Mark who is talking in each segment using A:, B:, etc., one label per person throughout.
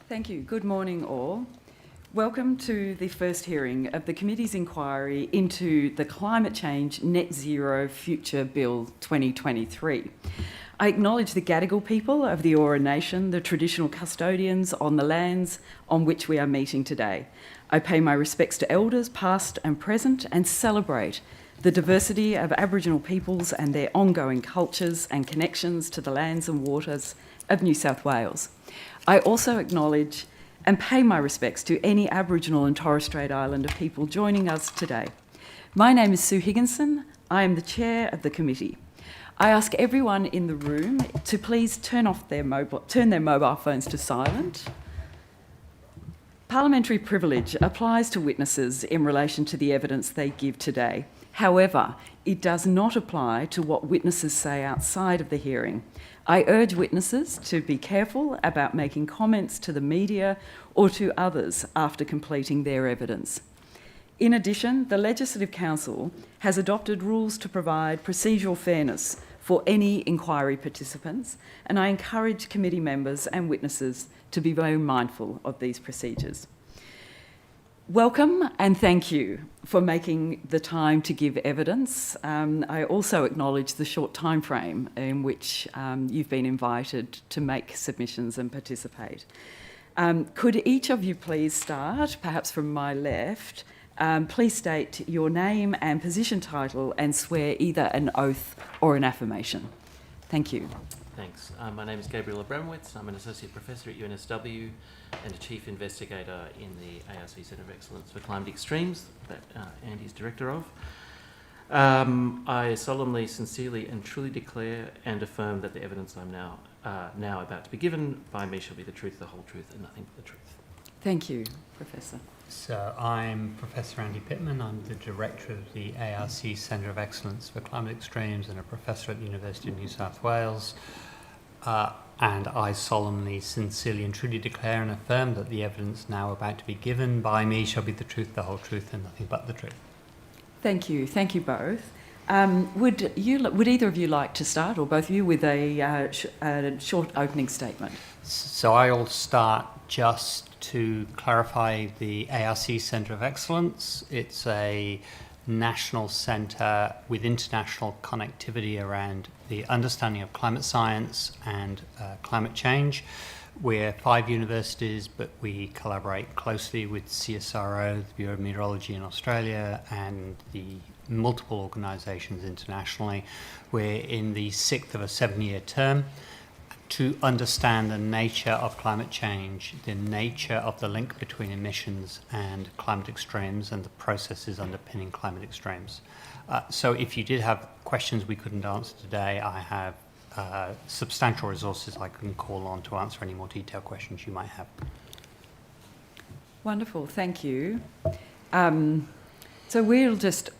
A: Thank you. Good morning, all. Welcome to the first hearing of the Committee's inquiry into the Climate Change Net Zero Future Bill 2023. I acknowledge the Gadigal people of the Eora Nation, the traditional custodians on the lands on which we are meeting today. I pay my respects to elders past and present and celebrate the diversity of Aboriginal peoples and their ongoing cultures and connections to the lands and waters of New South Wales. I also acknowledge and pay my respects to any Aboriginal and Torres Strait Islander people joining us today. My name is Sue Higginson. I am the chair of the committee. I ask everyone in the room to please turn their mobile phones to silent. Parliamentary privilege applies to witnesses in relation to the evidence they give today. However, it does not apply to what witnesses say outside of the hearing. I urge witnesses to be careful about making comments to the media or to others after completing their evidence. In addition, the Legislative Council has adopted rules to provide procedural fairness for any inquiry participants, and I encourage committee members and witnesses to be very mindful of these procedures. Welcome and thank you for making the time to give evidence. I also acknowledge the short time frame in which you've been invited to make submissions and participate. Could each of you please start, perhaps from my left, please state your name and position title and swear either an oath or an affirmation. Thank you.
B: Thanks. My name is Gabriel Abramowitz. I'm an Associate Professor at UNSW and a Chief Investigator in the ARC Centre of Excellence for Climate Extremes that Andy's Director of. I solemnly, sincerely and truly declare and affirm that the evidence I'm now about to be given by me shall be the truth, the whole truth and nothing but the truth.
A: Thank you, Professor.
C: So I'm Professor Andy Pittman. I'm the Director of the ARC Centre of Excellence for Climate Extremes and a Professor at the University of New South Wales. And I solemnly, sincerely and truly declare and affirm that the evidence now about to be given by me shall be the truth, the whole truth and nothing but the truth.
A: Thank you. Thank you both. Would either of you like to start, or both of you, with a short opening statement?
C: So I'll start just to clarify the ARC Centre of Excellence. It's a national centre with international connectivity around the understanding of climate science and climate change. We're 5 universities, but we collaborate closely with CSIRO, the Bureau of Meteorology in Australia, and the multiple organisations internationally. We're in the 6th of a 7-year term to understand the nature of climate change, the nature of the link between emissions and climate extremes and the processes underpinning climate extremes. So if you did have questions we couldn't answer today, I have substantial resources I can call on to answer any more detailed questions you might have.
A: Wonderful, thank you. So we'll just...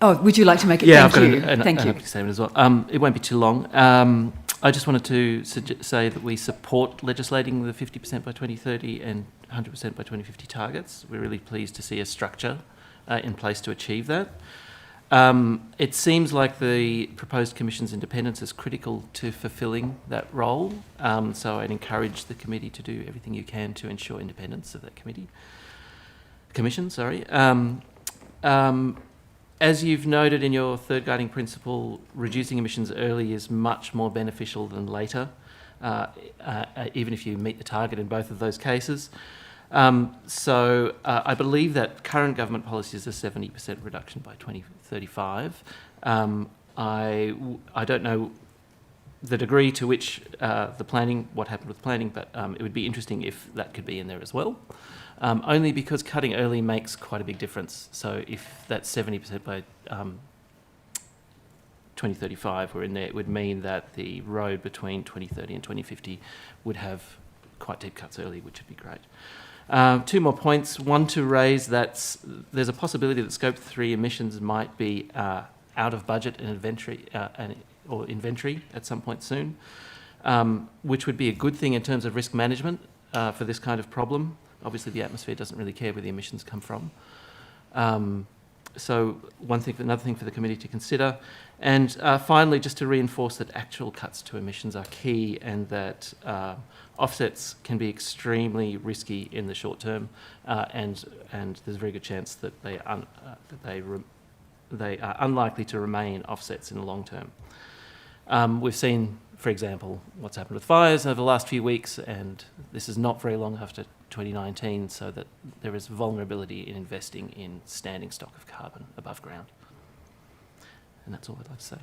A: Oh, would you like to make it?
B: Yeah,
A: Thank you.
B: I've got an opening statement as well. It won't be too long. I just wanted to say that we support legislating the 50% by 2030 and 100% by 2050 targets. We're really pleased to see a structure in place to achieve that. It seems like the proposed Commission's independence is critical to fulfilling that role, so I'd encourage the committee to do everything you can to ensure independence of that Commission. As you've noted in your third guiding principle, reducing emissions early is much more beneficial than later, even if you meet the target in both of those cases. So I believe that current government policy is a 70% reduction by 2035. I don't know the degree to which what happened with planning, but it would be interesting if that could be in there as well. Only because cutting early makes quite a big difference. So if that 70% by 2035 were in there, it would mean that the road between 2030 and 2050 would have quite deep cuts early, which would be great. 2 more points. One to raise that there's a possibility that Scope 3 emissions might be out of budget and inventory at some point soon, which would be a good thing in terms of risk management for this kind of problem. Obviously, the atmosphere doesn't really care where the emissions come from. So another thing for the committee to consider. And finally, just to reinforce that actual cuts to emissions are key, and that offsets can be extremely risky in the short term, and there's a very good chance that they are unlikely to remain offsets in the long term. We've seen, for example, what's happened with fires over the last few weeks, and this is not very long after 2019, so that there is vulnerability in investing in standing stock of carbon above ground. And that's all I'd like to say.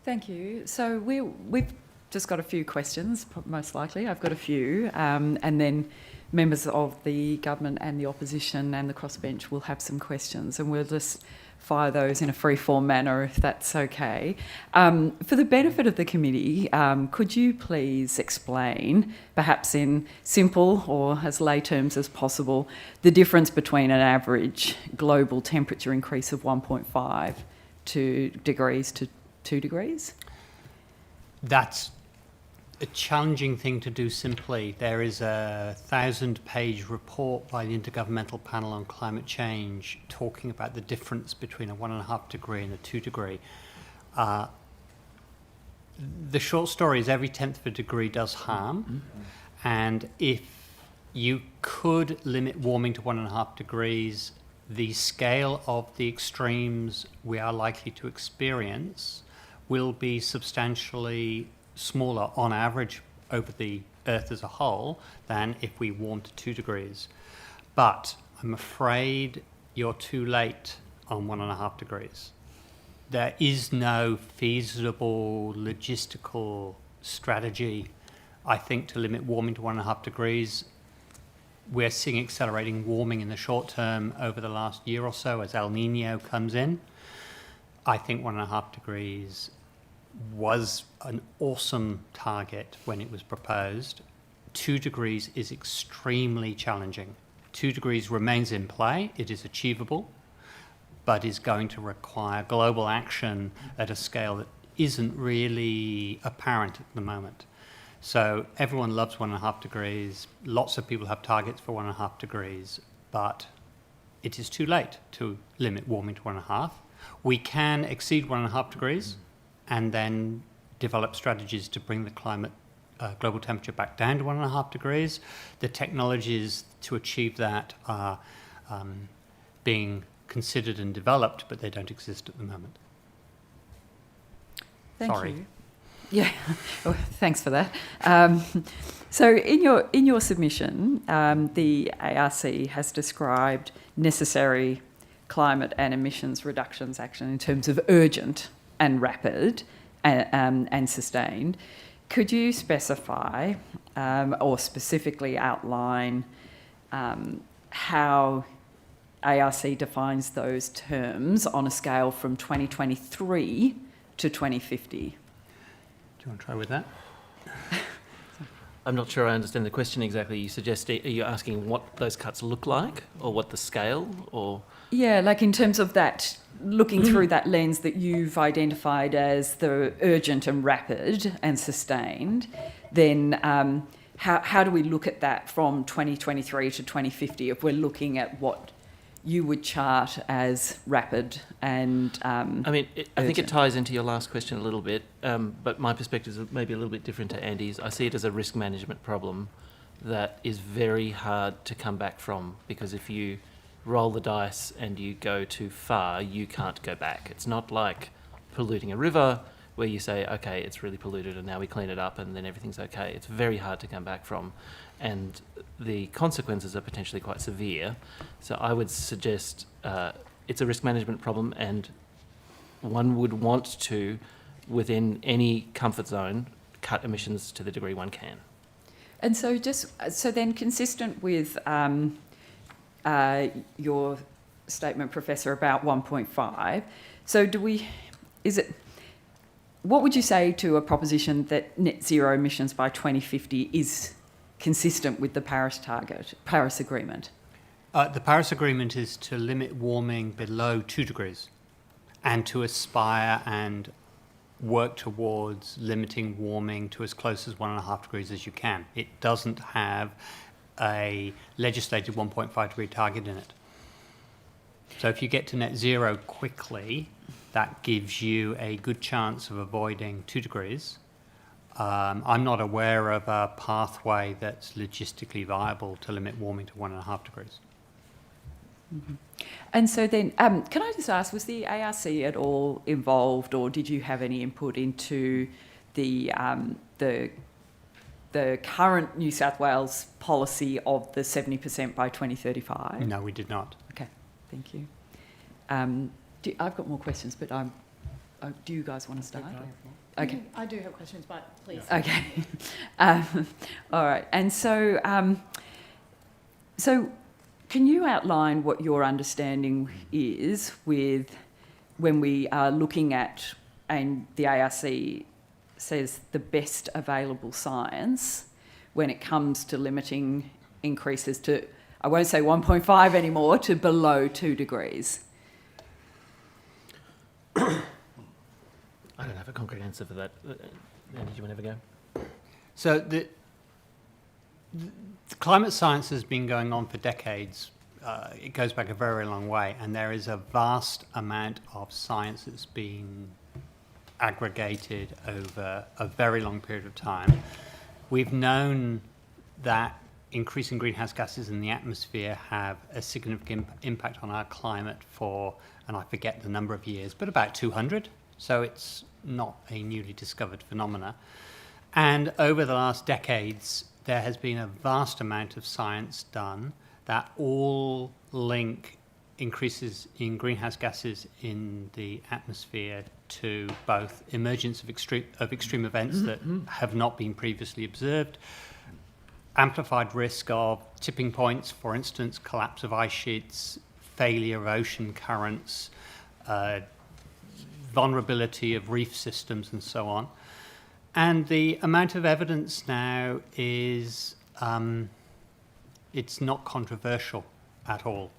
A: Thank you. So we've just got a few questions, most likely. I've got a few, and then members of the government and the opposition and the crossbench will have some questions, and we'll just fire those in a free-form manner, if that's okay. For the benefit of the committee, could you please explain, perhaps in simple or as lay terms as possible, the difference between an average global temperature increase of 1.5 degrees to 2 degrees?
C: That's a challenging thing to do simply. There is a 1,000-page report by the Intergovernmental Panel on Climate Change talking about the difference between a 1.5 degree and a 2 degree. The short story is every tenth of a degree does harm, and if you could limit warming to 1.5 degrees, the scale of the extremes we are likely to experience will be substantially smaller on average over the Earth as a whole than if we warm to 2 degrees. But I'm afraid you're too late on 1.5 degrees. There is no feasible logistical strategy, I think, to limit warming to 1.5 degrees. We're seeing accelerating warming in the short term over the last year or so as El Nino comes in. I think 1.5 degrees was an awesome target when it was proposed. 2 degrees is extremely challenging. 2 degrees remains in play. It is achievable, but is going to require global action at a scale that isn't really apparent at the moment. So everyone loves 1.5 degrees. Lots of people have targets for 1.5 degrees, but it is too late to limit warming to 1.5. We can exceed 1.5 degrees and then develop strategies to bring the climate global temperature back down to 1.5 degrees. The technologies to achieve that are being considered and developed, but they don't exist at the moment.
A: Thank
C: Sorry.
A: you. Yeah, oh, thanks for that. So in your submission, the ARC has described necessary climate and emissions reductions action in terms of urgent and rapid and sustained. Could you specify or specifically outline how ARC defines those terms on a scale from 2023 to 2050?
C: Do you want to try with that?
B: I'm not sure I understand the question exactly. Are you asking what those cuts look like, or what the scale, or?
A: Yeah, like in terms of that, looking through that lens that you've identified as the urgent and rapid and sustained, then how do we look at that from 2023 to 2050 if we're looking at what you would chart as rapid and
B: I think it ties into your last question a little bit, but my perspective is maybe a little bit different to Andy's. I see it as a risk management problem that is very hard to come back from, because if you roll the dice and you go too far, you can't go back. It's not like polluting a river where you say, okay, it's really polluted and now we clean it up and then everything's okay. It's very hard to come back from, and the consequences are potentially quite severe. So I would suggest it's a risk management problem, and one would want to, within any comfort zone, cut emissions to the degree one can.
A: And so then consistent with your statement, Professor, about 1.5, so what would you say to a proposition that net zero emissions by 2050 is consistent with the Paris Agreement?
C: The Paris Agreement is to limit warming below 2 degrees and to aspire and work towards limiting warming to as close as 1.5 degrees as you can. It doesn't have a legislated 1.5 degree target in it. So if you get to net zero quickly, that gives you a good chance of avoiding 2 degrees. I'm not aware of a pathway that's logistically viable to limit warming to 1.5 degrees.
A: Mm-hmm. And so then, can I just ask, was the ARC at all involved, or did you have any input into the current New South Wales policy of the 70% by 2035?
C: No, we did not.
A: Okay, thank you. I've got more questions, but do you guys want to start? Okay.
D: I do have questions, but please.
A: Okay. All right. And so, so can you outline what your understanding is with when we are looking at, and the ARC says the best available science when it comes to limiting increases to, I won't say 1.5 anymore, to below 2 degrees?
B: I don't have a concrete answer for that. Andy, do you want to have a go?
C: So the climate science has been going on for decades. It goes back a very long way, and there is a vast amount of science that's been aggregated over a very long period of time. We've known that increasing greenhouse gases in the atmosphere have a significant impact on our climate for, and I forget the number of years, but about 200. So it's not a newly discovered phenomena. And over the last decades, there has been a vast amount of science done that all link increases in greenhouse gases in the atmosphere to both emergence of extreme events that have not been previously observed, amplified risk of tipping points, for instance, collapse of ice sheets, failure of ocean currents, vulnerability of reef systems, and so on. And the amount of evidence now is, it's not controversial at all.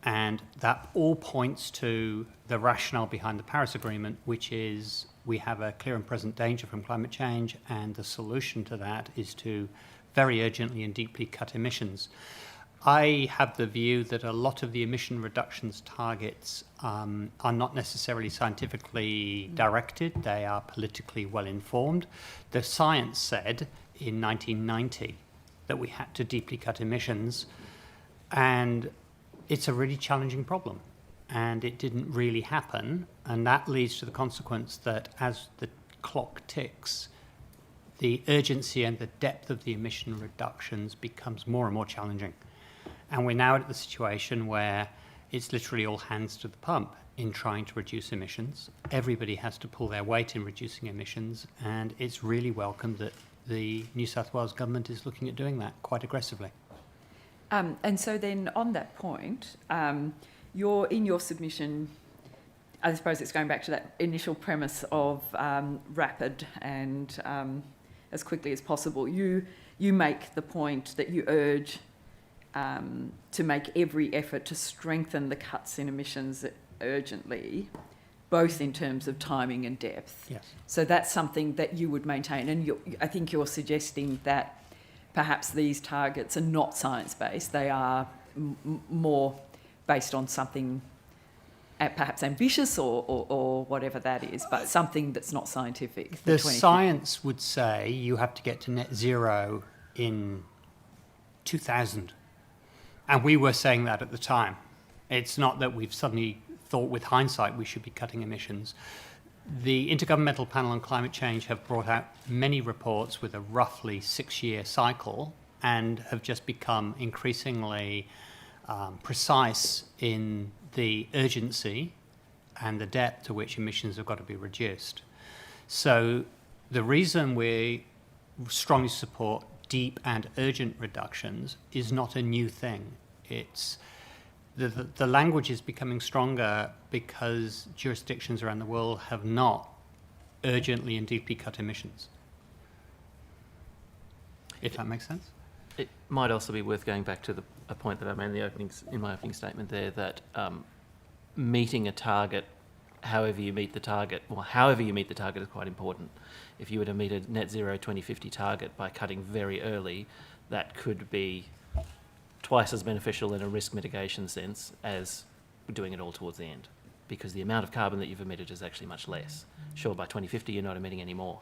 C: And that all points to the rationale behind the Paris Agreement, which is we have a clear and present danger from climate change, and the solution to that is to very urgently and deeply cut emissions. I have the view that a lot of the emission reductions targets are not necessarily scientifically directed. They are politically well informed. The science said in 1990 that we had to deeply cut emissions, and it's a really challenging problem, and it didn't really happen, and that leads to the consequence that as the clock ticks, the urgency and the depth of the emission reductions becomes more and more challenging. And we're now at the situation where it's literally all hands to the pump in trying to reduce emissions. Everybody has to pull their weight in reducing emissions, and it's really welcome that the New South Wales government is looking at doing that quite aggressively.
A: And so then on that point, in your submission, I suppose it's going back to that initial premise of rapid and as quickly as possible. You make the point that you urge to make every effort to strengthen the cuts in emissions urgently, both in terms of timing and depth.
C: Yes.
A: So that's something that you would maintain. And I think you're suggesting that perhaps these targets are not science-based. They are more based on something perhaps ambitious or whatever that is, but something that's not scientific.
C: The science would say you have to get to net zero in 2000. And we were saying that at the time. It's not that we've suddenly thought with hindsight we should be cutting emissions. The Intergovernmental Panel on Climate Change have brought out many reports with a roughly 6-year cycle and have just become increasingly precise in the urgency and the depth to which emissions have got to be reduced. So the reason we strongly support deep and urgent reductions is not a new thing. It's the language is becoming stronger because jurisdictions around the world have not urgently and deeply cut emissions. If that makes sense?
B: It might also be worth going back to a point that I made in my opening statement there, that meeting a target, however you meet the target is quite important. If you were to meet a net zero 2050 target by cutting very early, that could be twice as beneficial in a risk mitigation sense as doing it all towards the end, because the amount of carbon that you've emitted is actually much less. Sure, by 2050 you're not emitting any more,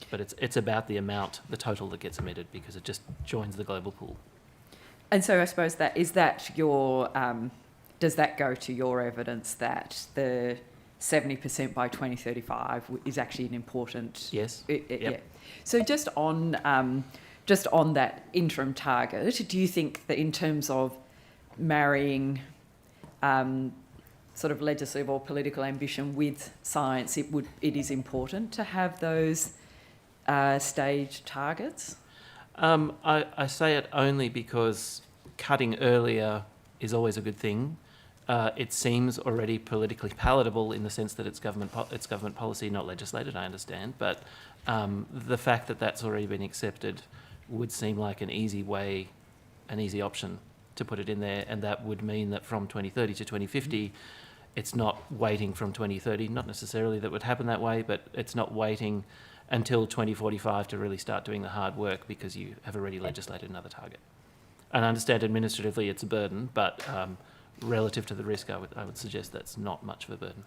B: but it's about the amount, the total that gets emitted, because it just joins the global pool.
A: And so I suppose does that go to your evidence that the 70% by 2035 is actually an important...
B: Yes.
A: Yeah.
B: Yep.
A: So just on that interim target, do you think that in terms of marrying sort of legislative or political ambition with science, it is important to have those stage targets?
B: I say it only because cutting earlier is always a good thing. It seems already politically palatable in the sense that it's government policy, not legislated, I understand, but the fact that that's already been accepted would seem like an easy option to put it in there, and that would mean that from 2030 to 2050, it's not waiting from 2030, not necessarily that would happen that way, but it's not waiting until 2045 to really start doing the hard work because you have already legislated another target. And I understand administratively it's a burden, but relative to the risk, I would suggest that's not much of a burden.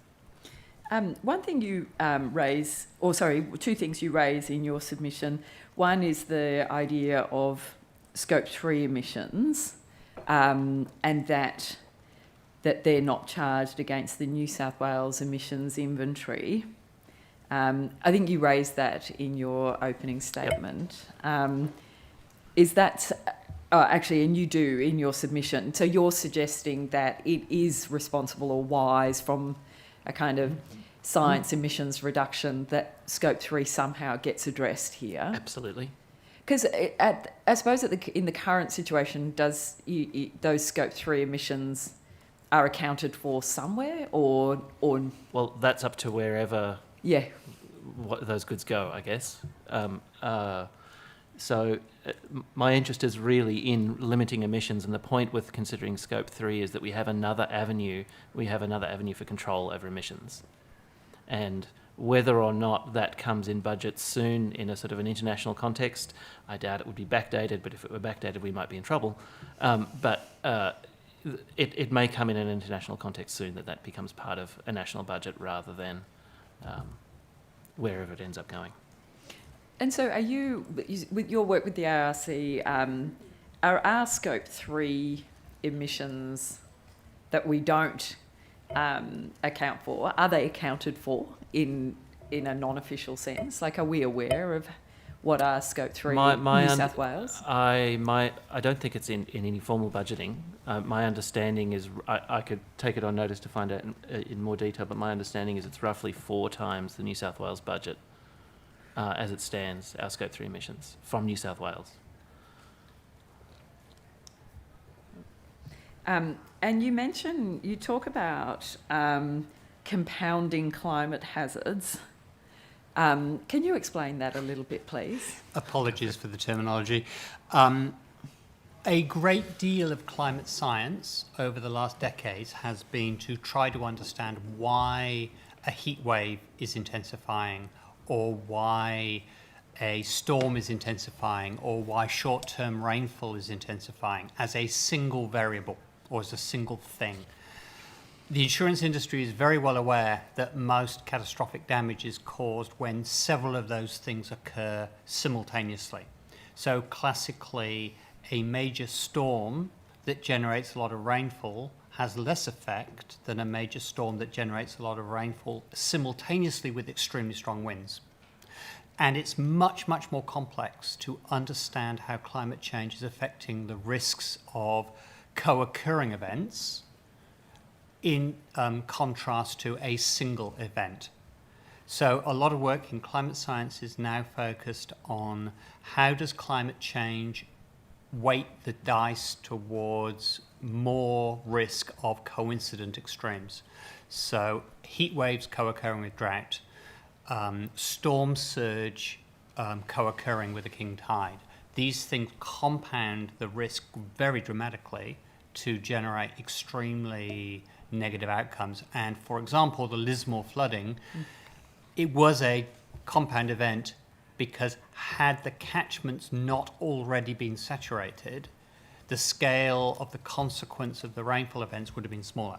A: One thing you two things you raise in your submission. One is the idea of Scope 3 emissions, and that they're not charged against the New South Wales emissions inventory. I think you raised that in your opening statement. Yep. Is that... actually, and you do in your submission. So you're suggesting that it is responsible or wise from a kind of science emissions reduction that Scope 3 somehow gets addressed here.
B: Absolutely.
A: Because I suppose in the current situation, those Scope 3 emissions are accounted for somewhere or...
B: Well, that's up to wherever what those goods go, I guess. So my interest is really in limiting emissions, and the point with considering Scope 3 is that we have another avenue for control over emissions. And whether or not that comes in budget soon in a sort of an international context, I doubt it would be backdated, but if it were backdated we might be in trouble. It may come in an international context soon that becomes part of a national budget rather than wherever it ends up going.
A: And so are you, with your work with the ARC, are our Scope 3 emissions that we don't account for, are they accounted for in a non-official sense? Like, are we aware of what are Scope 3 in New South Wales?
B: I don't think it's in any formal budgeting. My understanding is, I could take it on notice to find out in more detail, but my understanding is it's roughly 4 times the New South Wales budget. As it stands, our Scope 3 emissions from New South Wales.
A: And you talk about compounding climate hazards. Can you explain that a little bit, please?
C: Apologies for the terminology. A great deal of climate science over the last decades has been to try to understand why a heat wave is intensifying, or why a storm is intensifying, or why short-term rainfall is intensifying as a single variable or as a single thing. The insurance industry is very well aware that most catastrophic damage is caused when several of those things occur simultaneously. So classically, a major storm that generates a lot of rainfall has less effect than a major storm that generates a lot of rainfall simultaneously with extremely strong winds. And it's much, much more complex to understand how climate change is affecting the risks of co-occurring events in contrast to a single event. So a lot of work in climate science is now focused on how does climate change weight the dice towards more risk of coincident extremes. So heat waves co-occurring with drought, storm surge co-occurring with a king tide. These things compound the risk very dramatically to generate extremely negative outcomes. And for example, the Lismore flooding, it was a compound event because had the catchments not already been saturated, the scale of the consequence of the rainfall events would have been smaller.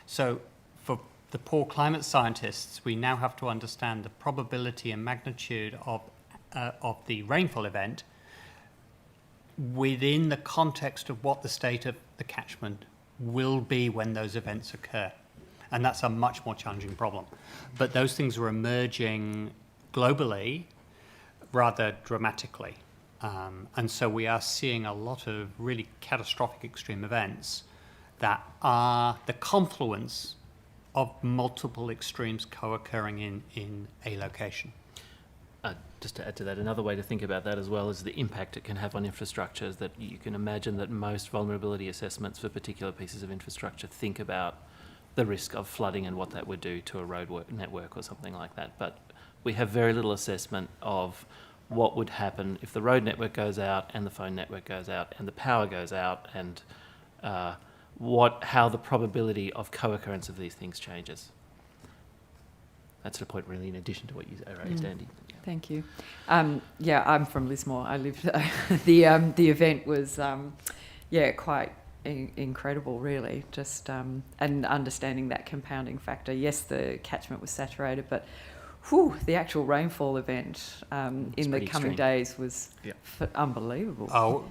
C: So for the poor climate scientists, we now have to understand the probability and magnitude of the rainfall event within the context of what the state of the catchment will be when those events occur. And that's a much more challenging problem. But those things are emerging globally rather dramatically. And so we are seeing a lot of really catastrophic extreme events that are the confluence of multiple extremes co-occurring in a location.
B: Just to add to that, another way to think about that as well is the impact it can have on infrastructure. Is that you can imagine that most vulnerability assessments for particular pieces of infrastructure think about the risk of flooding and what that would do to a road network or something like that. But we have very little assessment of what would happen if the road network goes out and the phone network goes out and the power goes out, and how the probability of co-occurrence of these things changes. That's the point, really, in addition to what you raised, Andy. Yeah.
A: Thank you. Yeah, I'm from Lismore. I lived the event was quite incredible, really. Just and understanding that compounding factor. Yes, the catchment was saturated, but the actual rainfall event in the coming
B: extreme
A: days was unbelievable.
C: Oh,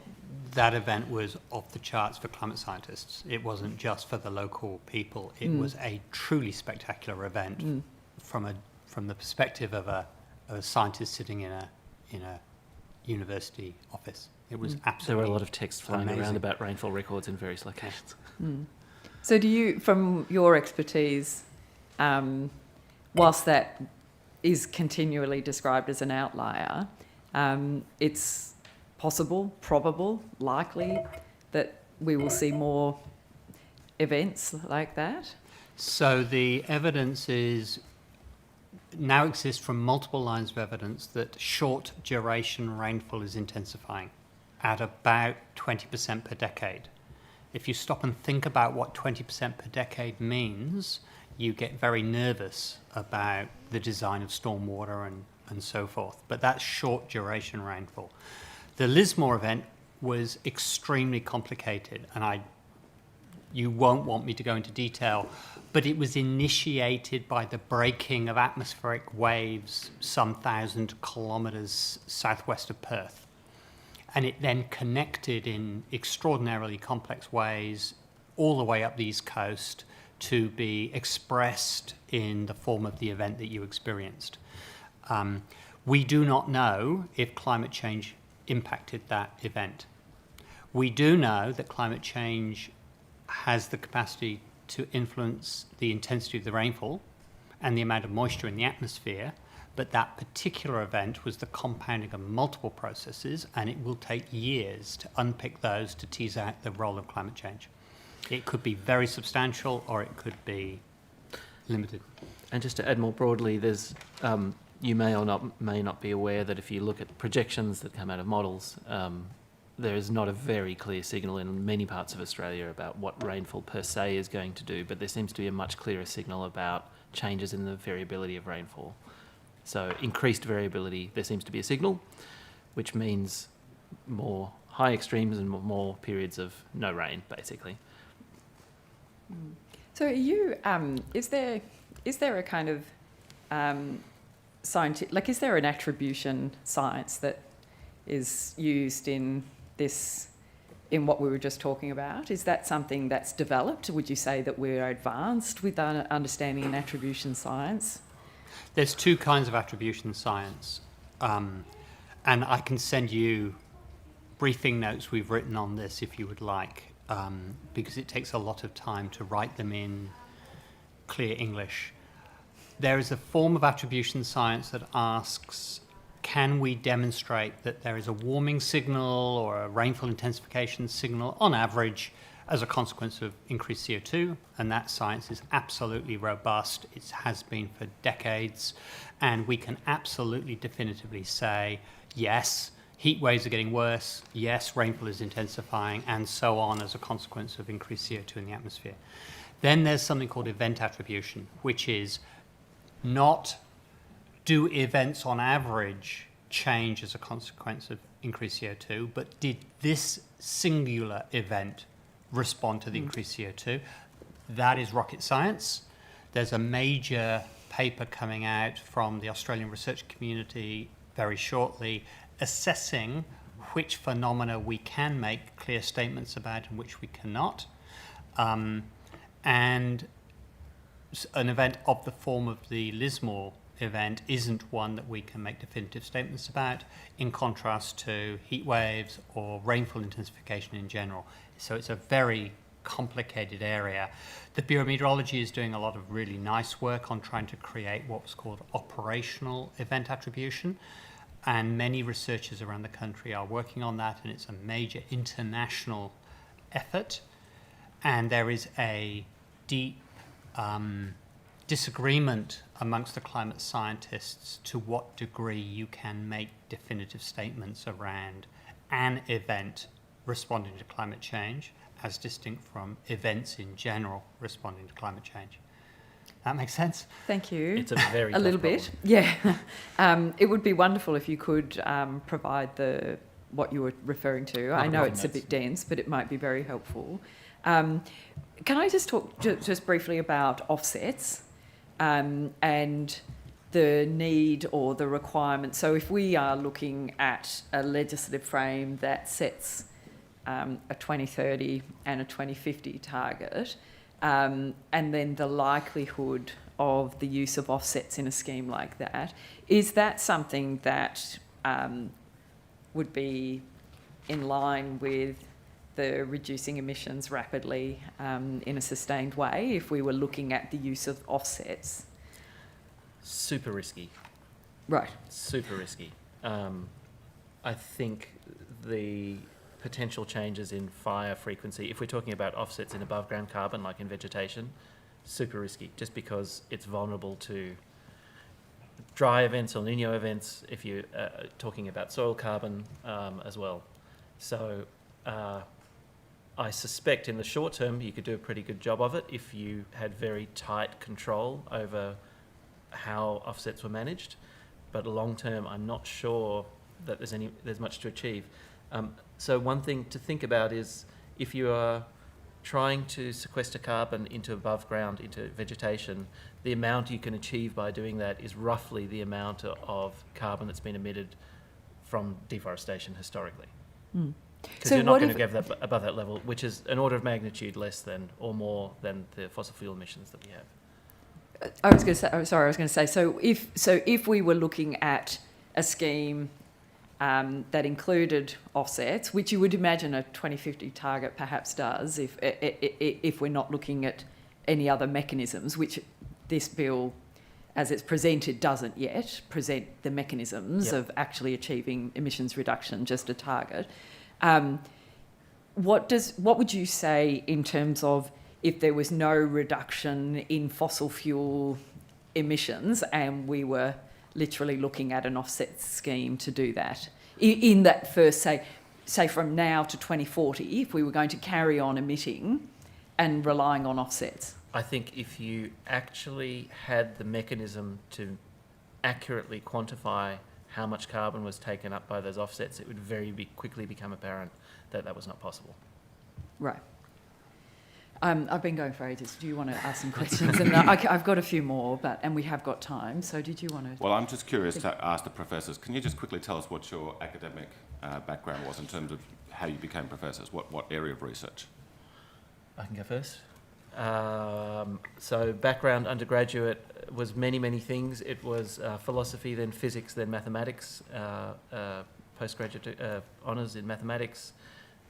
C: that event was off the charts for climate scientists. It wasn't just for the local people. It was a truly spectacular event from the perspective of a scientist sitting in a university office. It was absolutely
B: There were a lot of text flying
C: amazing.
B: around about rainfall records in various locations.
A: So do you, from your expertise, whilst that is continually described as an outlier, it's possible, probable, likely that we will see more events like that?
C: So the evidence now exists from multiple lines of evidence that short duration rainfall is intensifying at about 20% per decade. If you stop and think about what 20% per decade means, you get very nervous about the design of stormwater and so forth. But that's short duration rainfall. The Lismore event was extremely complicated, and you won't want me to go into detail, but it was initiated by the breaking of atmospheric waves some 1,000 kilometres southwest of Perth. And it then connected in extraordinarily complex ways all the way up the East Coast to be expressed in the form of the event that you experienced. We do not know if climate change impacted that event. We do know that climate change has the capacity to influence the intensity of the rainfall and the amount of moisture in the atmosphere, but that particular event was the compounding of multiple processes, and it will take years to unpick those to tease out the role of climate change. It could be very substantial or it could be limited.
B: And just to add more broadly, there's you may or may not be aware that if you look at projections that come out of models, there is not a very clear signal in many parts of Australia about what rainfall per se is going to do, but there seems to be a much clearer signal about changes in the variability of rainfall. So increased variability, there seems to be a signal, which means more high extremes and more periods of no rain, basically.
A: So are you, is there a kind of scientific, like, is there an attribution science that is used in what we were just talking about? Is that something that's developed? Would you say that we're advanced with understanding an attribution science?
C: There's two kinds of attribution science, and I can send you briefing notes we've written on this if you would like, because it takes a lot of time to write them in clear English. There is a form of attribution science that asks, can we demonstrate that there is a warming signal or a rainfall intensification signal on average as a consequence of increased CO2? And that science is absolutely robust. It has been for decades. And we can absolutely definitively say, yes, heat waves are getting worse. Yes, rainfall is intensifying, and so on as a consequence of increased CO2 in the atmosphere. Then there's something called event attribution, which is not do events on average change as a consequence of increased CO2, but did this singular event respond to the increased CO2? that is rocket science. There's a major paper coming out from the Australian research community very shortly assessing which phenomena we can make clear statements about and which we cannot. And an event of the form of the Lismore event isn't one that we can make definitive statements about, in contrast to heat waves or rainfall intensification in general. So it's a very complicated area. The Bureau of Meteorology is doing a lot of really nice work on trying to create what's called operational event attribution, and many researchers around the country are working on that, and it's a major international effort. And there is a deep disagreement amongst the climate scientists to what degree you can make definitive statements around an event responding to climate change as distinct from events in general responding to climate change. That makes sense?
A: Thank you.
B: It's a very
A: a little
B: tough
A: bit, yeah. It would be wonderful if you could provide what you were referring to. I know it's a bit dense, but it might be very helpful. Can I just talk just briefly about offsets and the need or the requirement? So if we are looking at a legislative frame that sets a 2030 and a 2050 target, and then the likelihood of the use of offsets in a scheme like that, is that something that would be in line with the reducing emissions rapidly in a sustained way if we were looking at the use of offsets?
B: Super risky.
A: Right.
B: Super risky. I think the potential changes in fire frequency, if we're talking about offsets in above ground carbon like in vegetation, super risky, just because it's vulnerable to dry events or Niño events if you're talking about soil carbon as well. So I suspect in the short term you could do a pretty good job of it if you had very tight control over how offsets were managed, but long term I'm not sure that there's much to achieve. So one thing to think about is if you are trying to sequester carbon into above ground, into vegetation, the amount you can achieve by doing that is roughly the amount of carbon that's been emitted from deforestation historically. Because
A: So
B: you're not
A: what
B: going
A: if-
B: to get that above that level, which is an order of magnitude less than or more than the fossil fuel emissions that we have.
A: I was going to say. So if we were looking at a scheme that included offsets, which you would imagine a 2050 target perhaps does, if we're not looking at any other mechanisms, which this bill, as it's presented, doesn't yet present the mechanisms of actually achieving emissions reduction, just a target. What would you say in terms of if there was no reduction in fossil fuel emissions and we were literally looking at an offset scheme to do that? In that first, say from now to 2040, if we were going to carry on emitting and relying on offsets?
B: I think if you actually had the mechanism to accurately quantify how much carbon was taken up by those offsets, it would quickly become apparent that that was not possible.
A: Right. I've been going for ages. Do you want to ask some questions? And I've got a few more, and we have got time. So did you want to?
D: Well, I'm just curious to ask the professors, can you just quickly tell us what your academic background was in terms of how you became professors? What area of research?
B: I can go first. So background undergraduate was many things. It was philosophy, then physics, then mathematics, postgraduate honours in mathematics,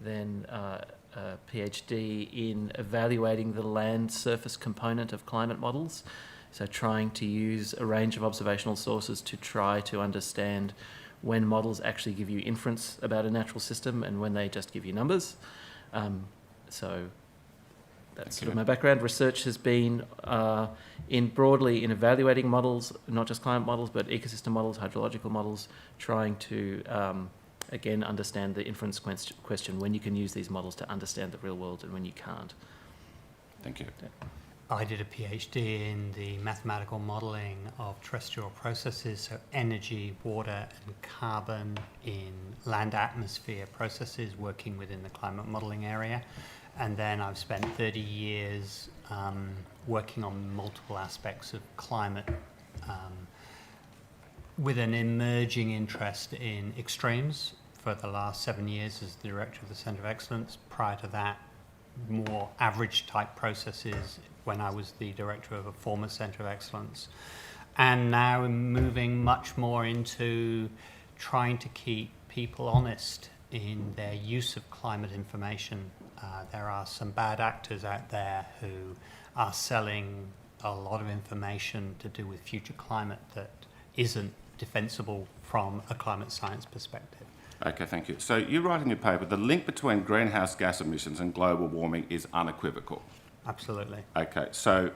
B: then a PhD in evaluating the land surface component of climate models. So trying to use a range of observational sources to try to understand when models actually give you inference about a natural system and when they just give you numbers. So that's sort of my background. Research has been broadly in evaluating models, not just climate models, but ecosystem models, hydrological models, trying to, again, understand the inference question, when you can use these models to understand the real world and when you can't.
D: Thank you.
C: I did a PhD in the mathematical modelling of terrestrial processes, so energy, water and carbon in land atmosphere processes, working within the climate modelling area. And then I've spent 30 years working on multiple aspects of climate, with an emerging interest in extremes for the last 7 years as the director of the Centre of Excellence. Prior to that, more average type processes when I was the director of a former Centre of Excellence. And now moving much more into trying to keep people honest in their use of climate information. There are some bad actors out there who are selling a lot of information to do with future climate that isn't defensible from a climate science perspective.
D: Okay, thank you. So you write in your paper, the link between greenhouse gas emissions and global warming is unequivocal.
C: Absolutely.
D: Okay, so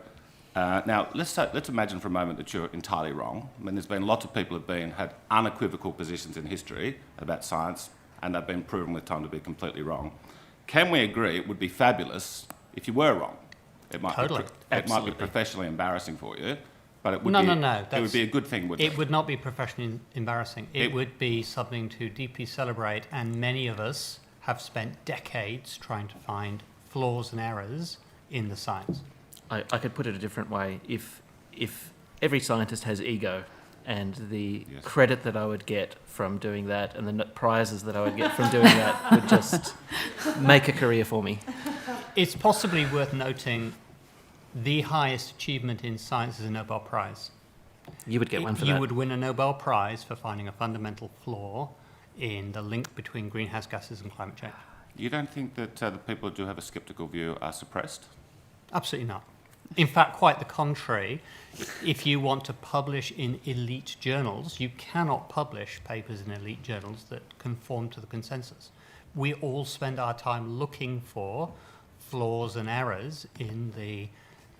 D: now let's imagine for a moment that you're entirely wrong. I mean, there's been lots of people who've had unequivocal positions in history about science, and they've been proven with time to be completely wrong. Can we agree it would be fabulous if you were wrong? It might
C: Totally.
D: it might be professionally embarrassing for you, but it would
C: No.
D: It would be a good thing, wouldn't it?
C: It would not be professionally embarrassing. It would be something to deeply celebrate, and many of us have spent decades trying to find flaws and errors in the science.
B: I could put it a different way. If every scientist has ego, and the
D: Yes.
B: credit that I would get from doing that and the prizes that I would get from doing that would just make a career for me.
C: It's possibly worth noting the highest achievement in science is a Nobel Prize.
B: You would get one for
C: You
B: that.
C: would win a Nobel Prize for finding a fundamental flaw in the link between greenhouse gases and climate change.
D: You don't think that the people who do have a sceptical view are suppressed?
C: Absolutely not. In fact, quite the contrary. If you want to publish in elite journals, you cannot publish papers in elite journals that conform to the consensus. We all spend our time looking for flaws and errors in the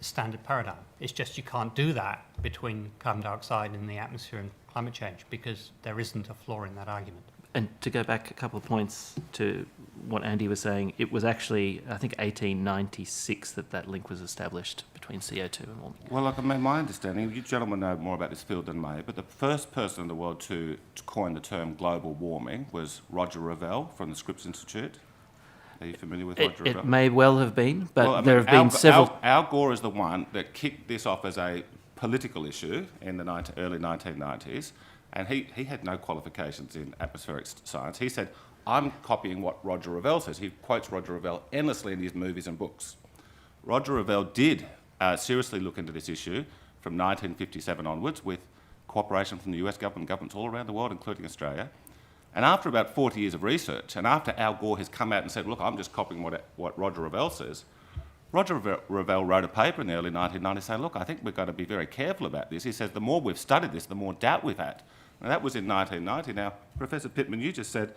C: standard paradigm. It's just you can't do that between carbon dioxide in the atmosphere and climate change because there isn't a flaw in that argument.
B: And to go back a couple of points to what Andy was saying, it was actually, I think, 1896 that link was established between CO2 and warming.
D: Well, like, I mean, my understanding, you gentlemen know more about this field than me, but the first person in the world to coin the term global warming was Roger Revelle from the Scripps Institute. Are you familiar with Roger Revelle?
B: It may well have been, but
D: Well, I mean,
B: there have been several...
D: Al Gore is the one that kicked this off as a political issue in the early 1990s, and he had no qualifications in atmospheric science. He said, I'm copying what Roger Revelle says. He quotes Roger Revelle endlessly in his movies and books. Roger Revelle did seriously look into this issue from 1957 onwards with cooperation from the US government, governments all around the world, including Australia. And after about 40 years of research, and after Al Gore has come out and said, look, I'm just copying what Roger Revelle says, Roger Revelle wrote a paper in the early 1990s saying, look, I think we've got to be very careful about this. He says, the more we've studied this, the more doubt we've had. And that was in 1990. Now, Professor Pittman, you just said,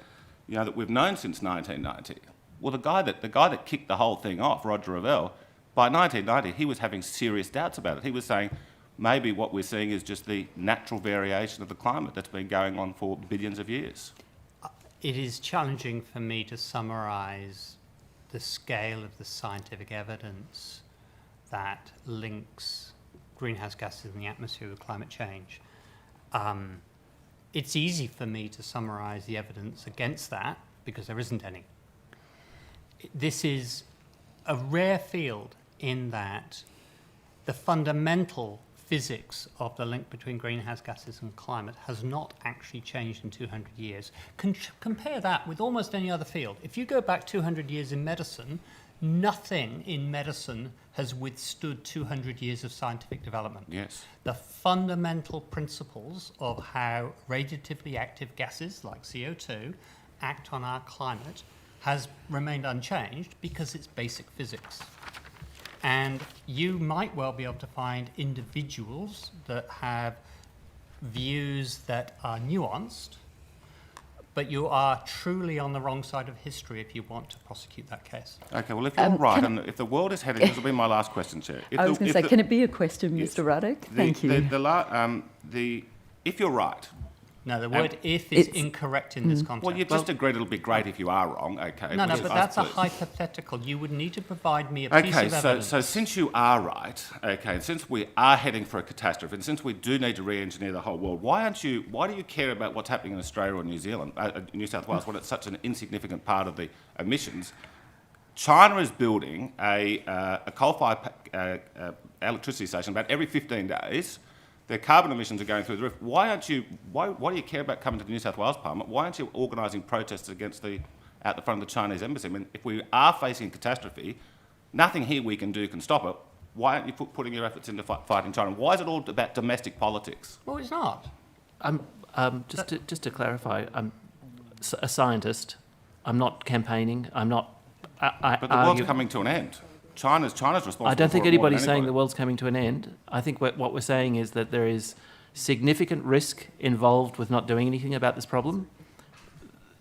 D: that we've known since 1990. Well, the guy that kicked the whole thing off, Roger Revelle, by 1990, he was having serious doubts about it. He was saying, maybe what we're seeing is just the natural variation of the climate that's been going on for billions of years.
C: It is challenging for me to summarise the scale of the scientific evidence that links greenhouse gases in the atmosphere with climate change. It's easy for me to summarise the evidence against that because there isn't any. This is a rare field in that the fundamental physics of the link between greenhouse gases and climate has not actually changed in 200 years. Compare that with almost any other field. If you go back 200 years in medicine, nothing in medicine has withstood 200 years of scientific development.
D: Yes.
C: The fundamental principles of how radiatively active gases like CO2 act on our climate has remained unchanged because it's basic physics. And you might well be able to find individuals that have views that are nuanced, but you are truly on the wrong side of history if you want to prosecute that case.
D: Okay, well, if you're right, and if the world is heading... This will be my last question, Chair.
A: I was going to say, can it be a question,
D: Yes.
A: Mr Ruddock? Thank you.
D: If you're right...
C: No, the word if is
A: it's-
C: incorrect in this context.
D: Well, you've just agreed it'll be great if you are wrong, okay.
C: No,
D: which
C: but
D: is
C: that's a
D: please.
C: hypothetical. You would need to provide me a piece
D: Okay,
C: of evidence.
D: so since you are right, okay, and since we are heading for a catastrophe, and since we do need to re-engineer the whole world, why do you care about what's happening in Australia or New Zealand, New South Wales, when it's such an insignificant part of the emissions? China is building a coal-fired electricity station about every 15 days. Their carbon emissions are going through the roof. Why do you care about coming to the New South Wales Parliament? Why aren't you organising protests out the front of the Chinese embassy? I mean, if we are facing a catastrophe, nothing here we can do can stop it. Why aren't you putting your efforts into fighting China? Why is it all about domestic politics?
C: Well, it's not.
B: Just to clarify, I'm a scientist. I'm not campaigning. I'm not.
D: But the world's coming to an end. China's responsible.
B: I don't think
D: for it more than
B: anybody's saying
D: anybody.
B: the world's coming to an end. I think what we're saying is that there is significant risk involved with not doing anything about this problem.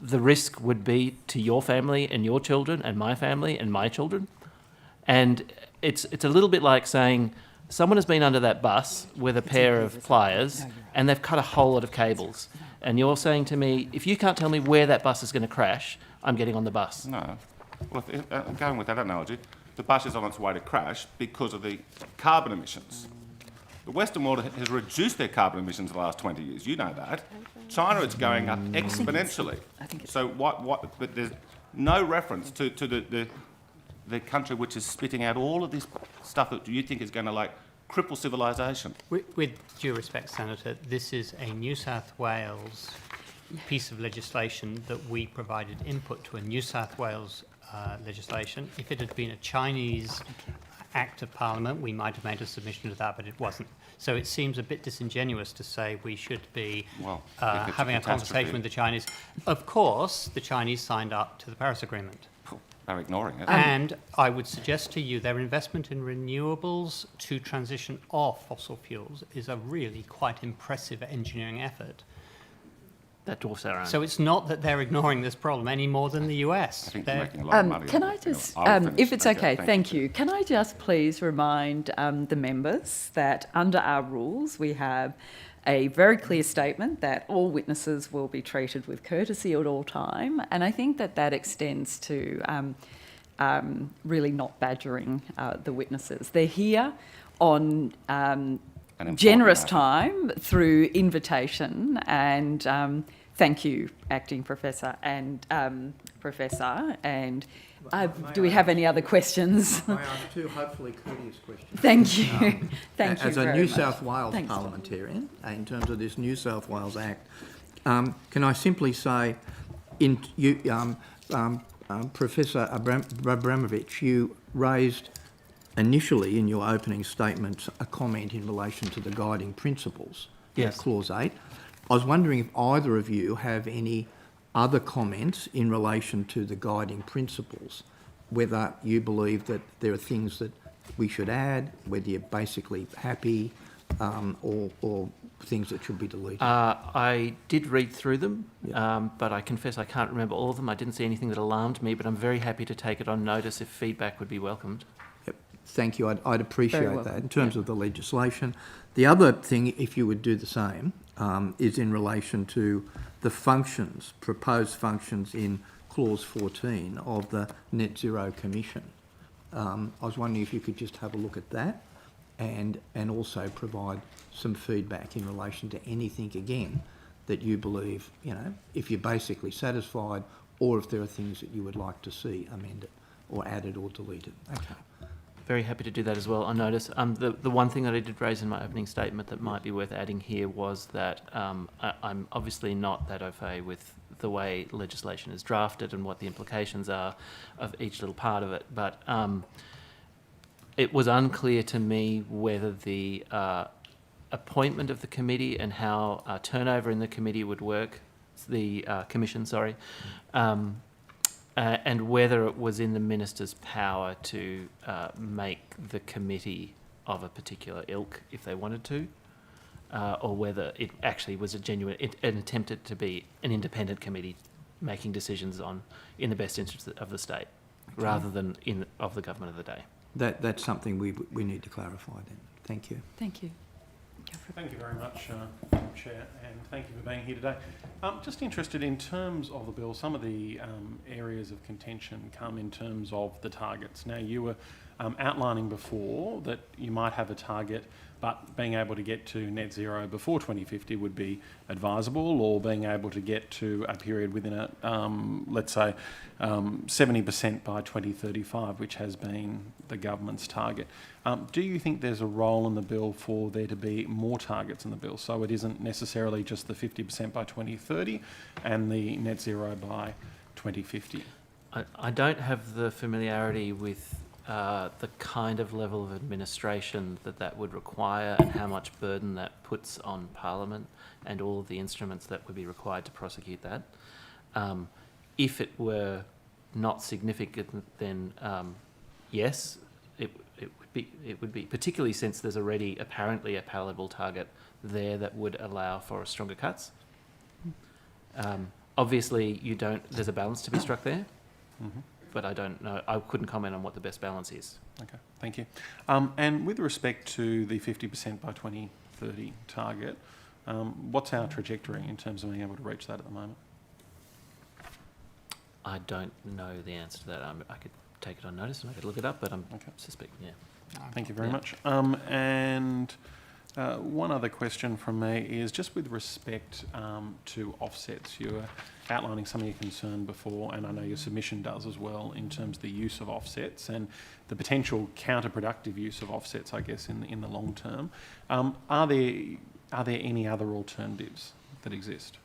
B: The risk would be to your family and your children and my family and my children. And it's a little bit like saying someone has been under that bus with a pair of pliers and they've cut a whole lot of cables. And you're saying to me, if you can't tell me where that bus is going to crash, I'm getting on the bus.
D: No. Well, going with that analogy, the bus is on its way to crash because of the carbon emissions. The Western world has reduced their carbon emissions in the last 20 years. You know that. China, it's going up exponentially. So but there's no reference to the country which is spitting out all of this stuff that you think is going to cripple civilization.
C: With due respect, Senator, this is a New South Wales piece of legislation that we provided input to a New South Wales legislation. If it had been a Chinese Act of Parliament, we might have made a submission to that, but it wasn't. So it seems a bit disingenuous to say we should be having a conversation with the Chinese. Of course, the Chinese signed up to the Paris Agreement.
D: They're ignoring it.
C: And I would suggest to you their investment in renewables to transition off fossil fuels is a really quite impressive engineering effort.
B: That dwarfs our own.
C: So it's not that they're ignoring this problem any more than the US.
D: I think they're making a lot of money.
A: Can I just,
D: I'll finish.
A: if it's okay,
D: Thank
A: thank you. Can I just please remind the members that under our rules we have a very clear statement that all witnesses will be treated with courtesy at all time, and I think that extends to really not badgering the witnesses. They're here on generous time through invitation, and thank you, Acting Professor and Professor. And do we have any other questions?
E: I ask two hopefully courteous questions.
A: Thank you. Thank you
E: As a
A: very
E: New
A: much.
E: South Wales
A: Thanks, Tom.
E: parliamentarian, in terms of this New South Wales Act, can I simply say, Professor Abramovich, you raised initially in your opening statement a comment in relation to the guiding principles,
B: Yes.
E: Clause 8. I was wondering if either of you have any other comments in relation to the guiding principles, whether you believe that there are things that we should add, whether you're basically happy, or things that should be deleted.
B: I did read through them, but I confess I can't remember all of them. I didn't see anything that alarmed me, but I'm very happy to take it on notice if feedback would be welcomed.
E: Yep. Thank you. I'd appreciate
A: Very
E: that
A: welcome.
E: in terms of the legislation. The other thing, if you would do the same, is in relation to the functions, proposed functions in Clause 14 of the Net Zero Commission. I was wondering if you could just have a look at that and also provide some feedback in relation to anything, again, that you believe, if you're basically satisfied or if there are things that you would like to see amended or added or deleted. Okay.
B: Very happy to do that as well. I notice the one thing that I did raise in my opening statement that might be worth adding here was that I'm obviously not that au fait with the way legislation is drafted and what the implications are of each little part of it, but it was unclear to me whether the appointment of the committee and how turnover in the committee would work, the commission, sorry, and whether it was in the minister's power to make the committee of a particular ilk if they wanted to, or whether it actually was an attempted to be an independent committee making decisions in the best interest of the state, rather than of the government of the day.
E: That's something we need to clarify then. Thank you.
A: Thank you.
F: Thank you very much, Chair, and thank you for being here today. Just interested in terms of the bill, some of the areas of contention come in terms of the targets. Now, you were outlining before that you might have a target, but being able to get to net zero before 2050 would be advisable, or being able to get to a period within a, let's say, 70% by 2035, which has been the government's target. Do you think there's a role in the bill for there to be more targets in the bill, so it isn't necessarily just the 50% by 2030 and the net zero by 2050?
B: I don't have the familiarity with the kind of level of administration that would require, and how much burden that puts on Parliament and all of the instruments that would be required to prosecute that. If it were not significant, then yes, it would be, particularly since there's already apparently a palatable target there that would allow for stronger cuts. Obviously, there's a balance to be struck there.
F: Mm-hmm.
B: But I don't know. I couldn't comment on what the best balance is.
F: Okay, thank you. And with respect to the 50% by 2030 target, what's our trajectory in terms of being able to reach that at the moment?
B: I don't know the answer to that. I could take it on notice and I could look it up, but suspect, yeah.
F: Thank you very
B: Yeah.
F: much. And one other question from me is just with respect to offsets. You were outlining some of your concern before, and I know your submission does as well, in terms of the use of offsets and the potential counterproductive use of offsets, I guess, in the long term. Are there any other alternatives that exist?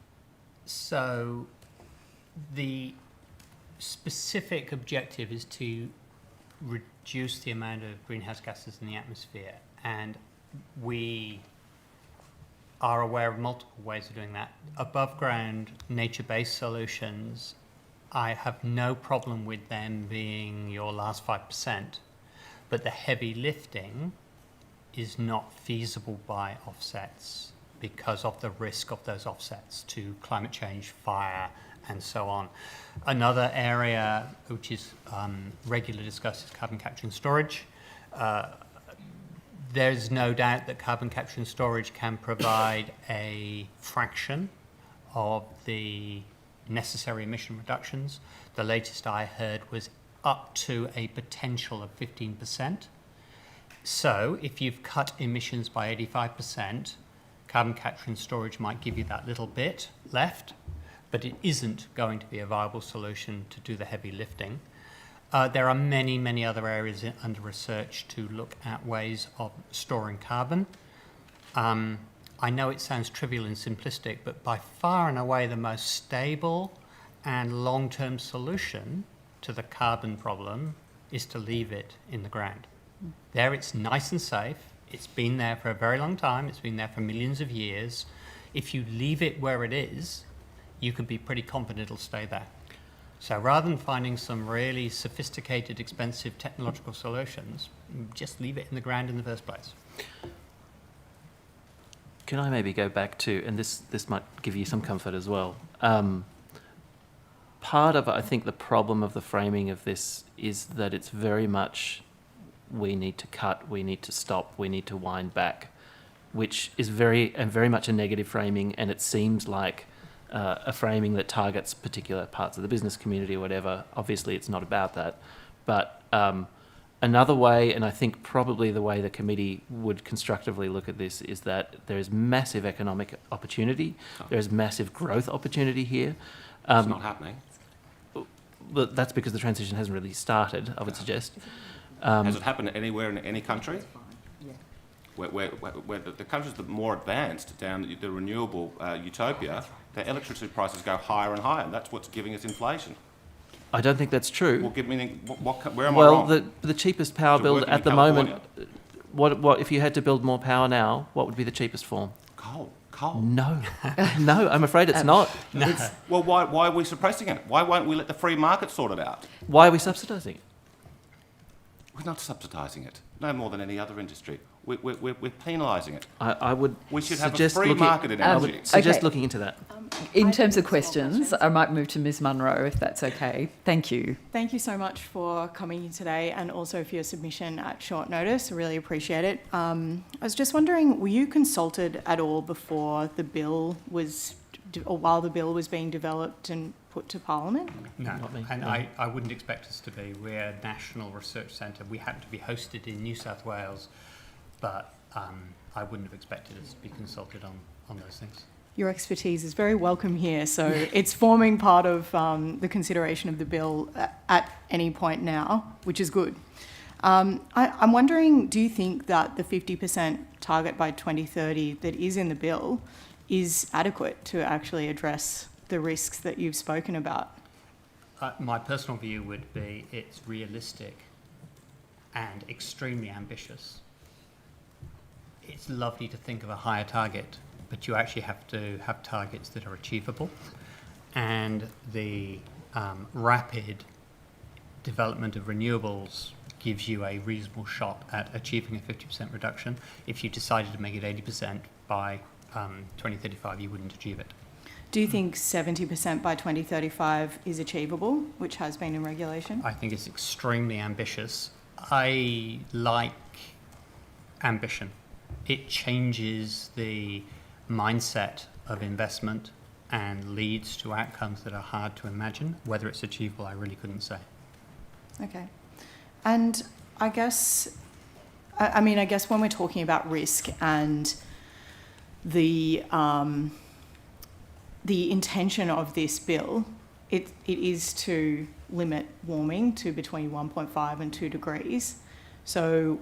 C: So the specific objective is to reduce the amount of greenhouse gases in the atmosphere, and we are aware of multiple ways of doing that. Above ground, nature-based solutions, I have no problem with them being your last 5%, but the heavy lifting is not feasible by offsets because of the risk of those offsets to climate change, fire, and so on. Another area which is regularly discussed is carbon capture and storage. There's no doubt that carbon capture and storage can provide a fraction of the necessary emission reductions. The latest I heard was up to a potential of 15%. So if you've cut emissions by 85%, carbon capture and storage might give you that little bit left, but it isn't going to be a viable solution to do the heavy lifting. There are many, many other areas under research to look at ways of storing carbon. I know it sounds trivial and simplistic, but by far and away the most stable and long-term solution to the carbon problem is to leave it in the ground. There it's nice and safe. It's been there for a very long time. It's been there for millions of years. If you leave it where it is, you can be pretty confident it'll stay there. So rather than finding some really sophisticated, expensive technological solutions, just leave it in the ground in the first place.
B: Can I maybe go back to, and this might give you some comfort as well. Part of, I think, the problem of the framing of this is that it's very much, we need to cut, we need to stop, we need to wind back, which is very much a negative framing, and it seems like a framing that targets particular parts of the business community or whatever. Obviously, it's not about that. But another way, and I think probably the way the committee would constructively look at this, is that there is massive economic opportunity. There is massive growth opportunity here.
D: It's not happening.
B: But that's because the transition hasn't really started, I would suggest.
D: Has it happened anywhere in any country? Where the countries that are more advanced down the renewable utopia, their electricity prices go higher and higher, and that's what's giving us inflation.
B: I don't think that's true.
D: Well, give me where am I wrong?
B: Well, the cheapest power
D: To
B: build
D: work in
B: at the
D: California.
B: moment. What if you had to build more power now? What would be the cheapest form?
D: Coal.
B: No, no. I'm afraid it's not.
D: Well, why are we suppressing it? Why won't we let the free market sort it out?
B: Why are we subsidising it?
D: We're not subsidising it. No more than any other industry. We're penalising it.
B: I would
D: We should have a
B: suggest
D: free
B: looking-
D: market in
B: I
D: energy.
B: would suggest
A: Okay.
B: looking into that.
A: In
G: I
A: terms of
G: think it's more
A: questions, I might move to Ms Munro, if that's okay. Thank you.
G: Thank you so much for coming here today and also for your submission at short notice. I really appreciate it. I was just wondering, were you consulted at all before the bill was, or while the bill was being developed and put to Parliament?
C: No,
B: Not me,
C: and
B: no.
C: I wouldn't expect us to be. We're a national research centre. We happen to be hosted in New South Wales, but I wouldn't have expected us to be consulted on those things.
G: Your expertise is very welcome here, so it's forming part of the consideration of the bill at any point now, which is good. I'm wondering, do you think that the 50% target by 2030 that is in the bill is adequate to actually address the risks that you've spoken about?
C: My personal view would be it's realistic and extremely ambitious. It's lovely to think of a higher target, but you actually have to have targets that are achievable. And the rapid development of renewables gives you a reasonable shot at achieving a 50% reduction. If you decided to make it 80% by 2035, you wouldn't achieve it.
G: Do you think 70% by 2035 is achievable, which has been in regulation?
C: I think it's extremely ambitious. I like ambition. It changes the mindset of investment and leads to outcomes that are hard to imagine. Whether it's achievable, I really couldn't say.
G: Okay. And I guess when we're talking about risk and the intention of this bill, it is to limit warming to between 1.5 and 2 degrees. So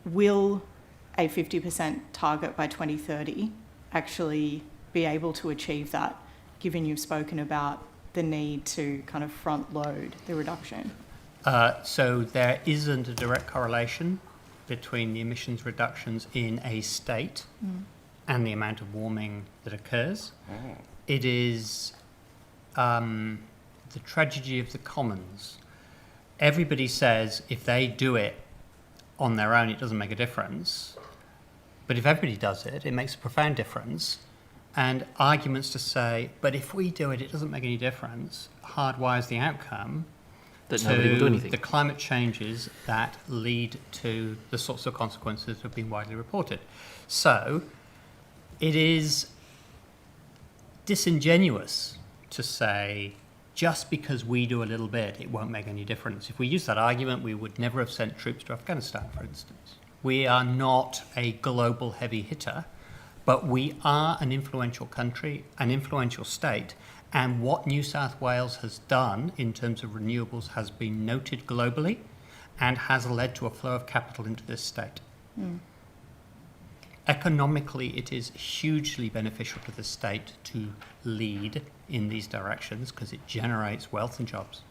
G: will a 50% target by 2030 actually be able to achieve that, given you've spoken about the need to kind of front load the reduction?
C: So there isn't a direct correlation between the emissions reductions in a state and the amount of warming that occurs. It is the tragedy of the commons. Everybody says if they do it on their own, it doesn't make a difference. But if everybody does it, it makes a profound difference. And arguments to say, but if we do it, it doesn't make any difference, hardwires the outcome
B: That nobody will do
C: to
B: anything.
C: the climate changes that lead to the sorts of consequences that have been widely reported. So it is disingenuous to say just because we do a little bit, it won't make any difference. If we use that argument, we would never have sent troops to Afghanistan, for instance. We are not a global heavy hitter, but we are an influential country, an influential state, and what New South Wales has done in terms of renewables has been noted globally and has led to a flow of capital into this state. Economically, it is hugely beneficial to the state to lead in these directions because it generates wealth and jobs.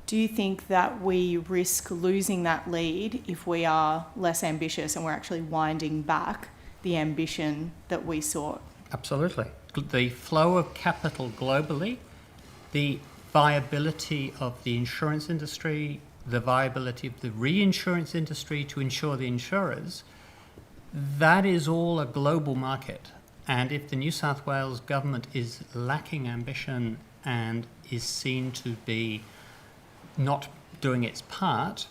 G: Do you think that we risk losing that lead if we are less ambitious and we're actually winding back the ambition that we sought?
C: Absolutely. The flow of capital globally, the viability of the insurance industry, the viability of the reinsurance industry to insure the insurers, that is all a global market. And if the New South Wales government is lacking ambition and is seen to be not doing its part,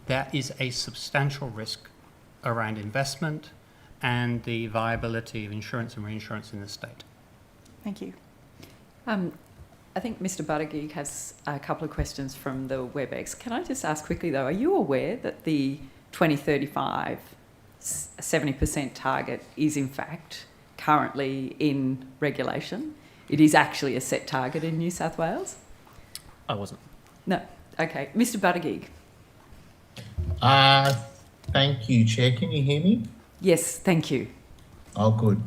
C: there is a substantial risk around investment and the viability of insurance and reinsurance in the state.
G: Thank you.
A: I think Mr Buttigieg has a couple of questions from the WebEx. Can I just ask quickly though, are you aware that the 2035 70% target is in fact currently in regulation? It is actually a set target in New South Wales?
B: I wasn't.
A: No. Okay. Mr Buttigieg.
H: Thank you, Chair. Can you hear me?
A: Yes, thank you.
H: Oh, good.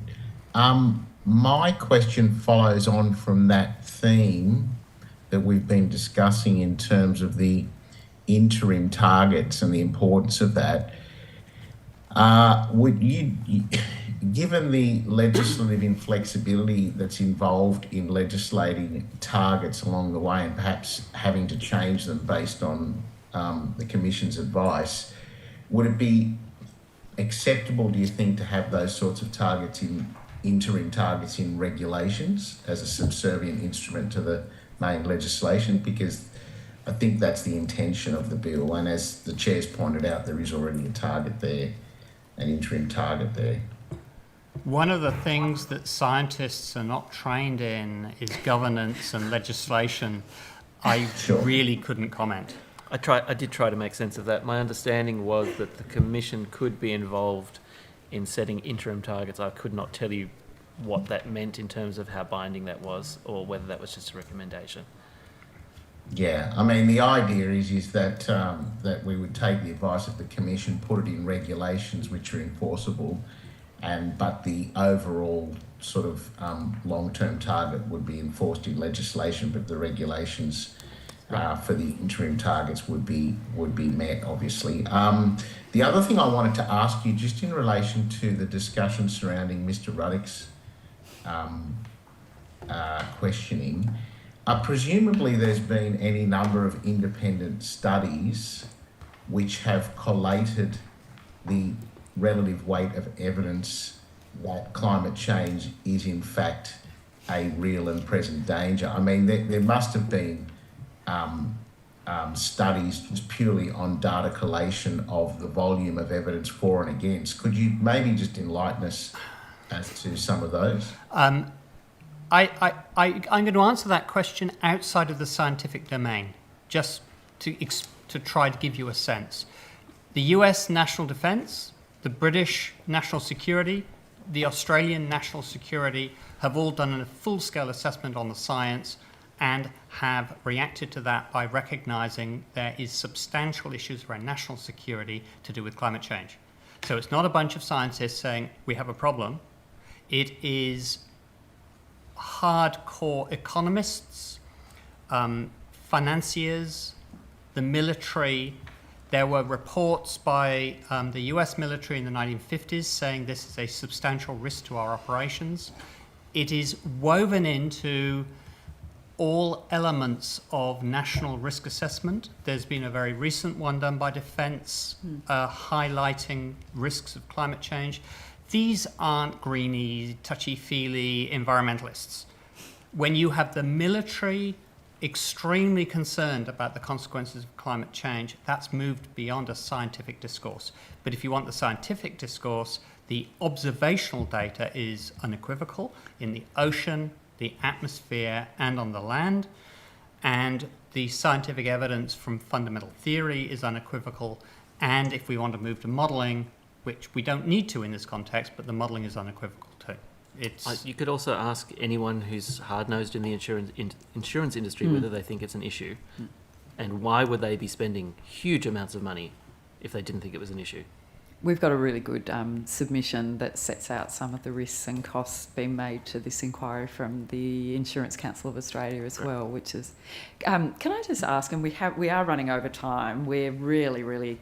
H: My question follows on from that theme that we've been discussing in terms of the interim targets and the importance of that. Would you, given the legislative inflexibility that's involved in legislating targets along the way and perhaps having to change them based on the Commission's advice, would it be acceptable, do you think, to have those sorts of targets in interim targets in regulations as a subservient instrument to the main legislation, because I think that's the intention of the bill. And as the chair's pointed out, there is already a target there, an interim target there.
C: One of the things that scientists are not trained in is governance and legislation. I really couldn't comment.
B: I did try to make sense of that. My understanding was that the Commission could be involved in setting interim targets. I could not tell you what that meant in terms of how binding that was, or whether that was just a recommendation.
H: Yeah, I mean, the idea is that that we would take the advice of the Commission, put it in regulations which are enforceable, but the overall sort of long-term target would be enforced in legislation, but the regulations for the interim targets would be met, obviously. The other thing I wanted to ask you, just in relation to the discussion surrounding Mr. Ruddock's questioning, presumably there's been any number of independent studies which have collated the relative weight of evidence that climate change is in fact a real and present danger. I mean, there must have been studies just purely on data collation of the volume of evidence for and against. Could you maybe just enlighten us as to some of those?
C: I'm going to answer that question outside of the scientific domain, just to try to give you a sense. The US national defence, the British national security, the Australian national security have all done a full-scale assessment on the science and have reacted to that by recognising there is substantial issues around national security to do with climate change. So it's not a bunch of scientists saying we have a problem. It is hardcore economists, financiers, the military. There were reports by the US military in the 1950s saying this is a substantial risk to our operations. It is woven into all elements of national risk assessment. There's been a very recent one done by Defence highlighting risks of climate change. These aren't greeny, touchy-feely environmentalists. When you have the military extremely concerned about the consequences of climate change, that's moved beyond a scientific discourse. But if you want the scientific discourse, the observational data is unequivocal in the ocean, the atmosphere, and on the land. And the scientific evidence from fundamental theory is unequivocal. And if we want to move to modelling, which we don't need to in this context, but the modelling is unequivocal too.
B: You could also ask anyone who's hard-nosed in the insurance industry whether they think it's an issue, and why would they be spending huge amounts of money if they didn't think it was an issue.
A: We've got a really good submission that sets out some of the risks and costs being made to this inquiry from the Insurance Council of Australia as well, which is... can I just ask, and we are running over time, we're really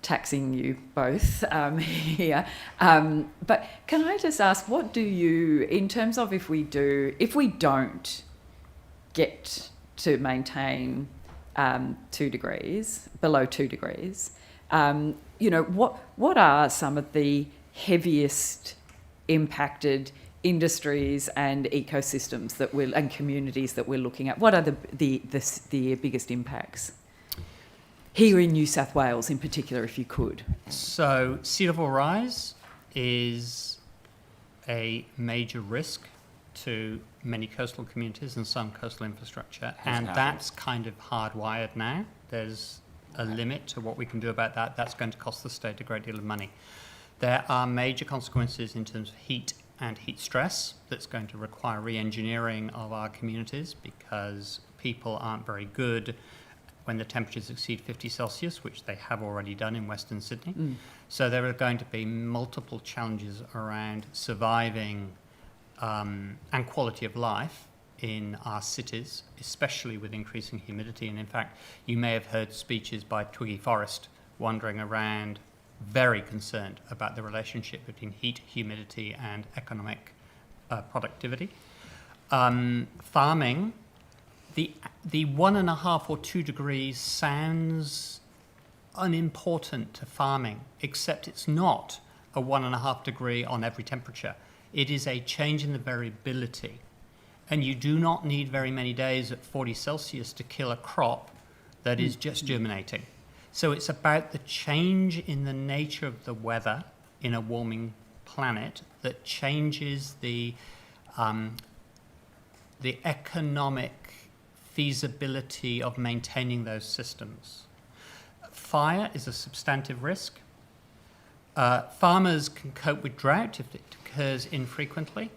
A: taxing you both here, but can I just ask, what do you, in terms of if we don't get to maintain 2 degrees, below 2 degrees, you know, what are some of the heaviest impacted industries and ecosystems and communities that we're looking at? What are the biggest impacts? Here in New South Wales in particular, if you could.
C: So sea level rise is a major risk to many coastal communities and some coastal infrastructure, and that's kind of hardwired now. There's a limit to what we can do about that. That's going to cost the state a great deal of money. There are major consequences in terms of heat and heat stress that's going to require re-engineering of our communities, because people aren't very good when the temperatures exceed 50 Celsius, which they have already done in Western Sydney. So there are going to be multiple challenges around surviving and quality of life in our cities, especially with increasing humidity. And in fact, you may have heard speeches by Twiggy Forrest wandering around, very concerned about the relationship between heat, humidity, and economic productivity. Farming, the 1.5 or 2 degrees sounds unimportant to farming, except it's not a 1.5 degree on every temperature. It is a change in the variability. And you do not need very many days at 40 Celsius to kill a crop that is just germinating. So it's about the change in the nature of the weather in a warming planet that changes the economic feasibility of maintaining those systems. Fire is a substantive risk. Farmers can cope with drought if it occurs infrequently,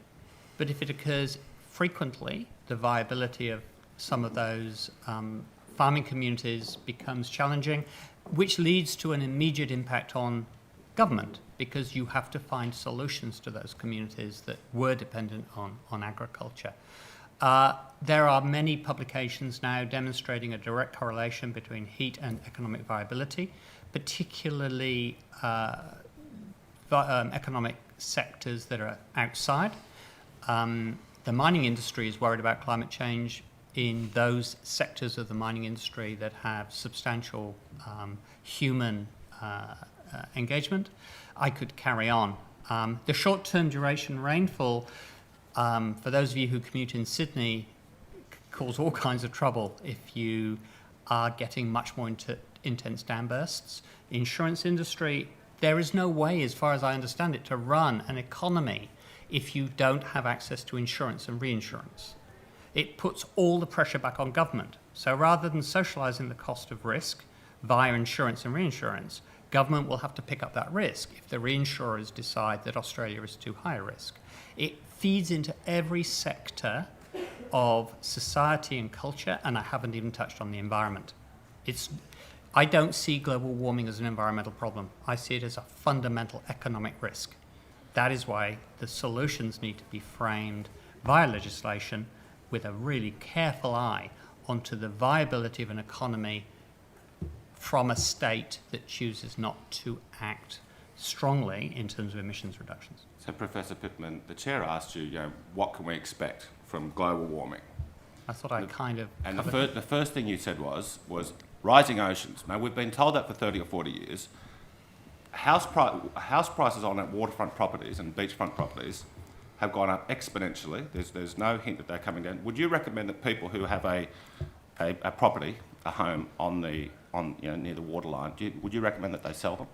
C: but if it occurs frequently, the viability of some of those farming communities becomes challenging, which leads to an immediate impact on government, because you have to find solutions to those communities that were dependent on agriculture. There are many publications now demonstrating a direct correlation between heat and economic viability, particularly economic sectors that are outside. The mining industry is worried about climate change in those sectors of the mining industry that have substantial human engagement. I could carry on. The short-term duration rainfall, for those of you who commute in Sydney, cause all kinds of trouble if you are getting much more intense downbursts. Insurance industry, there is no way, as far as I understand it, to run an economy if you don't have access to insurance and reinsurance. It puts all the pressure back on government. So rather than socialising the cost of risk via insurance and reinsurance, government will have to pick up that risk if the reinsurers decide that Australia is too high a risk. It feeds into every sector of society and culture, and I haven't even touched on the environment. I don't see global warming as an environmental problem. I see it as a fundamental economic risk. That is why the solutions need to be framed via legislation with a really careful eye onto the viability of an economy from a state that chooses not to act strongly in terms of emissions reductions.
D: So, Professor Pittman, the chair asked you, what can we expect from global warming?
C: I thought I kind of
D: And
C: covered
D: the first thing you said was rising oceans. Now, we've been told that for 30 or 40 years. House prices on waterfront properties and beachfront properties have gone up exponentially. There's no hint that they're coming down. Would you recommend that people who have a property, a home near the waterline, would you recommend that they sell them?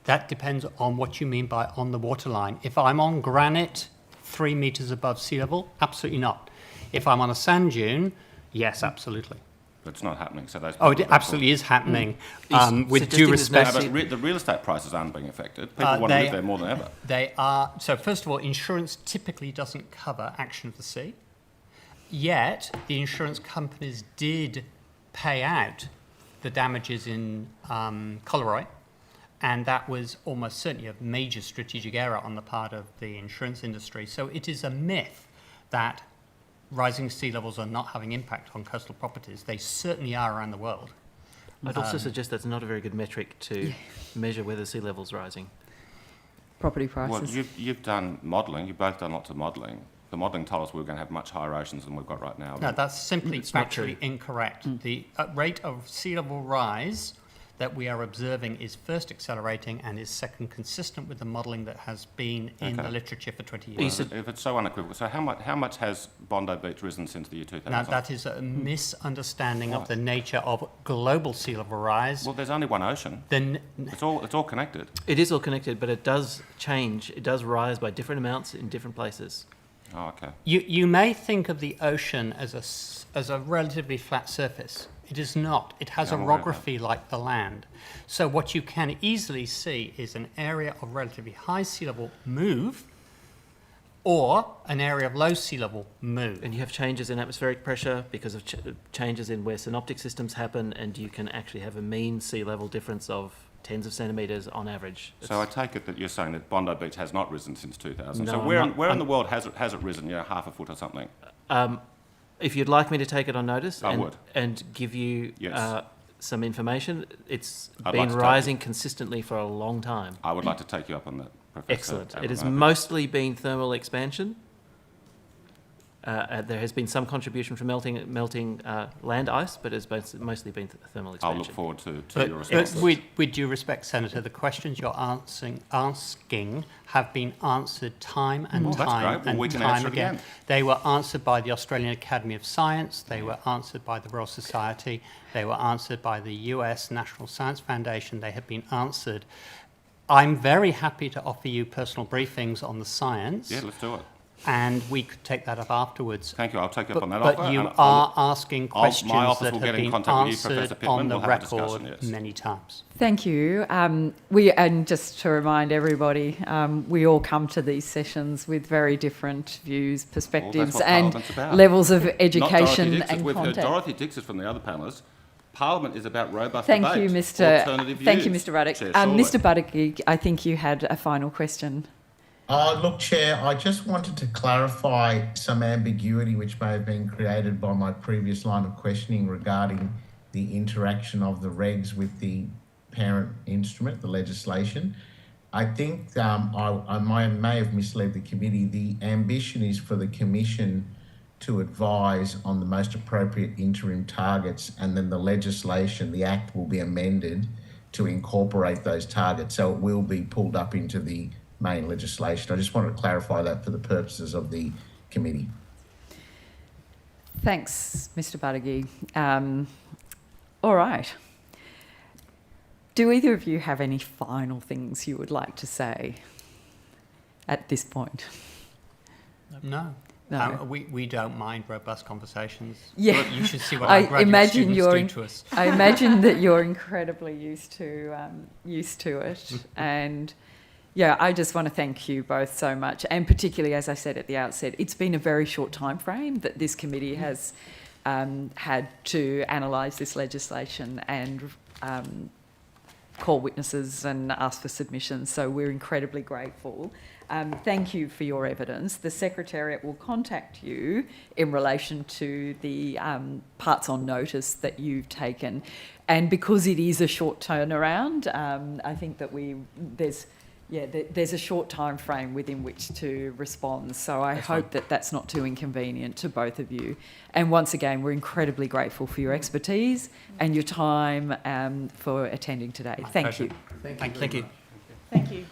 C: That depends on what you mean by on the waterline. If I'm on granite 3 metres above sea level, absolutely not. If I'm on a sand dune, yes, absolutely.
D: But it's not happening. So those.
C: Oh, it absolutely is happening. With due
B: suggesting there's no
C: respect,
D: But the real estate prices aren't being affected. People want to live there more than ever.
C: they are. So first of all, insurance typically doesn't cover action of the sea. Yet the insurance companies did pay out the damages in Coleroy, and that was almost certainly a major strategic error on the part of the insurance industry. So it is a myth that rising sea levels are not having impact on coastal properties. They certainly are around the world.
B: I'd also suggest that's not a very good metric to measure whether sea level's rising.
A: Property prices.
D: Well, you've done modelling. You've both done lots of modelling. The modelling told us we were going to have much higher oceans than we've got right now.
C: No, that's simply
B: It's not
C: factually incorrect. The rate of sea level rise that we are observing is first accelerating and is second consistent with the modelling that has been in the literature for 20 years.
D: If it's so unequivocal, so how much has Bondi Beach risen since the year 2000?
C: Now, that is a misunderstanding of the nature of global sea level rise.
D: Well, there's only one ocean.
C: Then
D: It's all connected.
B: It is all connected, but it does change. It does rise by different amounts in different places.
D: Oh, okay.
C: you may think of the ocean as a relatively flat surface. It is not. It has
D: Yeah, I'm aware of that.
C: orography like the land. So what you can easily see is an area of relatively high sea level move, or an area of low sea level move.
B: And you have changes in atmospheric pressure because of changes in where synoptic systems happen, and you can actually have a mean sea level difference of tens of centimetres on average.
D: So I take it that you're saying that Bondi Beach has not risen since 2000.
B: No,
D: so
B: I'm
D: where
B: not-
D: in the world has it risen? Half a foot or something.
B: If you'd like me to take it on notice
D: I would.
B: and give you
D: Yes.
B: some information, it's
D: I'd
B: been
D: like to take
B: rising consistently for a long time.
D: I would like to take you up on that, Professor.
B: Excellent. It has
D: Abramopoulos.
B: mostly been thermal expansion. There has been some contribution from melting land ice, but it's mostly been thermal
D: I'll
B: expansion.
D: look forward to
C: But,
D: your response.
C: with due respect, Senator, the questions you're asking have been answered time and
D: Well, that's
C: time
D: great. Well,
C: and
D: we can
C: time
D: answer it
C: again.
D: again.
C: They were answered by the Australian Academy of Science. They were answered by the Royal Society. They were answered by the US National Science Foundation. They have been answered. I'm very happy to offer you personal briefings on the science.
D: Yeah, let's do it.
C: And we could take that up afterwards.
D: Thank you. I'll take you up
C: But,
D: on that
C: but
D: offer.
C: you
D: and
C: are asking
D: my
C: questions
D: office
C: that
D: will
C: have
D: get in
C: been
D: contact with you, Professor
C: answered
D: Pittman.
C: on the
D: We'll have a
C: record
D: discussion, yes.
C: many times.
A: Thank you. And just to remind everybody, we all come to these sessions with very different views, perspectives,
D: what
A: and
D: Parliament's about.
A: levels of
D: Not
A: education
D: Dorothy Dixit.
A: and
D: We've heard
A: content.
D: Dorothy Dixit from the other panellists. Parliament is about robust
A: Thank
D: debate.
A: you, Mr.
D: Alternative
A: Thank you,
D: views.
A: Mr. Ruddock.
D: Chair Shorley.
A: Mr. Buttigieg, I think you had a final question.
H: Look, Chair, I just wanted to clarify some ambiguity which may have been created by my previous line of questioning regarding the interaction of the regs with the parent instrument, the legislation. I think I may have misled the committee. The ambition is for the Commission to advise on the most appropriate interim targets, and then the legislation, the Act, will be amended to incorporate those targets. So it will be pulled up into the main legislation. I just wanted to clarify that for the purposes of the committee.
A: Thanks, Mr. Buttigieg. All right. Do either of you have any final things you would like to say at this point?
C: No.
A: No.
C: We don't mind robust conversations.
A: Yeah.
C: But you should see what
A: I
C: our graduate
A: imagine
C: students
A: you're
C: do to us.
A: I imagine that you're incredibly used to it, and yeah, I just want to thank you both so much, and particularly, as I said at the outset, it's been a very short time frame that this committee has had to analyse this legislation and call witnesses and ask for submissions. So we're incredibly grateful. Thank you for your evidence. The Secretariat will contact you in relation to the parts on notice that you've taken. And because it is a short turnaround, I think that there's a short time frame within which to respond. So I hope that that's not too inconvenient to both of you. And once again, we're incredibly grateful for your expertise and your time for attending today. Thank you.
C: Thank you.
G: Thank you.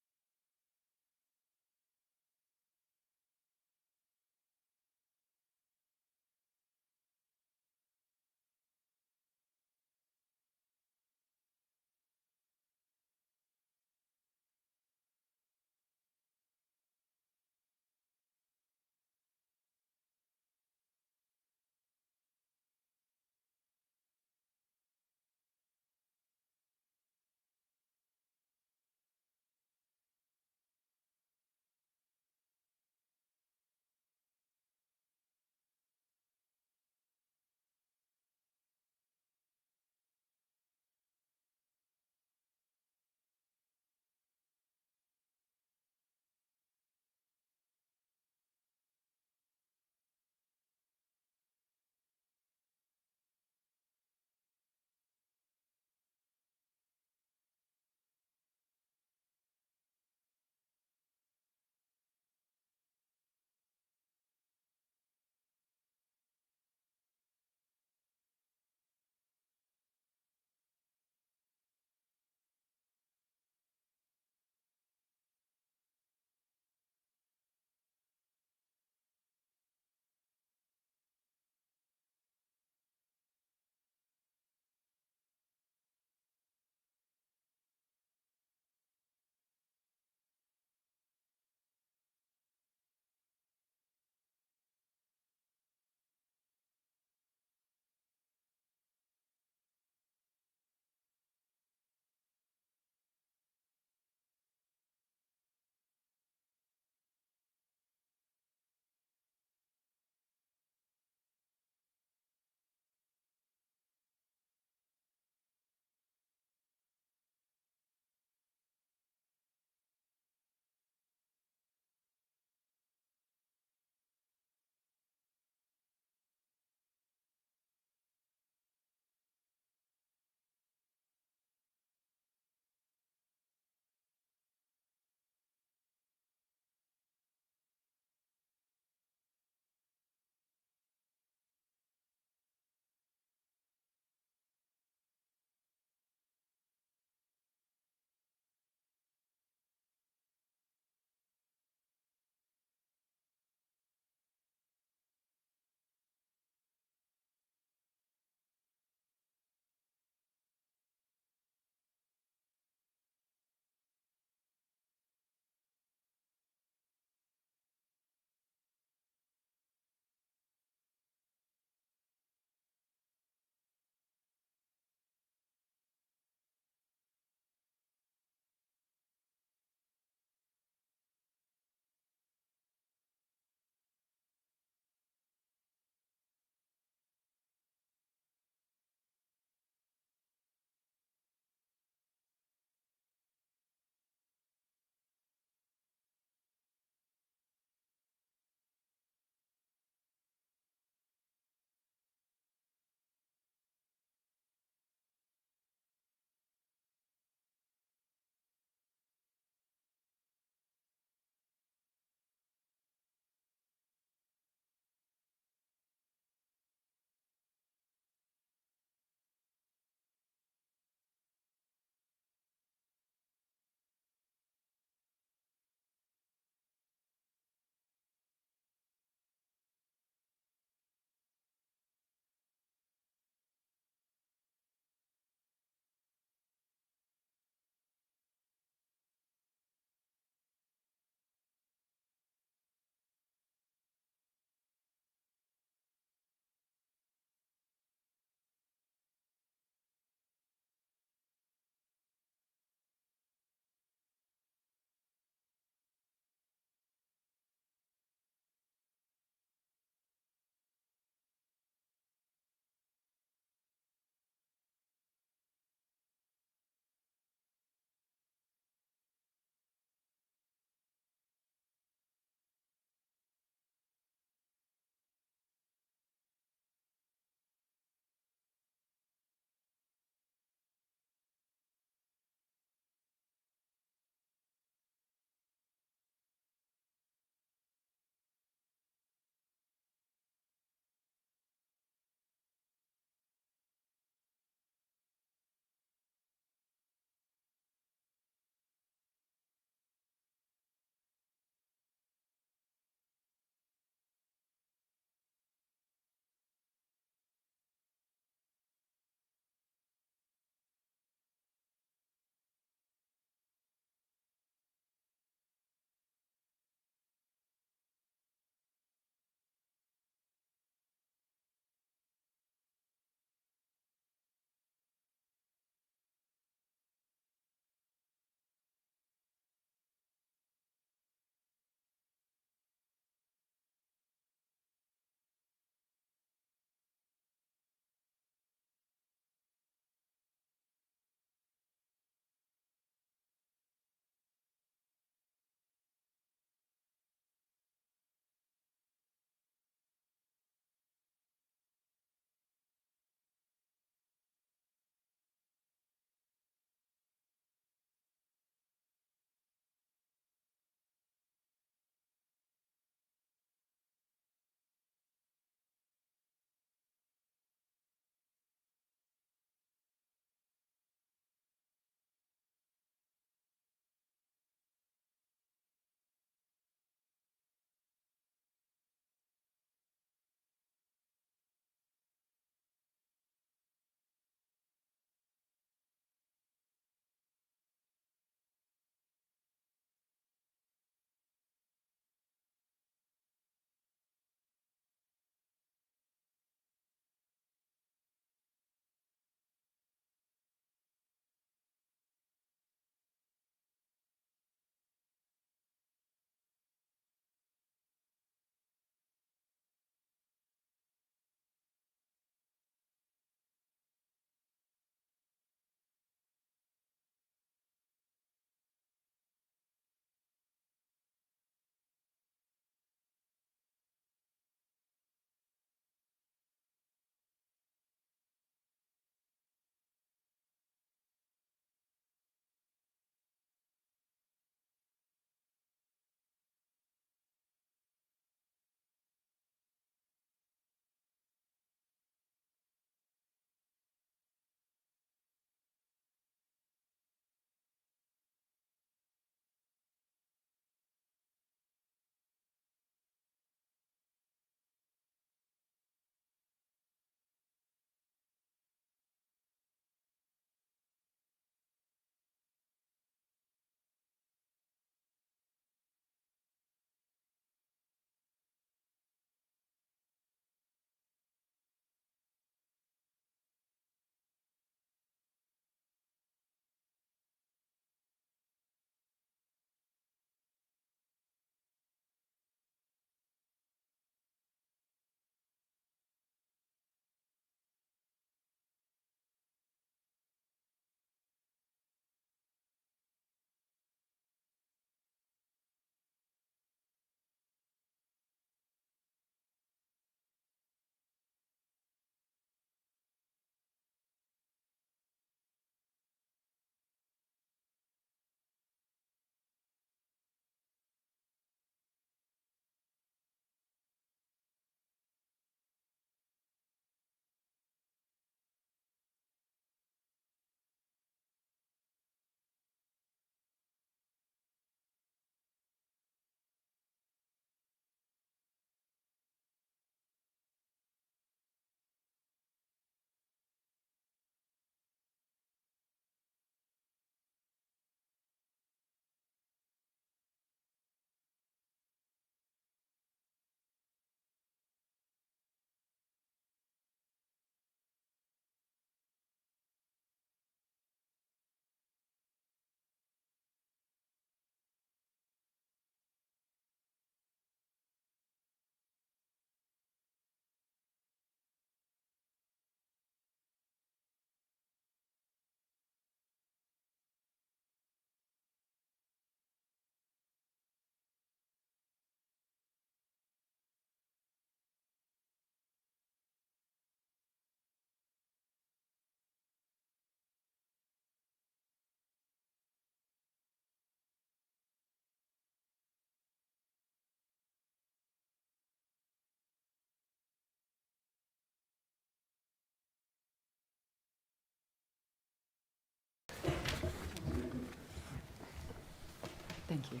A: Thank you.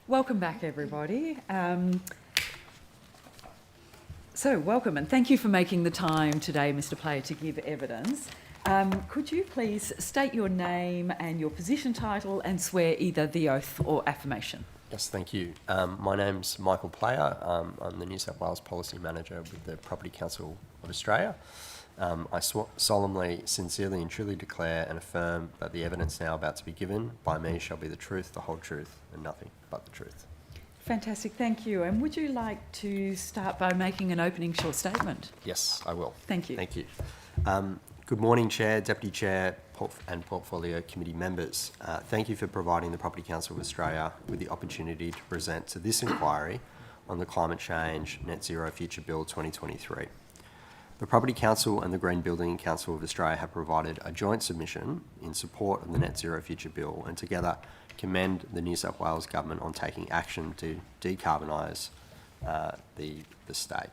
A: Welcome back, everybody. So welcome, and thank you for making the time today, Mr. Player, to give evidence. Could you please state your name and your position title and swear either the oath or affirmation?
I: Yes, thank you. My name's Michael Player. I'm the New South Wales Policy Manager with the Property Council of Australia. I solemnly, sincerely and truly declare and affirm that the evidence now about to be given by me shall be the truth, the whole truth, and nothing but the truth.
A: Fantastic, thank you. And would you like to start by making an opening short statement?
I: Yes, I will.
A: Thank you.
I: Thank you. Good morning, Chair, Deputy Chair and Portfolio Committee members. Thank you for providing the Property Council of Australia with the opportunity to present to this inquiry on the Climate Change Net Zero Future Bill 2023. The Property Council and the Green Building Council of Australia have provided a joint submission in support of the Net Zero Future Bill, and together commend the New South Wales Government on taking action to decarbonise the state.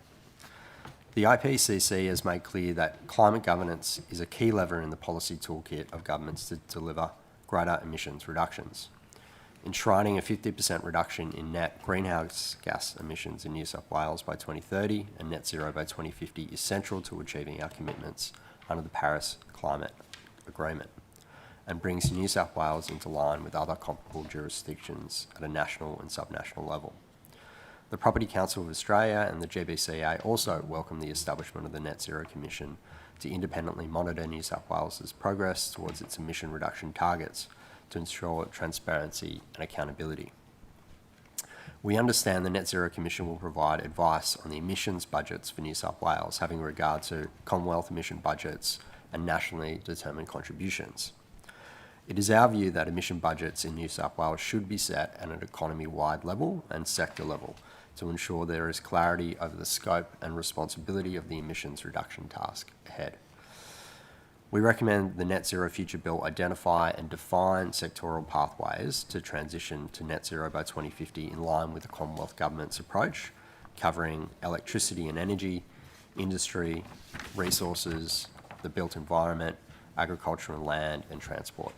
I: The IPCC has made clear that climate governance is a key lever in the policy toolkit of governments to deliver greater emissions reductions. Enshrining a 50% reduction in net greenhouse gas emissions in New South Wales by 2030 and net zero by 2050 is central to achieving our commitments under the Paris Climate Agreement, and brings New South Wales into line with other comparable jurisdictions at a national and subnational level. The Property Council of Australia and the GBCA also welcome the establishment of the Net Zero Commission to independently monitor New South Wales's progress towards its emission reduction targets to ensure transparency and accountability. We understand the Net Zero Commission will provide advice on the emissions budgets for New South Wales, having regard to Commonwealth emission budgets and nationally determined contributions. It is our view that emission budgets in New South Wales should be set at an economy-wide level and sector level to ensure there is clarity over the scope and responsibility of the emissions reduction task ahead. We recommend the Net Zero Future Bill identify and define sectoral pathways to transition to net zero by 2050 in line with the Commonwealth Government's approach, covering electricity and energy, industry, resources, the built environment, agriculture and land, and transport.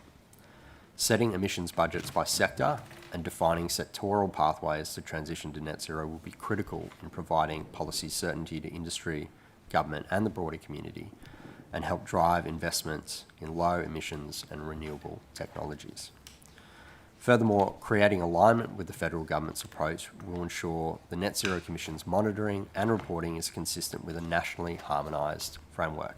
I: Setting emissions budgets by sector and defining sectoral pathways to transition to net zero will be critical in providing policy certainty to industry, government and the broader community, and help drive investments in low emissions and renewable technologies. Furthermore, creating alignment with the federal government's approach will ensure the Net Zero Commission's monitoring and reporting is consistent with a nationally harmonised framework.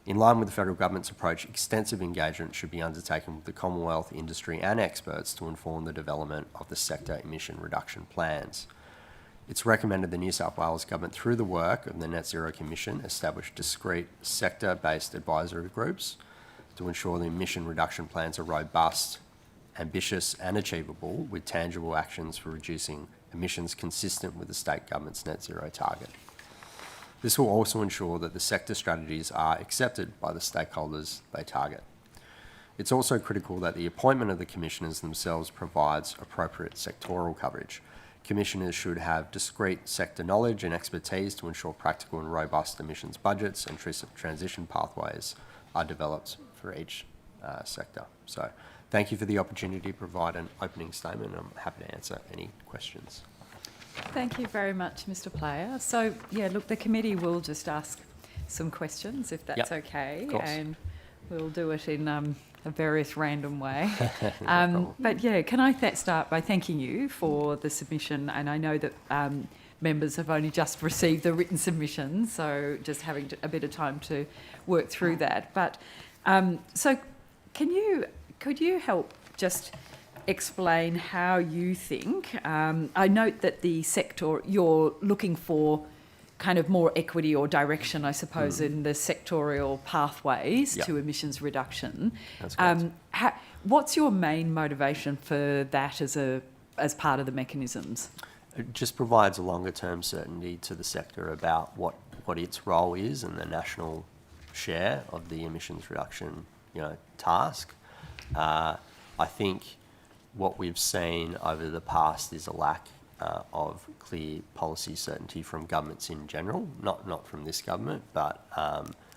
I: In line with the federal government's approach, extensive engagement should be undertaken with the Commonwealth, industry and experts to inform the development of the sector emission reduction plans. It's recommended the New South Wales Government, through the work of the Net Zero Commission, establish discrete sector-based advisory groups to ensure the emission reduction plans are robust, ambitious and achievable, with tangible actions for reducing emissions consistent with the state government's net zero target. This will also ensure that the sector strategies are accepted by the stakeholders they target. It's also critical that the appointment of the commissioners themselves provides appropriate sectoral coverage. Commissioners should have discrete sector knowledge and expertise to ensure practical and robust emissions budgets and transition pathways are developed for each sector. So thank you for the opportunity to provide an opening statement. I'm happy to answer any questions.
A: Thank you very much, Mr. Player. So, yeah, look, the committee will just ask some questions, if that's okay, and we'll do it in a various random way. But yeah, can I start by thanking you for the submission? And I know that members have only just received the written submission, so just having a bit of time to work through that. But so, could you help just explain how you think? I note that the sector you're looking for kind of more equity or direction, I suppose, in the sectorial pathways to emissions reduction.
I: That's correct.
A: What's your main motivation for that as part of the mechanisms?
I: It just provides a longer term certainty to the sector about what its role is and the national share of the emissions reduction task. I think what we've seen over the past is a lack of clear policy certainty from governments in general, not from this government, but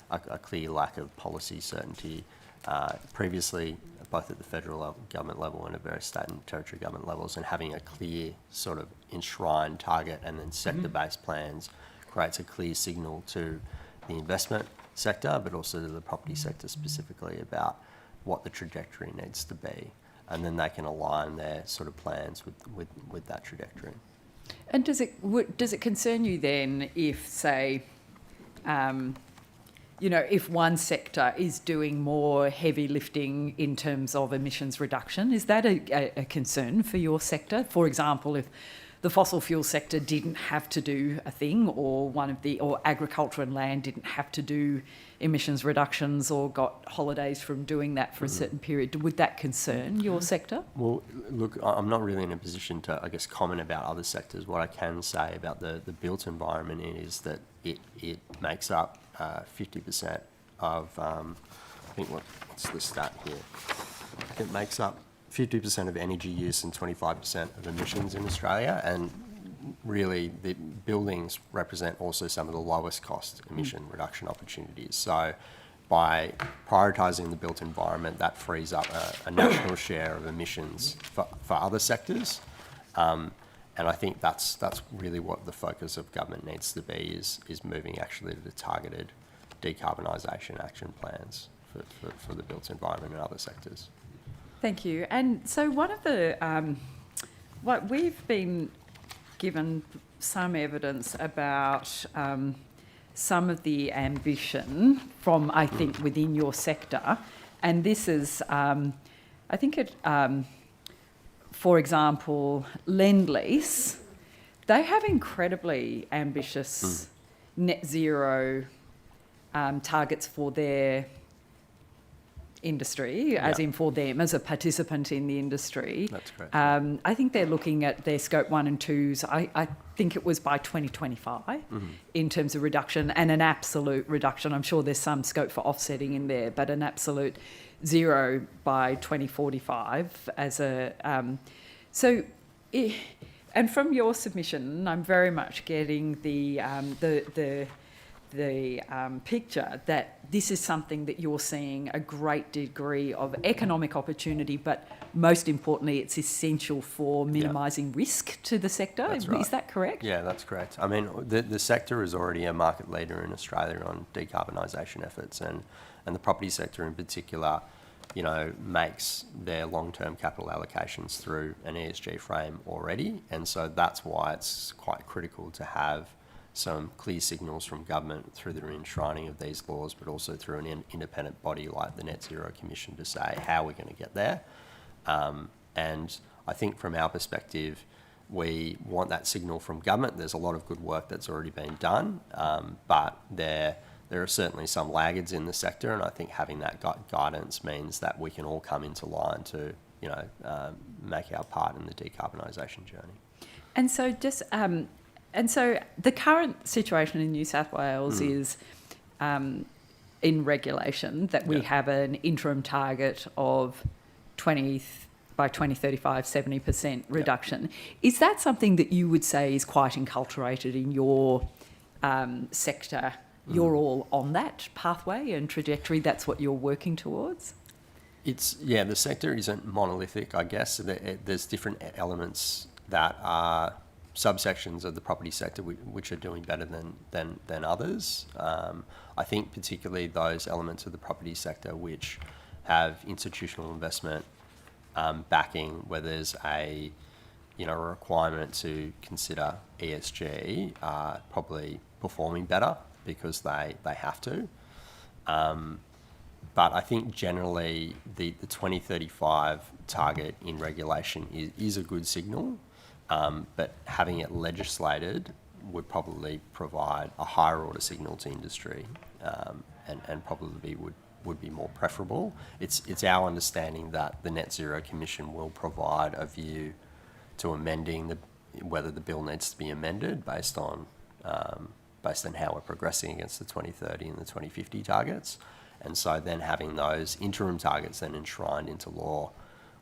I: a clear lack of policy certainty. Previously, both at the federal government level and at various state and territory government levels, and having a clear sort of enshrined target and then sector-based plans creates a clear signal to the investment sector, but also to the property sector specifically about what the trajectory needs to be. And then they can align their sort of plans with that trajectory.
A: And does it concern you then if, say, if one sector is doing more heavy lifting in terms of emissions reduction, is that a concern for your sector? For example, if the fossil fuel sector didn't have to do a thing, or or agriculture and land didn't have to do emissions reductions, or got holidays from doing that for a certain period, would that concern your sector?
I: Well, look, I'm not really in a position to, I guess, comment about other sectors. What I can say about the built environment is that it makes up 50% of, I think, what's the stat here? It makes up 50% of energy use and 25% of emissions in Australia, and really the buildings represent also some of the lowest cost emission reduction opportunities. So by prioritising the built environment, that frees up a national share of emissions for other sectors. And I think that's really what the focus of government needs to be, is moving actually to the targeted decarbonisation action plans for the built environment and other sectors.
A: Thank you. And so one of the, what we've been given some evidence about some of the ambition from, I think, within your sector, and this is, I think it, for example, Lend-Lease, they have incredibly ambitious net zero targets for their industry, as in for them as a participant in the industry.
I: That's correct.
A: I think they're looking at their scope 1 and 2s, I think it was by 2025 in terms of reduction, and an absolute reduction. I'm sure there's some scope for offsetting in there, but an absolute zero by 2045 as a... and from your submission, I'm very much getting the picture that this is something that you're seeing a great degree of economic opportunity, but most importantly, it's essential for minimising risk to the sector.
I: That's right.
A: Is that correct?
I: Yeah, that's correct. I mean, the sector is already a market leader in Australia on decarbonisation efforts, and the property sector in particular, makes their long-term capital allocations through an ESG frame already, and so that's why it's quite critical to have some clear signals from government through the enshrining of these laws, but also through an independent body like the Net Zero Commission to say how we're going to get there. And I think from our perspective, we want that signal from government. There's a lot of good work that's already been done, but there are certainly some laggards in the sector, and I think having that guidance means that we can all come into line to, make our part in the decarbonisation journey.
A: And so just... And so the current situation in New South Wales is in regulation that we have an interim target of by 2035, 70% reduction. Is that something that you would say is quite enculturated in your sector? You're all on that pathway and trajectory, that's what you're working towards?
I: The sector isn't monolithic, I guess. There's different elements that are subsections of the property sector which are doing better than others. I think particularly those elements of the property sector which have institutional investment backing, where there's a requirement to consider ESG, are probably performing better because they have to. But I think generally the 2035 target in regulation is a good signal. But having it legislated would probably provide a higher order signal to industry, and probably would be more preferable. It's our understanding that the Net Zero Commission will provide a view to amending whether the bill needs to be amended based on how we're progressing against the 2030 and the 2050 targets, and so then having those interim targets then enshrined into law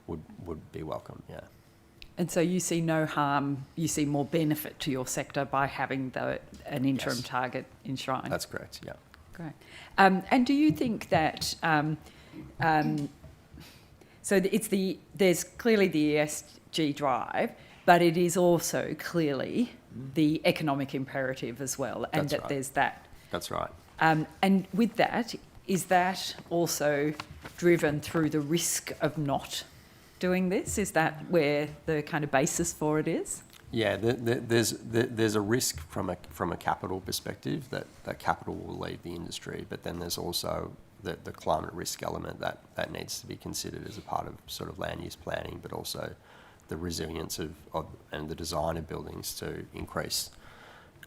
I: would be welcome. Yeah.
A: And so you see no harm, you see more benefit to your sector by having an interim target enshrined?
I: That's correct, yeah. Great.
A: And do you think that, so So there's clearly the ESG drive, but it is also clearly the economic imperative as well, and
I: That's
A: that
I: right.
A: there's that.
I: That's right.
A: And with that, is that also driven through the risk of not doing this? Is that where the kind of basis for it is?
I: Yeah, there's a risk from a capital perspective that capital will leave the industry, but then there's also the climate risk element that needs to be considered as a part of sort of land use planning, but also the resilience of and the design of buildings to increase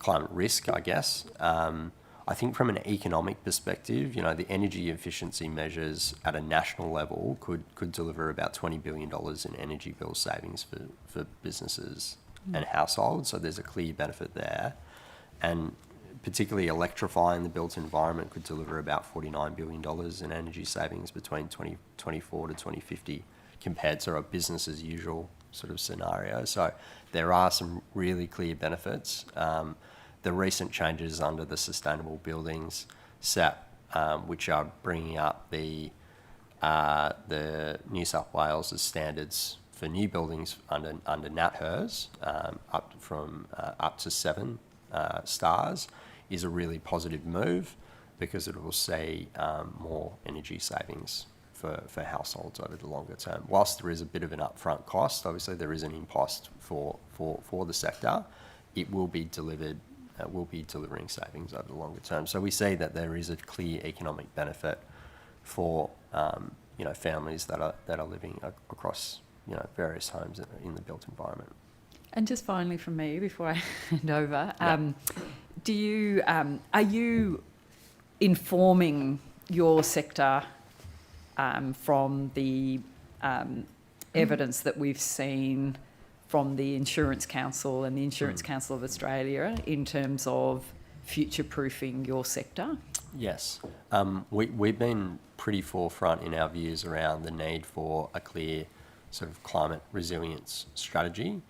I: climate risk, I guess. I think from an economic perspective, the energy efficiency measures at a national level could deliver about $20 billion in energy bill savings for businesses and households. So there's a clear benefit there. And particularly electrifying the built environment could deliver about $49 billion in energy savings between 2024 to 2050 compared to a business as usual sort of scenario. So there are some really clear benefits. The recent changes under the Sustainable Buildings SAP, which are bringing up the New South Wales' standards for new buildings under NatHERS up to 7 stars, is a really positive move because it will see more energy savings for households over the longer term. Whilst there is a bit of an upfront cost, obviously there is an impost for the sector, it will be delivering savings over the longer term. So we see that there is a clear economic benefit for families that are living across various homes in the built environment.
A: And just finally from me, before I hand over, are you informing your sector from the evidence that we've seen from the Insurance Council and the Insurance Council of Australia in terms of future-proofing your sector?
I: Yes. We've been pretty forefront in our views around the need for a clear sort of climate resilience strategy.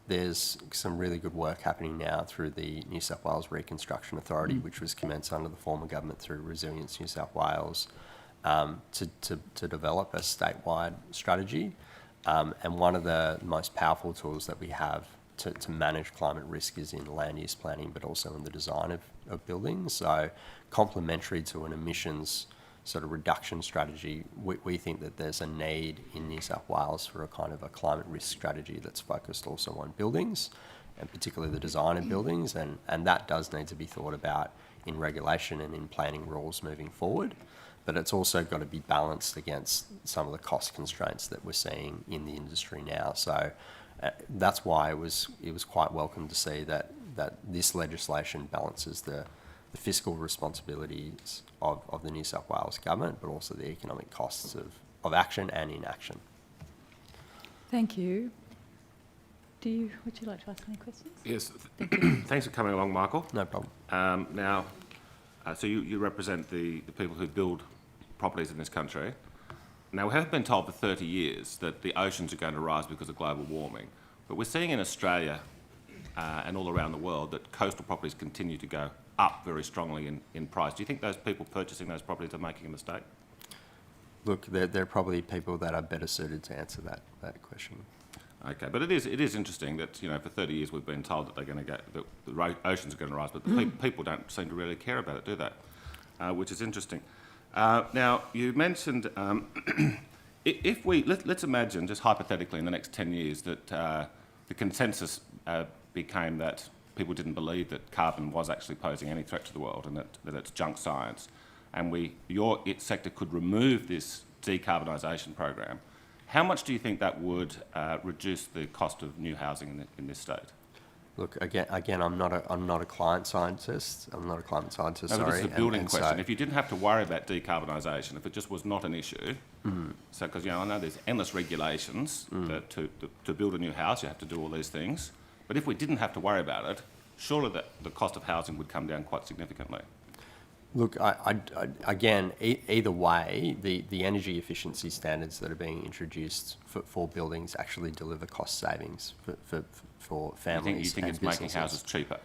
I: There's some really good work happening now through the New South Wales Reconstruction Authority, which was commenced under the former government through Resilience New South Wales, to develop a statewide strategy. And one of the most powerful tools that we have to manage climate risk is in land use planning, but also in the design of buildings. So complementary to an emissions sort of reduction strategy, we think that there's a need in New South Wales for a kind of a climate risk strategy that's focused also on buildings, and particularly the design of buildings, and that does need to be thought about in regulation and in planning rules moving forward. But it's also got to be balanced against some of the cost constraints that we're seeing in the industry now. So that's why it was quite welcome to see that this legislation balances the fiscal responsibilities of the New South Wales government, but also the economic costs of action and inaction.
A: Thank you. Would you like to ask any questions?
D: Yes, thanks for coming along, Michael.
I: No problem.
D: Now, so you represent the people who build properties in this country. Now, we have been told for 30 years that the oceans are going to rise because of global warming, but we're seeing in Australia and all around the world that coastal properties continue to go up very strongly in price. Do you think those people purchasing those properties are making a mistake?
I: Look, there are probably people that are better suited to answer that question.
D: Okay, but it is interesting that for 30 years we've been told that the oceans are going to rise, but the people don't seem to really care about it, do they? Which is interesting. Now you mentioned if let's imagine just hypothetically in the next 10 years that the consensus became that people didn't believe that carbon was actually posing any threat to the world and that it's junk science, and your sector could remove this decarbonisation program. How much do you think that would reduce the cost of new housing in this state?
I: Look, again, I'm not a climate scientist. I'm not a climate scientist.
D: No,
I: sorry.
D: But this is a building question.
I: So,
D: if you didn't have to worry about decarbonisation, if it just was not an issue, so because I know there's endless regulations that to build a new house, you have to do all these things. But if we didn't have to worry about it, surely the cost of housing would come down quite significantly.
I: Look, again, either way, the energy efficiency standards that are being introduced for buildings actually deliver cost savings for families.
D: You think
I: and
D: it's
I: businesses.
D: making houses cheaper?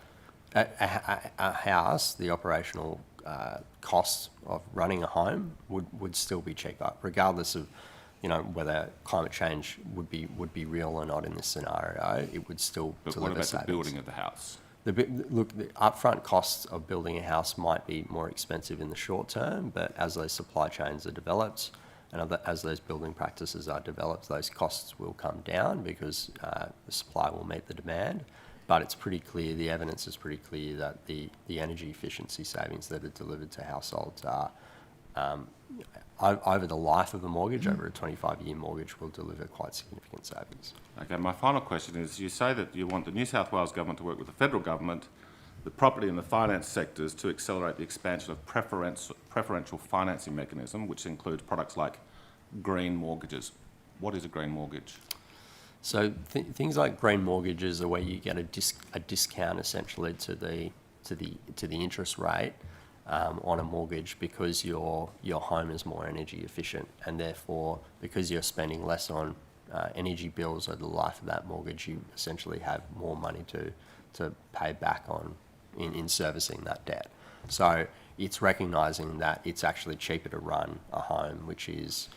I: A house, the operational cost of running a home would still be cheaper, regardless of whether climate change would be real or not in this scenario, it would still
D: But
I: deliver
D: what about
I: savings.
D: the building of the house?
I: The upfront costs of building a house might be more expensive in the short term, but as those supply chains are developed and as those building practices are developed, those costs will come down because the supply will meet the demand. But it's pretty clear, the evidence is pretty clear that the energy efficiency savings that are delivered to households are, over the life of a mortgage, over a 25-year mortgage, will deliver quite significant savings.
D: Okay, my final question is, you say that you want the New South Wales government to work with the federal government, the property and the finance sectors to accelerate the expansion of preferential financing mechanism, which includes products like green mortgages. What is a green mortgage?
I: So things like green mortgages are where you get a discount essentially to the interest rate on a mortgage because your home is more energy efficient, and therefore because you're spending less on energy bills over the life of that mortgage, you essentially have more money to pay back on in servicing that debt. So it's recognising that it's actually cheaper to run a home which is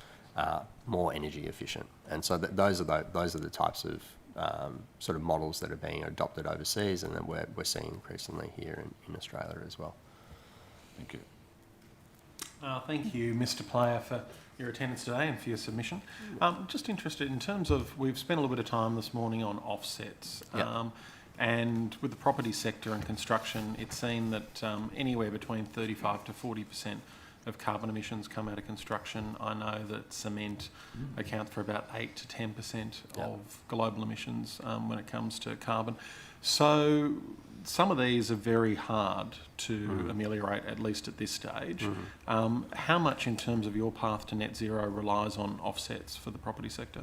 I: more energy efficient, and so those are the types of sort of models that are being adopted overseas, and that we're seeing increasingly here in Australia as well.
D: Thank you.
F: Thank you, Mr. Player, for your attendance today and for your submission. Just interested in terms of, we've spent a little bit of time this morning on offsets.
I: Yep.
F: And with the property sector and construction, it's seen that anywhere between 35 to 40% of carbon emissions come out of construction. I know that cement accounts for about 8 to 10% of global emissions when it comes to carbon. So some of these are very hard to ameliorate, at least at this stage. How much in terms of your path to net zero relies on offsets for the property sector?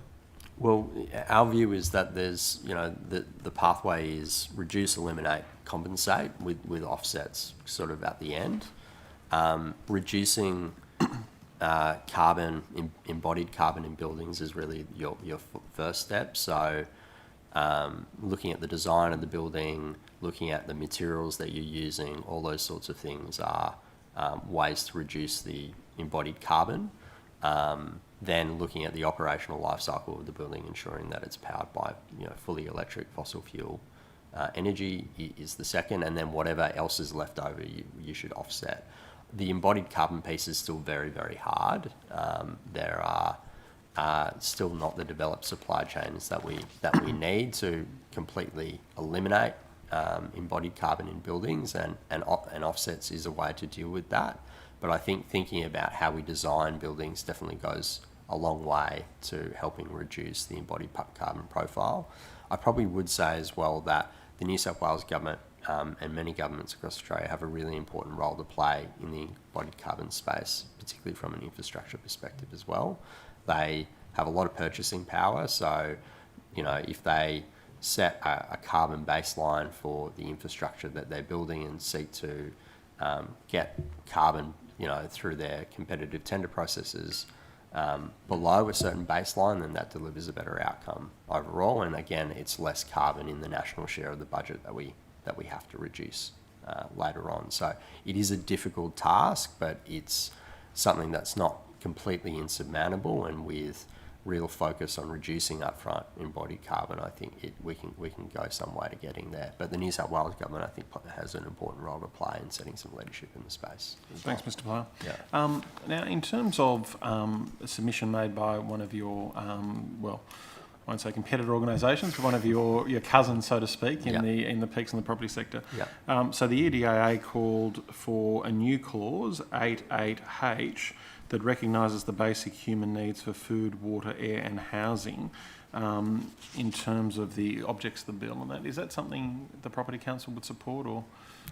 I: Well, our view is that there's, the pathway is reduce, eliminate, compensate with offsets sort of at the end. Reducing carbon, embodied carbon in buildings is really your first step. So looking at the design of the building, looking at the materials that you're using, all those sorts of things are ways to reduce the embodied carbon. Then looking at the operational life cycle of the building, ensuring that it's powered by fully electric fossil fuel energy is the second, and then whatever else is left over you should offset. The embodied carbon piece is still very, very hard. There are still not the developed supply chains that we need to completely eliminate embodied carbon in buildings, and offsets is a way to deal with that. But I think thinking about how we design buildings definitely goes a long way to helping reduce the embodied carbon profile. I probably would say as well that the New South Wales government and many governments across Australia have a really important role to play in the embodied carbon space, particularly from an infrastructure perspective as well. They have a lot of purchasing power, so if they set a carbon baseline for the infrastructure that they're building and seek to get carbon through their competitive tender processes below a certain baseline, then that delivers a better outcome overall. And again, it's less carbon in the national share of the budget that we have to reduce later on. So it is a difficult task, but it's something that's not completely insurmountable, and with real focus on reducing upfront embodied carbon, I think we can go some way to getting there. But the New South Wales government, I think, has an important role to play in setting some leadership in the space.
F: Thanks, Mr. Player.
I: Yeah.
F: Now, in terms of a submission made by one of your, I won't say competitor organisations, but one of your cousins, so to speak, in the peaks in the property sector.
I: Yeah.
F: So the EDAA called for a new clause, 88H, that recognises the basic human needs for food, water, air and housing in terms of the objects of the bill. And that, is that something the Property Council would support or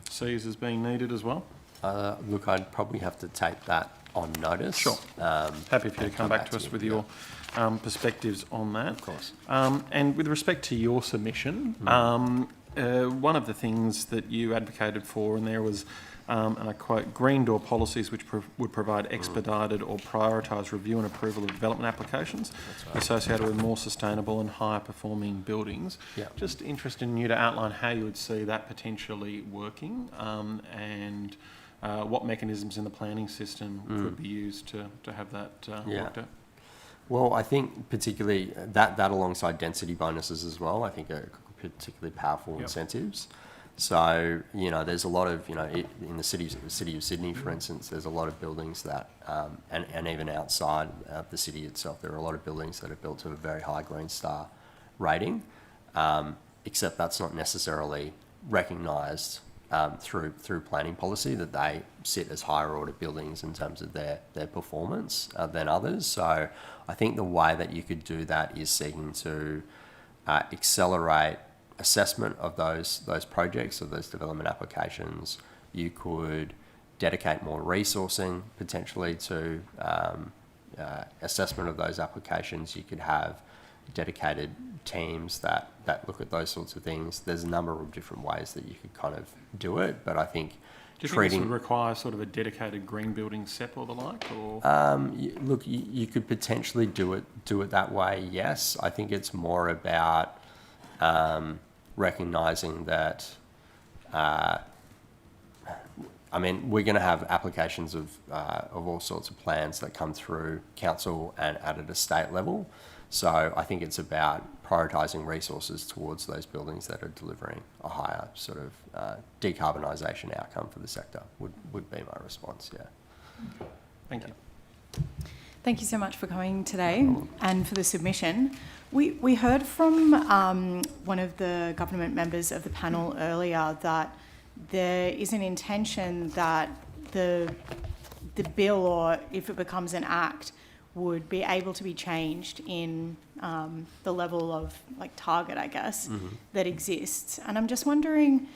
F: sees as being needed as well?
I: Look, I'd probably have to take that on notice.
F: Sure. Happy for you to come back to us with your perspectives on that.
I: Of course.
F: And with respect to your submission, one of the things that you advocated for, and there was, and I quote, green door policies which would provide expedited or prioritised review and approval of development applications associated with more sustainable and higher performing buildings.
I: Yeah.
F: Just interested in you to outline how you would see that potentially working and what mechanisms in the planning system could be used to have that worked out.
I: Well, I think particularly that alongside density bonuses as well, I think are particularly powerful incentives. So, there's a lot of, in the city of Sydney, for instance, there's a lot of buildings that, and even outside of the city itself, there are a lot of buildings that are built to a very high Green Star rating, except that's not necessarily recognised through planning policy, that they sit as higher order buildings in terms of their performance than others. So I think the way that you could do that is seeking to accelerate assessment of those projects, of those development applications. You could dedicate more resourcing potentially to assessment of those applications. You could have dedicated teams that look at those sorts of things. There's a number of different ways that you could kind of do it, but I think
F: do you think this would require sort of a dedicated green building SEP or the like? Or
I: you could potentially do it that way. Yes, I think it's more about recognising that. We're going to have applications of all sorts of plans that come through council and at a state level. So I think it's about prioritising resources towards those buildings that are delivering a higher sort of decarbonisation outcome for the sector would be my response, yeah.
F: Thank you.
G: Thank you so much for coming today and for the submission. We heard from one of the government members of the panel earlier that there is an intention that the bill, or if it becomes an act, would be able to be changed in the level of target, I guess, that exists. And I'm just wondering,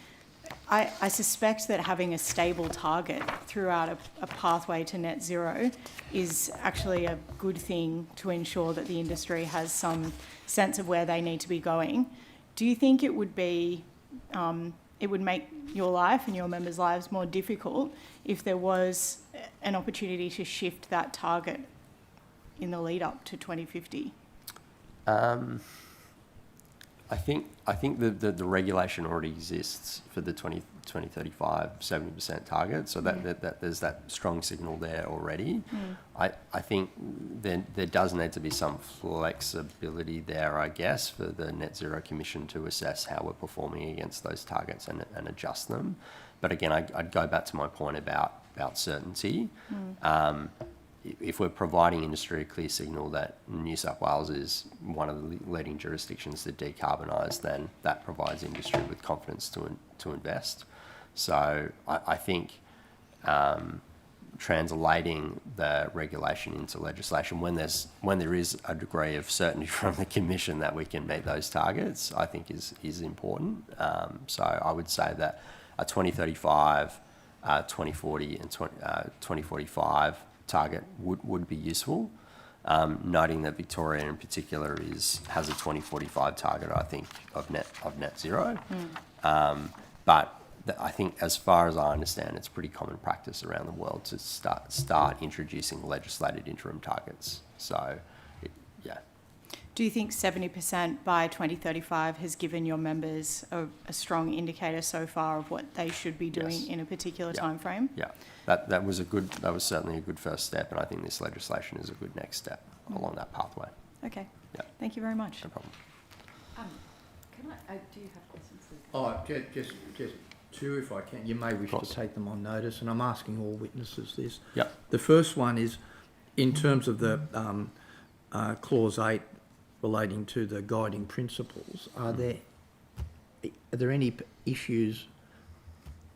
G: I suspect that having a stable target throughout a pathway to net zero is actually a good thing to ensure that the industry has some sense of where they need to be going. Do you think it would be, it would make your life and your members' lives more difficult if there was an opportunity to shift that target in the lead up to 2050?
I: I think the regulation already exists for the 2035 70% target, so that there's that strong signal there already. I think there does need to be some flexibility there, I guess, for the Net Zero Commission to assess how we're performing against those targets and adjust them. But again, I'd go back to my point about certainty. If we're providing industry a clear signal that New South Wales is one of the leading jurisdictions to decarbonise, then that provides industry with confidence to invest. So I think translating the regulation into legislation when there is a degree of certainty from the Commission that we can meet those targets, I think is important. So I would say that a 2035, 2040 and 2045 target would be useful, noting that Victoria in particular has a 2045 target, I think, of net zero. But I think, as far as I understand, it's pretty common practice around the world to start introducing legislated interim targets. So, yeah.
G: Do you think 70% by 2035 has given your members a strong indicator so far of what they should be doing in a particular time frame?
I: Yeah, that was certainly a good first step, and I think this legislation is a good next step along that pathway.
G: Okay.
I: Yeah.
G: Thank you very much.
I: No problem.
A: Do you have questions?
E: Oh, just two, if I can. You may wish to take them on notice, and I'm asking all witnesses this.
I: Yep.
E: The first one is, in terms of the Clause 8 relating to the guiding principles, are there any issues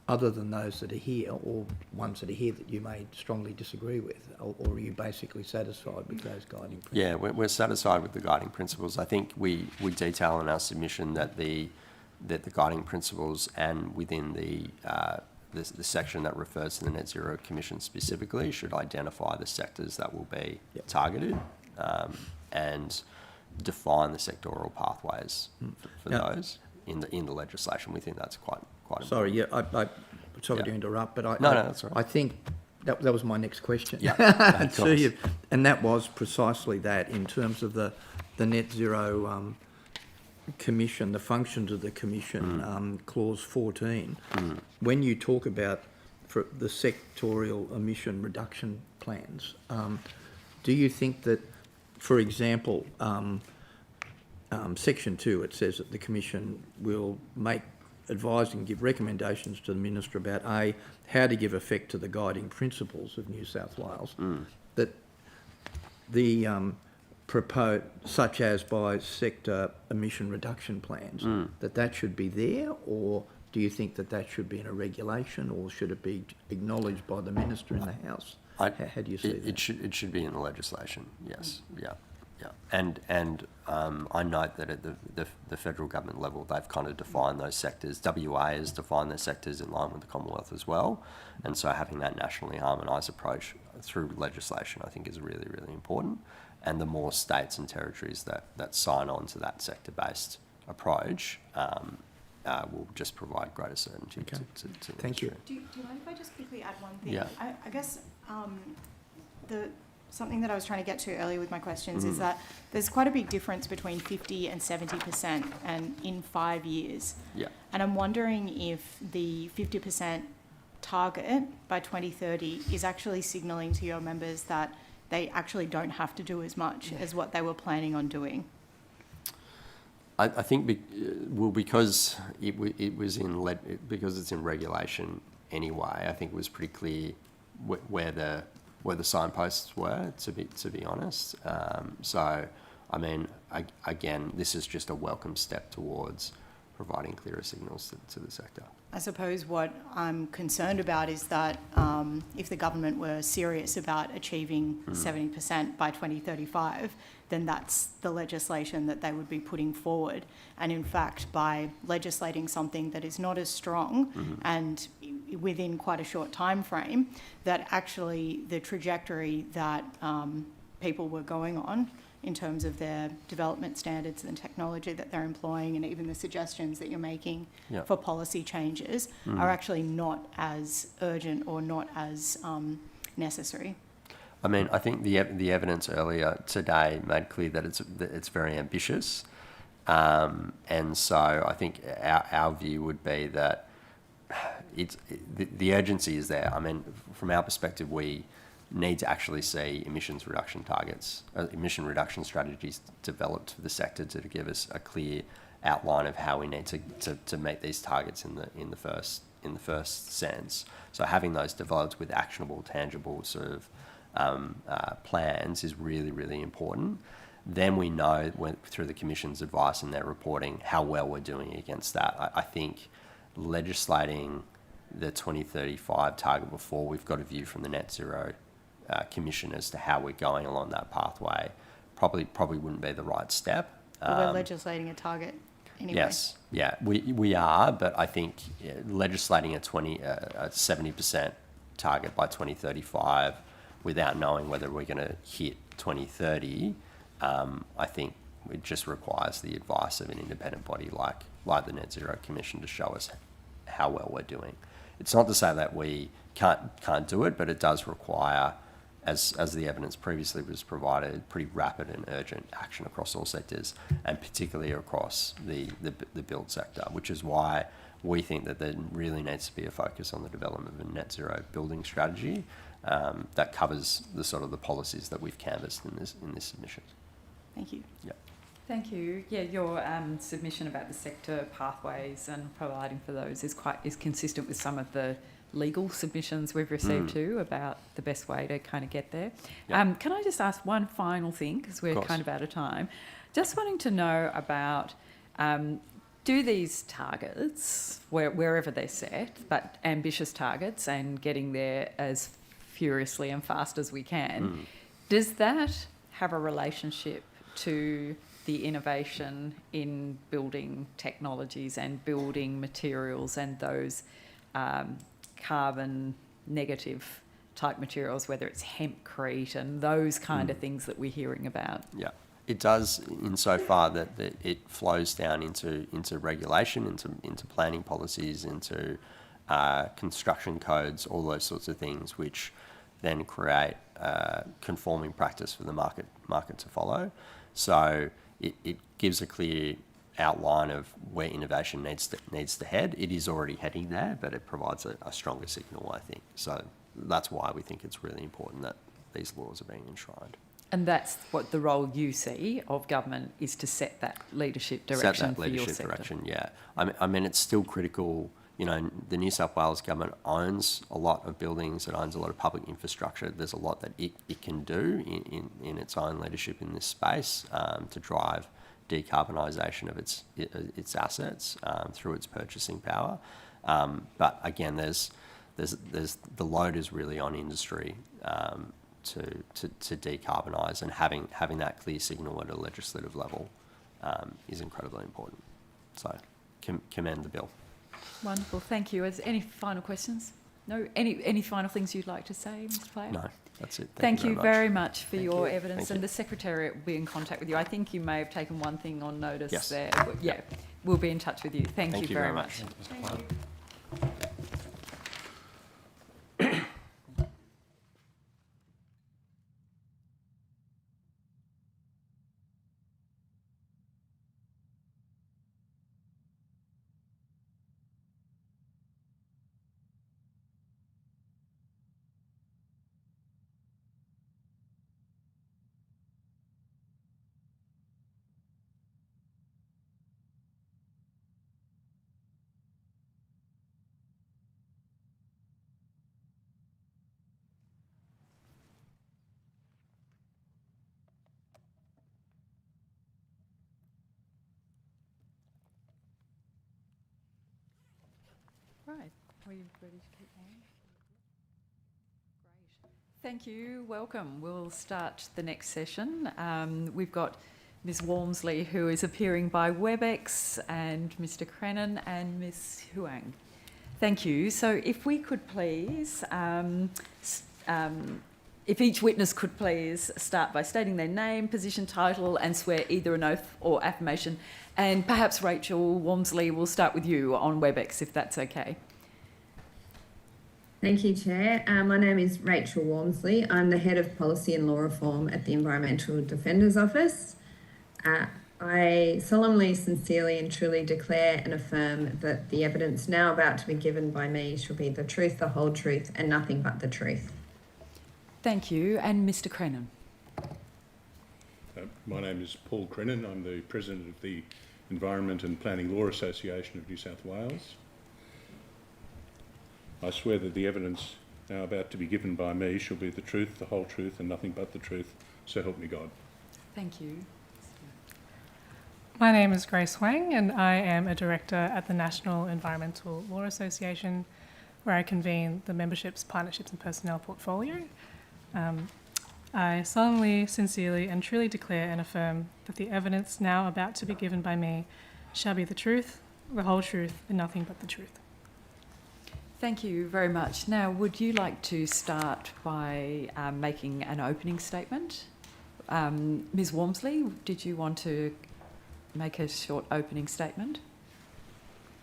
E: other than those that are here, or ones that are here that you may strongly disagree with, or are you basically satisfied with those guiding principles?
I: Yeah, we're satisfied with the guiding principles. I think we detail in our submission that the guiding principles, and within the section that refers to the Net Zero Commission specifically, should identify the sectors that will be targeted and define the sectoral pathways for those in the legislation. We think that's quite important.
E: Sorry, sorry to interrupt, but
I: No, that's all right.
E: I think that was my next question.
I: Yeah,
E: to you, and that was precisely that, in terms of the Net Zero Commission, the functions of the Commission, Clause 14. When you talk about for the sectorial emission reduction plans, do you think that for example, Section 2, it says that the Commission will advise and give recommendations to the Minister about how to give effect to the guiding principles of New South Wales, that the proposed, such as by sector emission reduction plans, that should be there, or do you think that should be in a regulation, or should it be acknowledged by the Minister in the House? How do you see that?
I: It should be in the legislation, yes, yeah. And I note that at the federal government level, they've kind of defined those sectors. WA has defined their sectors in line with the Commonwealth as well. And so having that nationally harmonised approach through legislation, I think, is really, really important. And the more states and territories that sign on to that sector-based approach will just provide greater certainty to the
E: Thank you.
G: Do you mind if I just quickly add one thing?
I: Yeah.
G: I guess something that I was trying to get to earlier with my questions is that there's quite a big difference between 50 and 70% and in 5 years.
I: Yeah.
G: And I'm wondering if the 50% target by 2030 is actually signalling to your members that they actually don't have to do as much as what they were planning on doing.
I: I think because because it's in regulation anyway, I think it was pretty clear where the signposts were, to be honest. So, I mean, again, this is just a welcome step towards providing clearer signals to the sector.
G: I suppose what I'm concerned about is that if the government were serious about achieving 70% by 2035, then that's the legislation that they would be putting forward. And in fact, by legislating something that is not as strong and within quite a short time frame, that actually the trajectory that people were going on in terms of their development standards and technology that they're employing, and even the suggestions that you're making for policy changes are actually not as urgent or not as necessary.
I: I mean, I think the evidence earlier today made clear that it's very ambitious, and so I think our view would be that the urgency is there. I mean, from our perspective, we need to actually see emissions reduction targets, emission reduction strategies developed for the sector to give us a clear outline of how we need to meet these targets in the first sense. So having those developed with actionable, tangible sort of plans is really, really important. Then we know through the Commission's advice and their reporting how well we're doing against that. I think legislating the 2035 target before we've got a view from the Net Zero Commission as to how we're going along that pathway probably wouldn't be the right step.
G: We're legislating a target anyway.
I: Yes, yeah, we are, but I think legislating a 70% target by 2035 without knowing whether we're going to hit 2030, I think it just requires the advice of an independent body like the Net Zero Commission to show us how well we're doing. It's not to say that we can't do it, but it does require, as the evidence previously was provided, pretty rapid and urgent action across all sectors, and particularly across the build sector, which is why we think that there really needs to be a focus on the development of a net zero building strategy that covers the sort of the policies that we've canvassed in this submission.
G: Thank you.
I: Yeah.
A: Thank you. Yeah, your submission about the sector pathways and providing for those is consistent with some of the legal submissions we've received too about the best way to kind of get there.
I: Yep.
A: Can I just ask one final thing, because we're kind of out of time? Just wanting to know about, do these targets, wherever they're set, but ambitious targets and getting there as furiously and fast as we can, does that have a relationship to the innovation in building technologies and building materials and those carbon negative type materials, whether it's hempcrete and those kind of things that we're hearing about?
I: Yeah, it does insofar that it flows down into regulation, into planning policies, into construction codes, all those sorts of things, which then create conforming practice for the market to follow. So it gives a clear outline of where innovation needs to head. It is already heading there, but it provides a stronger signal, I think. So that's why we think it's really important that these laws are being enshrined.
A: And that's what the role you see of government is, to set that leadership direction for your sector.
I: Direction, yeah. I mean, it's still critical. You know, the New South Wales government owns a lot of buildings, it owns a lot of public infrastructure. There's a lot that it can do in its own leadership in this space to drive decarbonisation of its assets through its purchasing power. But again, there's the load is really on industry to decarbonise, and having that clear signal at a legislative level is incredibly important. So commend the bill.
A: Wonderful, thank you. Is any final questions? No? Any final things you'd like to say, Mr. Player?
I: No, that's it.
A: Thank you very much for
I: Thank
A: your
I: you.
A: evidence,
I: Thank
A: and
I: you.
A: the Secretariat will be in contact with you. I think you may have taken one thing on notice
I: Yes.
A: there. Yeah, we'll be in touch with you. Thank you very much.
F: Thank you.
A: Right, are you ready to keep on? Great. Thank you, welcome. We'll start the next session. We've got Ms Walmsley, who is appearing by WebEx, and Mr Crennan and Ms Huang. Thank you. So if we could please, if each witness could please start by stating their name, position, title, and swear either an oath or affirmation. And perhaps Rachel Walmsley, will start with you on WebEx, if that's okay.
J: Thank you, Chair. My name is Rachel Walmsley. I'm the Head of Policy and Law Reform at the Environmental Defender's Office. I solemnly, sincerely and truly declare and affirm that the evidence now about to be given by me shall be the truth, the whole truth, and nothing but the truth.
A: Thank you. And Mr Crennan.
K: My name is Paul Crennan. I'm the President of the Environment and Planning Law Association of New South Wales. I swear that the evidence now about to be given by me shall be the truth, the whole truth, and nothing but the truth. So help me God.
A: Thank you.
L: My name is Grace Huang, and I am a Director at the National Environmental Law Association, where I convene the memberships, partnerships and personnel portfolio. I solemnly, sincerely and truly declare and affirm that the evidence now about to be given by me shall be the truth, the whole truth, and nothing but the truth.
A: Thank you very much. Now, would you like to start by making an opening statement? Ms Walmsley, did you want to make a short opening statement?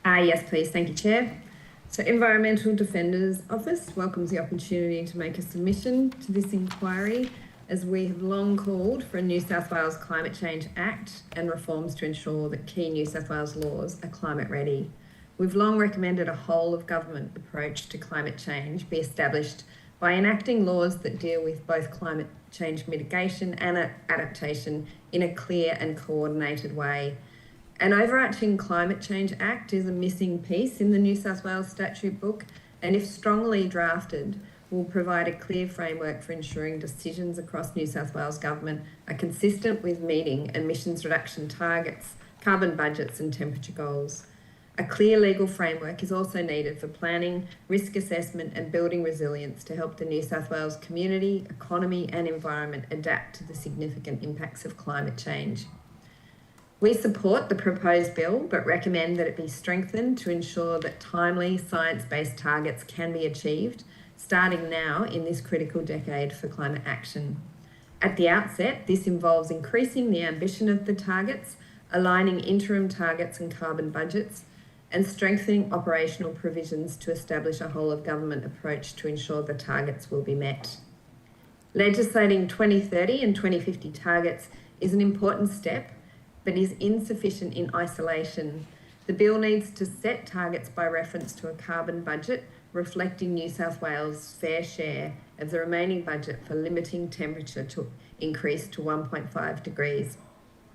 J: Yes, please. Thank you, Chair. So Environmental Defender's Office welcomes the opportunity to make a submission to this inquiry, as we have long called for a New South Wales Climate Change Act and reforms to ensure that key New South Wales laws are climate ready. We've long recommended a whole of government approach to climate change be established by enacting laws that deal with both climate change mitigation and adaptation in a clear and coordinated way. An overarching Climate Change Act is a missing piece in the New South Wales statute book, and if strongly drafted, will provide a clear framework for ensuring decisions across New South Wales government are consistent with meeting emissions reduction targets, carbon budgets and temperature goals. A clear legal framework is also needed for planning, risk assessment and building resilience to help the New South Wales community, economy and environment adapt to the significant impacts of climate change. We support the proposed bill, but recommend that it be strengthened to ensure that timely science-based targets can be achieved, starting now in this critical decade for climate action. At the outset, this involves increasing the ambition of the targets, aligning interim targets and carbon budgets, and strengthening operational provisions to establish a whole-of-government approach to ensure the targets will be met. Legislating 2030 and 2050 targets is an important step, but is insufficient in isolation, The bill needs to set targets by reference to a carbon budget reflecting New South Wales' fair share of the remaining budget for limiting temperature to increase to 1.5 degrees.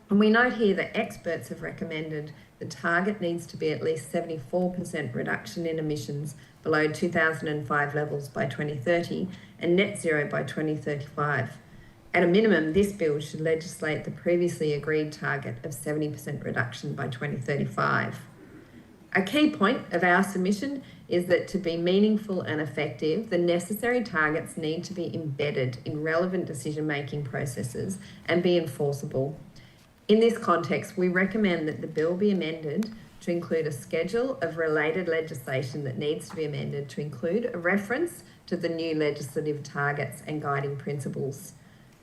J: And we note here that experts have recommended the target needs to be at least 74% reduction in emissions below 2005 levels by 2030 and net zero by 2035. At a minimum, this bill should legislate the previously agreed target of 70% reduction by 2035. A key point of our submission is that to be meaningful and effective, the necessary targets need to be embedded in relevant decision-making processes and be enforceable. In this context, we recommend that the bill be amended to include a schedule of related legislation that needs to be amended to include a reference to the new legislative targets and guiding principles.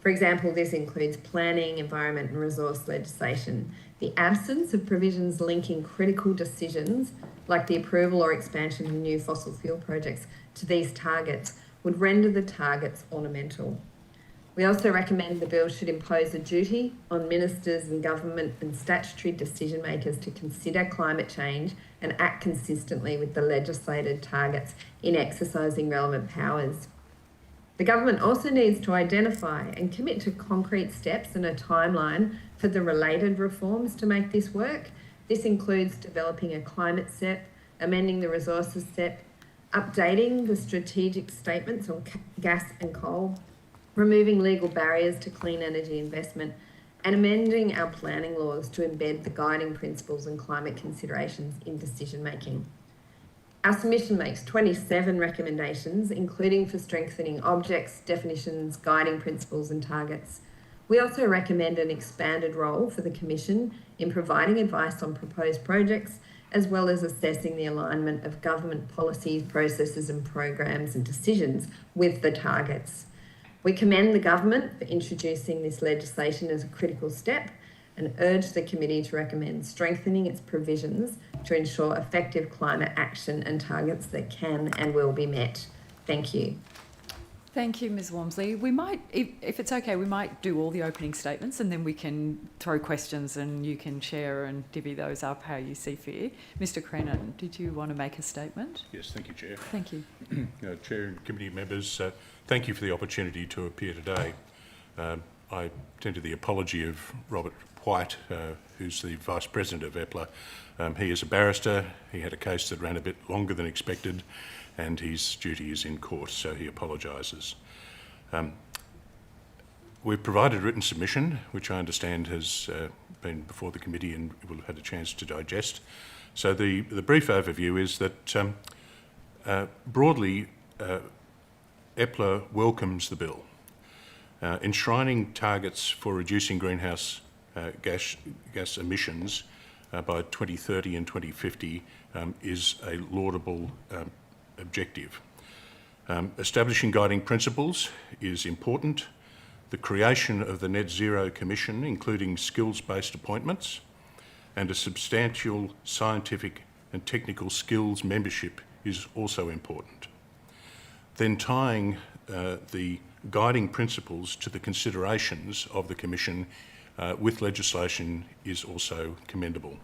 J: For example, this includes planning, environment and resource legislation. The absence of provisions linking critical decisions like the approval or expansion of new fossil fuel projects to these targets would render the targets ornamental. We also recommend the bill should impose a duty on ministers and government and statutory decision makers to consider climate change and act consistently with the legislated targets in exercising relevant powers. The government also needs to identify and commit to concrete steps and a timeline for the related reforms to make this work. This includes developing a climate SEP, amending the resources SEP, updating the strategic statements on gas and coal, removing legal barriers to clean energy investment, and amending our planning laws to embed the guiding principles and climate considerations in decision making. Our submission makes 27 recommendations, including for strengthening objects, definitions, guiding principles and targets. We also recommend an expanded role for the Commission in providing advice on proposed projects, as well as assessing the alignment of government policies, processes and programs and decisions with the targets. We commend the government for introducing this legislation as a critical step and urge the committee to recommend strengthening its provisions to ensure effective climate action and targets that can and will be met. Thank you.
A: Thank you, Ms Walmsley. We might, if it's okay, we might do all the opening statements and then we can throw questions and you can share and divvy those up how you see fit. Mr Crennan, did you want to make a statement?
K: Yes, thank you, Chair.
A: Thank you.
K: Chair and committee members, thank you for the opportunity to appear today. I tender the apology of Robert White, who's the Vice President of EPLA. He is a barrister. He had a case that ran a bit longer than expected and his duty is in court, so he apologises. We've provided a written submission, which I understand has been before the committee and will have had a chance to digest. So the brief overview is that broadly, EPLA welcomes the bill. Enshrining targets for reducing greenhouse gas emissions by 2030 and 2050 is a laudable objective. Establishing guiding principles is important. The creation of the Net Zero Commission, including skills-based appointments, and a substantial scientific and technical skills membership is also important. Then tying the guiding principles to the considerations of the Commission with legislation is also commendable.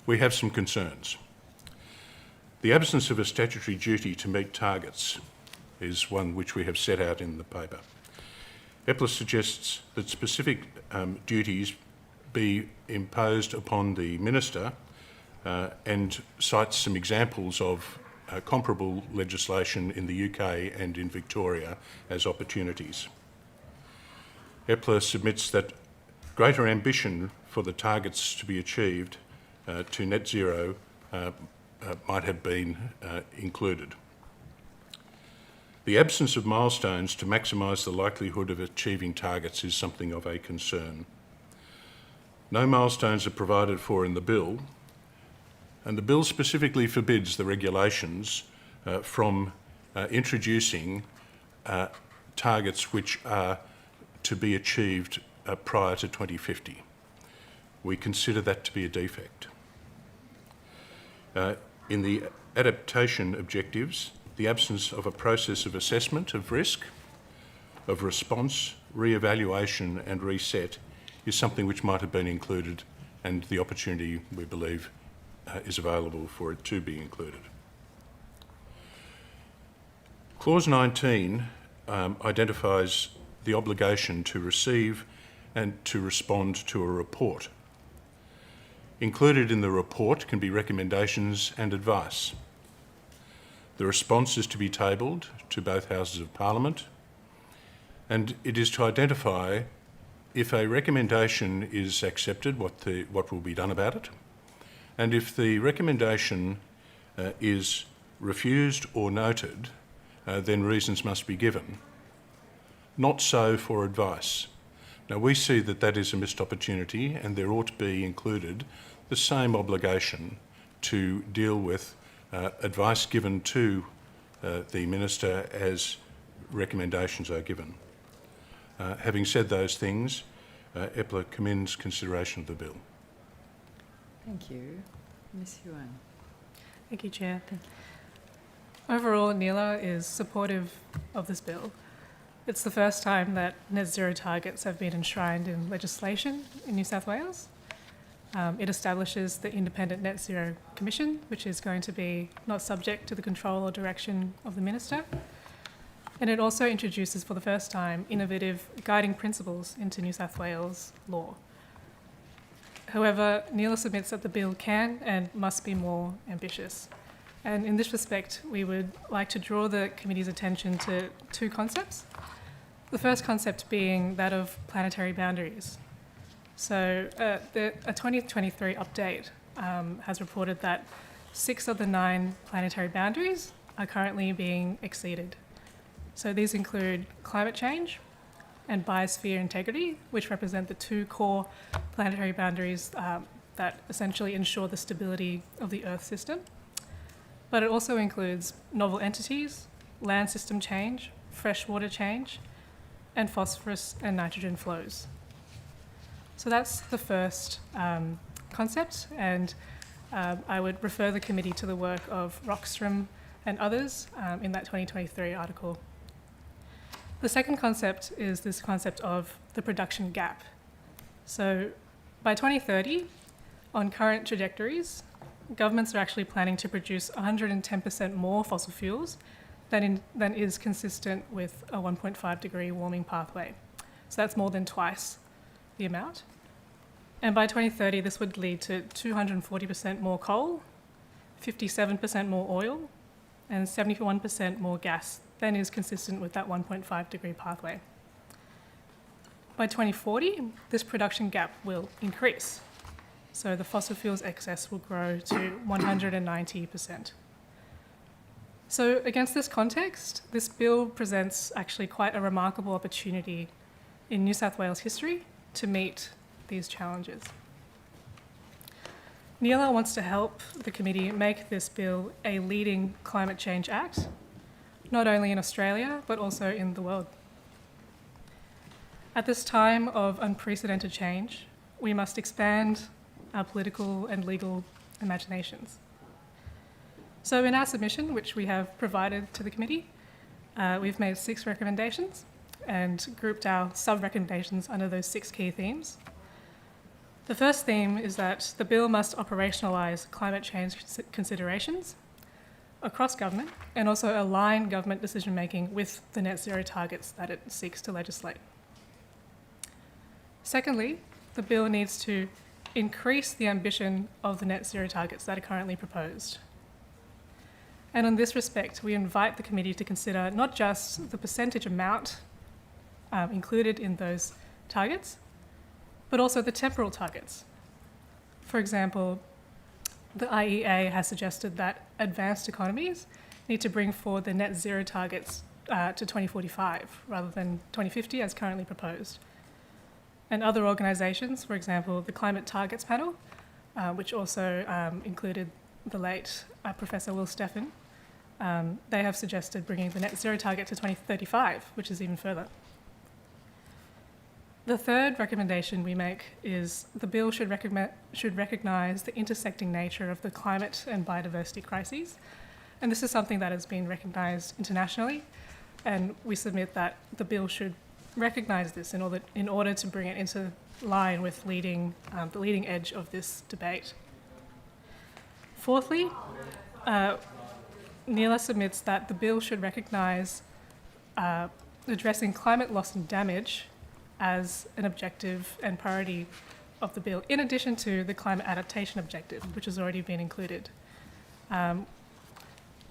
K: We have some concerns. The absence of a statutory duty to meet targets is one which we have set out in the paper. EPLA suggests that specific duties be imposed upon the Minister and cites some examples of comparable legislation in the UK and in Victoria as opportunities. EPLA submits that greater ambition for the targets to be achieved to net zero might have been included. The absence of milestones to maximise the likelihood of achieving targets is something of a concern. No milestones are provided for in the bill, and the bill specifically forbids the regulations from introducing targets which are to be achieved prior to 2050. We consider that to be a defect. In the adaptation objectives, the absence of a process of assessment of risk, of response, re-evaluation and reset is something which might have been included, and the opportunity, we believe, is available for it to be included. Clause 19 identifies the obligation to receive and to respond to a report. Included in the report can be recommendations and advice. The response is to be tabled to both Houses of Parliament, and it is to identify if a recommendation is accepted, what will be done about it, and if the recommendation is refused or noted, then reasons must be given. Not so for advice. Now, we see that that is a missed opportunity, and there ought to be included the same obligation to deal with advice given to the Minister as recommendations are given. Having said those things, EPLA commends consideration of the bill.
A: Thank you. Ms Yuan.
L: Thank you, Chair. Overall, NELA is supportive of this bill. It's the first time that net zero targets have been enshrined in legislation in New South Wales. It establishes the Independent Net Zero Commission, which is going to be not subject to the control or direction of the Minister. And it also introduces, for the first time, innovative guiding principles into New South Wales law. However, NELA submits that the bill can and must be more ambitious. And in this respect, we would like to draw the committee's attention to two concepts. The first concept being that of planetary boundaries. So a 2023 update has reported that 6 of the 9 planetary boundaries are currently being exceeded. So these include climate change and biosphere integrity, which represent the 2 core planetary boundaries that essentially ensure the stability of the Earth system. But it also includes novel entities, land system change, freshwater change, and phosphorus and nitrogen flows. So that's the first concept, and I would refer the committee to the work of Rockstrom and others in that 2023 article. The second concept is this concept of the production gap. So by 2030, on current trajectories, governments are actually planning to produce 110% more fossil fuels than is consistent with a 1.5 degree warming pathway. So that's more than twice the amount. And by 2030, this would lead to 240% more coal, 57% more oil, and 71% more gas than is consistent with that 1.5 degree pathway. By 2040, this production gap will increase. So the fossil fuels excess will grow to 190%. So against this context, this bill presents actually quite a remarkable opportunity in New South Wales history to meet these challenges. NELA wants to help the committee make this bill a leading climate change act, not only in Australia, but also in the world. At this time of unprecedented change, we must expand our political and legal imaginations. So in our submission, which we have provided to the committee, we've made 6 recommendations and grouped our sub-recommendations under those 6 key themes. The first theme is that the bill must operationalise climate change considerations across government and also align government decision-making with the net zero targets that it seeks to legislate. Secondly, the bill needs to increase the ambition of the net zero targets that are currently proposed. And in this respect, we invite the committee to consider not just the percentage amount included in those targets, but also the temporal targets. For example, the IEA has suggested that advanced economies need to bring forward the net zero targets to 2045 rather than 2050 as currently proposed. And other organisations, for example, the Climate Targets Panel, which also included the late Professor Will Steffen, they have suggested bringing the net zero target to 2035, which is even further. The third recommendation we make is the bill should recognise the intersecting nature of the climate and biodiversity crises. And this is something that has been recognised internationally, and we submit that the bill should recognise this in order to bring it into line with the leading edge of this debate. Fourthly, NELA submits that the bill should recognise addressing climate loss and damage as an objective and priority of the bill, in addition to the climate adaptation objective, which has already been included. The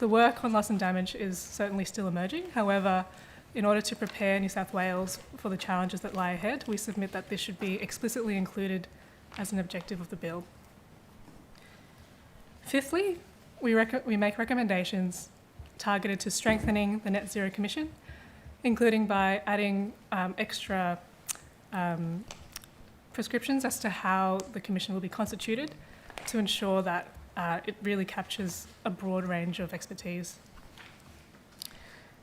L: work on loss and damage is certainly still emerging. However, in order to prepare New South Wales for the challenges that lie ahead, we submit that this should be explicitly included as an objective of the bill. Fifthly, we make recommendations targeted to strengthening the Net Zero Commission, including by adding extra prescriptions as to how the Commission will be constituted to ensure that it really captures a broad range of expertise.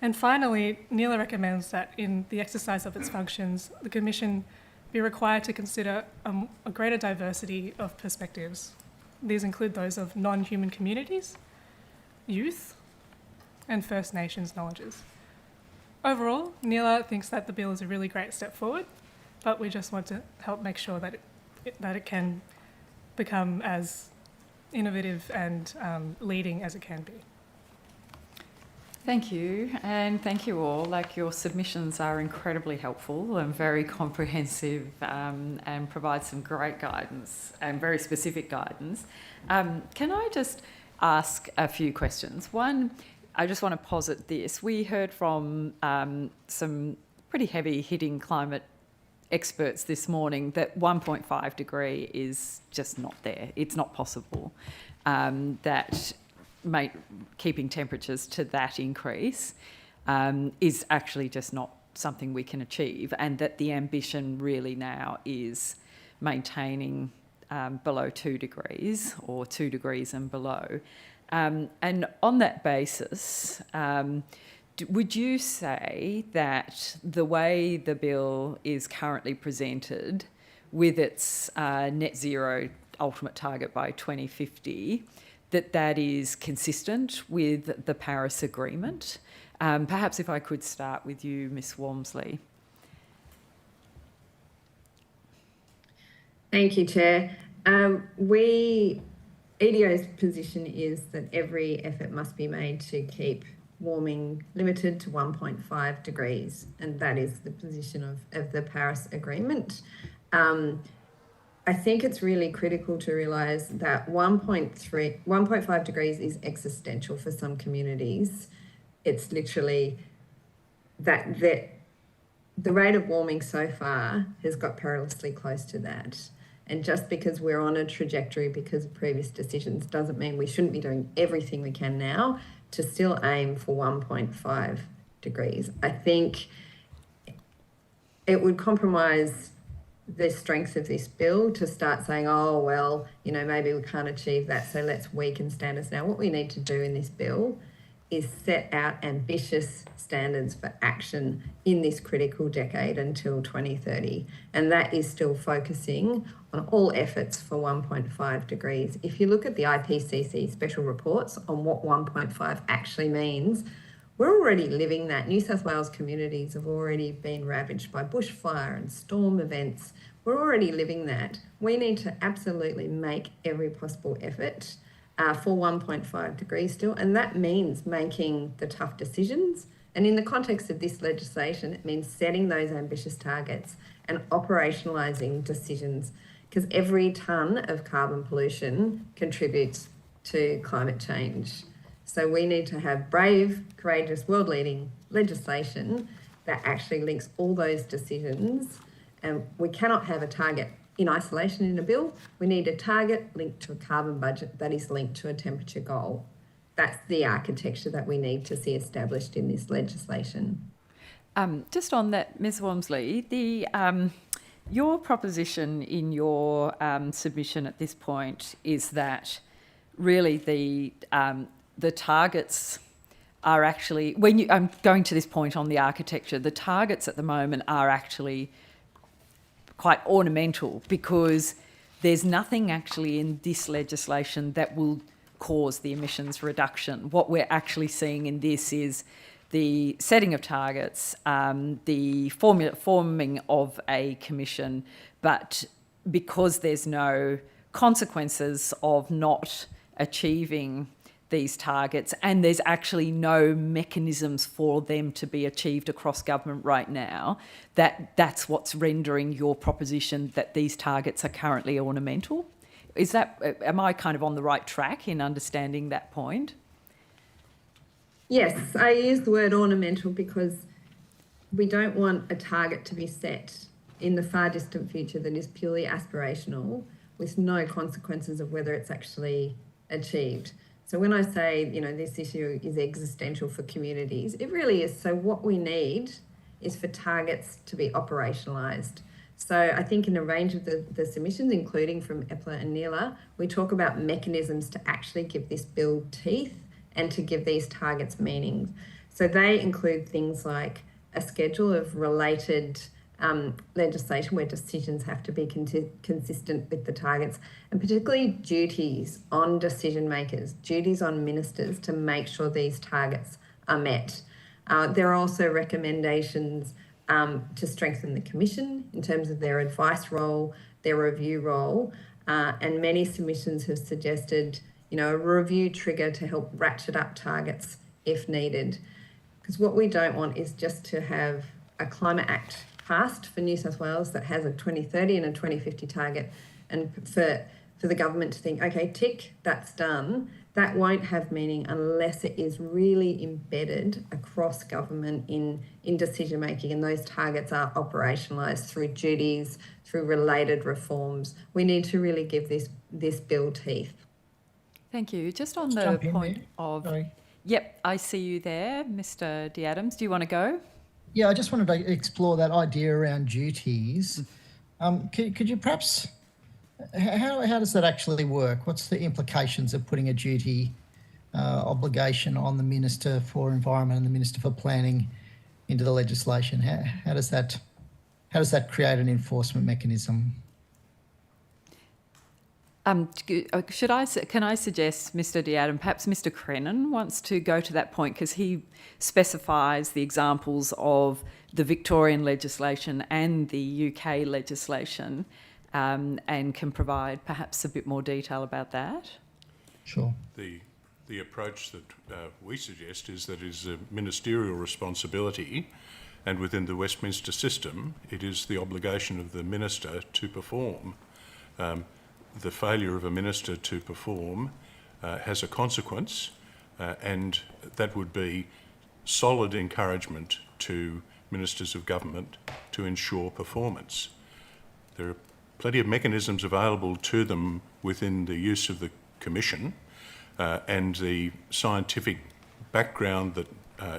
L: And finally, NELA recommends that in the exercise of its functions, the Commission be required to consider a greater diversity of perspectives. These include those of non-human communities, youth, and First Nations knowledges. Overall, NELA thinks that the bill is a really great step forward, but we just want to help make sure that it can become as innovative and leading as it can be.
A: Thank you, and thank you all. Like, your submissions are incredibly helpful and very comprehensive, and provide some great guidance and very specific guidance. Can I just ask a few questions? One, I just want to posit this. We heard from some pretty heavy-hitting climate experts this morning that 1.5 degree is just not there. It's not possible. That keeping temperatures to that increase is actually just not something we can achieve, and that the ambition really now is maintaining below 2 degrees or 2 degrees and below. And on that basis, would you say that the way the bill is currently presented, with its net zero ultimate target by 2050, that is consistent with the Paris Agreement? Perhaps if I could start with you, Ms. Walmsley.
J: Thank you, Chair. EDO's position is that every effort must be made to keep warming limited to 1.5 degrees, and that is the position of the Paris Agreement. I think it's really critical to realise that 1.5 degrees is existential for some communities. It's literally that the rate of warming so far has got perilously close to that. And just because we're on a trajectory because of previous decisions doesn't mean we shouldn't be doing everything we can now to still aim for 1.5 degrees. I think it would compromise the strength of this bill to start saying, oh, well, maybe we can't achieve that, so let's weaken standards now. What we need to do in this bill is set out ambitious standards for action in this critical decade until 2030. And that is still focusing on all efforts for 1.5 degrees. If you look at the IPCC special reports on what 1.5 actually means, we're already living that. New South Wales communities have already been ravaged by bushfire and storm events. We're already living that. We need to absolutely make every possible effort for 1.5 degrees still, and that means making the tough decisions. And in the context of this legislation, it means setting those ambitious targets and operationalising decisions, because every tonne of carbon pollution contributes to climate change. So we need to have brave, courageous, world-leading legislation that actually links all those decisions. And we cannot have a target in isolation in a bill. We need a target linked to a carbon budget that is linked to a temperature goal. That's the architecture that we need to see established in this legislation.
A: Just on that, Ms. Walmsley, your proposition in your submission at this point is that really the targets are actually, I'm going to this point on the architecture, the targets at the moment are actually quite ornamental, because there's nothing actually in this legislation that will cause the emissions reduction. What we're actually seeing in this is the setting of targets, the forming of a commission, but because there's no consequences of not achieving these targets, and there's actually no mechanisms for them to be achieved across government right now, that's what's rendering your proposition that these targets are currently ornamental? Am I kind of on the right track in understanding that point?
J: Yes, I use the word ornamental because we don't want a target to be set in the far distant future that is purely aspirational with no consequences of whether it's actually achieved. So when I say, this issue is existential for communities, it really is. So what we need is for targets to be operationalised. So I think in a range of the submissions, including from EPLA and NELA, we talk about mechanisms to actually give this bill teeth and to give these targets meaning. So they include things like a schedule of related legislation where decisions have to be consistent with the targets, and particularly duties on decision makers, duties on ministers to make sure these targets are met. There are also recommendations to strengthen the Commission in terms of their advice role, their review role, and many submissions have suggested, a review trigger to help ratchet up targets if needed. Because what we don't want is just to have a Climate Act passed for New South Wales that has a 2030 and a 2050 target, and for the government to think, okay, tick, that's done. That won't have meaning unless it is really embedded across government in decision making, and those targets are operationalised through duties, through related reforms. We need to really give this bill teeth.
A: Thank you. Just on the point of... Sorry. Yep, I see you there, Mr. D. Adams. Do you want to go?
M: Yeah, I just wanted to explore that idea around duties. Could you perhaps, how does that actually work? What's the implications of putting a duty obligation on the Minister for Environment and the Minister for Planning into the legislation? How does that create an enforcement mechanism?
A: Can I suggest, Mr. D. Adam, perhaps Mr. Crennan wants to go to that point because he specifies the examples of the Victorian legislation and the UK legislation and can provide perhaps a bit more detail about that.
M: Sure.
K: The approach that we suggest is that it is a ministerial responsibility, and within the Westminster system, it is the obligation of the minister to perform. The failure of a minister to perform has a consequence, and that would be solid encouragement to ministers of government to ensure performance. There are plenty of mechanisms available to them within the use of the Commission, and the scientific background that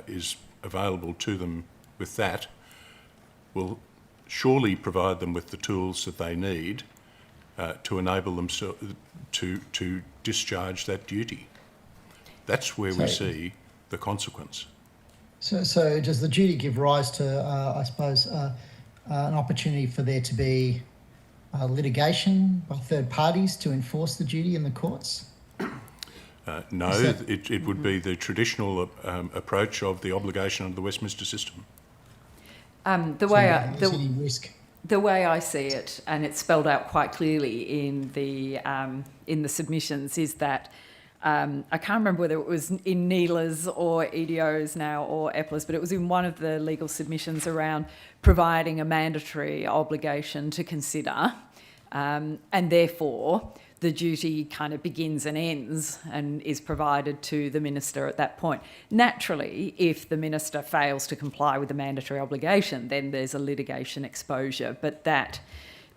K: is available to them with that will surely provide them with the tools that they need to enable them to discharge that duty. That's where we see the consequence.
M: So does the duty give rise to, I suppose, an opportunity for there to be litigation by third parties to enforce the duty in the courts?
K: No, it would be The approach of the obligation of the Westminster system.
A: The way I see it, and it's spelled out quite clearly in the submissions, is that I can't remember whether it was in NELA's or EDO's now or EPLA's, but it was in one of the legal submissions around providing a mandatory obligation to consider, and therefore the duty kind of begins and ends and is provided to the minister at that point. Naturally, if the minister fails to comply with the mandatory obligation, then there's a litigation exposure, but that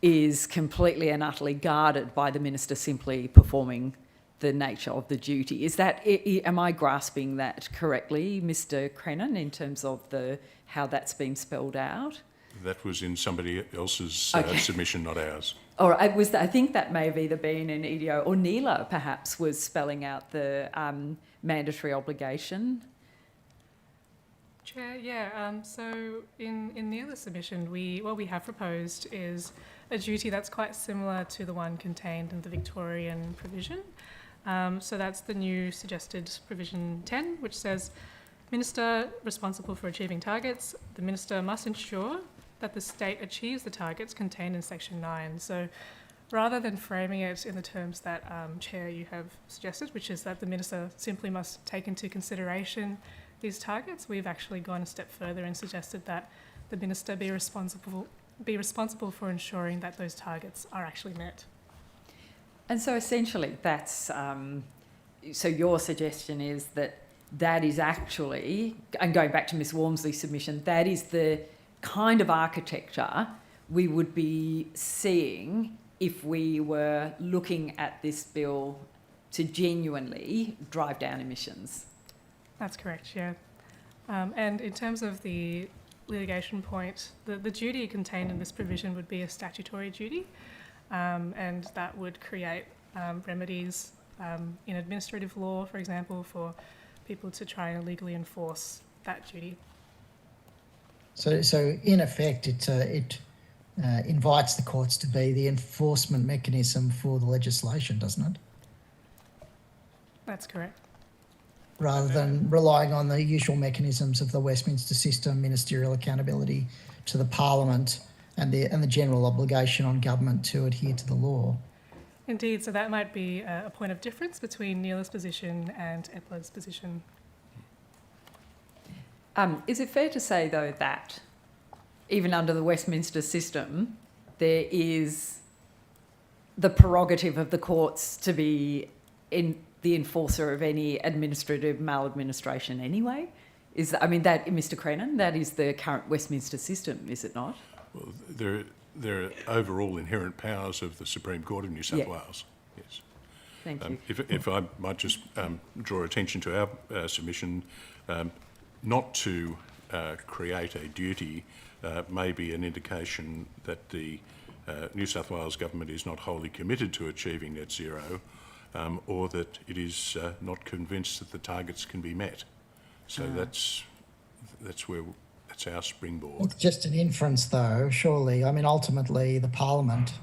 A: is completely and utterly guarded by the minister simply performing the nature of the duty. Am I grasping that correctly, Mr. Crennan, in terms of how that's been spelled out?
K: That was in somebody else's submission, not ours.
A: Or I think that may have either been an EDO or NELA perhaps was spelling out the mandatory obligation.
L: Chair, yeah. So in NELA's submission, what we have proposed is a duty that's quite similar to the one contained in the Victorian provision. So that's the new suggested provision 10, which says, Minister responsible for achieving targets, the Minister must ensure that the state achieves the targets contained in section 9. So rather than framing it in the terms that, Chair, you have suggested, which is that the Minister simply must take into consideration these targets, we've actually gone a step further and suggested that the Minister be responsible for ensuring that those targets are actually met.
A: And so essentially that's, so your suggestion is that that is actually, and going back to Ms Walmsley's submission, that is the kind of architecture we would be seeing if we were looking at this bill to genuinely drive down emissions.
L: That's correct, yeah. And in terms of the litigation point, the duty contained in this provision would be a statutory duty, and that would create remedies in administrative law, for example, for people to try and legally enforce that duty.
M: So in effect, it invites the courts to be the enforcement mechanism for the legislation, doesn't it?
L: That's correct.
M: Rather than relying on the usual mechanisms of the Westminster system, ministerial accountability to the Parliament, and the general obligation on government to adhere to the law.
L: Indeed, so that might be a point of difference between Neela's position and EPLA's position.
A: Is it fair to say, though, that even under the Westminster system, there is the prerogative of the courts to be the enforcer of any administrative maladministration anyway? That, Mr Crennan, that is the current Westminster system, is it not?
K: Well, there are overall inherent powers of the Supreme Court of New South Wales. Yes.
A: Thank you.
K: If I might just draw attention to our submission, not to create a duty may be an indication that the New South Wales government is not wholly committed to achieving net zero, or that it is not convinced that the targets can be met. So that's our springboard.
M: It's just an inference, though, surely. I mean, ultimately, the Parliament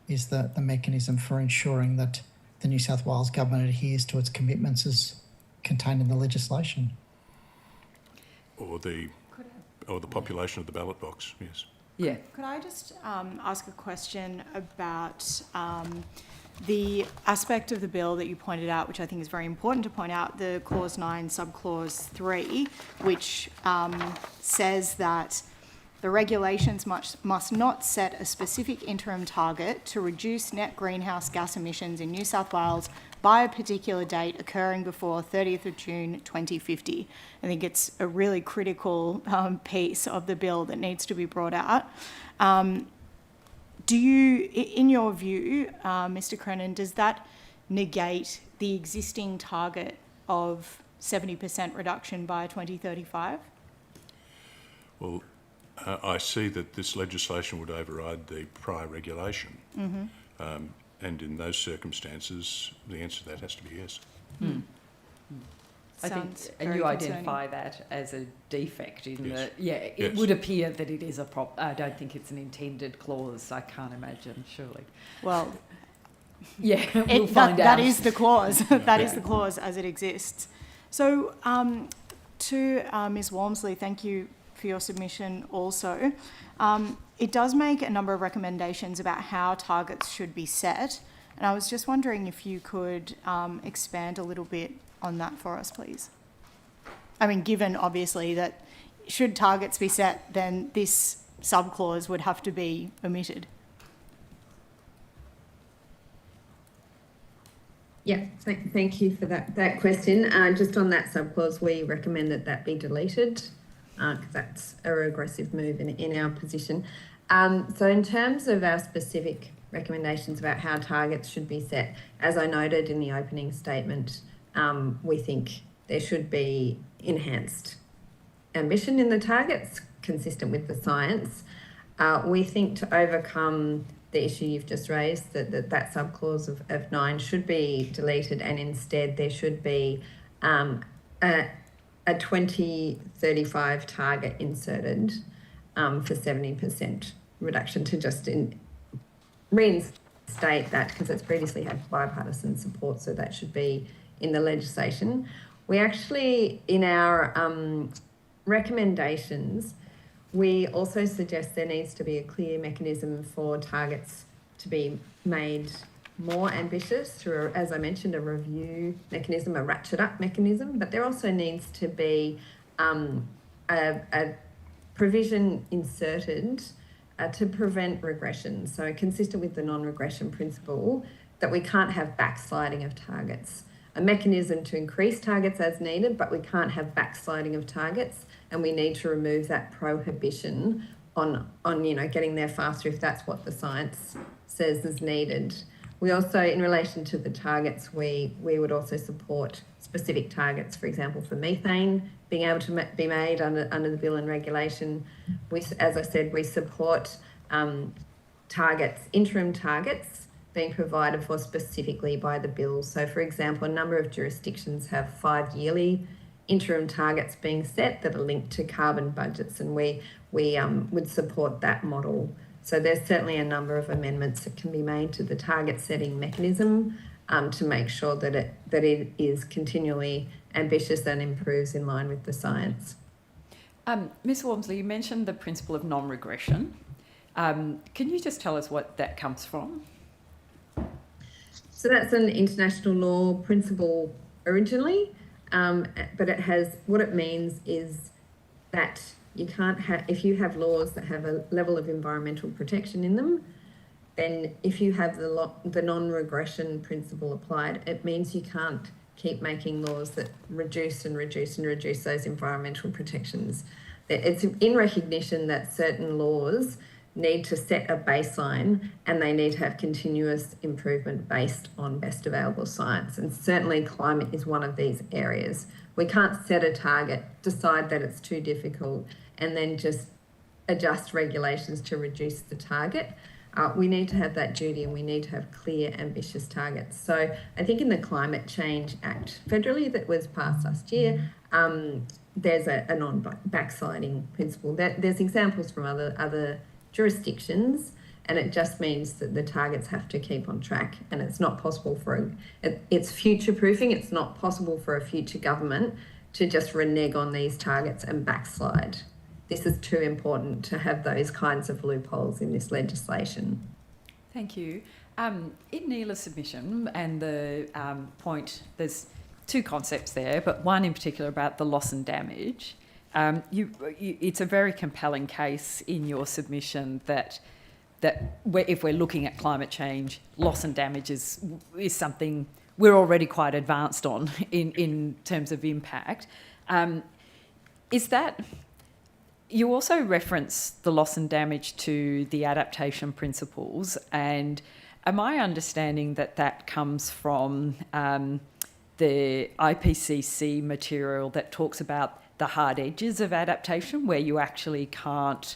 M: is the mechanism for ensuring that the New South Wales government adheres to its commitments as contained in the legislation.
K: Or the population of the ballot box, yes.
A: Yeah.
G: Could I just ask a question about the aspect of the bill that you pointed out, which I think is very important to point out, the Clause 9, Subclause 3, which says that the regulations must not set a specific interim target to reduce net greenhouse gas emissions in New South Wales by a particular date occurring before 30th of June 2050. I think it's a really critical piece of the bill that needs to be brought out. Do you, in your view, Mr Crennan, does that negate the existing target of 70% reduction by 2035?
K: Well, I see that this legislation would override the prior regulation. Mm-hmm. And in those circumstances, the answer to that has to be yes.
A: Hmm. I think, and you identify that as a defect in
K: yes.
A: It would appear that it is I don't think it's an intended clause. I can't imagine, surely.
G: Well,
A: we'll find out.
G: That is the clause. That is the clause as it exists. So, to Ms Walmsley, thank you for your submission also. It does make a number of recommendations about how targets should be set, and I was just wondering if you could expand a little bit on that for us, please. I mean, given obviously that should targets be set, then this subclause would have to be omitted.
J: Yeah, thank you for that question. Just on that subclause, we recommend that be deleted because that's a regressive move in our position. So in terms of our specific recommendations about how targets should be set, as I noted in the opening statement, we think there should be enhanced ambition in the targets consistent with the science. We think to overcome the issue you've just raised, that subclause of 9 should be deleted, and instead there should be a 2035 target inserted for 70% reduction to just reinstate that, because it's previously had bipartisan support, so that should be in the legislation. We actually, in our recommendations, we also suggest there needs to be a clear mechanism for targets to be made more ambitious through, as I mentioned, a review mechanism, a ratchet up mechanism, but there also needs to be a provision inserted to prevent regression. So consistent with the non-regression principle, that we can't have backsliding of targets. A mechanism to increase targets as needed, but we can't have backsliding of targets, and we need to remove that prohibition on getting there faster if that's what the science says is needed. We also, in relation to the targets, we would also support specific targets, for example, for methane being able to be made under the bill and regulation. As I said, we support targets, interim targets being provided for specifically by the bill. So, for example, a number of jurisdictions have 5-yearly interim targets being set that are linked to carbon budgets, and we would support that model. So there's certainly a number of amendments that can be made to the target setting mechanism to make sure that it is continually ambitious and improves in line with the science.
A: Ms. Walmsley, you mentioned the principle of non-regression. Can you just tell us what that comes from?
J: So that's an international law principle originally, but what it means is that you can't have, if you have laws that have a level of environmental protection in them, then if you have the non-regression principle applied, it means you can't keep making laws that reduce those environmental protections. It's in recognition that certain laws need to set a baseline and they need to have continuous improvement based on best available science. And certainly climate is one of these areas. We can't set a target, decide that it's too difficult, and then just adjust regulations to reduce the target. We need to have that duty, and we need to have clear, ambitious targets. So I think in the Climate Change Act federally that was passed last year, there's a non-backsliding principle. There's examples from other jurisdictions, and it just means that the targets have to keep on track, and it's not possible it's future-proofing. It's not possible for a future government to just renege on these targets and backslide. This is too important to have those kinds of loopholes in this legislation.
A: Thank you. In Neela's submission and the point, there's two concepts there, but one in particular about the loss and damage. It's a very compelling case in your submission that if we're looking at climate change, loss and damage is something we're already quite advanced on in terms of impact. Is that... You also reference the loss and damage to the adaptation principles, and am I understanding that comes from the IPCC material that talks about the hard edges of adaptation, where you actually can't,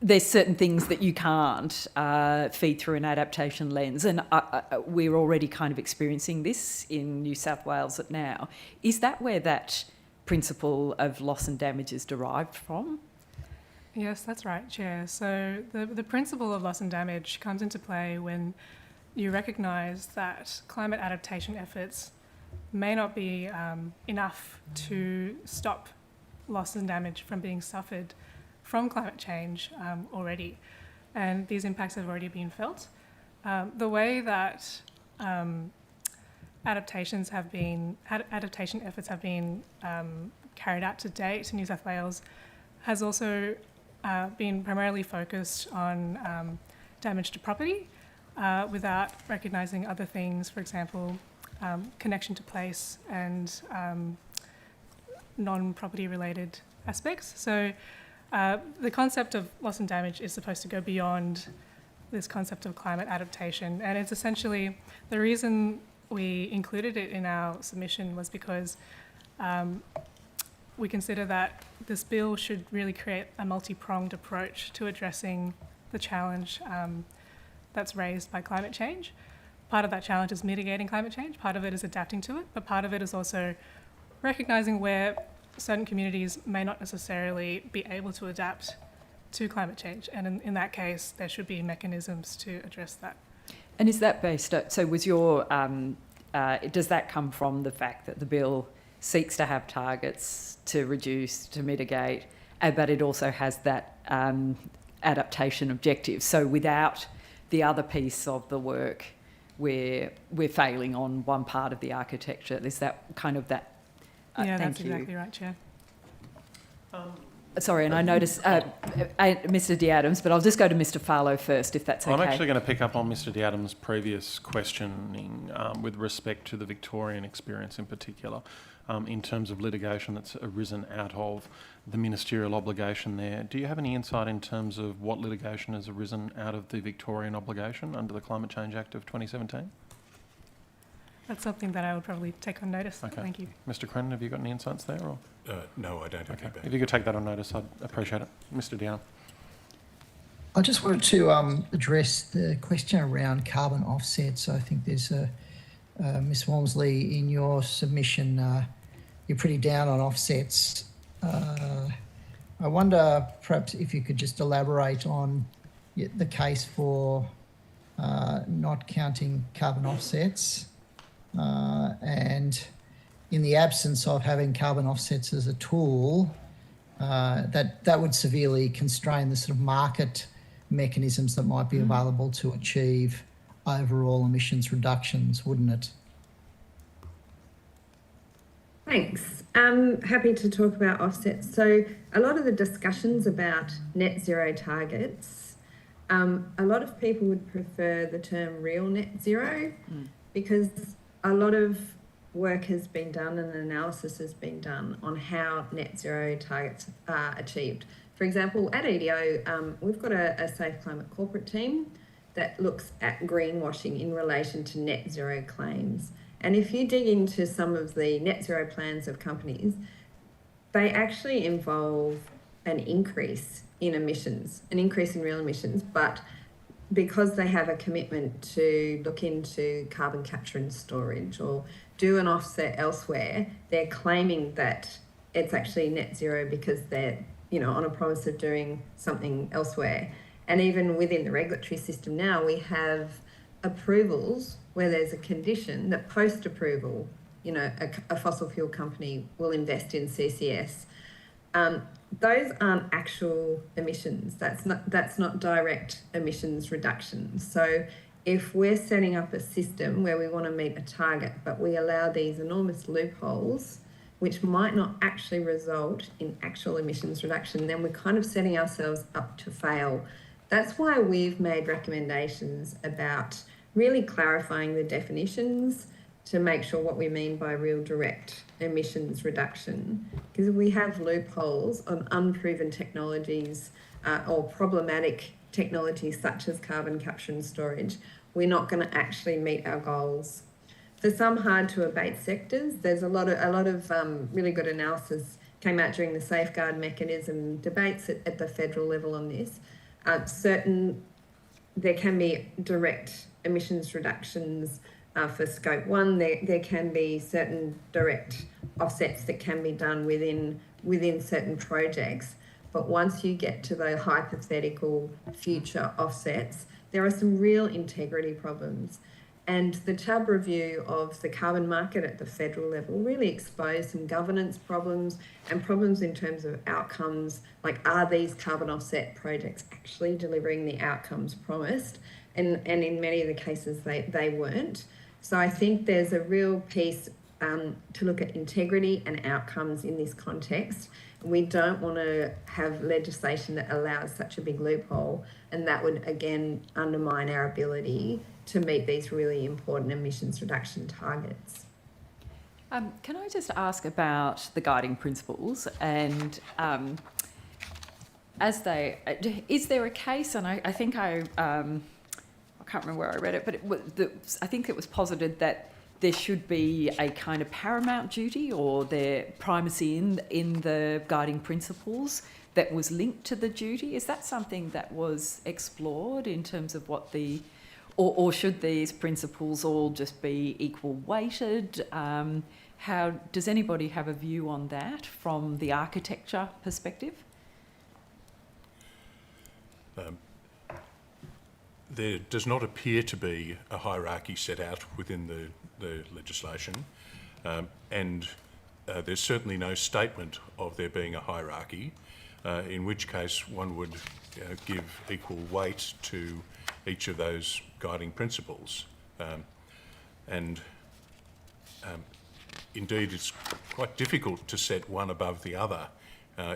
A: there's certain things that you can't feed through an adaptation lens, and we're already kind of experiencing this in New South Wales now. Is that where that principle of loss and damage is derived from?
L: Yes, that's right, Chair. So the principle of loss and damage comes into play when you recognise that climate adaptation efforts may not be enough to stop loss and damage from being suffered from climate change already, and these impacts have already been felt. The way that adaptation efforts have been carried out to date in New South Wales has also been primarily focused on damage to property without recognising other things, for example, connection to place and non-property related aspects. So the concept of loss and damage is supposed to go beyond this concept of climate adaptation, and it's essentially the reason we included it in our submission was because we consider that this bill should really create a multi-pronged approach to addressing the challenge that's raised by climate change. Part of that challenge is mitigating climate change, part of it is adapting to it, but part of it is also recognising where certain communities may not necessarily be able to adapt to climate change, and in that case there should be mechanisms to address that.
A: And is that based, so was your, does that come from the fact that the bill seeks to have targets to reduce, to mitigate, but it also has that adaptation objective? So without the other piece of the work where we're failing on one part of the architecture. Is that kind of that?
L: Yeah,
A: thank
L: that's
A: you.
L: exactly right, Chair.
A: Sorry, and I noticed Mr. D-Adams, but I'll just go to Mr. Farlow first, if that's okay.
F: I'm actually going to pick up on Mr. D-Adams' previous questioning with respect to the Victorian experience in particular, in terms of litigation that's arisen out of the ministerial obligation there. Do you have any insight in terms of what litigation has arisen out of the Victorian obligation under the Climate Change Act of 2017?
L: That's something that I would probably take on notice.
F: Okay.
L: Thank you.
F: Mr. Crennan, have you got any insights there? Or?
K: No, I don't have
F: Okay.
K: feedback.
F: If you could take that on notice, I'd appreciate it. Mr. Diana.
M: I just wanted to address the question around carbon offsets. I think there's Ms. Walmsley, in your submission, you're pretty down on offsets. I wonder perhaps if you could just elaborate on the case for not counting carbon offsets, and in the absence of having carbon offsets as a tool, that would severely constrain the sort of market mechanisms that might be available to achieve overall emissions reductions, wouldn't it?
J: Thanks. Happy to talk about offsets. So a lot of the discussions about net zero targets, a lot of people would prefer the term real net zero because a lot of work has been done and analysis has been done on how net zero targets are achieved. For example, at EDO, we've got a Safe Climate corporate team that looks at greenwashing in relation to net zero claims. And if you dig into some of the net zero plans of companies, they actually involve an increase in emissions, an increase in real emissions, but because they have a commitment to look into carbon capture and storage or do an offset elsewhere, they're claiming that it's actually net zero because they're, on a promise of doing something elsewhere. And even within the regulatory system now, we have approvals where there's a condition that post-approval, a fossil fuel company will invest in CCS. Those aren't actual emissions. That's not direct emissions reductions. So if we're setting up a system where we want to meet a target, but we allow these enormous loopholes, which might not actually result in actual emissions reduction, then we're kind of setting ourselves up to fail. That's why we've made recommendations about really clarifying the definitions to make sure what we mean by real direct emissions reduction. Because if we have loopholes on unproven technologies or problematic technologies such as carbon capture and storage, we're not going to actually meet our goals. For some hard to abate sectors, there's a lot of really good analysis came out during the safeguard mechanism debates at the federal level on this. There can be direct emissions reductions for scope 1. There can be certain direct offsets that can be done within certain projects. But once you get to the hypothetical future offsets, there are some real integrity problems. And the Chubb review of the carbon market at the federal level really exposed some governance problems and problems in terms of outcomes, like are these carbon offset projects actually delivering the outcomes promised? And in many of the cases, they weren't. So I think there's a real piece to look at integrity and outcomes in this context. We don't want to have legislation that allows such a big loophole, and that would again undermine our ability to meet these really important emissions reduction targets.
A: Can I just ask about the guiding principles and is there a case, and I think I can't remember where I read it, but I think it was posited that there should be a kind of paramount duty or their primacy in the guiding principles that was linked to the duty. Is that something that was explored in terms of what or should these principles all just be equal weighted? How does anybody have a view on that from the architecture perspective?
K: There does not appear to be a hierarchy set out within the legislation, and there's certainly no statement of there being a hierarchy, in which case one would give equal weight to each of those guiding principles. Indeed, it's quite difficult to set one above the other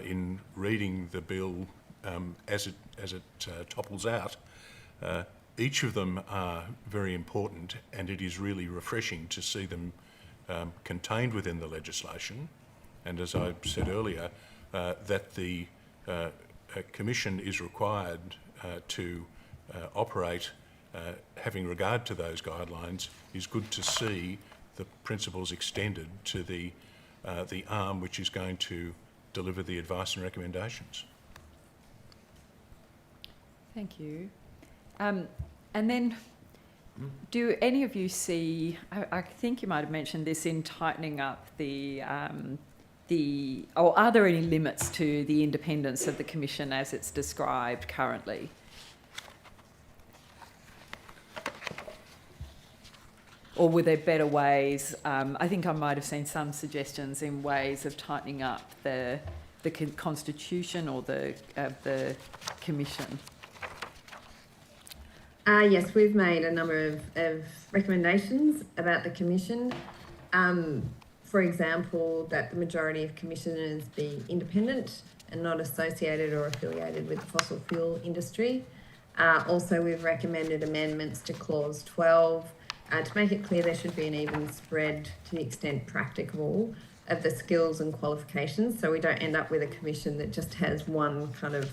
K: in reading the bill as it topples out. Each of them are very important, and it is really refreshing to see them contained within the legislation. And as I said earlier, that the Commission is required to operate having regard to those guidelines is good to see the principles extended to the arm which is going to deliver the advice and recommendations.
A: Thank you. And then, do any of you see, I think you might have mentioned this, in tightening up or are there any limits to the independence of the Commission as it's described currently? Or were there better ways? I think I might have seen some suggestions in ways of tightening up the constitution or the Commission.
J: Yes, we've made a number of recommendations about the Commission. For example, that the majority of commissioners be independent and not associated or affiliated with the fossil fuel industry. Also, we've recommended amendments to Clause 12 to make it clear there should be an even spread to the extent practicable of the skills and qualifications, so we don't end up with a commission that just has one kind of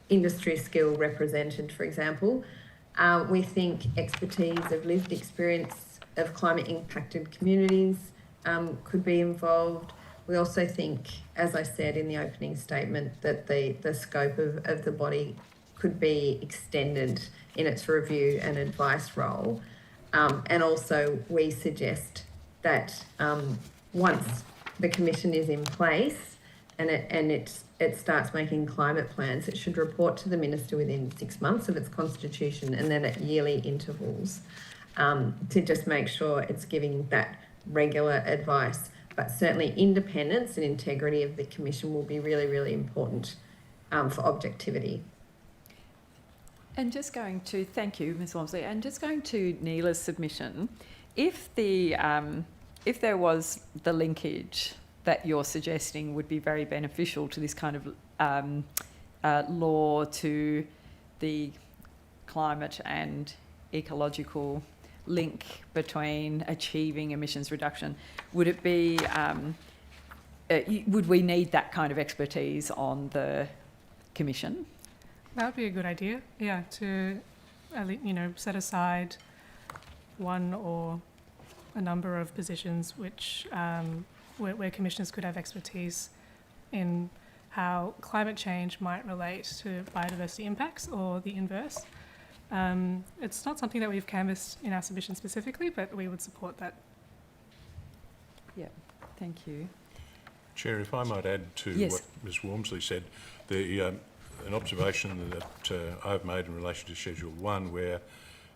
J: industry skill represented, for example. We think expertise of lived experience of climate impacted communities could be involved. We also think, as I said in the opening statement, that the scope of the body could be extended in its review and advice role. And also we suggest that once the Commission is in place and it starts making climate plans, it should report to the Minister within 6 months of its constitution, and then at yearly intervals, to just make sure it's giving that regular advice. But certainly independence and integrity of the Commission will be really, really important for objectivity.
A: And just going to, thank you, Ms. Walmsley, and just going to Neela's submission, if there was the linkage that you're suggesting would be very beneficial to this kind of law, to the climate and ecological link between achieving emissions reduction, would it be, would we need that kind of expertise on the Commission?
L: That would be a good idea, yeah, to, set aside one or a number of positions which where commissioners could have expertise in how climate change might relate to biodiversity impacts or the inverse. It's not something that we've canvassed in our submission specifically, but we would support that.
A: Yeah, thank you.
K: Chair, if I might add to what Ms Walmsley said, an observation that I've made in relation to Schedule 1, where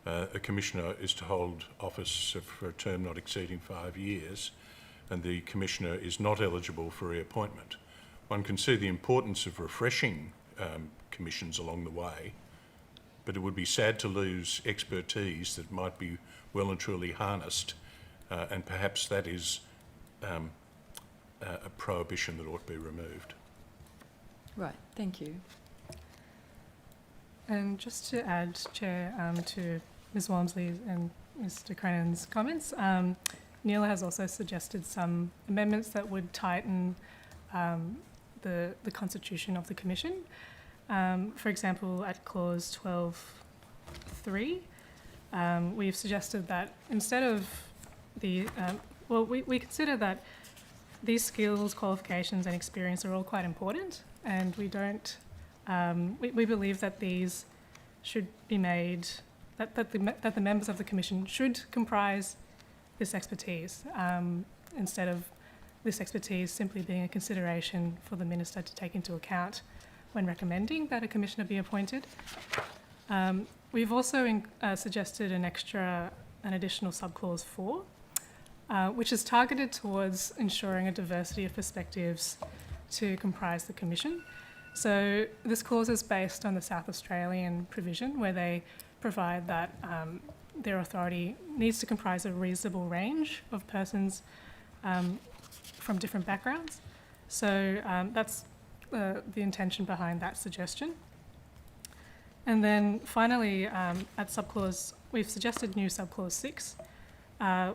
K: a Commissioner is to hold office for a term not exceeding 5 years, and the Commissioner is not eligible for reappointment. One can see the importance of refreshing commissions along the way, but it would be sad to lose expertise that might be well and truly harnessed, and perhaps that is a prohibition that ought to be removed.
A: Right, thank you.
L: And just to add, Chair, to Ms Walmsley and Mr Crannon's comments, Neela has also suggested some amendments that would tighten the constitution of the Commission. For example, at Clause 12.3, we've suggested that instead of the, we consider that these skills, qualifications and experience are all quite important, and we don't, we believe that these should be made, that the members of the Commission should comprise this expertise, instead of this expertise simply being a consideration for the Minister to take into account when recommending that a Commissioner be appointed. We've also suggested an additional subclause 4, which is targeted towards ensuring a diversity of perspectives to comprise the Commission. So this clause is based on the South Australian provision, where they provide that their authority needs to comprise a reasonable range of persons from different backgrounds. So that's the intention behind that suggestion. And then finally, at subclause, we've suggested new subclause 6,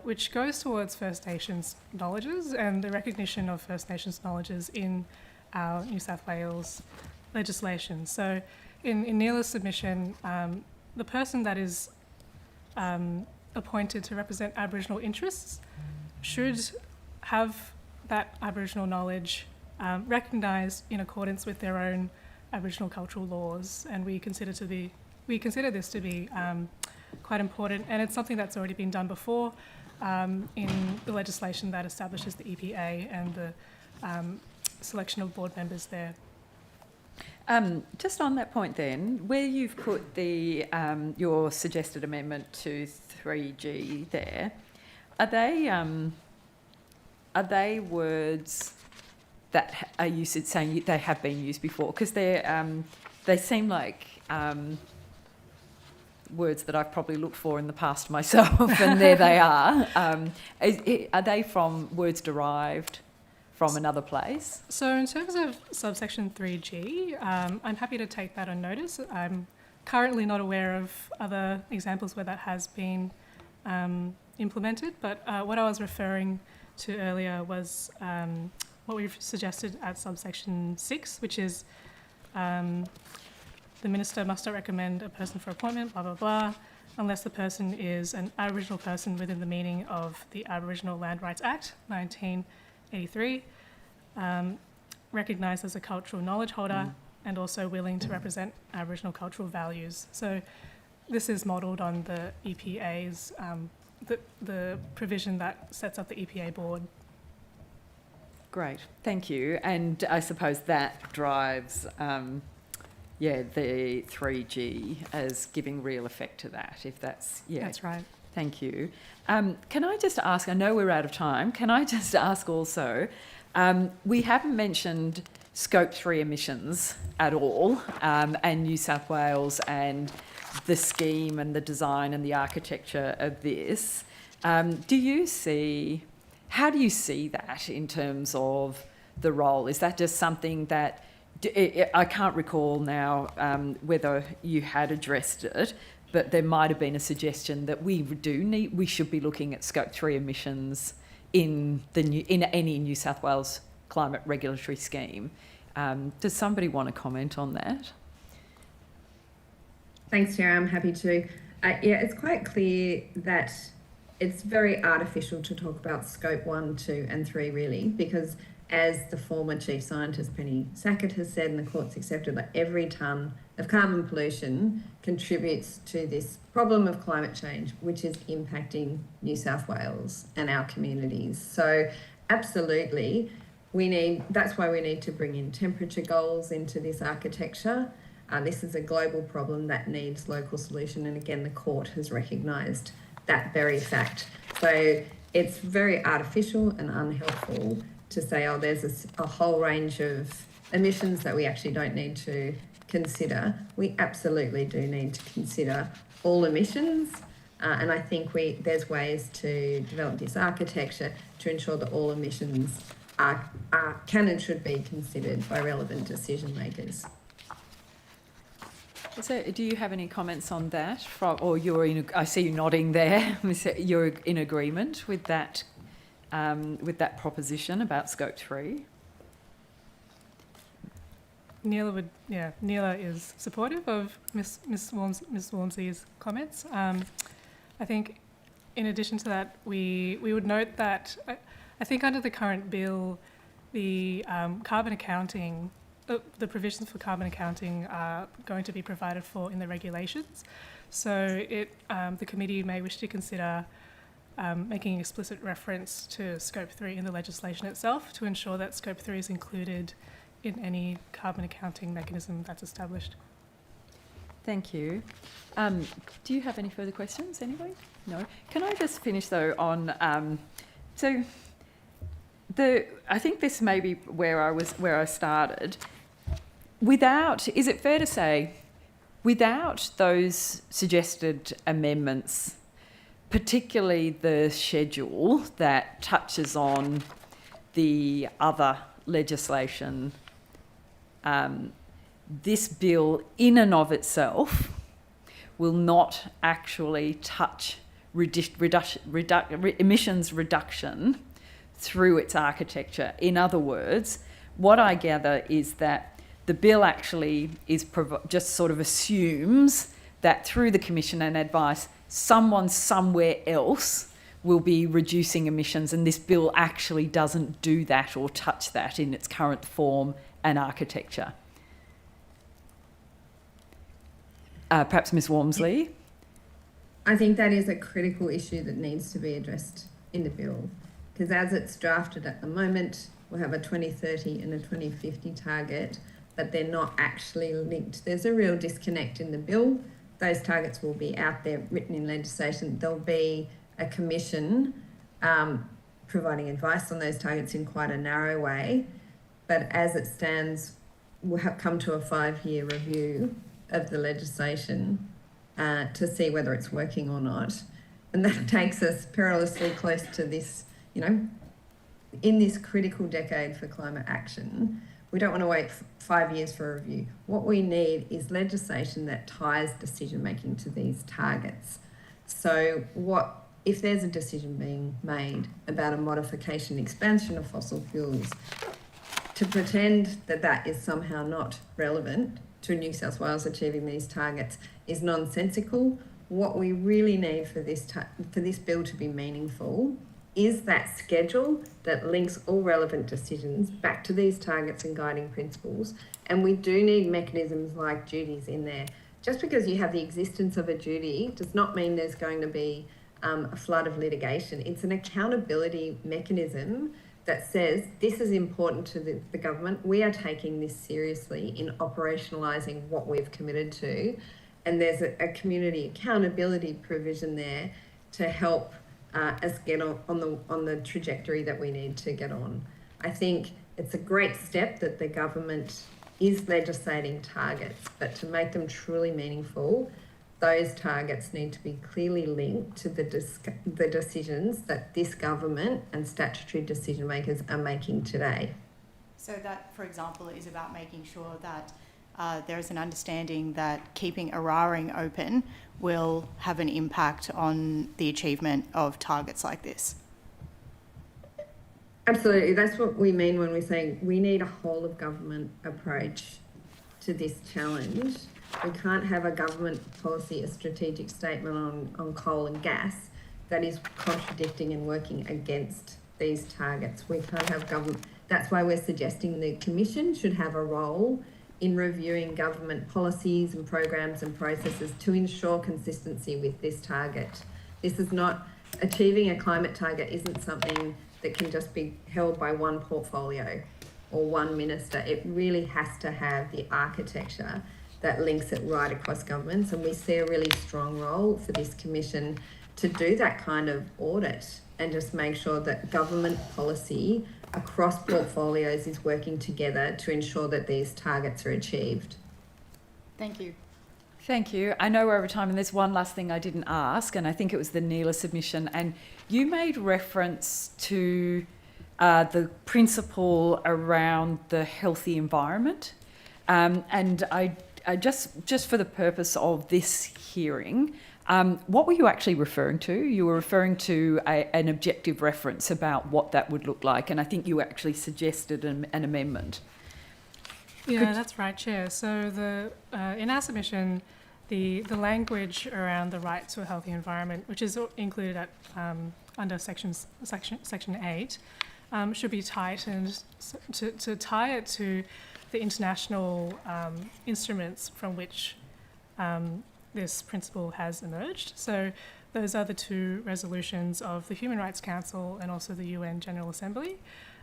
L: which goes towards First Nations knowledges and the recognition of First Nations knowledges in our New South Wales legislation. So in Neela's submission, the person that is appointed to represent Aboriginal interests should have that Aboriginal knowledge recognised in accordance with their own Aboriginal cultural laws, and we consider this to be quite important, and it's something that's already been done before in the legislation that establishes the EPA and the selection of board members there.
A: Just on that point then, where you've put the your suggested amendment to 3G there, are they words that are you saying they have been used before? Because they seem like words that I've probably looked for in the past myself, and there they are. Are they from words derived from another place?
L: So in terms of subsection 3G, I'm happy to take that on notice. I'm currently not aware of other examples where that has been implemented, but what I was referring to earlier was what we've suggested at subsection 6, which is the minister must not recommend a person for appointment, blah, blah, blah, unless the person is an Aboriginal person within the meaning of the Aboriginal Land Rights Act, 1983, recognised as a cultural knowledge holder and also willing to represent Aboriginal cultural values. So this is modelled on the EPA's, the provision that sets up the EPA board.
A: Great, thank you. And I suppose that drives the 3G as giving real effect to that, if that's... Yeah,
L: that's right.
A: Thank you. Can I just ask, I know we're out of time, can I just ask also, we haven't mentioned Scope 3 emissions at all, and New South Wales and the scheme and the design and the architecture of this. How do you see that in terms of the role? Is that just something that, I can't recall now whether you had addressed it, but there might have been a suggestion that we should be looking at Scope 3 emissions in any New South Wales climate regulatory scheme. Does somebody want to comment on that?
J: Thanks, Chair. I'm happy to. It's quite clear that it's very artificial to talk about Scope 1, 2 and 3 really, because as the former Chief Scientist Penny Sackett has said, and the court's accepted, that every tonne of carbon pollution contributes to this problem of climate change, which is impacting New South Wales and our communities. So absolutely, that's why we need to bring in temperature goals into this architecture. This is a global problem that needs local solution, and again, the court has recognised that very fact. So it's very artificial and unhelpful to say, oh, there's a whole range of emissions that we actually don't need to consider. We absolutely do need to consider all emissions, and I think there's ways to develop this architecture to ensure that all emissions can and should be considered by relevant decision makers.
A: So, do you have any comments on that? I see you nodding there. You're in agreement with that proposition about Scope 3?
L: Neela is supportive of Ms. Walmsley's comments. I think, in addition to that, we would note that I think under the current bill, the carbon accounting. The provisions for carbon accounting are going to be provided for in the regulations. So the committee may wish to consider making explicit reference to Scope 3 in the legislation itself to ensure that Scope 3 is included in any carbon accounting mechanism that's established.
A: Thank you. Do you have any further questions, anybody? No. Can I just finish though on, I think this may be where I started. Is it fair to say Without those suggested amendments, particularly the schedule that touches on the other legislation, this bill in and of itself will not actually touch emissions reduction through its architecture. In other words, what I gather is that the bill actually is just sort of assumes that through the Commission and advice, someone somewhere else will be reducing emissions, and this bill actually doesn't do that or touch that in its current form and architecture. Perhaps Ms. Walmsley?
J: I think that is a critical issue that needs to be addressed in the bill, because as it's drafted at the moment, we'll have a 2030 and a 2050 target, but they're not actually linked. There's a real disconnect in the bill. Those targets will be out there written in legislation. There'll be a commission providing advice on those targets in quite a narrow way, but as it stands, we'll have come to a 5-year review of the legislation to see whether it's working or not. And that takes us perilously close to this, in this critical decade for climate action. We don't want to wait 5 years for a review. What we need is legislation that ties decision-making to these targets. So if there's a decision being made about a modification, expansion of fossil fuels, to pretend that that is somehow not relevant to New South Wales achieving these targets is nonsensical. What we really need for this bill to be meaningful is that schedule that links all relevant decisions back to these targets and guiding principles. And we do need mechanisms like duties in there. Just because you have the existence of a duty does not mean there's going to be a flood of litigation. It's an accountability mechanism that says this is important to the government. We are taking this seriously in operationalising what we've committed to. And there's a community accountability provision there to help us get on the trajectory that we need to get on. I think it's a great step that the government is legislating targets, but to make them truly meaningful, those targets need to be clearly linked to the decisions that this government and statutory decision makers are making today.
G: So that, for example, is about making sure that there is an understanding that keeping Eraring open will have an impact on the achievement of targets like this.
J: Absolutely. That's what we mean when we say we need a whole of government approach to this challenge. We can't have a government policy, a strategic statement on coal and gas that is contradicting and working against these targets. We can't have government. That's why we're suggesting the Commission should have a role in reviewing government policies and programs and processes to ensure consistency with this target. This is not, achieving a climate target isn't something that can just be held by one portfolio or one minister. It really has to have the architecture that links it right across governments, and we see a really strong role for this Commission to do that kind of audit and just make sure that government policy across portfolios is working together to ensure that these targets are achieved.
G: Thank you.
A: Thank you. I know we're over time, and there's one last thing I didn't ask, and I think it was the NELA submission, and you made reference to the principle around the healthy environment, and I just for the purpose of this hearing, what were you actually referring to? You were referring to an objective reference about what that would look like, and I think you actually suggested an amendment.
L: Yeah, that's right, Chair. So in our submission, the language around the right to a healthy environment, which is included at under section 8, should be tightened to tie it to the international instruments from which this principle has emerged. So those are the 2 resolutions of the Human Rights Council and also the UN General Assembly.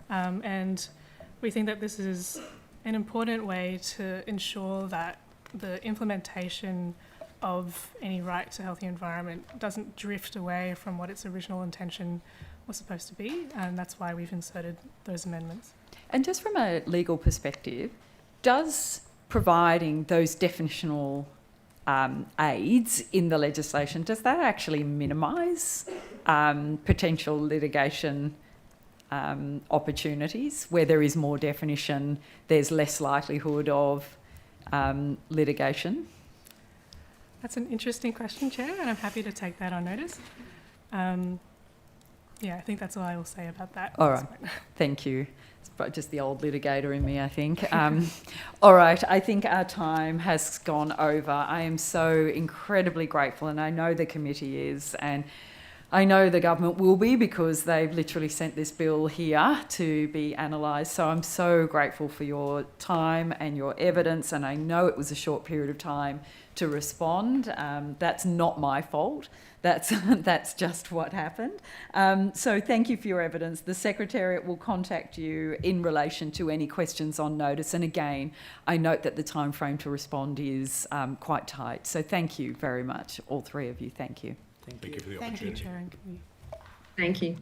L: And we think that this is an important way to ensure that the implementation of any right to a healthy environment doesn't drift away from what its original intention was supposed to be, and that's why we've inserted those amendments.
A: And just from a legal perspective, does providing those definitional aids in the legislation, does that actually minimise potential litigation opportunities? Where there is more definition, there's less likelihood of litigation?
L: That's an interesting question, Chair, and I'm happy to take that on notice. Yeah, I think that's all I will say about that.
A: All right, thank you. It's just the old litigator in me, I think. All right, I think our time has gone over. I am so incredibly grateful, and I know the committee is, and I know the government will be, because they've literally sent this bill here to be analysed. So I'm so grateful for your time and your evidence, and I know it was a short period of time to respond. That's not my fault. That's just what happened. So thank you for your evidence. The Secretariat will contact you in relation to any questions on notice. And again, I note that the time frame to respond is quite tight. So thank you very much, all three of you. Thank you.
K: Thank you for the
L: Thank
K: opportunity.
L: you, Chair and Committee.
J: Thank you.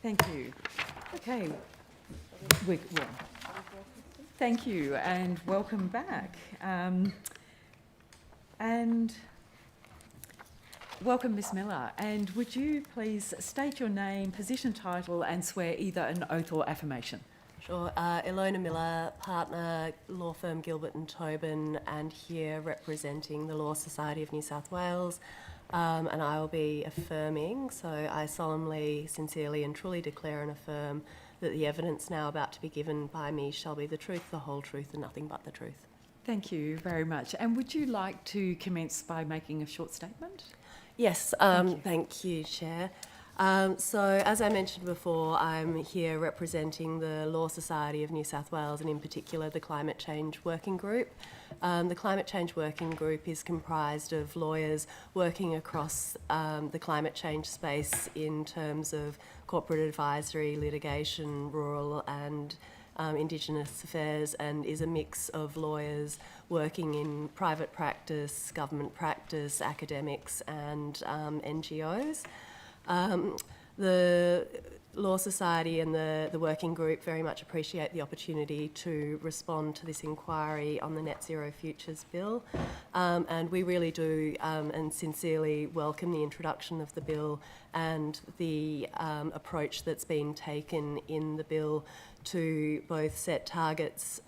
A: Thank you. Okay. Thank you and welcome back. And welcome, Ms Miller. And would you please state your name, position, title and swear either an oath or affirmation?
N: Sure. Ilona Miller, partner, law firm Gilbert and Tobin, and here representing the Law Society of New South Wales. And I will be affirming, so I solemnly, sincerely and truly declare and affirm that the evidence now about to be given by me shall be the truth, the whole truth and nothing but the truth.
A: Thank you very much. And would you like to commence by making a short statement?
N: Yes, thank you, Chair. So, as I mentioned before, I'm here representing the Law Society of New South Wales and in particular the Climate Change Working Group. The Climate Change Working Group is comprised of lawyers working across the climate change space in terms of corporate advisory, litigation, rural and Indigenous affairs, and is a mix of lawyers working in private practice, government practice, academics and NGOs. The Law Society and the working group very much appreciate the opportunity to respond to this inquiry on the Net Zero Futures Bill, and we really do and sincerely welcome the introduction of the bill and the approach that's been taken in the bill to both set targets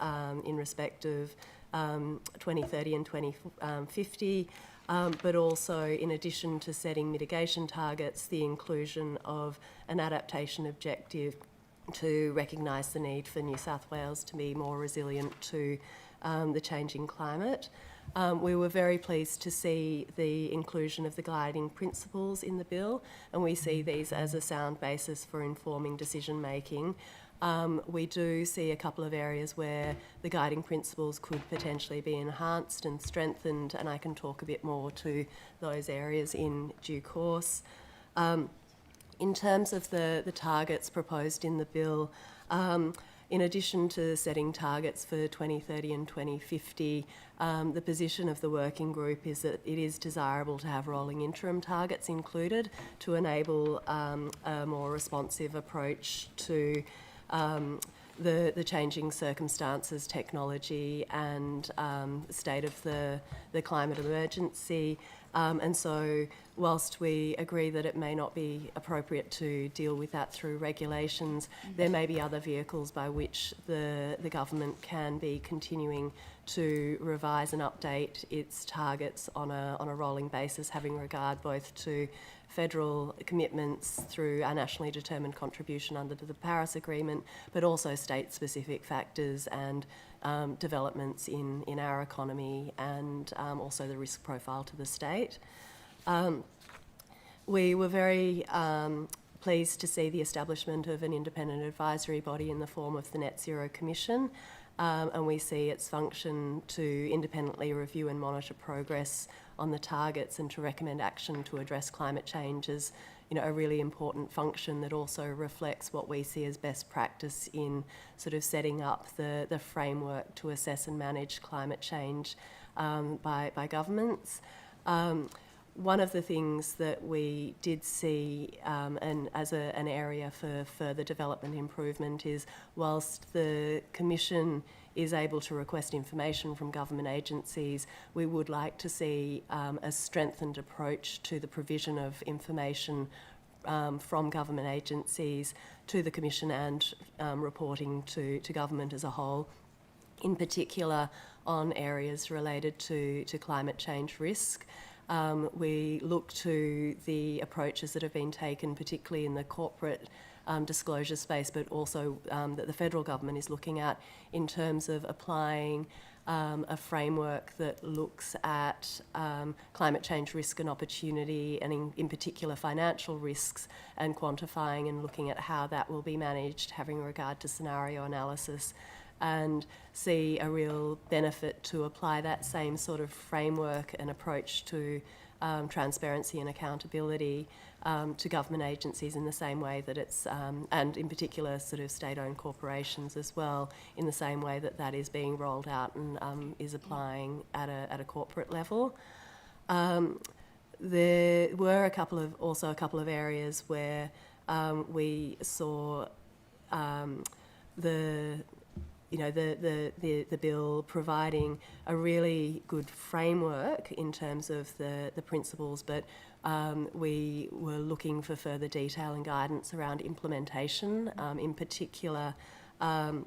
N: in respect of 2030 and 2050, but also, in addition to setting mitigation targets, the inclusion of an adaptation objective to recognise the need for New South Wales to be more resilient to the changing climate. We were very pleased to see the inclusion of the guiding principles in the bill, and we see these as a sound basis for informing decision making. We do see a couple of areas where the guiding principles could potentially be enhanced and strengthened, and I can talk a bit more to those areas in due course. In terms of the targets proposed in the bill, in addition to setting targets for 2030 and 2050, the position of the working group is that it is desirable to have rolling interim targets included to enable a more responsive approach to the changing circumstances, technology and state of the climate emergency. And so whilst we agree that it may not be appropriate to deal with that through regulations, there may be other vehicles by which the government can be continuing to revise and update its targets on a rolling basis, having regard both to federal commitments through our nationally determined contribution under the Paris Agreement, but also state-specific factors and developments in our economy and also the risk profile to the state. We were very pleased to see the establishment of an independent advisory body in the form of the Net Zero Commission, and we see its function to independently review and monitor progress on the targets and to recommend action to address climate change as, you know, a really important function that also reflects what we see as best practice in sort of setting up the framework to assess and manage climate change by governments. One of the things that we did see and as an area for further development improvement is whilst the Commission is able to request information from government agencies, we would like to see a strengthened approach to the provision of information from government agencies to the Commission and reporting to government as a whole, in particular on areas related to climate change risk. We look to the approaches that have been taken, particularly in the corporate disclosure space, but also that the federal government is looking at in terms of applying a framework that looks at climate change risk and opportunity, and in particular financial risks, and quantifying and looking at how that will be managed, having regard to scenario analysis, and see a real benefit to apply that same sort of framework and approach to transparency and accountability to government agencies in the same way that it's, and in particular sort of state-owned corporations as well, in the same way that that is being rolled out and is applying at a corporate level. There were a couple of areas where we saw the bill providing a really good framework in terms of the principles, but we were looking for further detail and guidance around implementation, in particular, the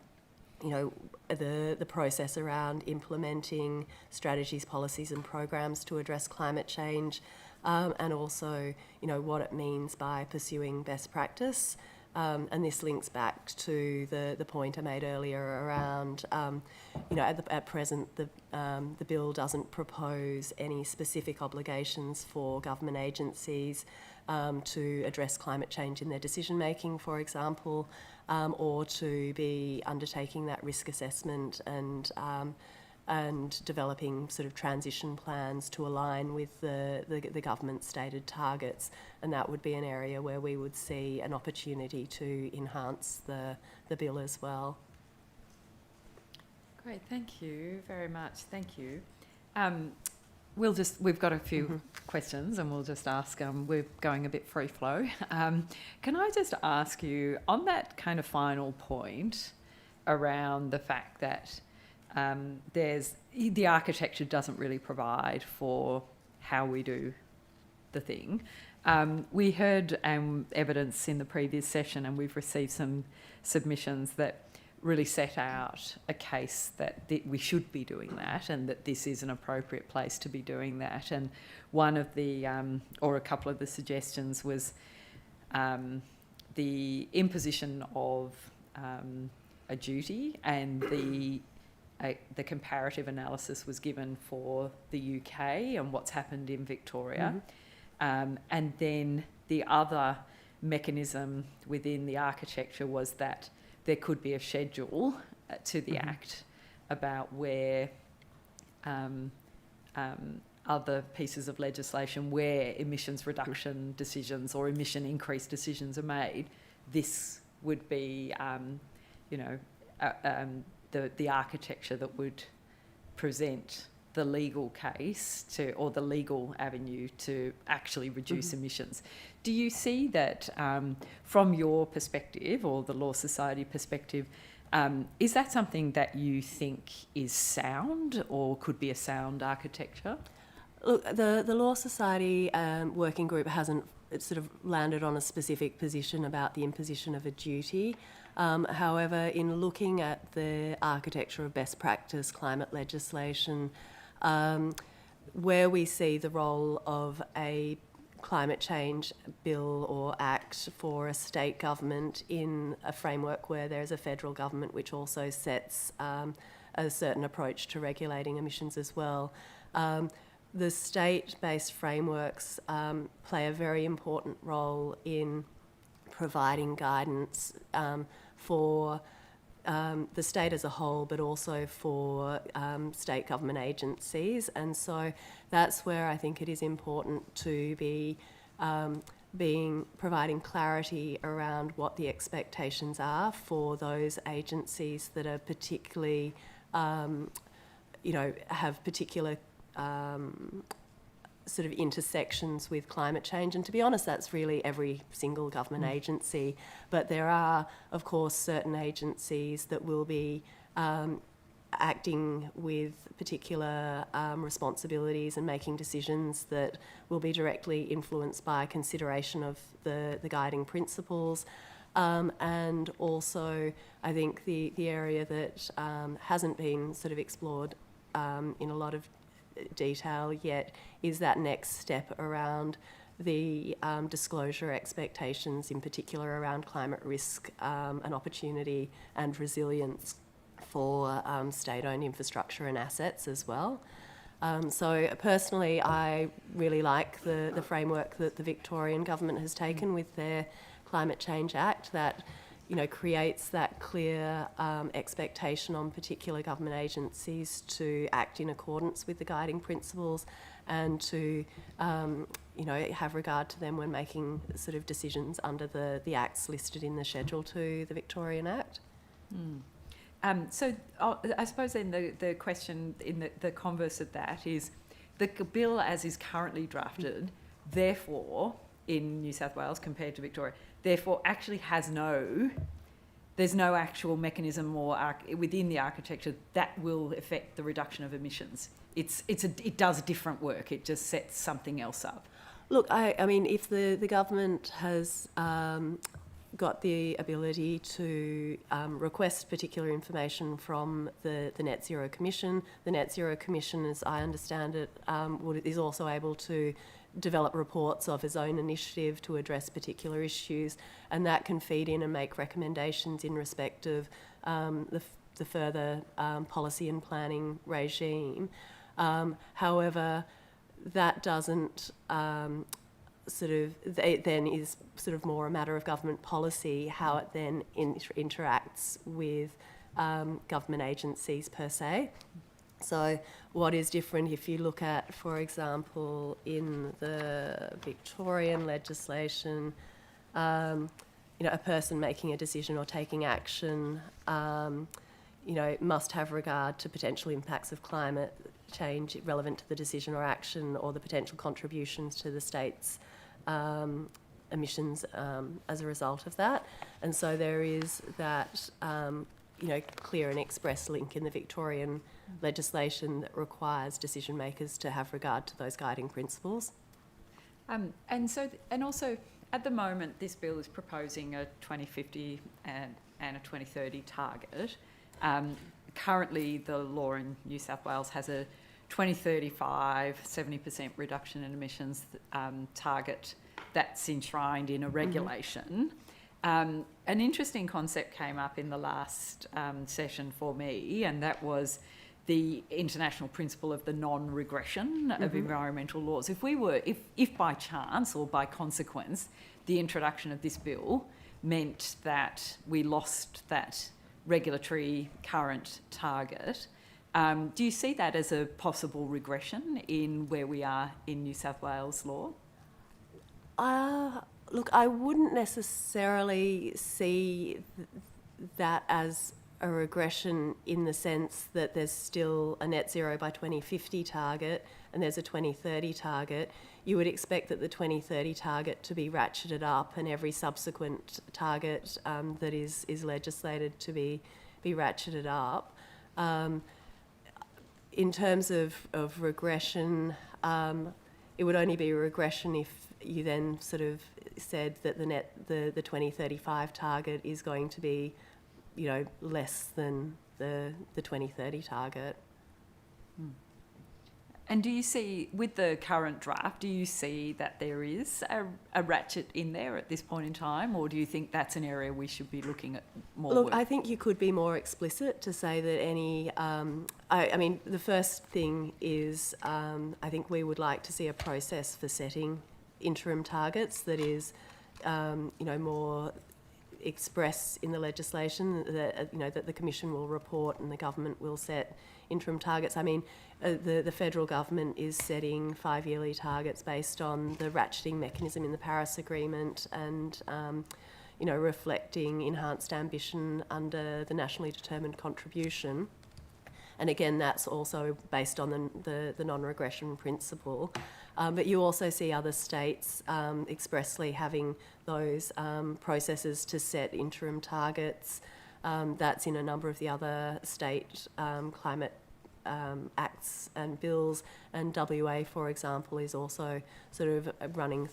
N: process around implementing strategies, policies and programs to address climate change, and also, what it means by pursuing best practice. And this links back to the point I made earlier around, at present the bill doesn't propose any specific obligations for government agencies to address climate change in their decision making, for example, or to be undertaking that risk assessment and developing sort of transition plans to align with the government's stated targets. And that would be an area where we would see an opportunity to enhance the bill as well.
A: Great, thank you very much. Thank you. We've got a few questions and we'll just ask, we're going a bit free flow. Can I just ask you, on that kind of final point around the fact that the architecture doesn't really provide for how we do the thing. We heard evidence in the previous session, and we've received some submissions that really set out a case that we should be doing that, and that this is an appropriate place to be doing that. And one of the, or a couple of the suggestions was the imposition of a duty, and the comparative analysis was given for the UK and what's happened in Victoria. And then the other mechanism within the architecture was that there could be a schedule to the Act about where other pieces of legislation where emissions reduction decisions or emission increase decisions are made. This would be, the architecture that would present the legal case or the legal avenue to actually reduce emissions. Do you see that from your perspective or the Law Society perspective, is that something that you think is sound or could be a sound architecture?
N: Look, the Law Society working group hasn't sort of landed on a specific position about the imposition of a duty. However, in looking at the architecture of best practice climate legislation, where we see the role of a climate change bill or act for a state government in a framework where there's a federal government which also sets a certain approach to regulating emissions as well. The state-based frameworks play a very important role in providing guidance for the state as a whole, but also for state government agencies. And so that's where I think it is important to be providing clarity around what the expectations are for those agencies that are particularly, have particular sort of intersections with climate change. And to be honest, that's really every single government agency. But there are, of course, certain agencies that will be acting with particular responsibilities and making decisions that will be directly influenced by consideration of the guiding principles. And also, I think the area that hasn't been sort of explored in a lot of detail yet is that next step around the disclosure expectations, in particular around climate risk and opportunity and resilience for state-owned infrastructure and assets as well. So personally, I really like the framework that the Victorian government has taken with their Climate Change Act that creates that clear expectation on particular government agencies to act in accordance with the guiding principles and to, have regard to them when making sort of decisions under the acts listed in the schedule to the Victorian Act.
A: So I suppose then the question in the converse of that is the bill as is currently drafted, therefore, in New South Wales compared to Victoria, therefore actually there's no actual mechanism or within the architecture that will affect the reduction of emissions. It does different work. It just sets something else up.
N: Look, I mean, if the government has got the ability to request particular information from the Net Zero Commission, the Net Zero Commission, as I understand it, is also able to develop reports of its own initiative to address particular issues, and that can feed in and make recommendations in respect of the further policy and planning regime. However, that doesn't then is sort of more a matter of government policy, how it then interacts with government agencies per se. So what is different if you look at, for example, in the Victorian legislation, a person making a decision or taking action, must have regard to potential impacts of climate change relevant to the decision or action, or the potential contributions to the state's emissions as a result of that. And so there is that clear and express link in the Victorian legislation that requires decision makers to have regard to those guiding principles.
A: And also at the moment this bill is proposing a 2050 and a 2030 target. Currently the law in New South Wales has a 2035 70% reduction in emissions target that's enshrined in a regulation. An interesting concept came up in the last session for me, and that was the international principle of the non-regression of environmental laws. If by chance or by consequence the introduction of this bill meant that we lost that regulatory current target, do you see that as a possible regression in where we are in New South Wales law?
N: Look, I wouldn't necessarily see that as a regression in the sense that there's still a net zero by 2050 target and there's a 2030 target. You would expect that the 2030 target to be ratcheted up and every subsequent target that is legislated to be ratcheted up. In terms of regression, it would only be a regression if you then sort of said that the 2035 target is going to be, less than the 2030 target.
A: And do you see, with the current draft, do you see that there is a ratchet in there at this point in time, or do you think that's an area we should be looking at more?
N: Look, I think you could be more explicit to say that any... I mean, the first thing is I think we would like to see a process for setting interim targets that is, more express in the legislation, that that the Commission will report and the government will set interim targets. I mean, the federal government is setting 5-yearly targets based on the ratcheting mechanism in the Paris Agreement and, reflecting enhanced ambition under the nationally determined contribution. And again, that's also based on the non-regression principle. But you also see other states expressly having those processes to set interim targets. That's in a number of the other state climate acts and bills. And WA, for example, is also sort of running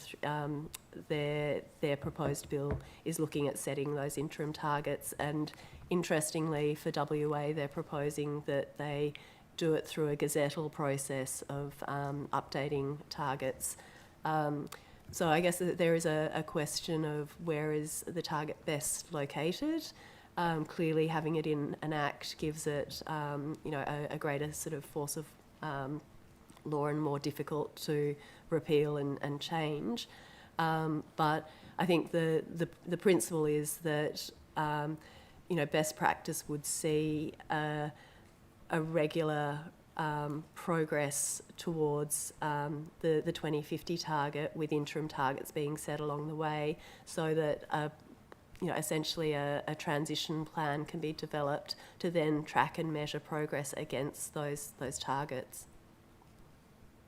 N: their proposed bill is looking at setting those interim targets. And interestingly, for WA, they're proposing that they do it through a gazettal process of updating targets. So I guess that there is a question of where is the target best located. Clearly, having it in an act gives it, a greater sort of force of law and more difficult to repeal and change. But I think the principle is that best practice would see a regular progress towards the 2050 target, with interim targets being set along the way, so that essentially a transition plan can be developed to then track and measure progress against those targets.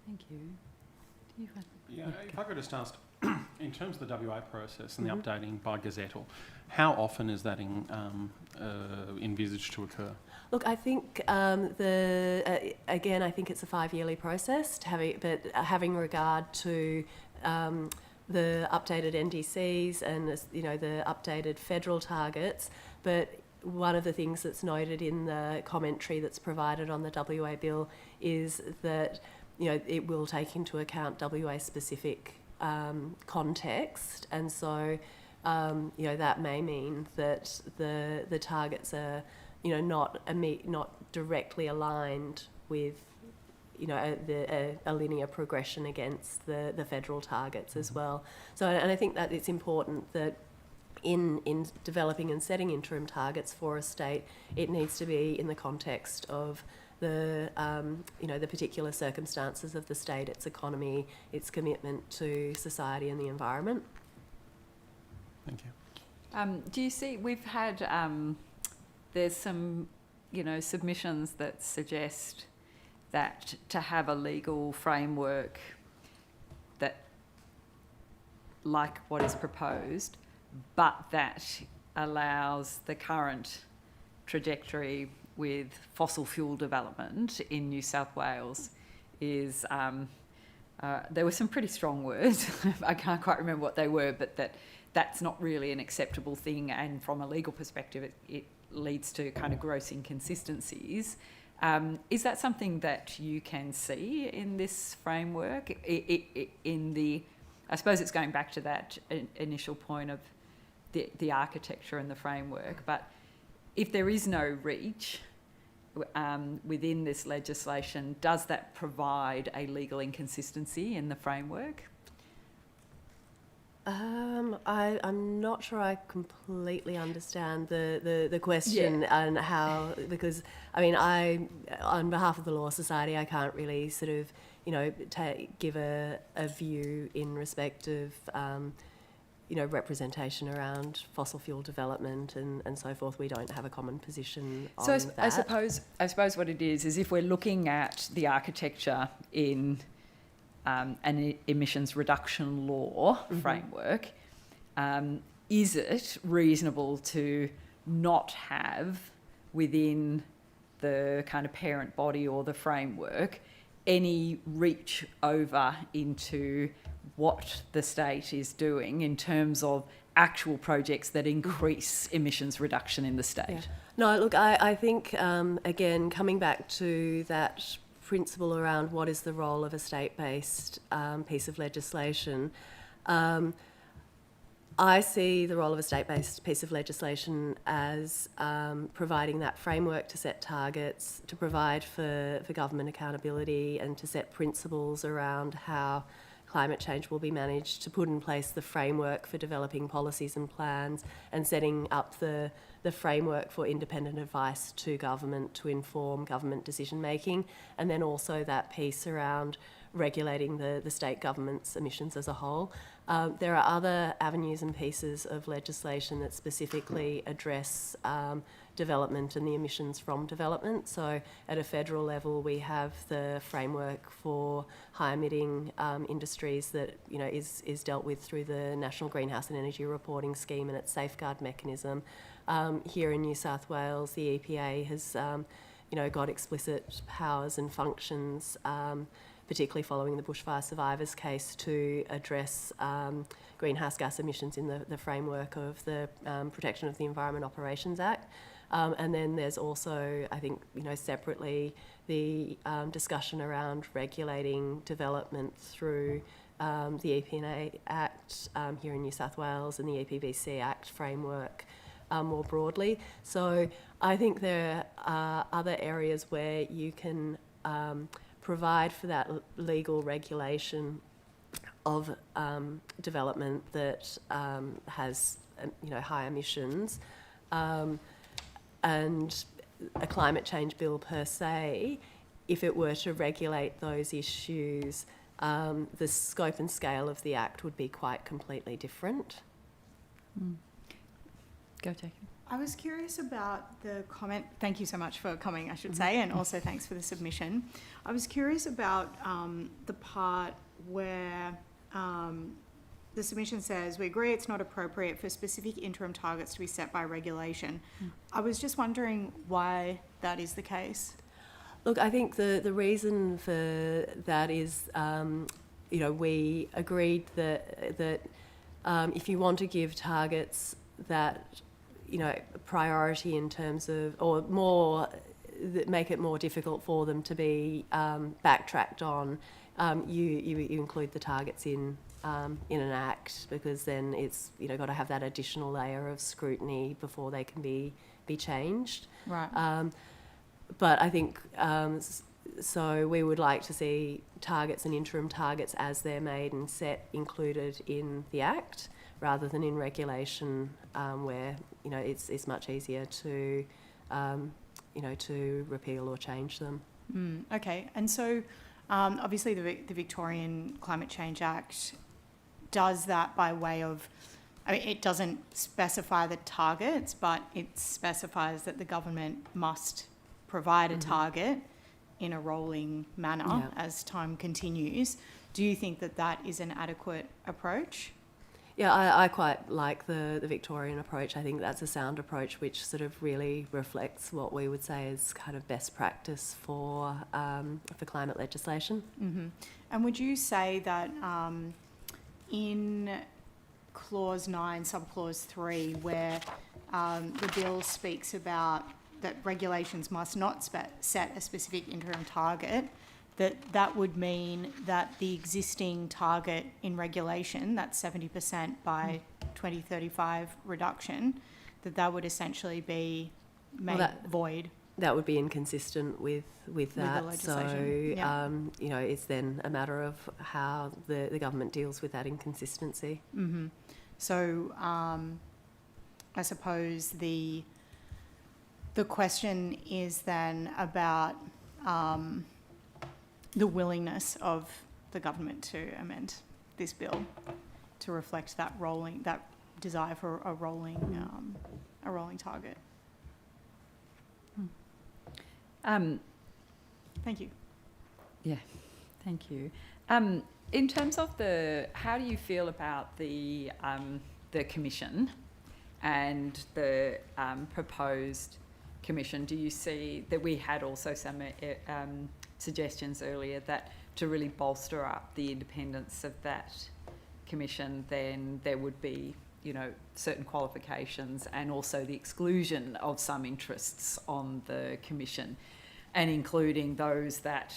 A: Thank you.
F: Yeah, if I could just ask In terms of the WA process and the updating by gazettal, how often is that envisaged to occur?
N: Look, I think again, I think it's a 5-yearly process, having regard to the updated NDCs and the updated federal targets. But one of the things that's noted in the commentary that's provided on the WA bill is that it will take into account WA specific context, and so that may mean that the targets are not directly aligned with a linear progression against the federal targets as well. So, and I think that it's important that in developing and setting interim targets for a state, it needs to be in the context of the the particular circumstances of the state, its economy, its commitment to society and the environment.
F: Thank you.
A: Do you see, we've had, there's some, submissions that suggest that to have a legal framework that, like what is proposed, but that allows the current trajectory with fossil fuel development in New South Wales is, there were some pretty strong words. I can't quite remember what they were, but that's not really an acceptable thing, and from a legal perspective it leads to kind of gross inconsistencies. Is that something that you can see in this framework? I suppose it's going back to that initial point of the architecture and the framework, but if there is no reach within this legislation, does that provide a legal inconsistency in the framework?
N: I'm not sure I completely understand the question and how, because on behalf of the Law Society, I can't really sort of give a view in respect of representation around fossil fuel development and so forth. We don't have a common position on that.
A: I suppose what it is if we're looking at the architecture in an emissions reduction law framework, is it reasonable to not have within the kind of parent body or the framework any reach over into what the state is doing in terms of actual projects that increase emissions reduction in the state?
N: Yeah. No, look, I think, again, coming back to that principle around what is the role of a state-based piece of legislation, I see the role of a state-based piece of legislation as providing that framework to set targets, to provide for government accountability and to set principles around how climate change will be managed, to put in place the framework for developing policies and plans and setting up the framework for independent advice to government to inform government decision making, and then also that piece around regulating the state government's emissions as a whole. There are other avenues and pieces of legislation that specifically address development and the emissions from development. So at a federal level, we have the framework for high emitting industries that is dealt with through the National Greenhouse and Energy Reporting Scheme and its safeguard mechanism. Here in New South Wales, the EPA has got explicit powers and functions, particularly following the bushfire survivors case, to address greenhouse gas emissions in the framework of the Protection of the Environment Operations Act. And then there's also, I think, separately, the discussion around regulating development through the EPA Act here in New South Wales and the EPBC Act framework more broadly. So I think there are other areas where you can provide for that legal regulation of development that has high emissions, and a climate change bill per se, if it were to regulate those issues, the scope and scale of the Act would be quite completely different.
A: Go take it.
G: I was curious about the comment. Thank you so much for coming, I should say, and also thanks for the submission. I was curious about the part where the the submission says, we agree it's not appropriate for specific interim targets to be set by regulation. I was just wondering why that is the case.
N: Look, I think the reason for that is, we agreed that if you want to give targets that, priority in terms of, or more, that make it more difficult for them to be backtracked on, you include the targets in an act, because then it's got to have that additional layer of scrutiny before they can be changed.
G: Right.
N: But I think so we would like to see targets and interim targets as they're made and set included in the Act, rather than in regulation, where it's much easier to to repeal or change them.
G: Okay, and so obviously the Victorian Climate Change Act does that by way of, it doesn't specify the targets, but it specifies that the government must provide a target in a rolling manner as time continues. Do you think that that is an adequate approach?
N: Yeah, I quite like the Victorian approach. I think that's a sound approach which sort of really reflects what we would say is kind of best practice for climate legislation.
G: Mm-hmm. And would you say that in Clause 9, Subclause 3, where the bill speaks about that regulations must not set a specific interim target, that would mean that the existing target in regulation, that's 70% by 2035 reduction, that would essentially be made void?
N: That would be inconsistent with that.
G: The legislation.
N: So, it's then a matter of how the government deals with that inconsistency.
G: Mm-hmm. So, I suppose the question is then about the willingness of the government to amend this bill to reflect that desire for a rolling target. Thank you.
A: Yeah, thank you. In terms of how do you feel about the commission and the proposed commission? Do you see that we had also some suggestions earlier that to really bolster up the independence of that commission, then there would be, certain qualifications and also the exclusion of some interests on the commission, and including those that,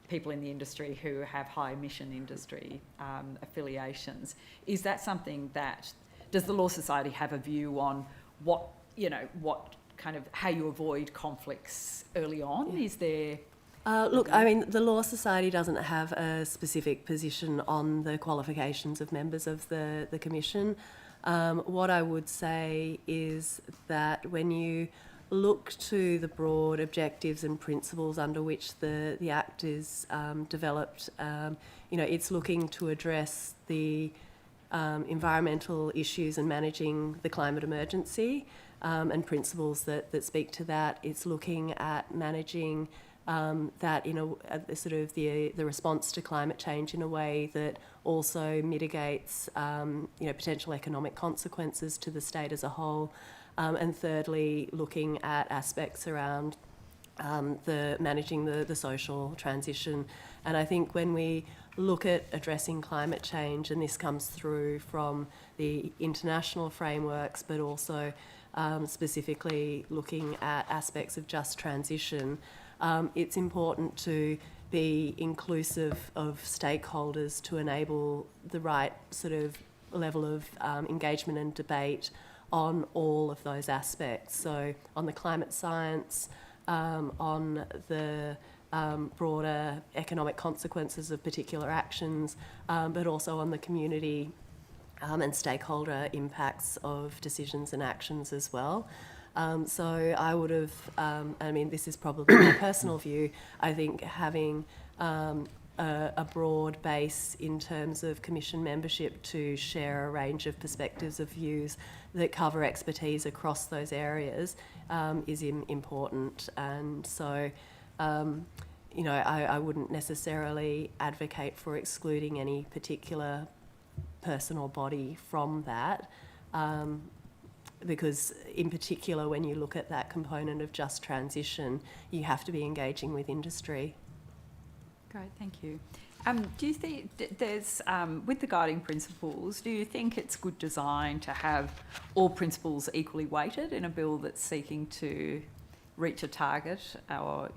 A: people in the industry who have high emission industry affiliations. Is that something does the Law Society have a view on what kind of, how you avoid conflicts early on?
N: Yeah.
A: Is there...
N: the Law Society doesn't have a specific position on the qualifications of members of the Commission. What I would say is that when you look to the broad objectives and principles under which the Act is developed, it's looking to address the environmental issues and managing the climate emergency, and principles that speak to that. It's looking at managing that the response to climate change in a way that also mitigates potential economic consequences to the state as a whole, and thirdly looking at aspects around managing the social transition. And I think when we look at addressing climate change, and this comes through from the international frameworks, but also specifically looking at aspects of just transition, it's important to be inclusive of stakeholders to enable the right sort of level of engagement and debate on all of those aspects. So on the climate science, on the broader economic consequences of particular actions, but also on the community and stakeholder impacts of decisions and actions as well. So I would have, this is probably my personal view, I think having a broad base in terms of commission membership to share a range of perspectives of views that cover expertise across those areas is important. And so, I wouldn't necessarily advocate for excluding any particular person or body from that. Because in particular, when you look at that component of just transition, you have to be engaging with industry.
A: Great, thank you. Do you think there's, with the guiding principles, do you think it's good design to have all principles equally weighted in a bill that's seeking to reach a target or,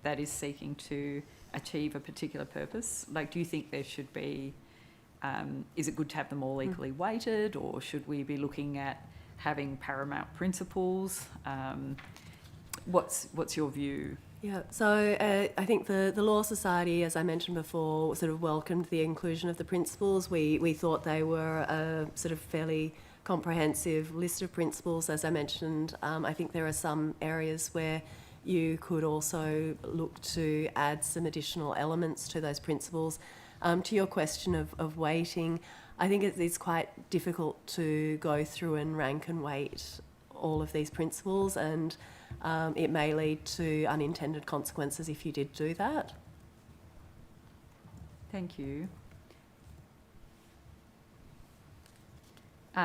A: that is seeking to achieve a particular purpose? Like, do you think there should be, is it good to have them all equally weighted, or should we be looking at having paramount principles? What's your view?
N: Yeah, so I think the Law Society, as I mentioned before, sort of welcomed the inclusion of the principles. We thought they were a sort of fairly comprehensive list of principles. As I mentioned, I think there are some areas where you could also look to add some additional elements to those principles. To your question of weighting, I think it's quite difficult to go through and rank and weight all of these principles, and it may lead to unintended consequences if you did do that.
A: Thank you. Do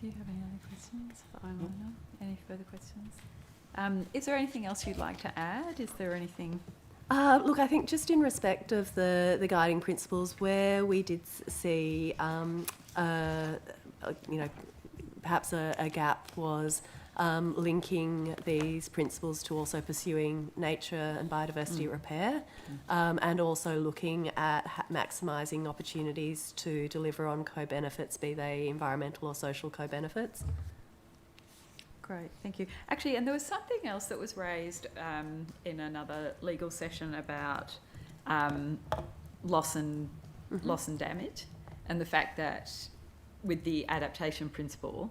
A: you have any other questions for Ilona? Any further questions? Is there anything else you'd like to add? Is there anything?
N: Look, I think just in respect of the guiding principles, where we did see, perhaps a gap was linking these principles to also pursuing nature and biodiversity repair, and also looking at maximising opportunities to deliver on co-benefits, be they environmental or social co-benefits.
A: Great, thank you. Actually, and there was something else that was raised in another legal session about loss and damage, and the fact that with the adaptation principle,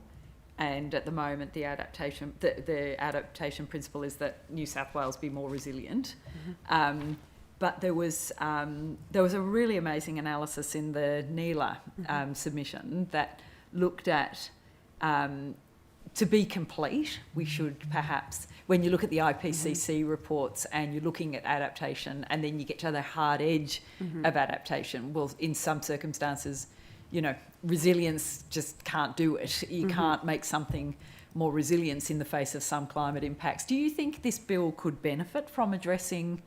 A: and at the moment the adaptation principle is that New South Wales be more resilient. But there was a really amazing analysis in the NELA submission that looked at. To be complete, we should perhaps, when you look at the IPCC reports and you're looking at adaptation and then you get to the hard edge of adaptation, well, in some circumstances, resilience just can't do it. You can't make something more resilience in the face of some climate impacts. Do you think this bill could benefit from addressing,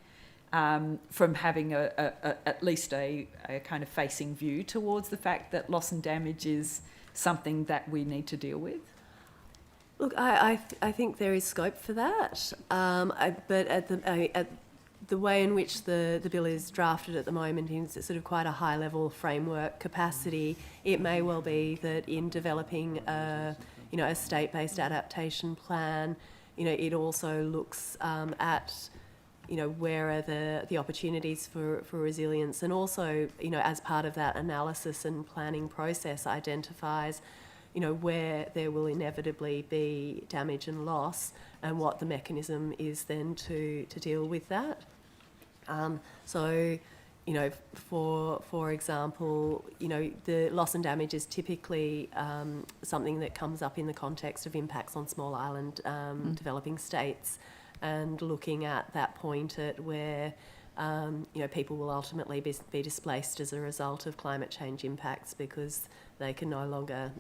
A: from having at least a kind of facing view towards the fact that loss and damage is something that we need to deal with?
N: Look, I think there is scope for that, but at the way in which the bill is drafted at the moment, in sort of quite a high level framework capacity, it may well be that in developing a state-based adaptation plan, it also looks at where are the opportunities for resilience, and also as part of that analysis and planning process identifies where there will inevitably be damage and loss, and what the mechanism is then to deal with that. For example, the loss and damage is typically something that comes up in the context of impacts on small island developing states, and looking at that point at where people will ultimately be displaced as a result of climate change impacts because they can no longer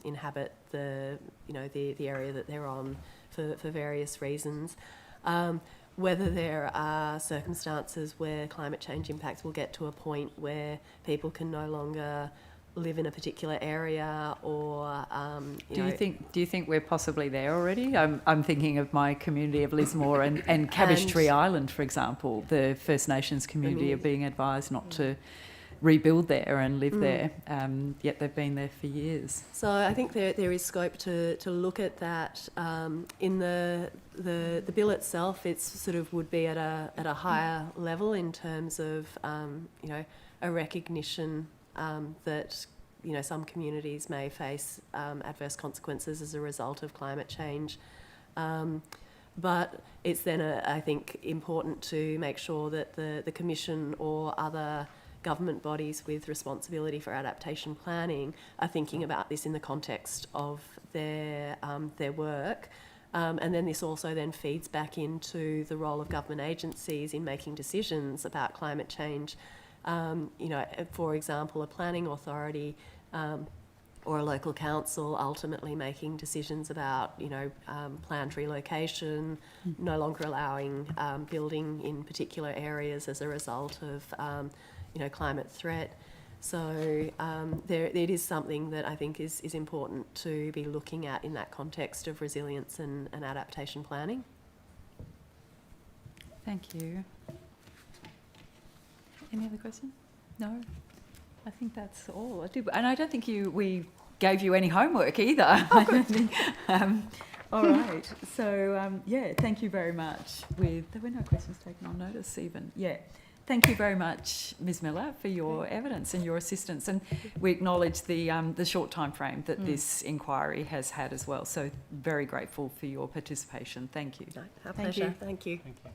N: inhabit the area that they're on for various reasons. Whether there are circumstances where climate change impacts will get to a point where people can no longer live in a particular area, or
A: do you think we're possibly there already? I'm thinking of my community of Lismore and Cabbage Tree Island, for example. The First Nations community are being advised not to rebuild there and live there, yet they've been there for years.
N: So I think there is scope to look at that. In the bill itself, it's sort of would be at a higher level in terms of a recognition that some communities may face adverse consequences as a result of climate change. But it's then, I think, important to make sure that the Commission or other government bodies with responsibility for adaptation planning are thinking about this in the context of their work, And then this also then feeds back into the role of government agencies in making decisions about climate change. For example, a planning authority or a local council ultimately making decisions about, planned relocation, no longer allowing building in particular areas as a result of, climate threat. So it is something that I think is important to be looking at in that context of resilience and adaptation planning.
A: Thank you. Any other questions? No? I think that's all. And I don't think we gave you any homework either. I don't think, all right. So, thank you very much. There were no questions taken on notice even. Yeah. Thank you very much, Ms Miller, for your evidence and your assistance. And we acknowledge the short time frame that this inquiry has had as well. So very grateful for your participation. Thank you.
N: No, our pleasure. Thank you.
C: Thank you.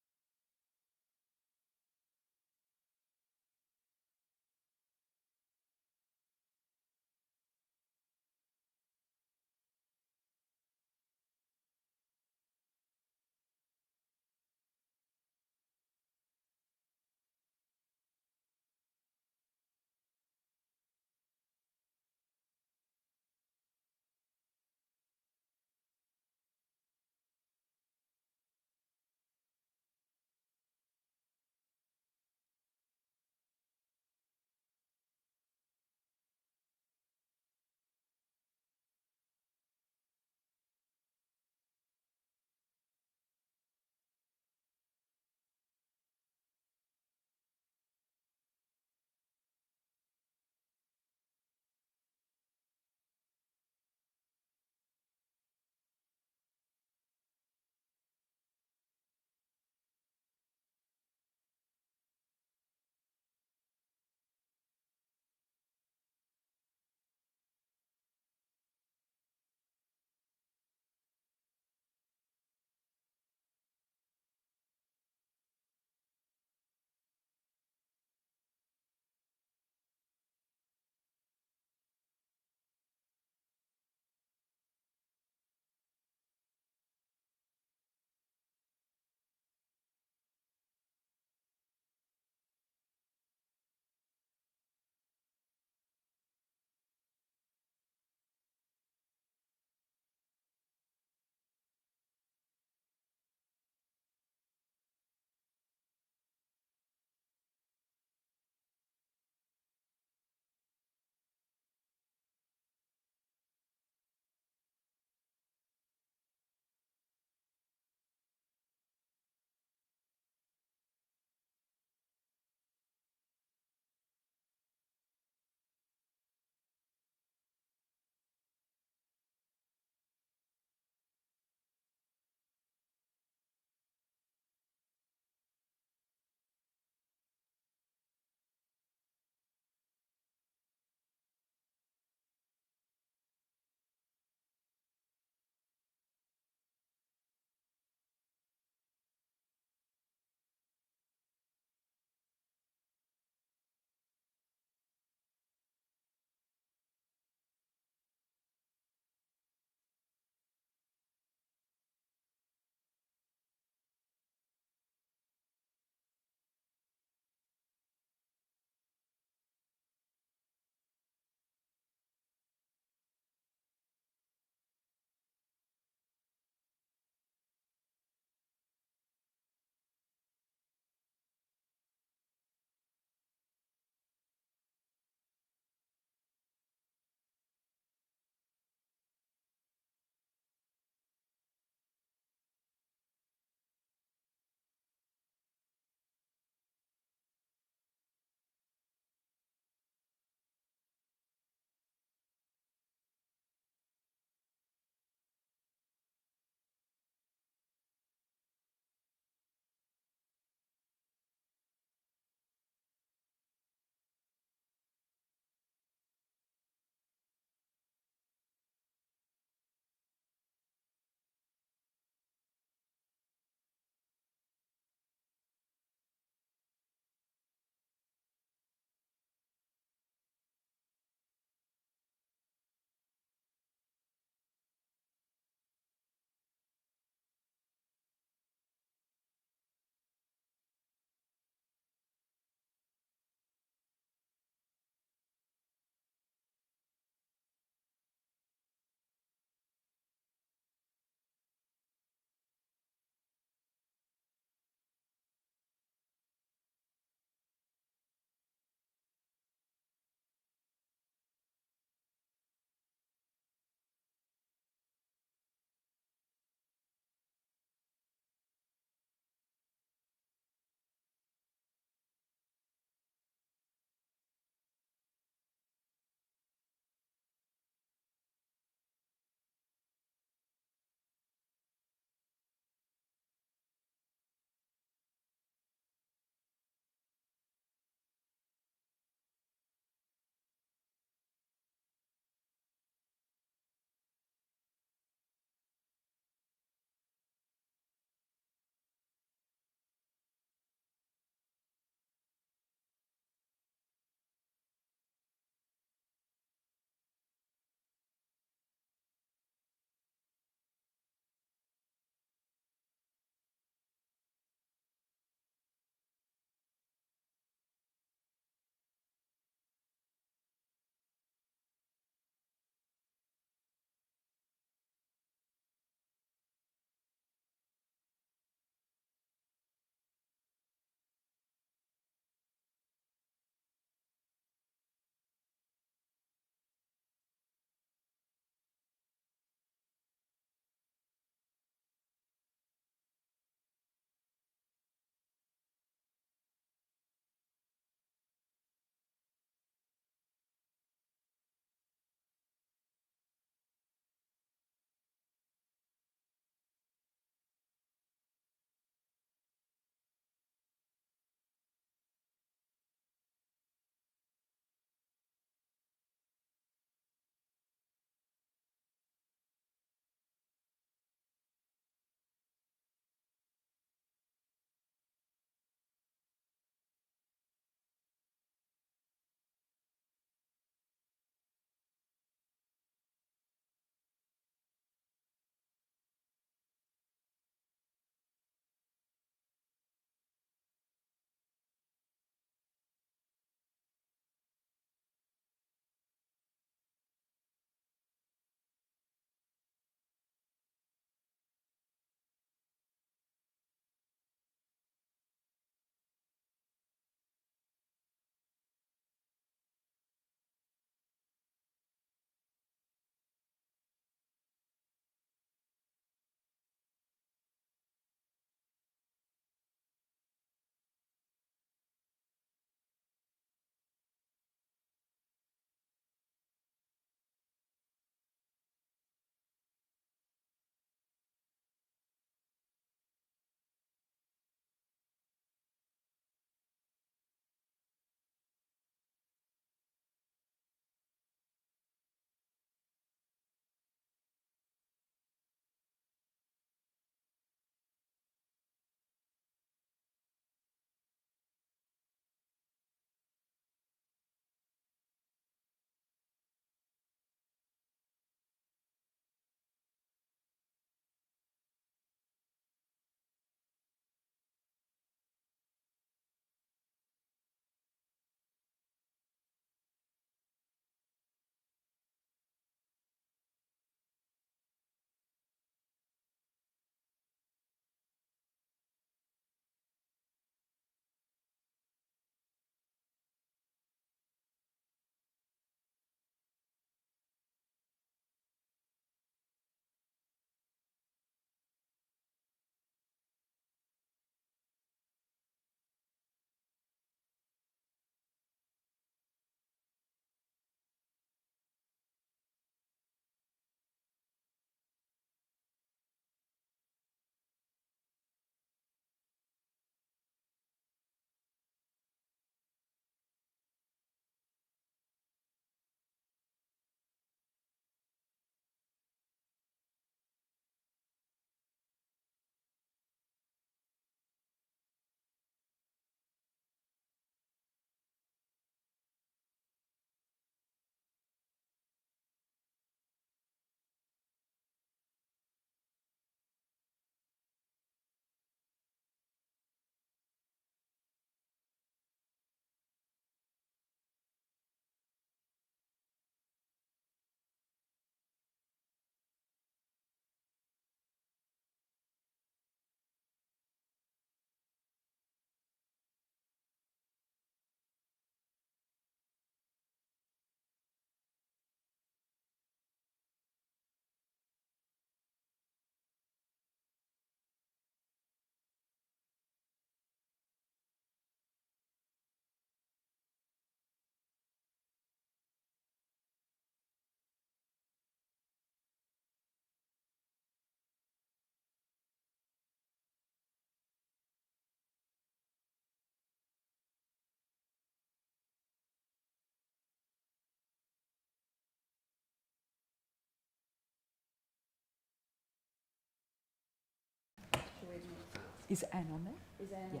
A: Is Anne on there? Is Anne on there?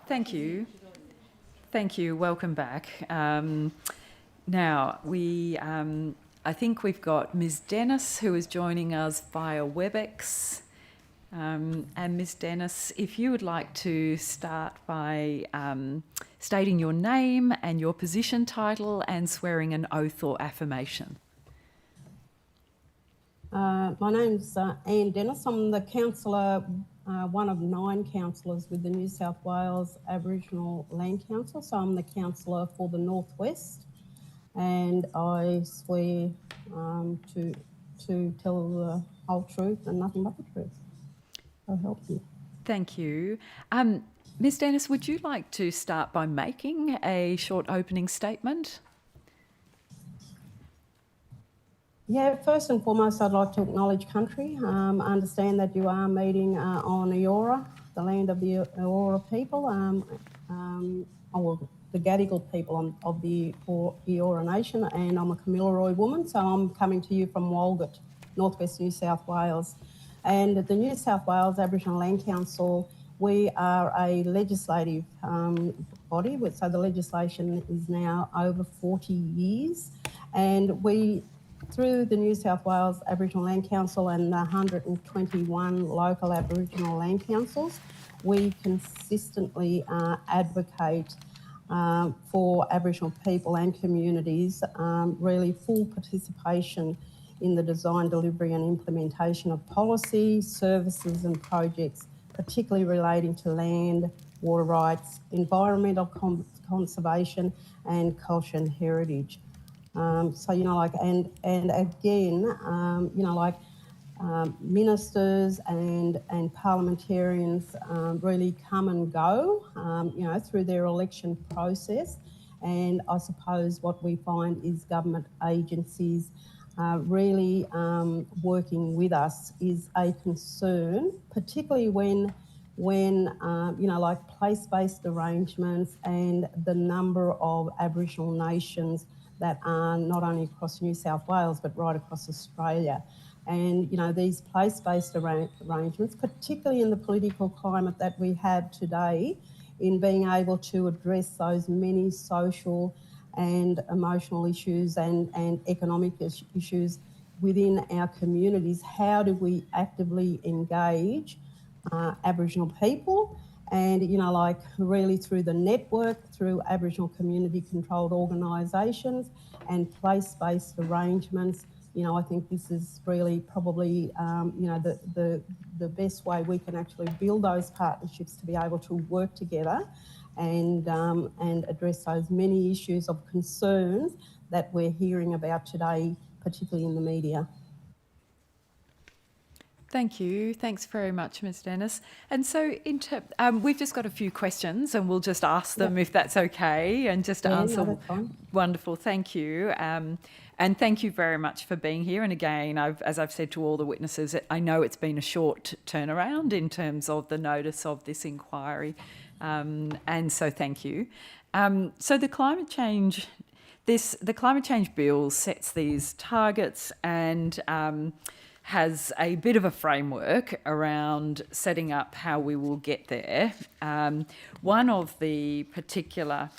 A: Thank you. Thank you. Welcome back. Now, I think we've got Ms. Dennis, who is joining us via WebEx. And Ms. Dennis, if you would like to start by stating your name and your position title and swearing an oath or affirmation.
O: My name's Anne Dennis. I'm the councillor, one of 9 councillors with the New South Wales Aboriginal Land Council. So I'm the councillor for the Northwest, and I swear to tell the whole truth and nothing but the truth. I'll help you.
A: Thank you. Ms. Dennis, would you like to start by making a short opening statement?
O: Yeah, first and foremost, I'd like to acknowledge country. I understand that you are meeting on Eora, the land of the Eora people, or the Gadigal people of the Eora Nation, and I'm a Kamilaroi woman, so I'm coming to you from Walgett, northwest New South Wales. And the New South Wales Aboriginal Land Council, we are a legislative body, so the legislation is now over 40 years, and we, through the New South Wales Aboriginal Land Council and the 121 local Aboriginal land councils, we consistently advocate for Aboriginal people and communities, really full participation in the design, delivery and implementation of policy, services and projects, particularly relating to land, water rights, environmental conservation and culture and heritage. So, you know, like, and again, you know, like ministers and parliamentarians really come and go, you know, through their election process. And I suppose what we find is government agencies really working with us is a concern, particularly when you know, like place-based arrangements and the number of Aboriginal nations that are not only across New South Wales but right across Australia. And, you know, these place-based arrangements, particularly in the political climate that we have today, in being able to address those many social and emotional issues and economic issues within our communities, how do we actively engage Aboriginal people? And, you know, like really through the network, through Aboriginal community-controlled organisations and place-based arrangements, you know, I think this is really probably, you know, the best way we can actually build those partnerships to be able to work together and address those many issues of concerns that we're hearing about today, particularly in the media.
A: Thank you. Thanks very much, Ms. Dennis. And so we've just got a few questions and we'll just ask them if that's okay, and just answer.
O: No, that's fine.
A: Wonderful. Thank you. And thank you very much for being here. And again, as I've said to all the witnesses, I know it's been a short turnaround in terms of the notice of this inquiry. And so thank you. So the climate change bill sets these targets and has a bit of a framework around setting up how we will get there. One of the particular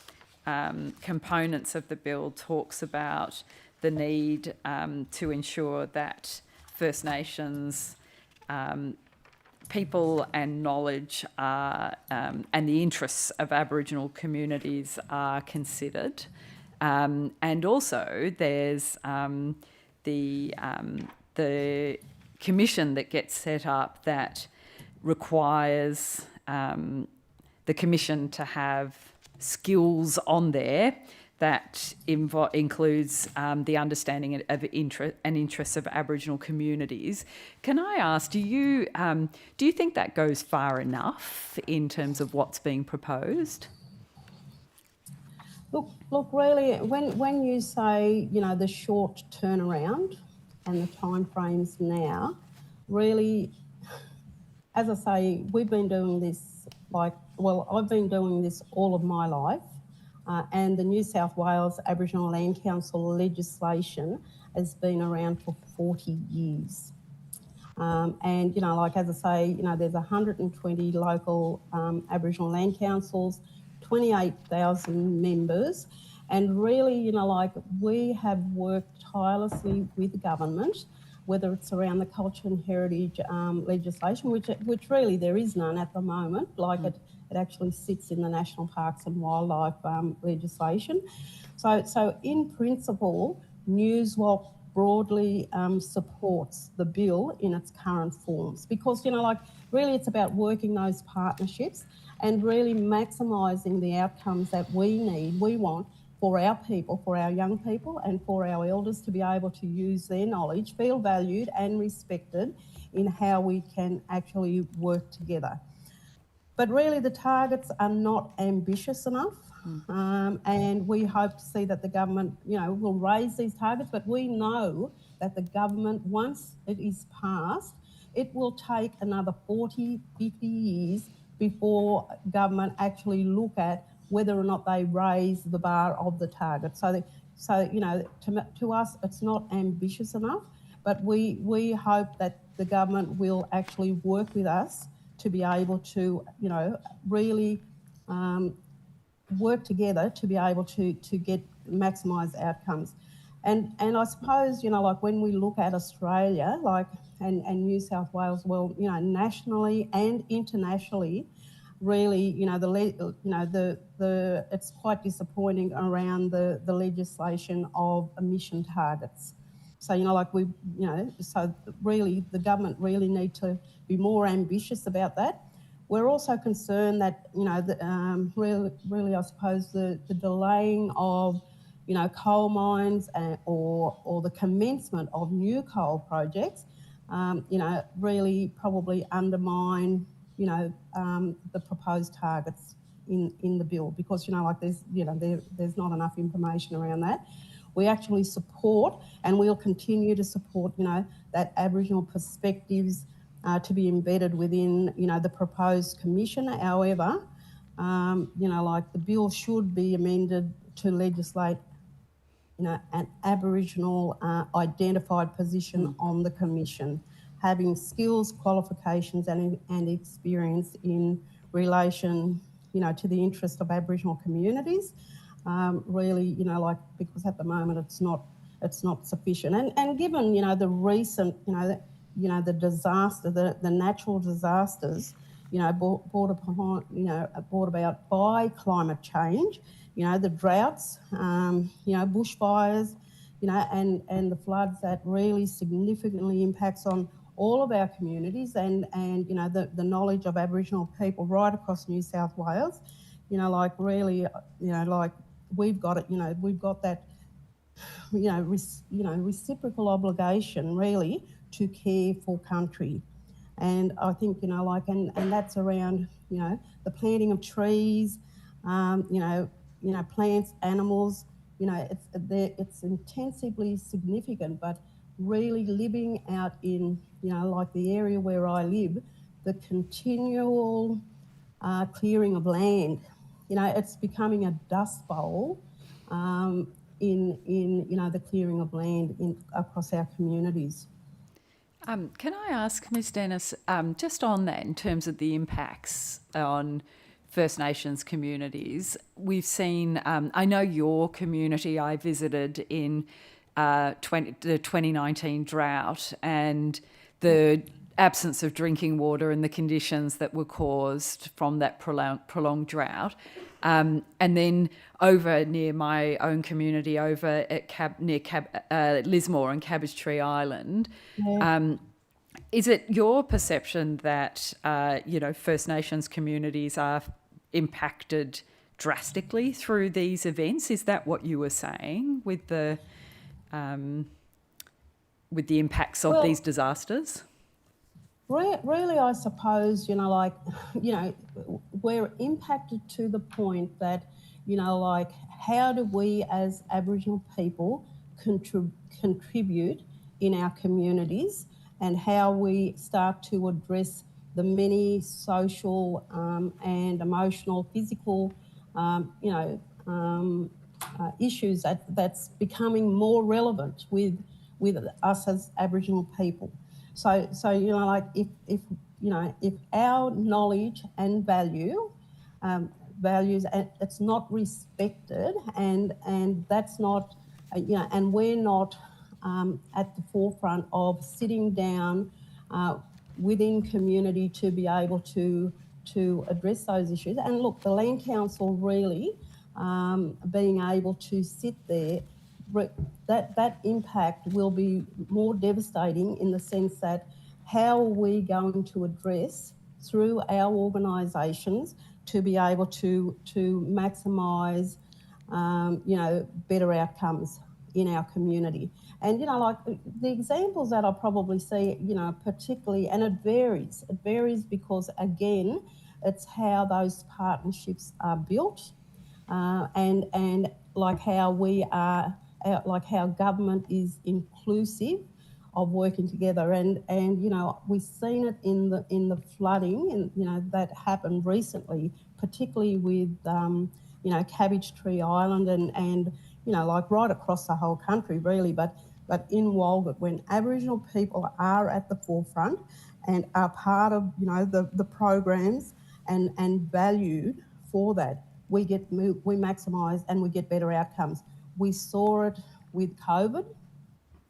A: components of the bill talks about the need to ensure that First Nations people and knowledge are, and the interests of Aboriginal communities are considered. And also there's the commission that gets set up that requires the commission to have skills on there that includes the understanding of interests of Aboriginal communities. Can I ask, do you think that goes far enough in terms of what's being proposed?
O: Look, really, when you say, you know, the short turnaround and the timeframes now, really, as I say, we've been doing this I've been doing this all of my life, and the New South Wales Aboriginal Land Council legislation has been around for 40 years. And, you know, like as I say, you know, there's 120 local Aboriginal land councils, 28,000 members. And really, you know, like we have worked tirelessly with government, whether it's around the culture and heritage legislation, which really there is none at the moment, like it actually sits in the National Parks and Wildlife legislation. So in principle, NewsWalk broadly supports the bill in its current forms because, you know, like really it's about working those partnerships and really maximising the outcomes that we want for our people, for our young people and for our elders to be able to use their knowledge, feel valued and respected in how we can actually work together. But really the targets are not ambitious enough. And we hope to see that the government, you know, will raise these targets, but we know that the government, once it is passed, it will take another 40, 50 years before government actually look at whether or not they raise the bar of the target. So you know, to us, it's not ambitious enough, but we hope that the government will actually work with us to be able to, you know, really work together to be able to get maximise outcomes. And I suppose, you know, like when we look at Australia, like and New South Wales, well, you know, nationally and internationally, really, you know, it's quite disappointing around the legislation of emission targets. So, you know, like you know, so really the government really need to be more ambitious about that. We're also concerned that, you know, really I suppose the delaying of, you know, coal mines or the commencement of new coal projects, you know, really probably undermine, you know, the proposed targets in the bill because, you know, like there's not enough information around that. We actually support and we'll continue to support, you know, that Aboriginal perspectives to be embedded within, you know, the proposed commission. However, you know, like the bill should be amended to legislate, you know, an Aboriginal identified position on the commission, having skills, qualifications and experience in relation, you know, to the interest of Aboriginal communities. Really, you know, like because at the moment it's not sufficient. And given, you know, the recent, the disaster, the natural disasters, you know, brought about by climate change, you know, the droughts, you know, bushfires, you know, and the floods that really significantly impacts on all of our communities and you know, the knowledge of Aboriginal people right across New South Wales, you know, like really, you know, like we've got it, you know, we've got that, you know, reciprocal obligation really to care for country. And I think, you know, like, and that's around, you know, the planting of trees, you know, plants, animals, you know, it's intensively significant, but really living out in, you know, like the area where I live, the continual clearing of land, you know, it's becoming a dust bowl in you know, the clearing of land across our communities.
A: Can I ask, Ms Dennis, just on that, in terms of the impacts on First Nations communities, we've seen, I know your community I visited in the 2019 drought and the absence of drinking water and the conditions that were caused from that prolonged drought. And then over near my own community, over at near Lismore and Cabbage Tree Island, is it your perception that, you know, First Nations communities are impacted drastically through these events? Is that what you were saying with the impacts of these disasters?
O: Really, I suppose, you know, like, you know, we're impacted to the point that, you know, like, how do we as Aboriginal people contribute in our communities and how we start to address the many social and emotional, physical, you know, issues that's becoming more relevant with us as Aboriginal people. So you know, like if you know, if our knowledge and values, and it's not respected, and that's not, you know, and we're not at the forefront of sitting down within community to be able to address those issues. And look, the Land Council really being able to sit there, that impact will be more devastating in the sense that how are we going to address through our organisations to be able to maximise, you know, better outcomes in our community. And, you know, like the examples that I probably see, you know, particularly, and it varies because, again, it's how those partnerships are built, and like how we are, like how government is inclusive of working together. And you know, we've seen it in the flooding, and you know, that happened recently, particularly with you know, Cabbage Tree Island, and you know, like right across the whole country really, but in Walgett, when Aboriginal people are at the forefront and are part of, you know, the programs and valued for that, we maximise and we get better outcomes. We saw it with COVID,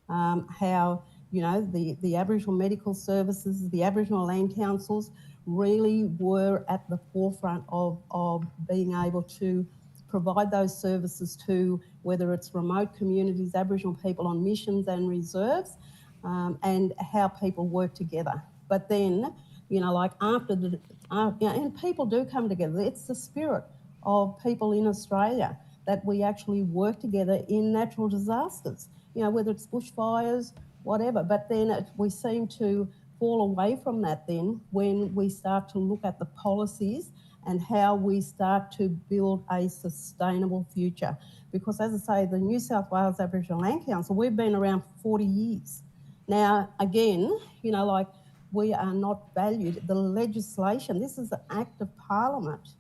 O: how, you know, the Aboriginal medical services, the Aboriginal land councils really were at the forefront of being able to provide those services to, whether it's remote communities, Aboriginal people on missions and reserves, and how people work together. But then, you know, like after the, you know, and people do come together. It's the spirit of people in Australia that we actually work together in natural disasters, you know, whether it's bushfires, whatever. But then we seem to fall away from that then when we start to look at the policies and how we start to build a sustainable future. Because as I say, the New South Wales Aboriginal Land Council, we've been around for 40 years. Now, again, you know, like we are not valued. The legislation, this is an act of parliament,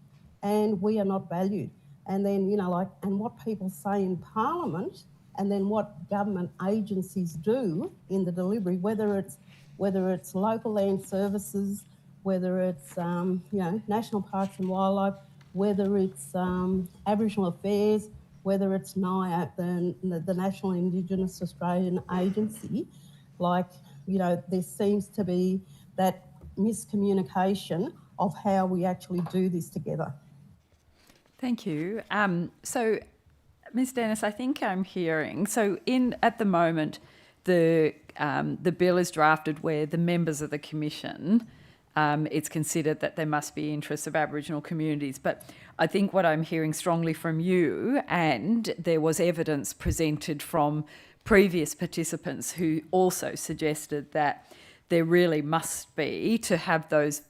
O: and we are not valued. And then, you know, like, and what people say in parliament, and then what government agencies do in the delivery, whether it's local land services, whether it's you know, National Parks and Wildlife, whether it's Aboriginal Affairs, whether it's NIAP, the National Indigenous Australian Agency, like, you know, there seems to be that miscommunication of how we actually do this together.
A: Thank you. So, Ms. Dennis, I think I'm hearing, so at the moment, the bill is drafted where the members of the Commission, it's considered that there must be interests of Aboriginal communities. But I think what I'm hearing strongly from you, and there was evidence presented from previous participants who also suggested that there really must be, to have those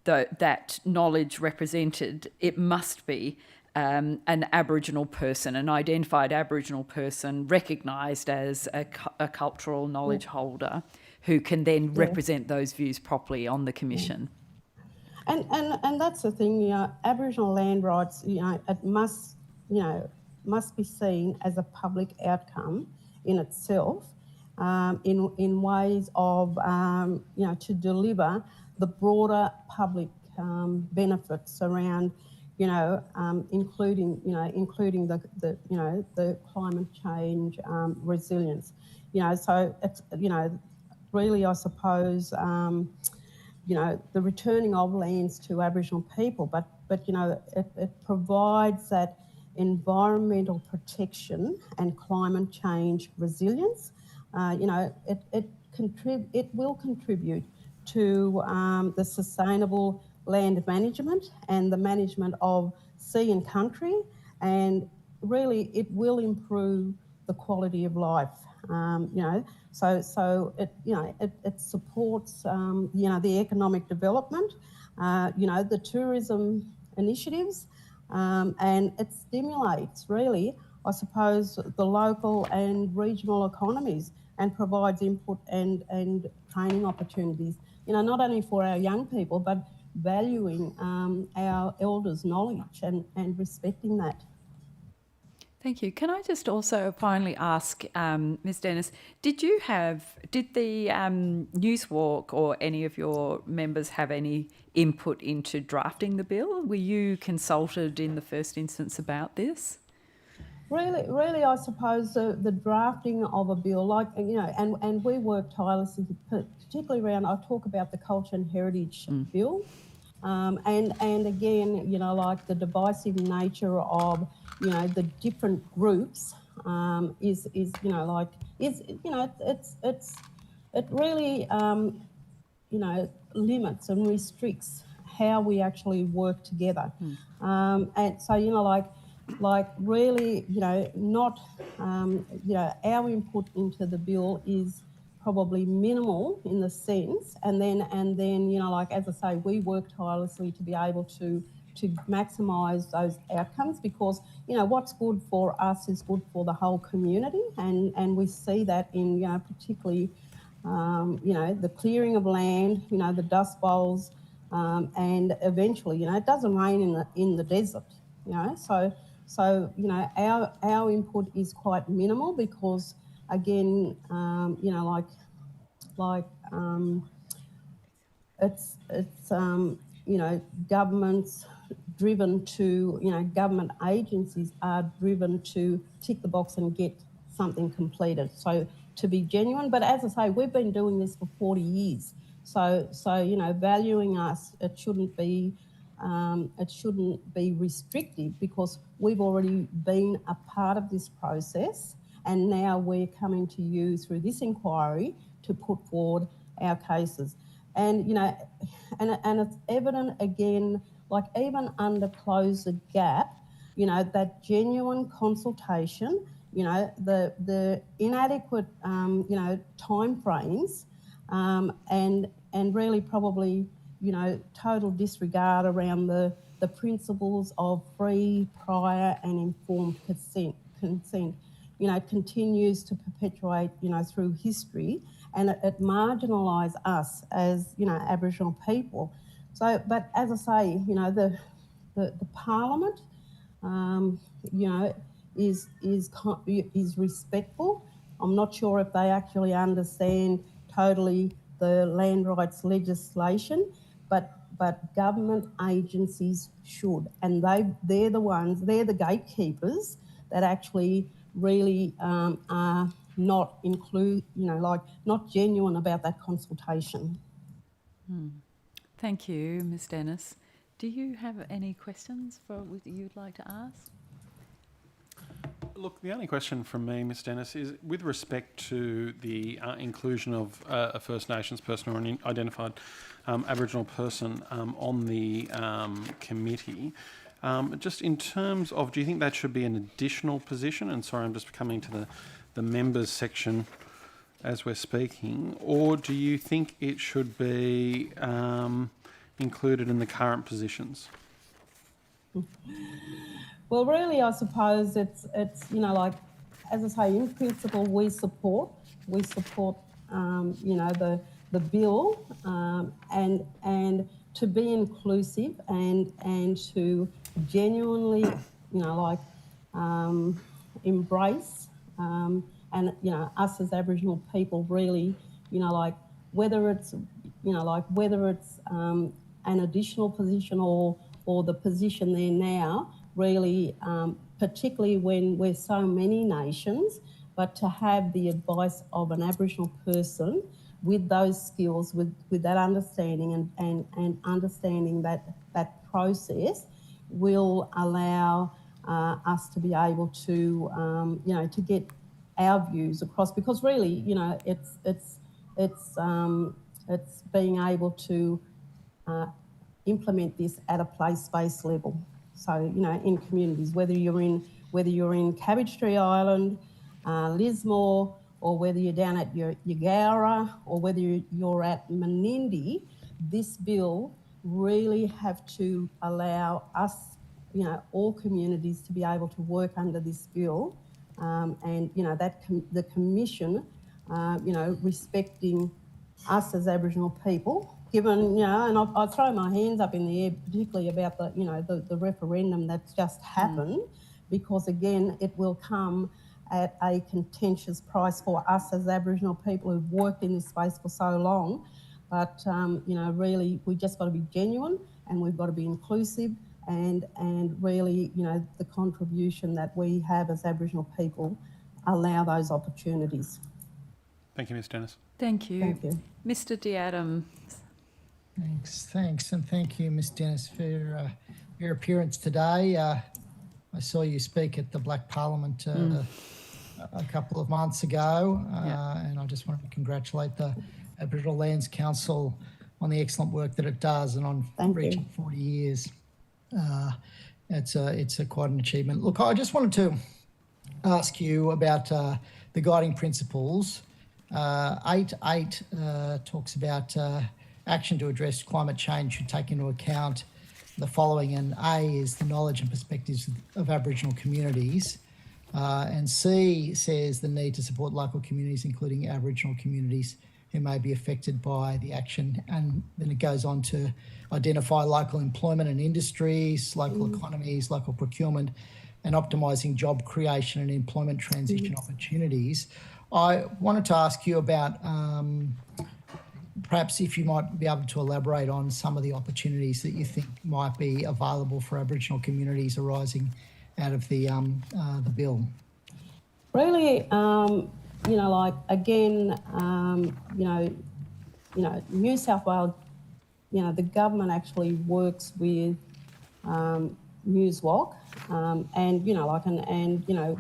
A: that knowledge represented, it must be an Aboriginal person, an identified Aboriginal person recognised as a cultural knowledge holder who can then represent those views properly on the Commission.
O: And that's the thing, you know, Aboriginal land rights, you know, it must, you know, must be seen as a public outcome in itself, in ways of, you know, to deliver the broader public benefits around, you know, including the you know, the climate change resilience, you know. So it's, you know, really, I suppose, you know, the returning of lands to Aboriginal people, but you know, it provides that environmental protection and climate change resilience. You know, it will contribute to the sustainable land management and the management of sea and country, and really it will improve the quality of life. You know, so it, you know, it supports you know, the economic development, you know, the tourism initiatives, and it stimulates really, I suppose, the local and regional economies, and provides input and training opportunities, you know, not only for our young people, but valuing our elders' knowledge and respecting that.
A: Thank you. Can I just also finally ask, Ms Dennis, did the Newswalk or any of your members have any input into drafting the bill? Were you consulted in the first instance about this?
O: Really, I suppose the drafting of a bill, like, and we work tirelessly, particularly around, I talk about the Culture and Heritage Bill, and again, like the divisive nature of, the different groups it really, limits and restricts how we actually work together. And so, like really, not, our input into the bill is probably minimal in the sense, and then, like, as I say, we work tirelessly to be able to maximise those outcomes, because, what's good for us is good for the whole community, and we see that in, particularly, the clearing of land, the dust bowls, and eventually, it doesn't rain in the desert, So, our input is quite minimal because, again, it's governments driven to, government agencies are driven to tick the box and get something completed. So to be genuine, but as I say, we've been doing this for 40 years. So valuing us, it shouldn't be restrictive, because we've already been a part of this process, and now we're coming to you through this inquiry to put forward our cases. And, and it's evident again, like even under Close the Gap, that genuine consultation, the inadequate, time frames, and really probably, total disregard around the principles of free, prior and informed consent, continues to perpetuate, through history, and it marginalise us as, Aboriginal people. So, but as I say, the Parliament, is respectful. I'm not sure if they actually understand totally the land rights legislation, but government agencies should, and they're the gatekeepers that actually really are not not genuine about that consultation.
A: Thank you, Ms Dennis. Do you have any questions you'd like to ask?
F: Look, the only question from me, Ms Dennis, is with respect to the inclusion of a First Nations person or an identified Aboriginal person on the committee, just in terms of, do you think that should be an additional position? And sorry, I'm just coming to the members section as we're speaking. Or do you think it should be included in the current positions?
O: Well, really, I suppose it's like, as I say, in principle, we support the bill, and to be inclusive and to genuinely, embrace, and us as Aboriginal people, really, whether it's an additional position or the position there now, really, particularly when we're so many nations, but to have the advice of an Aboriginal person with those skills, with that understanding and understanding that process will allow us to be able to, to get our views across, because really, it's being able to implement this at a place-based level. So, in communities, whether you're in Cabbage Tree Island, Lismore, or whether you're down at Yagara, or whether you're at Menindee, this bill really have to allow us, all communities to be able to work under this bill, and the Commission, respecting us as Aboriginal people. Given, and I throw my hands up in the air, particularly about the referendum that's just happened, because again, it will come at a contentious price for us as Aboriginal people who've worked in this space for so long. But, really, we just got to be genuine and we've got to be inclusive and really, the contribution that we have as Aboriginal people allow those opportunities.
F: Thank you, Ms Dennis.
A: Thank you.
O: Thank you.
A: Mr. Diadam.
M: Thanks, and thank you, Ms Dennis, for your appearance today. I saw you speak at the Black Parliament a couple of months ago, and I just wanted to congratulate the Aboriginal Lands Council on the excellent work that it does and on reaching 40 years. It's quite an achievement. Look, I just wanted to ask you about the guiding principles. 8.8 talks about action to address climate change should take into account the following, and A is the knowledge and perspectives of Aboriginal communities. And C says the need to support local communities, including Aboriginal communities who may be affected by the action. And then it goes on to identify local employment and industries, local economies, local procurement, and optimising job creation and employment transition opportunities. I wanted to ask you about perhaps if you might be able to elaborate on some of the opportunities that you think might be available for Aboriginal communities arising out of the bill.
O: Really, New South Wales, the government actually works with NewsWalk,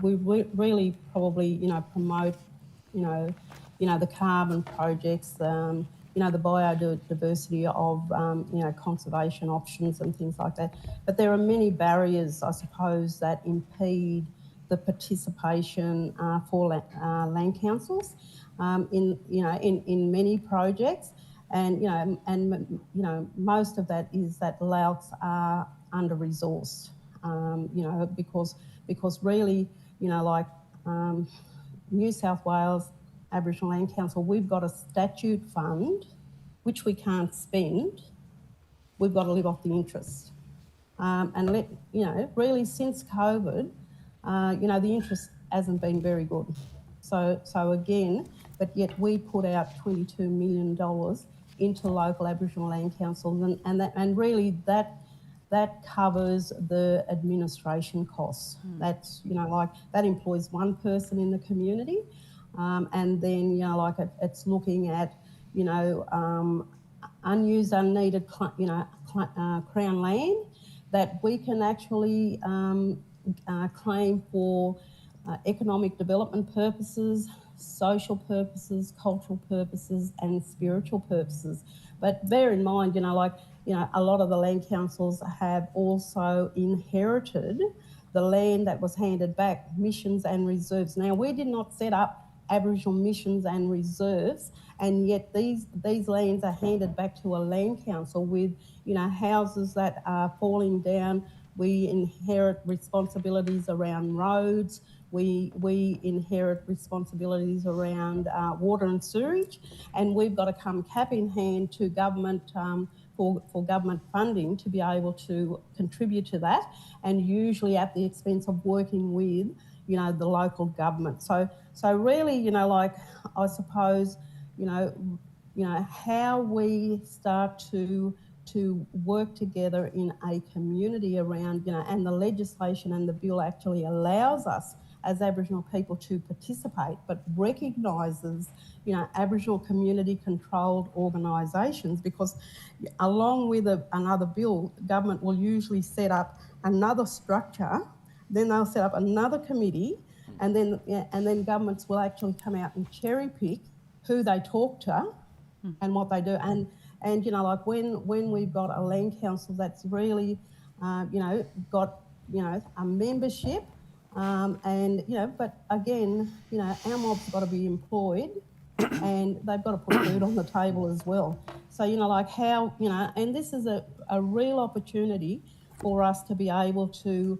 O: we really probably, promote, the carbon projects, the biodiversity of, conservation options and things like that. But there are many barriers, I suppose, that impede the participation for land councils in many projects, and most of that is that louts are under-resourced, because really, New South Wales Aboriginal Land Council, we've got a statute fund which we can't spend. We've got to live off the interest. Really since COVID, the interest hasn't been very good. So again, but yet we put out $22 million into local Aboriginal land councils, and really that covers the administration costs. That's that employs one person in the community, and then it's looking at unused, unneeded Crown land that we can actually claim for economic development purposes, social purposes, cultural purposes, and spiritual purposes. But bear in mind, a lot of the land councils have also inherited the land that was handed back, missions and reserves. Now, we did not set up Aboriginal missions and reserves, and yet these lands are handed back to a land council with, houses that are falling down. We inherit responsibilities around roads. We inherit responsibilities around water and sewerage, and we've got to come cap in hand to government for government funding to be able to contribute to that, and usually at the expense of working with, the local government. So really, I suppose, how we start to work together in a community around, and the legislation and the bill actually allows us as Aboriginal people to participate, but recognises, Aboriginal community-controlled organisations, because along with another bill, government will usually set up another structure, then they'll set up another committee, and then governments will actually come out and cherry-pick who they talk to and what they do. And when we've got a land council that's really, got, a membership, but again, our mob's got to be employed and they've got to put food on the table as well. So, and this is a real opportunity for us to be able to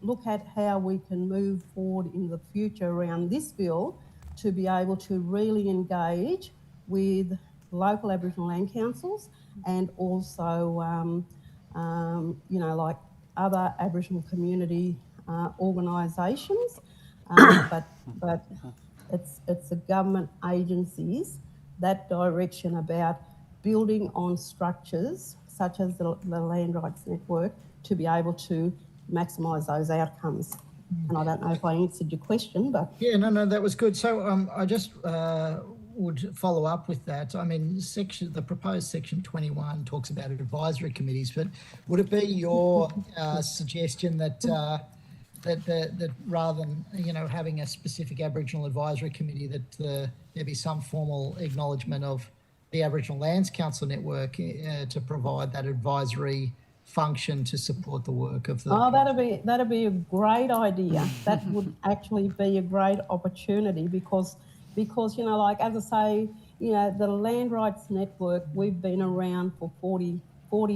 O: look at how we can move forward in the future around this bill, to be able to really engage with local Aboriginal land councils and also, other Aboriginal community organisations, but it's the government agencies, that direction about building on structures such as the Land Rights Network to be able to maximise those outcomes. And I don't know if I answered your question, but...
M: Yeah, no, that was good. So I just would follow up with that. I mean, the proposed section 21 talks about advisory committees, but would it be your suggestion that that rather than, you know, having a specific Aboriginal advisory committee, that there be some formal acknowledgement of the Aboriginal Lands Council network to provide that advisory function to support the work of the...
O: Oh, that'd be a great idea. That would actually be a great opportunity because, you know, like, as I say, you know, the Land Rights Network, we've been around for 40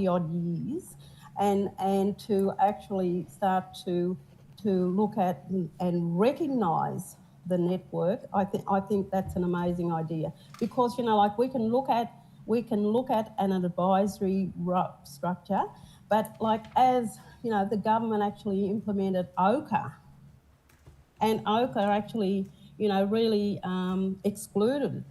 O: odd years, and to actually start to look at and recognise the network, I think that's an amazing idea, because, you know, like, we can look at an advisory structure, but, like, as you know, the government actually implemented OCA, and OCA actually, you know, really excluded,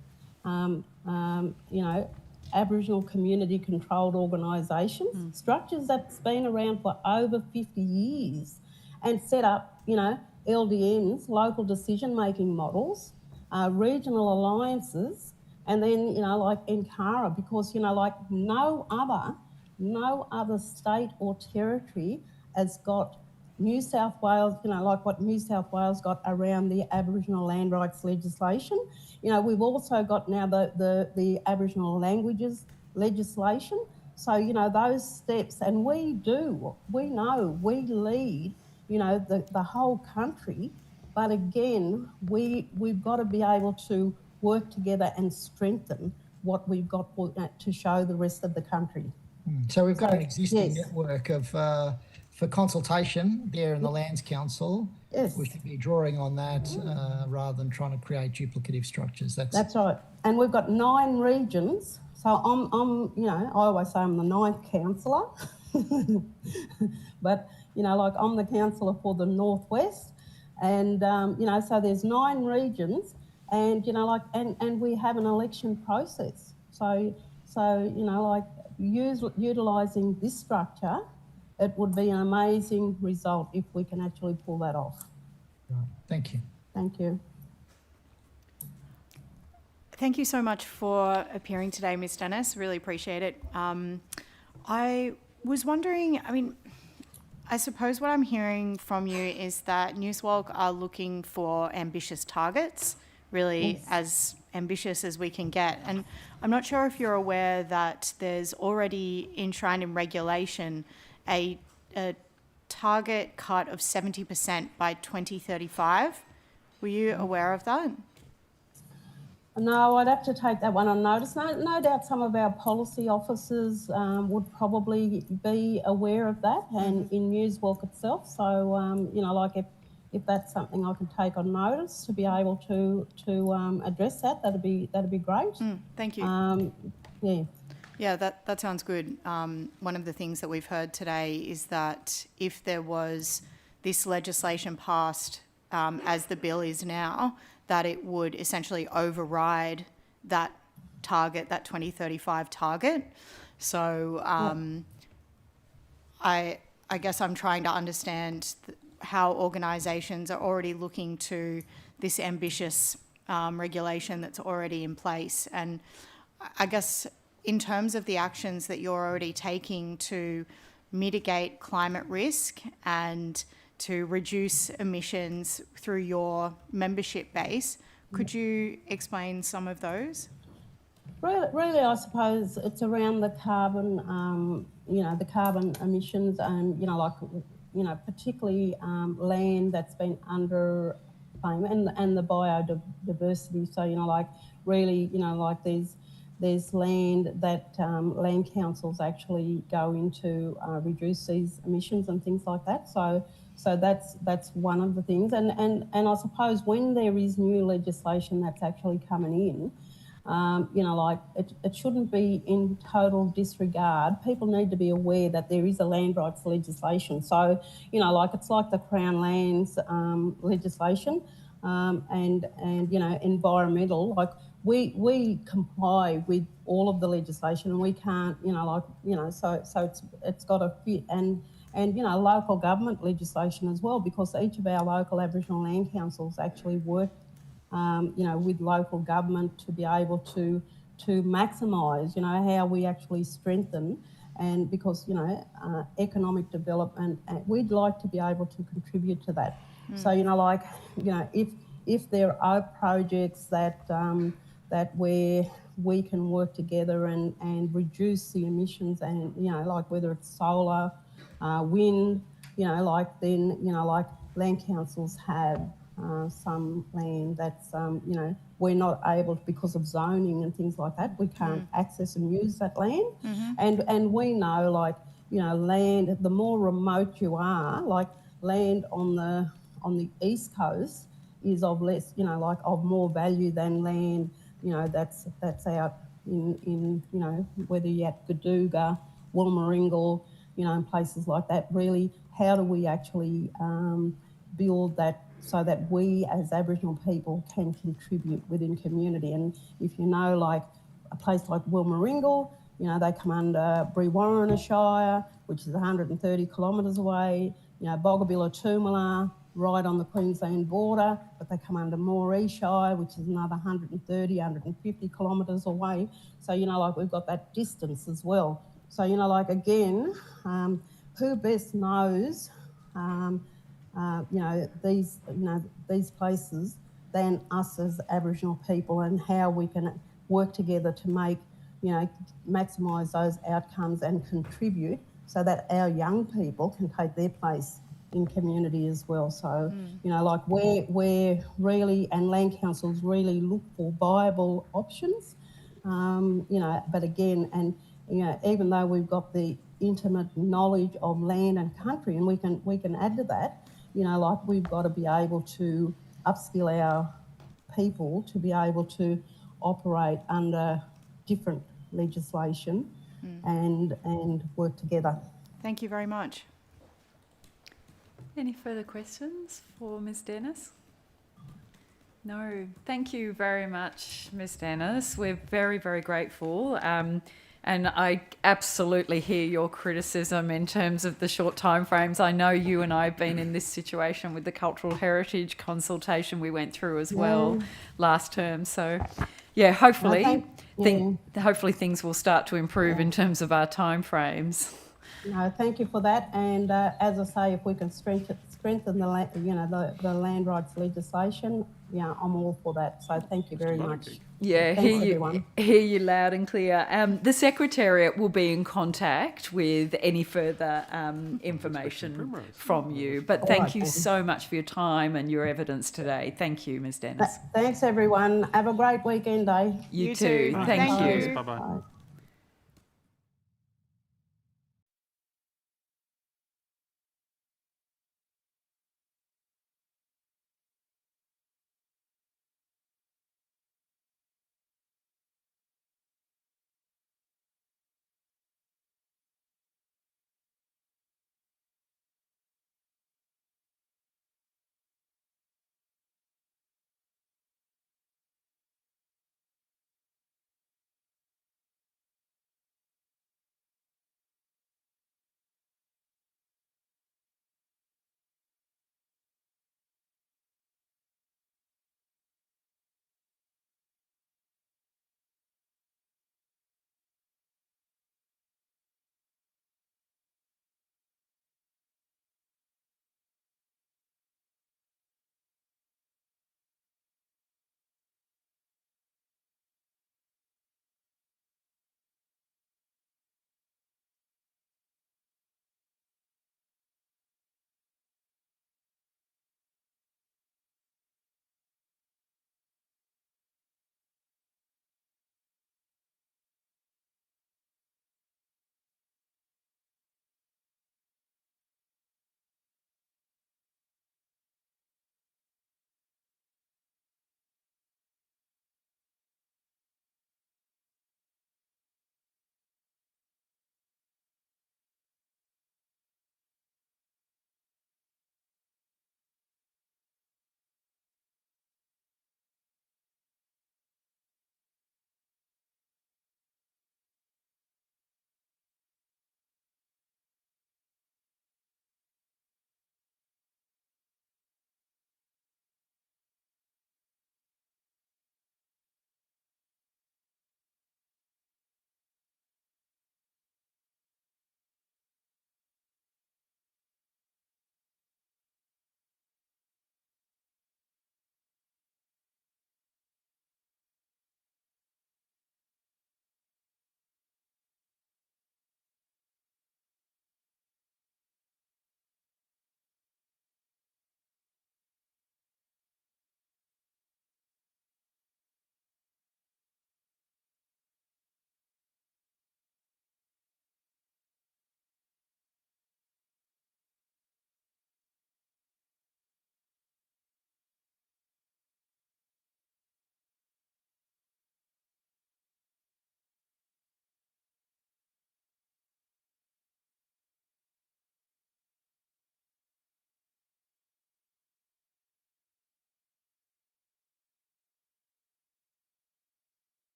O: you know, Aboriginal community controlled organisations, structures that's been around for over 50 years, and set up, you know, LDNs, local decision-making models, regional alliances, and then, you know, like NCARA, because, you know, like, no other state or territory has got New South Wales, you know, like what New South Wales got around the Aboriginal land rights legislation. You know, we've also got now the Aboriginal languages legislation. So, you know, those steps, and we know we lead, you know, the whole country, but again, we've got to be able to work together and strengthen what we've got to show the rest of the country.
M: So we've got an existing network of for consultation there in the Lands Council.
O: Yes.
M: We should be drawing on that rather than trying to create duplicative structures.
O: That's right. And we've got 9 regions. So I'm you know, I always say I'm the 9th councillor, but, you know, like, I'm the councillor for the Northwest, and you know, so there's 9 regions, and, you know, like, and we have an election process. So you know, like, utilising this structure, it would be an amazing result if we can actually pull that off.
M: Right. Thank you.
O: Thank you.
G: Thank you so much for appearing today, Ms. Dennis. Really appreciate it. I was wondering, I mean, I suppose what I'm hearing from you is that Newswalk are looking for ambitious targets, really as ambitious as we can get. And I'm not sure if you're aware that there's already enshrined in regulation a target cut of 70% by 2035. Were you aware of that?
O: No, I'd have to take that one on notice. No doubt some of our policy officers would probably be aware of that, and in Newswalk itself. So, you know, like, if that's something I can take on notice to be able to address that, that'd be great.
G: Thank you.
O: Yeah.
G: Yeah, that sounds good. One of the things that we've heard today is that if there was this legislation passed as the bill is now, that it would essentially override that target, that 2035 target. So I guess I'm trying to understand how organisations are already looking to this ambitious regulation that's already in place. And I guess in terms of the actions that you're already taking to mitigate climate risk and to reduce emissions through your membership base, could you explain some of those?
O: Really, I suppose it's around the carbon, you know, the carbon emissions, and, you know, like, you know, particularly land that's been under claim, and the biodiversity. So, you know, like, really, you know, like, there's land that land councils actually go into reduce these emissions and things like that. So that's one of the things, and I suppose when there is new legislation that's actually coming in, You know, like it shouldn't be in total disregard. People need to be aware that there is a land rights legislation. So, you know, like it's like the Crown Lands legislation and you know, environmental. Like we comply with all of the legislation, and we can't, you know, like, you know, so it's got to fit. And you know, local government legislation as well, because each of our local Aboriginal land councils actually work you know, with local government to be able to maximise, you know, how we actually strengthen, and because, you know, economic development, we'd like to be able to contribute to that. So, you know, like, you know, if there are projects that that where we can work together and reduce the emissions, and, you know, like whether it's solar, wind, you know, like then, you know, like land councils have some land that's, you know, we're not able, because of zoning and things like that, we can't access and use that land. And we know, like, you know, land, the more remote you are, like land on the east coast is of less, you know, like of more value than land, you know, that's out in you know, whether you're at Gadooga, Wollmaringal, you know, and places like that. Really, how do we actually build that so that we as Aboriginal people can contribute within community? And if you know, like a place like Wollmaringal, you know, they come under Brewarrina Shire, which is 130 kilometres away. You know, Boggabilla Toomala, right on the Queensland border, but they come under Moree Shire, which is another 130, 150 kilometres away. So, you know, like we've got that distance as well. So, you know, like again, who best knows, you know, these places than us as Aboriginal people, and how we can work together to make, you know, maximise those outcomes and contribute so that our young people can take their place in community as well. So, you know, like we're really, and land councils really look for viable options, you know, but again, and, you know, even though we've got the intimate knowledge of land and country, and we can add to that, you know, like we've got to be able to upskill our people to be able to operate under different legislation and work together.
P: Thank you very much.
A: Any further questions for Ms Dennis? No. Thank you very much, Ms Dennis. We're very, very grateful. And I absolutely hear your criticism in terms of the short timeframes. I know you and I have been in this situation with the cultural heritage consultation we went through as well last term. So, yeah, hopefully, hopefully things will start to improve in terms of our timeframes.
O: No, thank you for that. And as I say, if we can strengthen the you know, the land rights legislation, yeah, I'm all for that. So thank you very much.
A: Yeah, hear you loud and clear. The Secretariat will be in contact with any further information from you. But thank you so much for your time and your evidence today. Thank you, Ms Dennis.
O: Thanks, everyone. Have a great weekend, eh?
A: You too. Thank you.
F: Bye-bye.
O: Bye.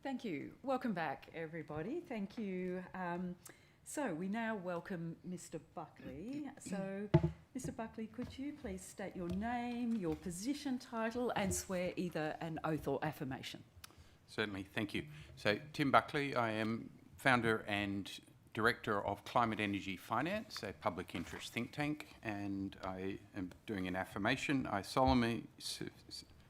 A: Thank you. Welcome back, everybody. Thank you. So we now welcome Mr. Buckley. So, Mr. Buckley, could you please state your name, your position title, and swear either an oath or affirmation?
P: Certainly, thank you. So, Tim Buckley, I am founder and director of Climate Energy Finance, a public interest think tank, and I am doing an affirmation. I solemnly,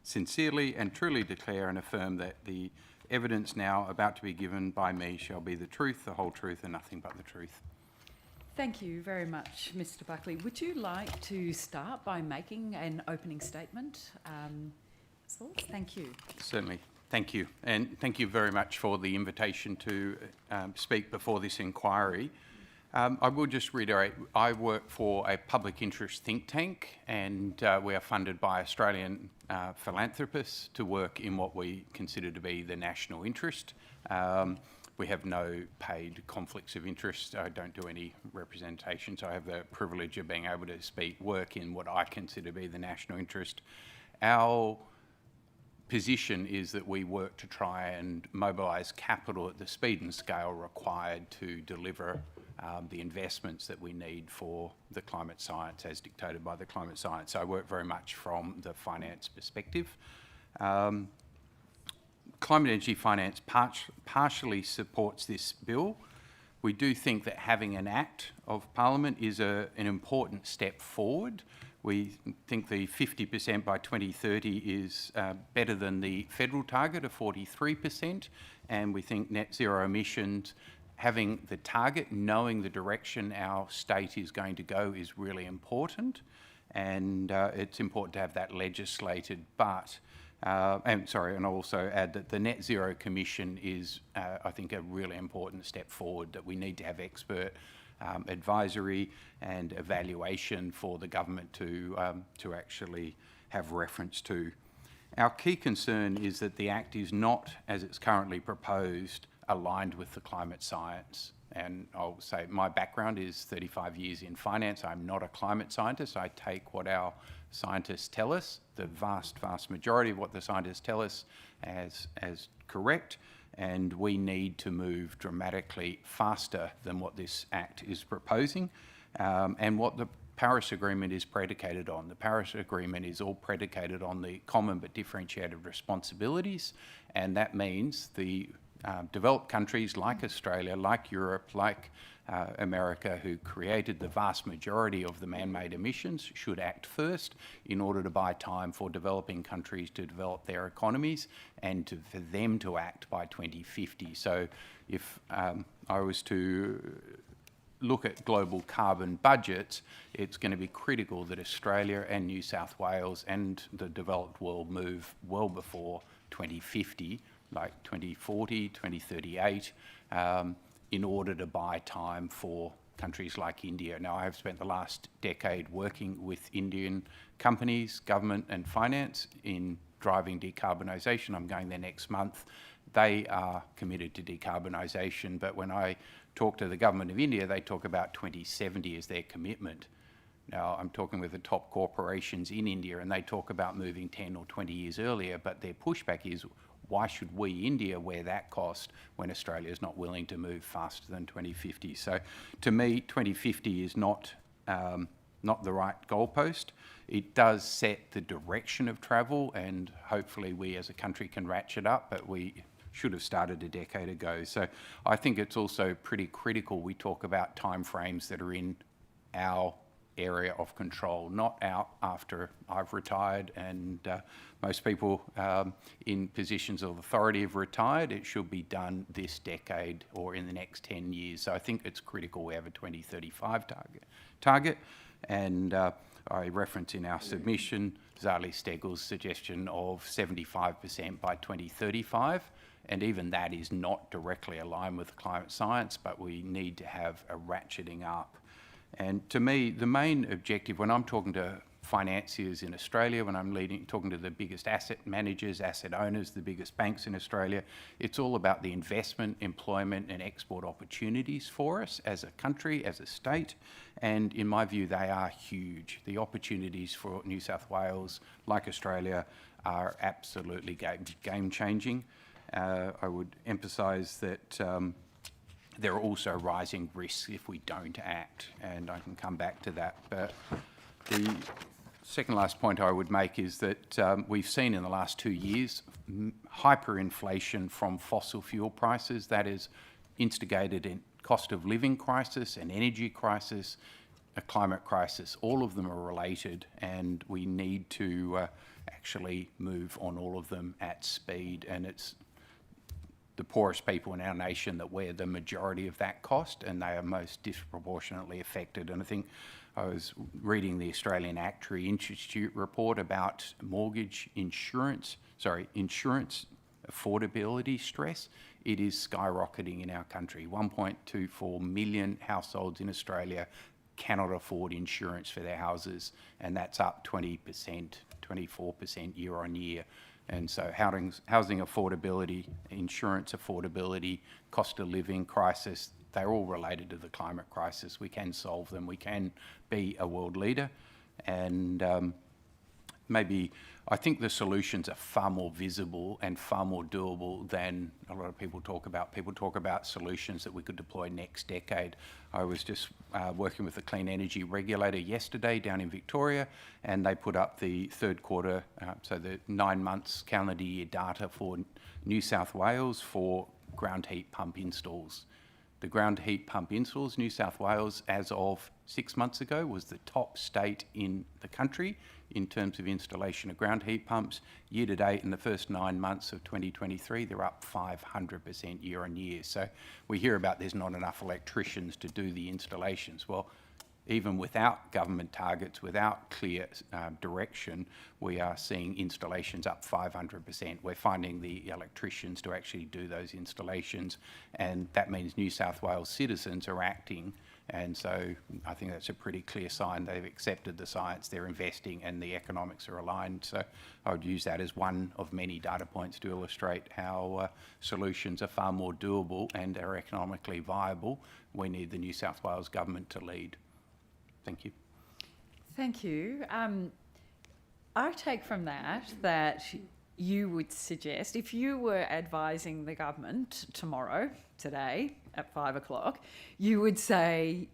P: sincerely and truly declare and affirm that the evidence now about to be given by me shall be the truth, the whole truth, and nothing but the truth.
A: Thank you very much, Mr. Buckley. Would you like to start by making an opening statement? Thank you.
P: Certainly. Thank you. And thank you very much for the invitation to speak before this inquiry. I will just reiterate, I work for a public interest think tank, and we are funded by Australian philanthropists to work in what we consider to be the national interest. We have no paid conflicts of interest. I don't do any representation, so I have the privilege of being able to work in what I consider to be the national interest. Our position is that we work to try and mobilise capital at the speed and scale required to deliver the investments that we need for the climate science as dictated by the climate science. So I work very much from the finance perspective. Climate Energy Finance partially supports this bill. We do think that having an Act of Parliament is an important step forward. We think the 50% by 2030 is better than the federal target of 43%, and we think net zero emissions, having the target, knowing the direction our state is going to go is really important, and it's important to have that legislated. But and I'll also add that the Net Zero Commission is, I think, a really important step forward, that we need to have expert advisory and evaluation for the government to actually have reference to. Our key concern is that the Act is not, as it's currently proposed, aligned with the climate science. And I'll say my background is 35 years in finance. I'm not a climate scientist. I take what our scientists tell us, the vast majority of what the scientists tell us, as correct, and we need to move dramatically faster than what this Act is proposing, and what the Paris Agreement is predicated on. The Paris Agreement is all predicated on the common but differentiated responsibilities, and that means the developed countries like Australia, like Europe, like America, who created the vast majority of the man-made emissions, should act first in order to buy time for developing countries to develop their economies and for them to act by 2050. So if I was to look at global carbon budgets, it's going to be critical that Australia and New South Wales and the developed world move well before 2050, like 2040, 2038, in order to buy time for countries like India. Now, I have spent the last decade working with Indian companies, government and finance in driving decarbonisation. I'm going there next month. They are committed to decarbonisation, but when I talk to the government of India, they talk about 2070 as their commitment. Now, I'm talking with the top corporations in India, and they talk about moving 10 or 20 years earlier, but their pushback is, why should we, India, wear that cost when Australia is not willing to move faster than 2050? So to me, 2050 is not the right goalpost. It does set the direction of travel, and hopefully we as a country can ratchet up, but we should have started a decade ago. So I think it's also pretty critical we talk about timeframes that are in our area of control, not out after I've retired and most people in positions of authority have retired. It should be done this decade or in the next 10 years. So I think it's critical we have a 2035 target. And I reference in our submission Zali Steggall's suggestion of 75% by 2035. And even that is not directly aligned with climate science, but we need to have a ratcheting up. And to me, the main objective, when I'm talking to financiers in Australia, when I'm talking to the biggest asset managers, asset owners, the biggest banks in Australia, it's all about the investment, employment and export opportunities for us as a country, as a state. And in my view, they are huge. The opportunities for New South Wales, like Australia, are absolutely game-changing. I would emphasise that there are also rising risks if we don't act, and I can come back to that. But the second last point I would make is that we've seen in the last 2 years hyperinflation from fossil fuel prices. That has instigated a cost of living crisis, an energy crisis, a climate crisis. All of them are related, and we need to actually move on all of them at speed. And it's the poorest people in our nation that wear the majority of that cost, and they are most disproportionately affected. And I think I was reading the Australian Actuary Institute report about insurance affordability stress. It is skyrocketing in our country. 1.24 million households in Australia cannot afford insurance for their houses, and that's up 20%, 24% year on year. And so housing affordability, insurance affordability, cost of living crisis, they're all related to the climate crisis. We can solve them. We can be a world leader. And maybe I think the solutions are far more visible and far more doable than a lot of people talk about. People talk about solutions that we could deploy next decade. I was just working with the clean energy regulator yesterday down in Victoria, and they put up the third quarter, so the 9 months calendar year data for New South Wales for ground heat pump installs. The ground heat pump installs, New South Wales, as of 6 months ago, was the top state in the country in terms of installation of ground heat pumps. Year to date, in the first 9 months of 2023, they're up 500% year on year. So we hear about there's not enough electricians to do the installations. Well, even without government targets, without clear direction, we are seeing installations up 500%. We're finding the electricians to actually do those installations, and that means New South Wales citizens are acting. And so I think that's a pretty clear sign they've accepted the science, they're investing, and the economics are aligned. So I would use that as one of many data points to illustrate how solutions are far more doable and are economically viable. We need the New South Wales government to lead. Thank you.
A: Thank you. I take from that you would suggest, if you were advising the government today at 5 o'clock, you would say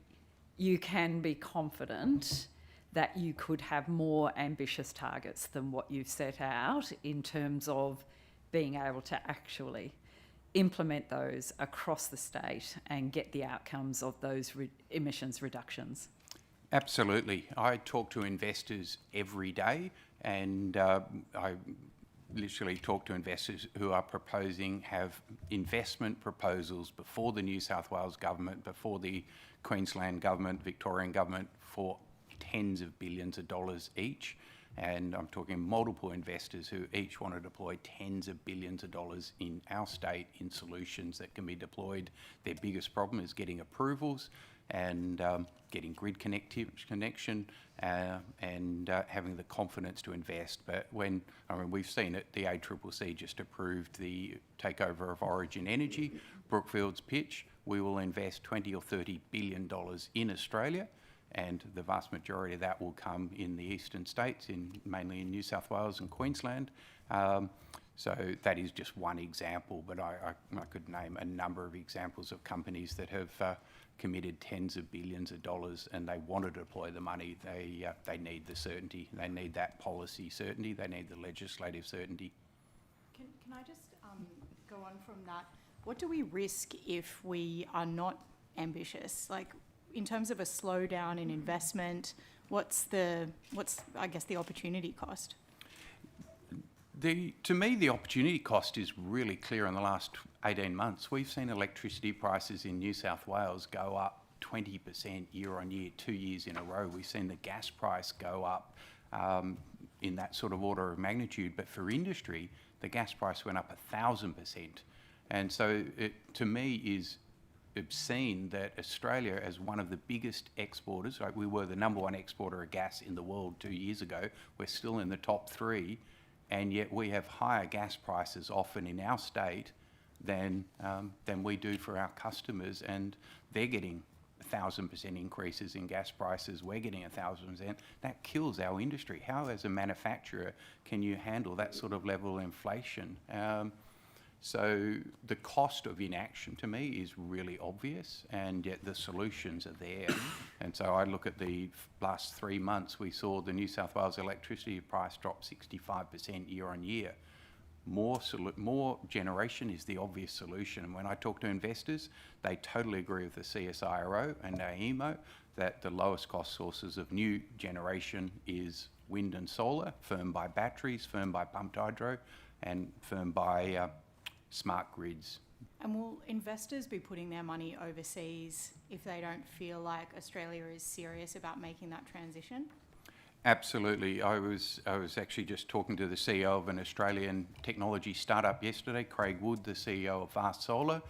A: you can be confident that you could have more ambitious targets than what you've set out in terms of being able to actually implement those across the state and get the outcomes of those emissions reductions.
P: Absolutely. I talk to investors every day, and I literally talk to investors who are have investment proposals before the New South Wales government, before the Queensland government, Victorian government, for tens of billions of dollars each. And I'm talking multiple investors who each want to deploy tens of billions of dollars in our state in solutions that can be deployed. Their biggest problem is getting approvals and getting grid connection and having the confidence to invest. But we've seen it, the ACCC just approved the takeover of Origin Energy, Brookfield's pitch. We will invest $20 or $30 billion in Australia, and the vast majority of that will come in the eastern states, mainly in New South Wales and Queensland. So that is just one example, but I could name a number of examples of companies that have committed tens of billions of dollars, and they want to deploy the money. They need the certainty. They need that policy certainty. They need the legislative certainty.
G: Can I just go on from that? What do we risk if we are not ambitious? Like, in terms of a slowdown in investment, what's I guess the opportunity cost?
P: To me, the opportunity cost is really clear in the last 18 months. We've seen electricity prices in New South Wales go up 20% year on year, 2 years in a row. We've seen the gas price go up in that sort of order of magnitude. But for industry, the gas price went up 1,000%. And so it, to me, is obscene that Australia, as one of the biggest exporters, right, we were the #1 exporter of gas in the world 2 years ago, we're still in the top 3, and yet we have higher gas prices often in our state than we do for our customers, and they're getting 1,000% increases in gas prices, we're getting 1,000%. That kills our industry. How, as a manufacturer, can you handle that sort of level of inflation? So the cost of inaction to me is really obvious, and yet the solutions are there. And so I look at the last 3 months, we saw the New South Wales electricity price drop 65% year on year. More generation is the obvious solution. And when I talk to investors, they totally agree with the CSIRO and AEMO that the lowest cost sources of new generation is wind and solar, firmed by batteries, firmed by pumped hydro, and firmed by smart grids.
G: And will investors be putting their money overseas if they don't feel like Australia is serious about making that transition?
P: Absolutely. I was actually just talking to the CEO of an Australian technology startup yesterday, Craig Wood, the CEO of Fast Solar.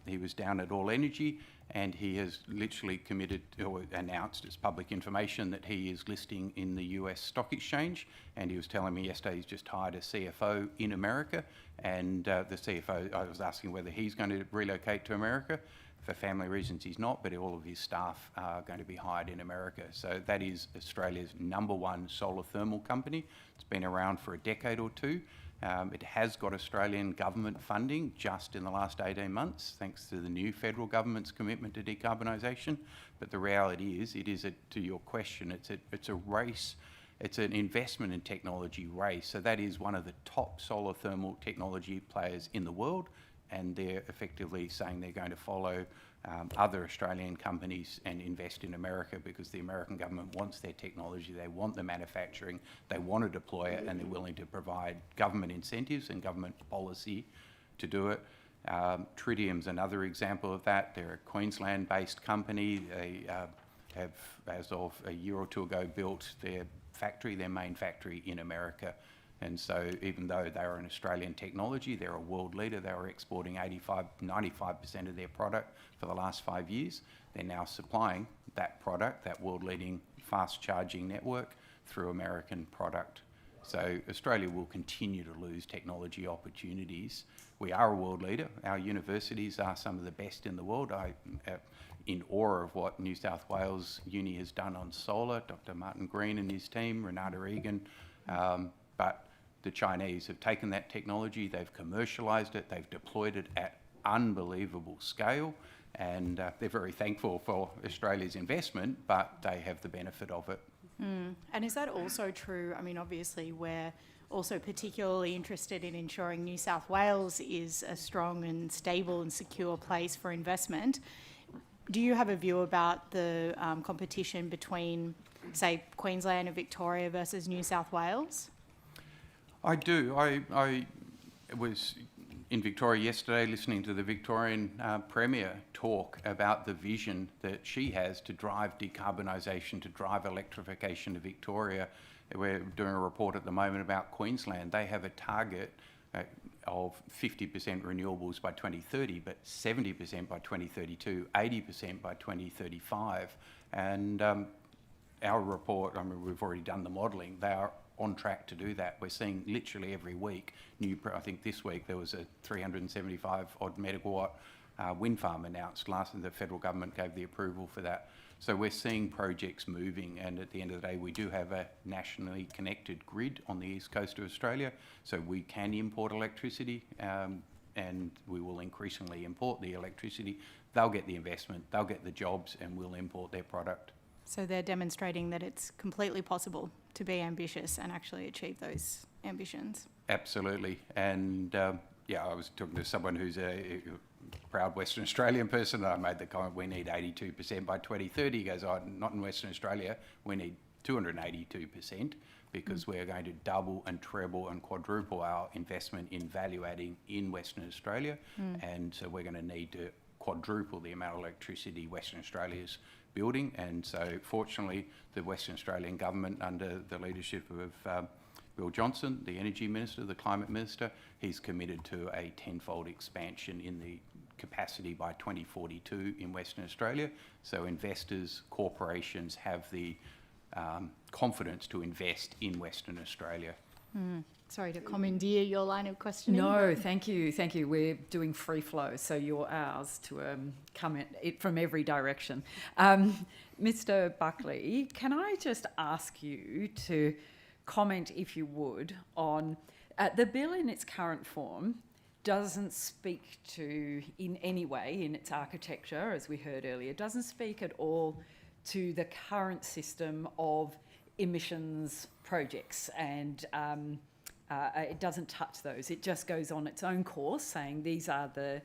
P: He was down at All Energy, and he has literally committed or announced as public information that he is listing in the US stock exchange. And he was telling me yesterday he's just hired a CFO in America, and the CFO, I was asking whether he's going to relocate to America. For family reasons, he's not, but all of his staff are going to be hired in America. So that is Australia's #1 solar thermal company. It's been around for a decade or two. It has got Australian government funding just in the last 18 months, thanks to the new federal government's commitment to decarbonisation. But the reality is, to your question, it's a race. It's an investment in technology race. So that is one of the top solar thermal technology players in the world, and they're effectively saying they're going to follow other Australian companies and invest in America because the American government wants their technology, they want the manufacturing, they want to deploy it, and they're willing to provide government incentives and government policy to do it. Tritium's another example of that. They're a Queensland-based company. They have, as of a year or two ago, built their main factory in America. And so even though they are an Australian technology, they're a world leader. They were exporting 95% of their product for the last 5 years. They're now supplying that product, that world-leading fast charging network, through American product. So Australia will continue to lose technology opportunities. We are a world leader. Our universities are some of the best in the world. I'm in awe of what New South Wales Uni has done on solar, Dr. Martin Green and his team, Renata Egan. But the Chinese have taken that technology, they've commercialised it, they've deployed it at unbelievable scale, and they're very thankful for Australia's investment, but they have the benefit of it.
G: And is that also true? I mean, obviously, we're also particularly interested in ensuring New South Wales is a strong and stable and secure place for investment. Do you have a view about the competition between, say, Queensland and Victoria versus New South Wales?
P: I do. I was in Victoria yesterday listening to the Victorian Premier talk about the vision that she has to drive decarbonisation, to drive electrification of Victoria. We're doing a report at the moment about Queensland. They have a target of 50% renewables by 2030, but 70% by 2032, 80% by 2035. And our report, I mean, we've already done the modelling. They are on track to do that. We're seeing literally every week I think this week there was a 375 odd megawatt wind farm announced. The federal government gave the approval for that. So we're seeing projects moving, and at the end of the day we do have a nationally connected grid on the east coast of Australia, so we can import electricity, and we will increasingly import the electricity. They'll get the investment, they'll get the jobs, and we'll import their product.
G: So they're demonstrating that it's completely possible to be ambitious and actually achieve those ambitions.
P: Absolutely. And I was talking to someone who's a proud Western Australian person, and I made the comment, we need 82% by 2030. He goes, not in Western Australia, we need 282%, because we're going to double and treble and quadruple our investment in value adding in Western Australia. And so we're going to need to quadruple the amount of electricity Western Australia's building. And so fortunately the Western Australian government, under the leadership of Bill Johnson, the Energy Minister, the Climate Minister, he's committed to a tenfold expansion in the capacity by 2042 in Western Australia. So investors, corporations have the confidence to invest in Western Australia.
G: Sorry to commandeer your line of questioning.
A: No, thank you. Thank you. We're doing free flow, so you're ours to come at it from every direction. Mr. Buckley, can I just ask you to comment, if you would, on the bill in its current form doesn't speak to, in any way, in its architecture, as we heard earlier, doesn't speak at all to the current system of emissions projects, and it doesn't touch those. It just goes on its own course, saying these are the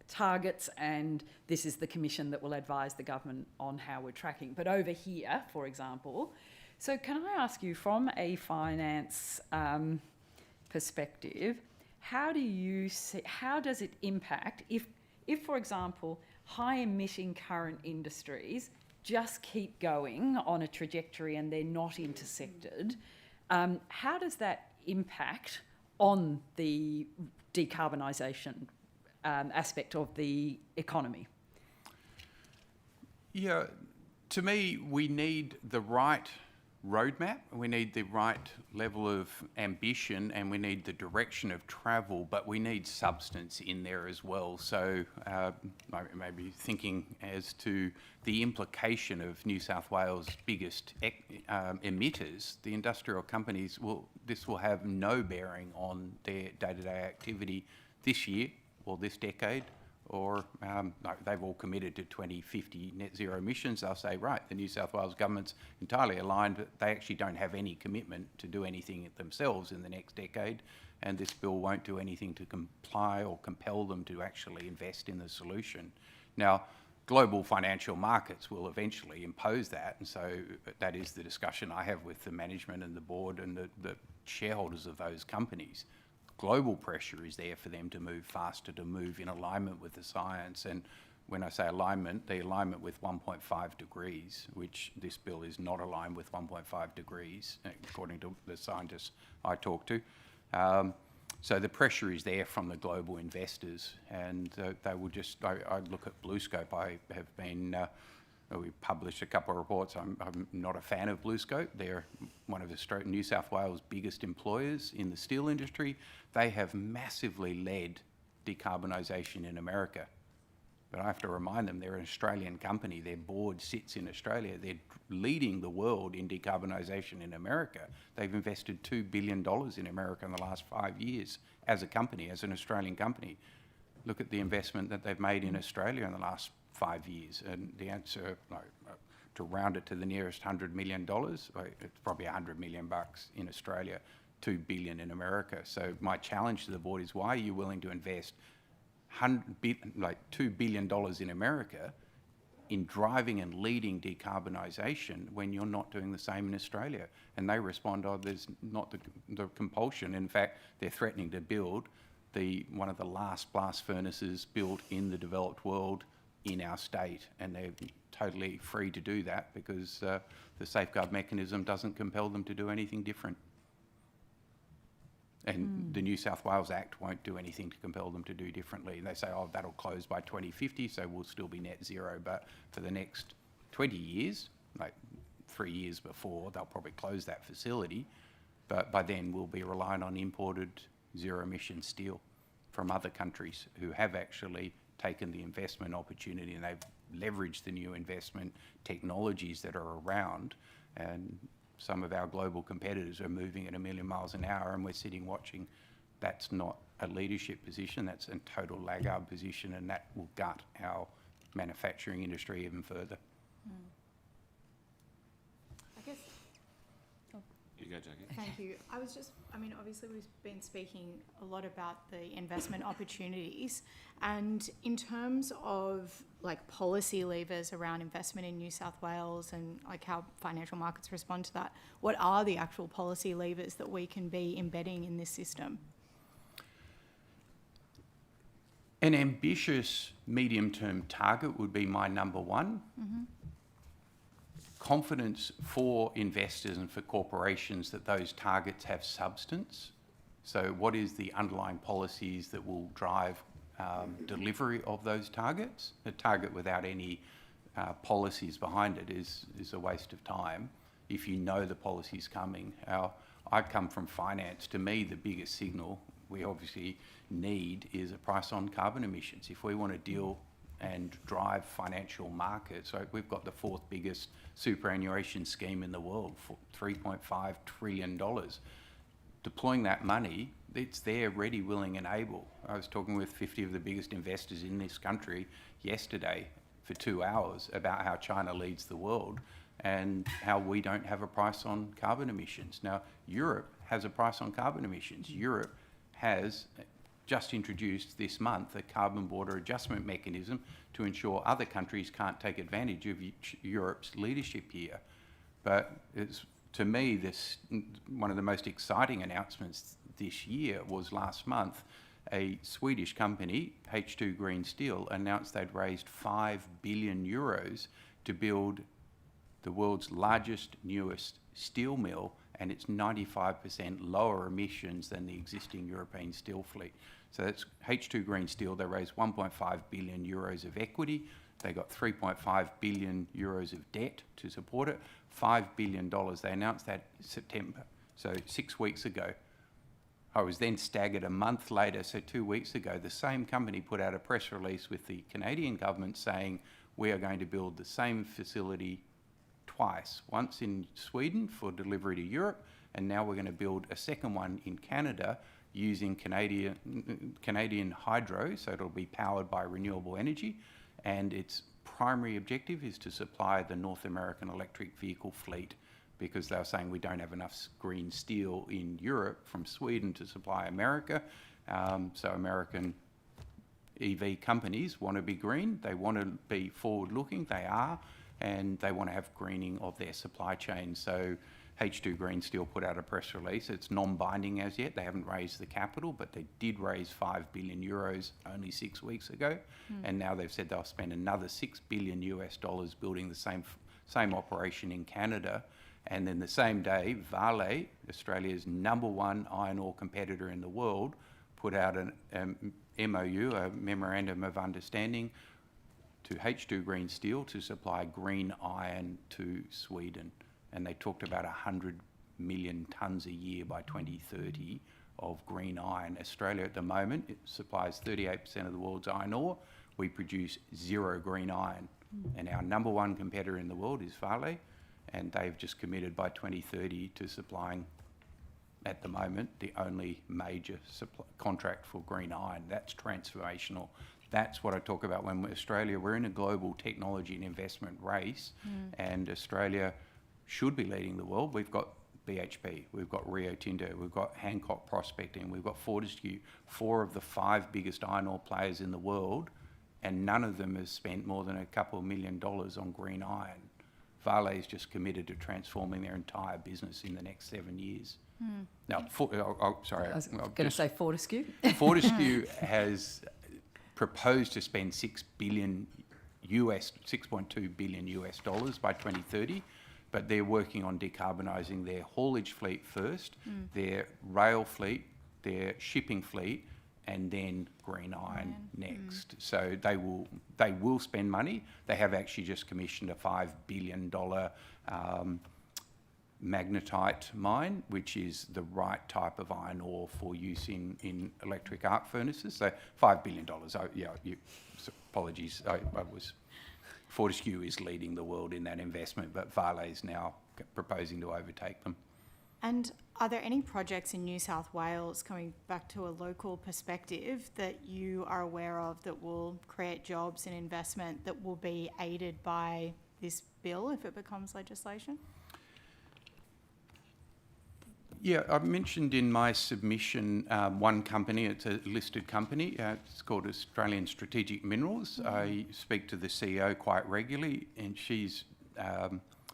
A: targets and this is the commission that will advise the government on how we're tracking. But over here, for example, so can I ask you, from a finance perspective, how does it impact if, for example, high emitting current industries just keep going on a trajectory and they're not intersected? How does that impact on the decarbonisation aspect of the economy?
P: Yeah, to me, we need the right roadmap, we need the right level of ambition, and we need the direction of travel, but we need substance in there as well. So maybe thinking as to the implication of New South Wales' biggest emitters, the industrial companies, this will have no bearing on their day-to-day activity this year or this decade, or no, they've all committed to 2050 net zero emissions. They'll say, right, the New South Wales government's entirely aligned, but they actually don't have any commitment to do anything themselves in the next decade, and this bill won't do anything to comply or compel them to actually invest in the solution. Now, global financial markets will eventually impose that, and so that is the discussion I have with the management and the board and the shareholders of those companies. Global pressure is there for them to move faster, to move in alignment with the science. And when I say alignment, the alignment with 1.5 degrees, which this bill is not aligned with 1.5 degrees, according to the scientists I talk to. So the pressure is there from the global investors, and they will just, I look at BlueScope. I have been, we published a couple of reports. I'm not a fan of BlueScope. They're one of New South Wales' biggest employers in the steel industry. They have massively led decarbonisation in America. But I have to remind them, they're an Australian company. Their board sits in Australia. They're leading the world in decarbonisation in America. They've invested $2 billion in America in the last 5 years as a company, as an Australian company. Look at the investment that they've made in Australia in the last 5 years. And the answer, to round it to the nearest $100 million, it's probably $100 million in Australia, $2 billion in America. So my challenge to the board is, why are you willing to invest $2 billion in America in driving and leading decarbonisation when you're not doing the same in Australia? And they respond, oh, there's not the compulsion. In fact, they're threatening to build one of the last blast furnaces built in the developed world in our state, and they're totally free to do that because the safeguard mechanism doesn't compel them to do anything different. And the New South Wales Act won't do anything to compel them to do differently. They say, oh, that'll close by 2050, so we'll still be net zero. But for the next 20 years, like 3 years before, they'll probably close that facility. But by then, we'll be relying on imported zero-emission steel from other countries who have actually taken the investment opportunity, and they've leveraged the new investment technologies that are around. And some of our global competitors are moving at 1 million miles an hour, and we're sitting watching. That's not a leadership position, that's a total laggard position, and that will gut our manufacturing industry even further.
G: I guess.
D: You go, Jackie.
G: Thank you. Obviously we've been speaking a lot about the investment opportunities, and in terms of policy levers around investment in New South Wales and how financial markets respond to that, what are the actual policy levers that we can be embedding in this system?
P: An ambitious medium-term target would be my number one. Mm-hmm. Confidence for investors and for corporations that those targets have substance. So what is the underlying policies that will drive delivery of those targets? A target without any policies behind it is a waste of time if you know the policy's coming. I come from finance. To me, the biggest signal we obviously need is a price on carbon emissions. If we want to deal and drive financial markets. So we've got the 4th biggest superannuation scheme in the world for $3.5 trillion. deploying that money, it's there ready, willing and able. I was talking with 50 of the biggest investors in this country yesterday for 2 hours about how China leads the world and how we don't have a price on carbon emissions. Now, Europe has a price on carbon emissions. Europe has just introduced this month a carbon border adjustment mechanism to ensure other countries can't take advantage of Europe's leadership here. But to me, one of the most exciting announcements this year was last month. A Swedish company, H2 Green Steel, announced they'd raised 5 billion euros to build the world's largest, newest steel mill, and it's 95% lower emissions than the existing European steel fleet. So that's H2 Green Steel. They raised 1.5 billion euros of equity. They got 3.5 billion euros of debt to support it. $5 billion. They announced that in September, so 6 weeks ago. I was then staggered a month later, so 2 weeks ago, the same company put out a press release with the Canadian government saying, we are going to build the same facility twice, once in Sweden for delivery to Europe, and now we're going to build a second one in Canada using Canadian hydro, so it'll be powered by renewable energy, and its primary objective is to supply the North American electric vehicle fleet, because they were saying we don't have enough green steel in Europe from Sweden to supply America. So American EV companies want to be green, they want to be forward-looking, they are, and they want to have greening of their supply chain. So H2 Green Steel put out a press release. It's non-binding as yet. They haven't raised the capital, but they did raise 5 billion euros only 6 weeks ago. And now they've said they'll spend another $6 billion US building the same operation in Canada. And then the same day, Vale, Australia's #1 iron ore competitor in the world, put out an MOU, a Memorandum of Understanding, to H2 Green Steel to supply green iron to Sweden. And they talked about 100 million tonnes a year by 2030 of green iron. Australia at the moment, it supplies 38% of the world's iron ore. We produce 0 green iron. And our #1 competitor in the world is Vale, and they've just committed by 2030 to supplying, at the moment, the only major contract for green iron. That's transformational. That's what I talk about when we're in a global technology and investment race, and Australia should be leading the world. We've got BHP, we've got Rio Tinto, we've got Hancock Prospecting, we've got Fortescue, 4 of the 5 biggest iron ore players in the world, and none of them has spent more than a couple of $1 million on green iron. Vale's just committed to transforming their entire business in the next 7 years. Now, sorry.
A: I was going to say Fortescue.
P: Fortescue has proposed to spend $6.2 billion US by 2030, but they're working on decarbonising their haulage fleet first, their rail fleet, their shipping fleet, and then green iron next. So they will spend money. They have actually just commissioned a $5 billion magnetite mine, which is the right type of iron ore for use in electric arc furnaces. So $5 billion. Apologies. Fortescue is leading the world in that investment, but Vale is now proposing to overtake them.
G: And are there any projects in New South Wales, coming back to a local perspective, that you are aware of that will create jobs and investment that will be aided by this bill if it becomes legislation?
P: Yeah, I mentioned in my submission one company. It's a listed company. It's called Australian Strategic Minerals. I speak to the CEO quite regularly, and she's...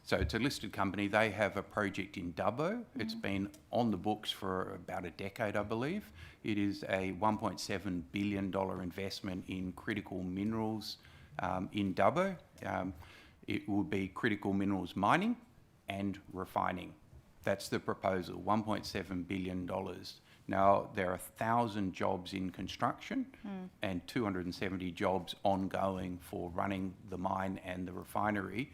P: So it's a listed company. They have a project in Dubbo. It's been on the books for about a decade, I believe. It is a $1.7 billion investment in critical minerals in Dubbo. It will be critical minerals mining and refining. That's the proposal, $1.7 billion. Now, there are 1,000 jobs in construction and 270 jobs ongoing for running the mine and the refinery.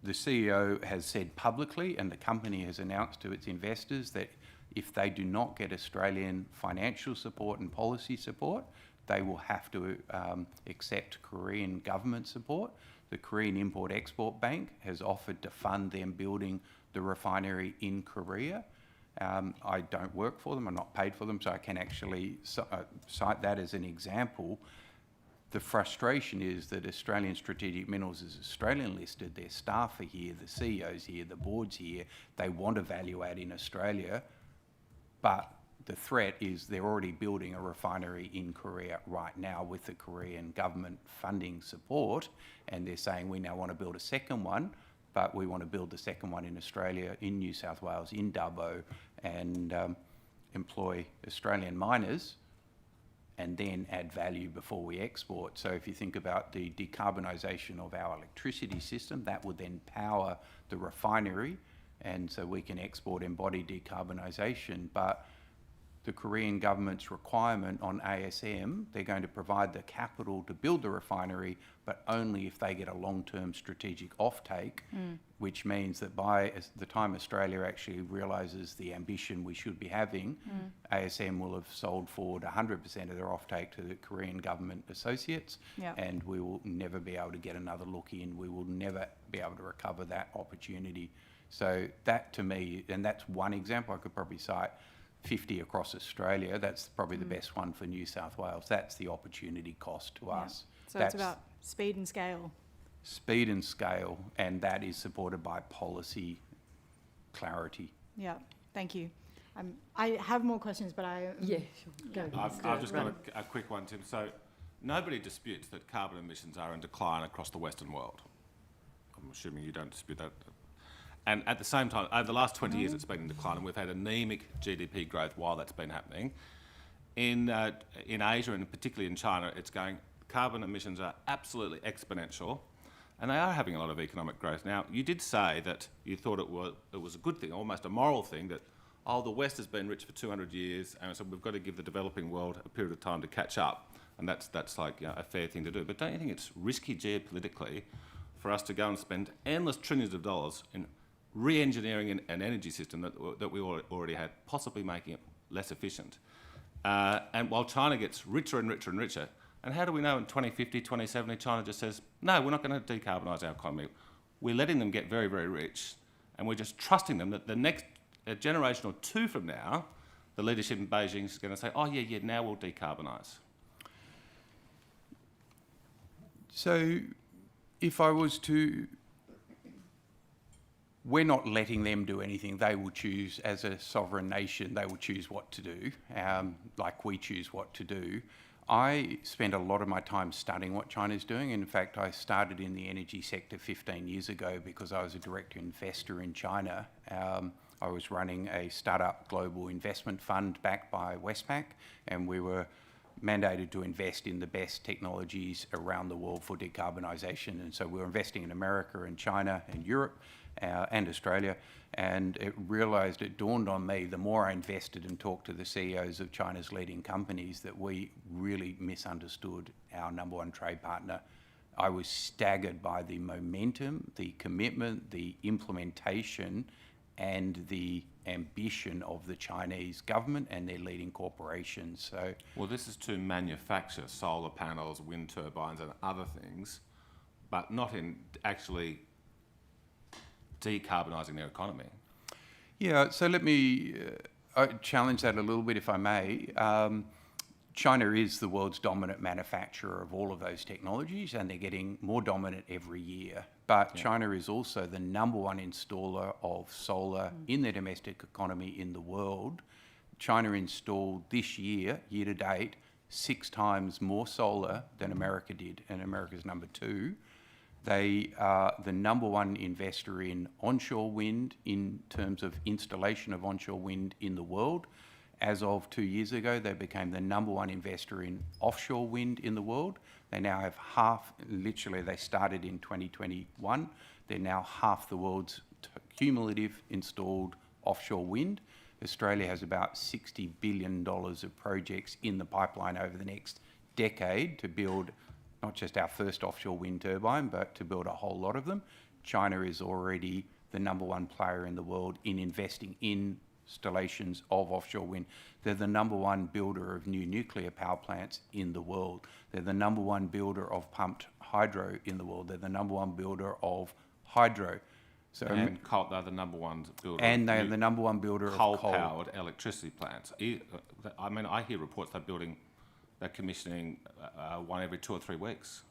P: The CEO has said publicly, and the company has announced to its investors, that if they do not get Australian financial support and policy support, they will have to accept Korean government support. The Korean Import-Export Bank has offered to fund them building the refinery in Korea. I don't work for them, I'm not paid for them, so I can actually cite that as an example. The frustration is that Australian Strategic Minerals is Australian listed, their staff are here, the CEO's here, the board's here, they want a value add in Australia, but the threat is they're already building a refinery in Korea right now with the Korean government funding support, and they're saying we now want to build a second one, but we want to build the second one in Australia, in New South Wales, in Dubbo, and employ Australian miners and then add value before we export. So if you think about the decarbonisation of our electricity system, that would then power the refinery, and so we can export embodied decarbonisation. But the Korean government's requirement on ASM, they're going to provide the capital to build the refinery, but only if they get a long-term strategic offtake, which means that by the time Australia actually realises the ambition we should be having, ASM will have sold forward 100% of their offtake to the Korean government associates, and we will never be able to get another look in. We will never be able to recover that opportunity. So that, to me, and that's one example, I could probably cite 50 across Australia. That's probably the best one for New South Wales. That's the opportunity cost to us.
G: So it's about speed and scale.
P: Speed and scale, and that is supported by policy clarity.
G: Yeah, thank you. I have more questions, but
A: Yeah, sure. Go.
D: I've just got a quick one, Tim. So nobody disputes that carbon emissions are in decline across the Western world. I'm assuming you don't dispute that. And at the same time, over the last 20 years, it's been in decline, and we've had anemic GDP growth while that's been happening. In Asia, and particularly in China, it's going, carbon emissions are absolutely exponential, and they are having a lot of economic growth. Now, you did say that you thought it was a good thing, almost a moral thing, that, the West has been rich for 200 years, and so we've got to give the developing world a period of time to catch up, and that's like a fair thing to do. But don't you think it's risky geopolitically for us to go and spend endless trillions of dollars in re-engineering an energy system that we already had, possibly making it less efficient? And while China gets richer and richer and richer, and how do we know in 2050, 2070, China just says, no, we're not going to decarbonise our economy. We're letting them get very, very rich, and we're just trusting them that the next generation or two from now, the leadership in Beijing is going to say, oh, yeah, now we'll decarbonise.
P: So if I was to... We're not letting them do anything. They will choose, as a sovereign nation, they will choose what to do, like we choose what to do. I spend a lot of my time studying what China's doing. In fact, I started in the energy sector 15 years ago because I was a direct investor in China. I was running a startup global investment fund backed by Westpac, and we were mandated to invest in the best technologies around the world for decarbonisation. And so we were investing in America and China and Europe and Australia. And it dawned on me, the more I invested and talked to the CEOs of China's leading companies, that we really misunderstood our number one trade partner. I was staggered by the momentum, the commitment, the implementation, and the ambition of the Chinese government and their leading corporations. So,
D: well, this is to manufacture solar panels, wind turbines and other things, but not in actually decarbonising their economy.
P: Yeah, so let me challenge that a little bit, if I may. China is the world's dominant manufacturer of all of those technologies, and they're getting more dominant every year. But China is also the number one installer of solar in their domestic economy in the world. China installed this year to date, 6 times more solar than America did, and America's number 2. They are the number one investor in onshore wind in terms of installation of onshore wind in the world. As of 2 years ago, they became the number one investor in offshore wind in the world. They now have they started in 2021. They're now half the world's cumulative installed offshore wind. Australia has about $60 billion of projects in the pipeline over the next decade to build not just our first offshore wind turbine, but to build a whole lot of them. China is already the number one player in the world in investing in installations of offshore wind. They're the number one builder of new nuclear power plants in the world. They're the number one builder of pumped hydro in the world. They're the number one builder of hydro. So,
D: And they're the number one builder.
P: and they are the number one builder of coal.
D: Coal-powered electricity plants. I mean, I hear reports they're commissioning one every 2 or 3 weeks.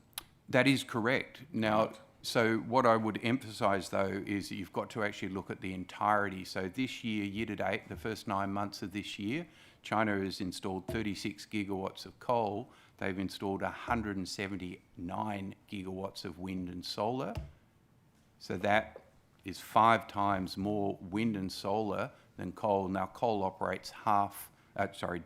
P: That is correct. Now,
D: Right.
P: so what I would emphasise though is that you've got to actually look at the entirety. So this year to date, the first 9 months of this year, China has installed 36 gigawatts of coal. They've installed 179 gigawatts of wind and solar. So that is 5 times more wind and solar than coal. Now, coal operates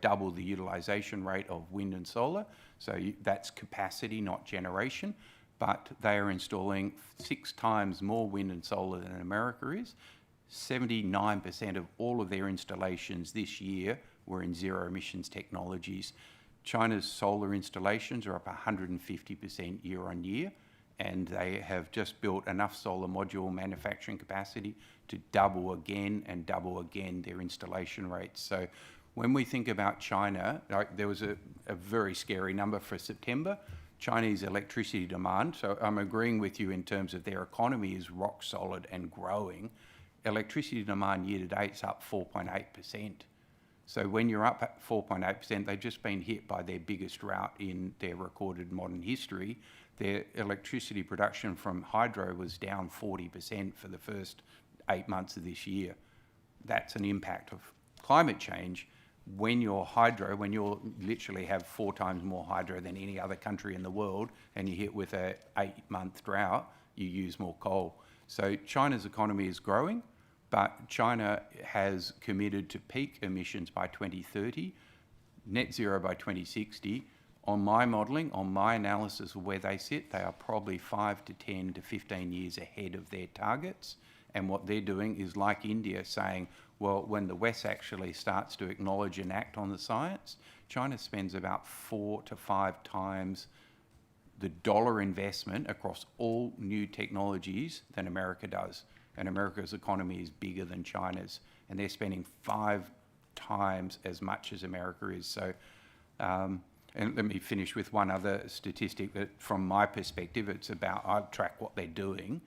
P: double the utilisation rate of wind and solar. So that's capacity, not generation. But they are installing 6 times more wind and solar than America is. 79% of all of their installations this year were in zero emissions technologies. China's solar installations are up 150% year on year, and they have just built enough solar module manufacturing capacity to double again their installation rates. So when we think about China, there was a very scary number for September. Chinese electricity demand, so I'm agreeing with you in terms of their economy is rock solid and growing. Electricity demand year to date is up 4.8%. So when you're up at 4.8%, they've just been hit by their biggest drought in their recorded modern history. Their electricity production from hydro was down 40% for the first 8 months of this year. That's an impact of climate change. When you literally have 4 times more hydro than any other country in the world, and you're hit with an 8-month drought, you use more coal. So China's economy is growing, but China has committed to peak emissions by 2030, net zero by 2060. On my modelling, on my analysis of where they sit, they are probably 5 to 10 to 15 years ahead of their targets. And what they're doing is like India saying, well, when the West actually starts to acknowledge and act on the science, China spends about 4 to 5 times the dollar investment across all new technologies than America does. And America's economy is bigger than China's, and they're spending 5 times as much as America is. So, and let me finish with one other statistic that, from my perspective, I track what they're doing,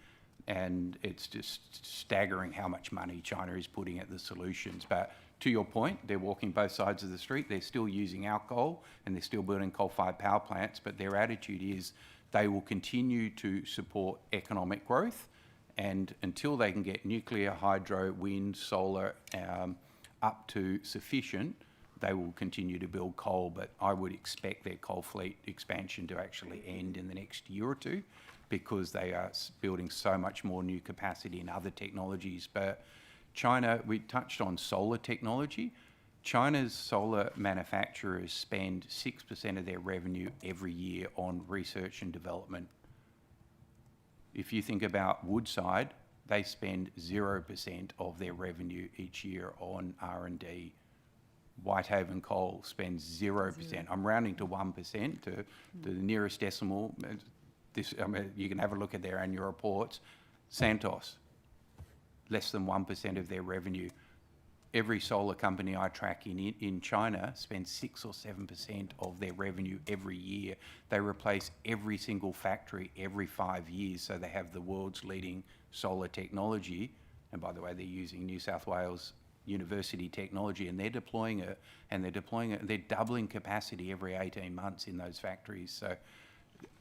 P: and it's just staggering how much money China is putting at the solutions. But to your point, they're walking both sides of the street. They're still using our coal, and they're still building coal-fired power plants, but their attitude is they will continue to support economic growth, and until they can get nuclear, hydro, wind, solar up to sufficient, they will continue to build coal. But I would expect their coal fleet expansion to actually end in the next year or two, because they are building so much more new capacity in other technologies. But China, we touched on solar technology. China's solar manufacturers spend 6% of their revenue every year on research and development. If you think about Woodside, they spend 0% of their revenue each year on R&D. Whitehaven Coal spends 0%. I'm rounding to 1%, to the nearest decimal. You can have a look at their annual reports. Santos, less than 1% of their revenue. Every solar company I track in China spends 6 or 7% of their revenue every year. They replace every single factory every 5 years, so they have the world's leading solar technology. And by the way, they're using New South Wales University technology, and they're deploying it, they're doubling capacity every 18 months in those factories. So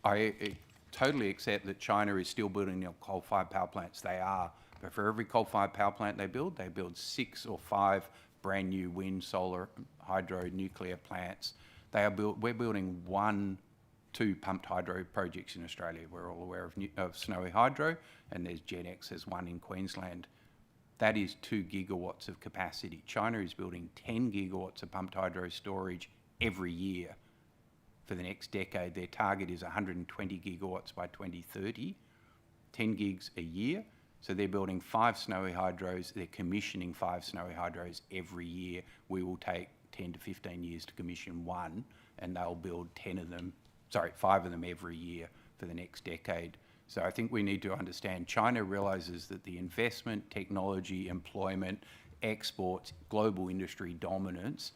P: I totally accept that China is still building coal-fired power plants. They are. But for every coal-fired power plant they build 6 or 5 brand new wind, solar, hydro, nuclear plants. We're building 2 pumped hydro projects in Australia. We're all aware of Snowy Hydro, and there's GenX, there's one in Queensland. That is 2 gigawatts of capacity. China is building 10 gigawatts of pumped hydro storage every year. For the next decade, their target is 120 gigawatts by 2030, 10 gigs a year. So they're building 5 Snowy Hydros, they're commissioning 5 Snowy Hydros every year. We will take 10 to 15 years to commission one, and they'll build 5 of them every year for the next decade. So I think we need to understand China realises that the investment, technology, employment, exports, global industry dominance,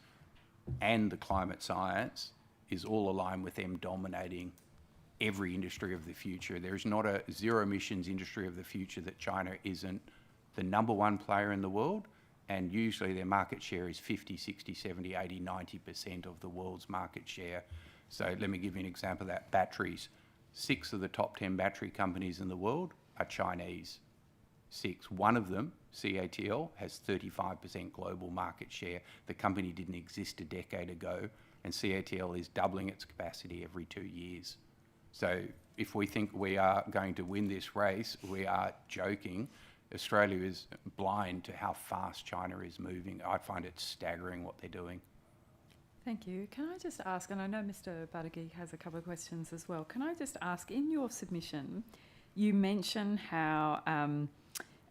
P: and the climate science is all aligned with them dominating every industry of the future. There is not a zero emissions industry of the future that China isn't the number one player in the world, and usually their market share is 50, 60, 70, 80, 90% of the world's market share. So let me give you an example of that. Batteries. 6 of the top 10 battery companies in the world are Chinese. 6. One of them, CATL, has 35% global market share. The company didn't exist a decade ago, and CATL is doubling its capacity every 2 years. So if we think we are going to win this race, we are joking. Australia is blind to how fast China is moving. I find it staggering what they're doing.
A: Thank you. Can I just ask, and I know Mr. Badagi has a couple of questions as well, can I just ask, in your submission, you mention how, and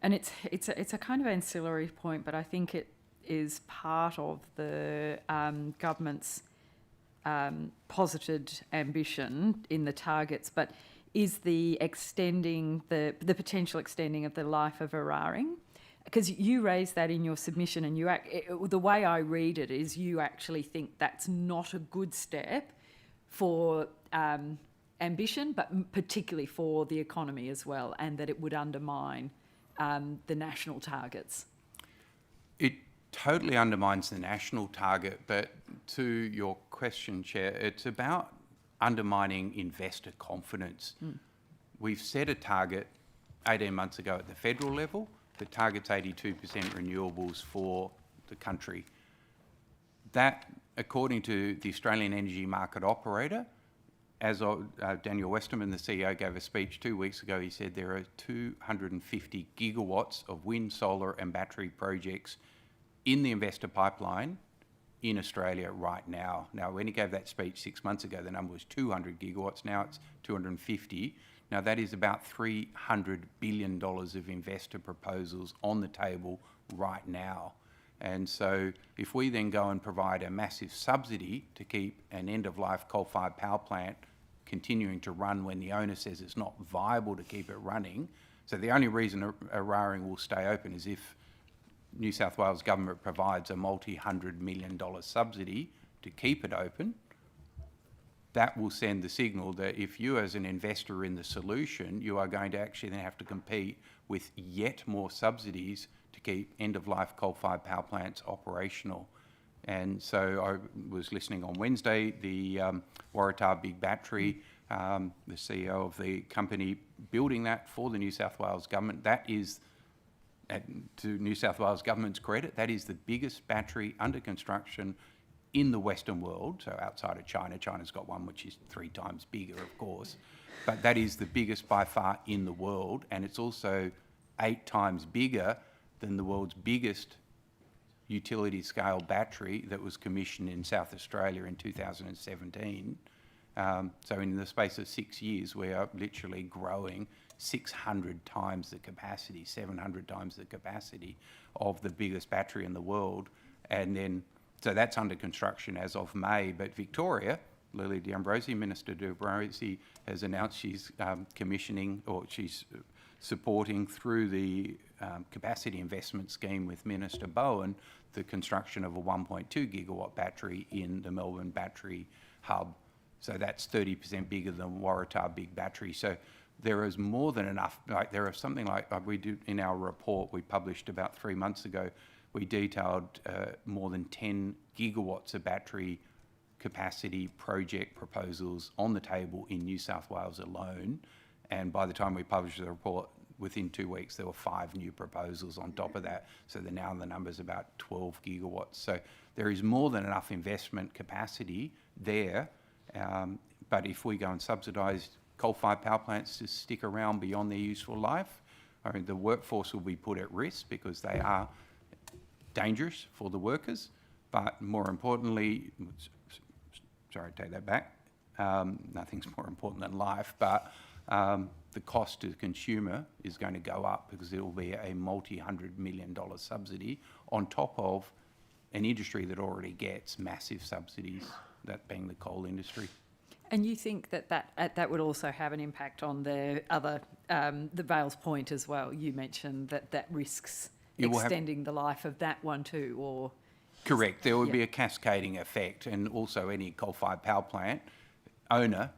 A: it's a kind of ancillary point, but I think it is part of the government's posited ambition in the targets, but is the extending, the potential extending of the life of Eraring. Because you raised that in your submission, and the way I read it is you actually think that's not a good step for ambition, but particularly for the economy as well, and that it would undermine the national targets.
P: It totally undermines the national target, but to your question, Chair, it's about undermining investor confidence. We've set a target 18 months ago at the federal level that targets 82% renewables for the country. That, according to the Australian Energy Market Operator, as Daniel Westerman, the CEO, gave a speech 2 weeks ago, he said there are 250 gigawatts of wind, solar and battery projects in the investor pipeline in Australia right now. Now, when he gave that speech 6 months ago, the number was 200 gigawatts. Now it's 250. Now, that is about $300 billion of investor proposals on the table right now. And so if we then go and provide a massive subsidy to keep an end-of-life coal-fired power plant continuing to run when the owner says it's not viable to keep it running, so the only reason Eraring will stay open is if New South Wales government provides a multi-$100 million subsidy to keep it open, that will send the signal that if you as an investor are in the solution, you are going to actually then have to compete with yet more subsidies to keep end-of-life coal-fired power plants operational. And so I was listening on Wednesday, the Waratah Big Battery, the CEO of the company building that for the New South Wales government, that is, to New South Wales government's credit, that is the biggest battery under construction in the Western world, so outside of China. China's got one which is 3 times bigger, of course, but that is the biggest by far in the world, and it's also 8 times bigger than the world's biggest utility scale battery that was commissioned in South Australia in 2017. So in the space of 6 years, we are literally growing 600 times the capacity, 700 times the capacity of the biggest battery in the world. And then, so that's under construction as of May. But Victoria, Lily D'Ambrosio, Minister D'Ambrosio, has announced she's commissioning, or she's supporting through the capacity investment scheme with Minister Bowen, the construction of a 1.2 gigawatt battery in the Melbourne Battery Hub. So that's 30% bigger than Waratah Big Battery. So there is more than enough. Like there are something like we do in our report we published about 3 months ago. We detailed more than 10 gigawatts of battery capacity project proposals on the table in New South Wales alone. And by the time we published the report, within 2 weeks, there were 5 new proposals on top of that. So now the number's about 12 gigawatts. So there is more than enough investment capacity there. But if we go and subsidise coal-fired power plants to stick around beyond their useful life, I mean, the workforce will be put at risk because they are dangerous for the workers. But more importantly, sorry, take that back. Nothing's more important than life, but the cost to the consumer is going to go up because it will be a multi-$100 million subsidy on top of an industry that already gets massive subsidies, that being the coal industry.
A: And you think that would also have an impact on the other, the Vales Point as well? You mentioned that risks extending the life of that one too, or?
P: Correct. There would be a cascading effect, and also any coal-fired power plant owner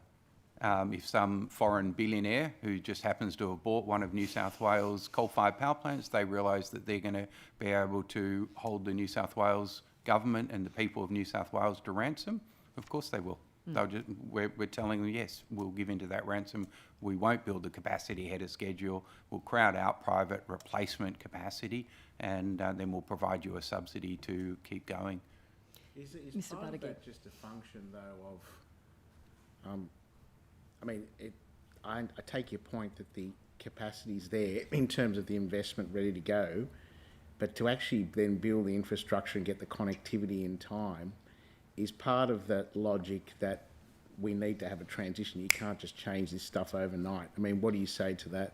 P: If some foreign billionaire who just happens to have bought one of New South Wales coal-fired power plants, they realise that they're going to be able to hold the New South Wales government and the people of New South Wales to ransom, of course they will. They'll just, we're telling them, yes, we'll give into that ransom. We won't build the capacity ahead of schedule. We'll crowd out private replacement capacity, and then we'll provide you a subsidy to keep going.
Q: Is
A: Mr.
Q: part of
A: Buttigieg.
Q: that just a function, though, of... I mean, I take your point that the capacity's there in terms of the investment ready to go, but to actually then build the infrastructure and get the connectivity in time is part of that logic that we need to have a transition. You can't just change this stuff overnight. I mean, what do you say to that?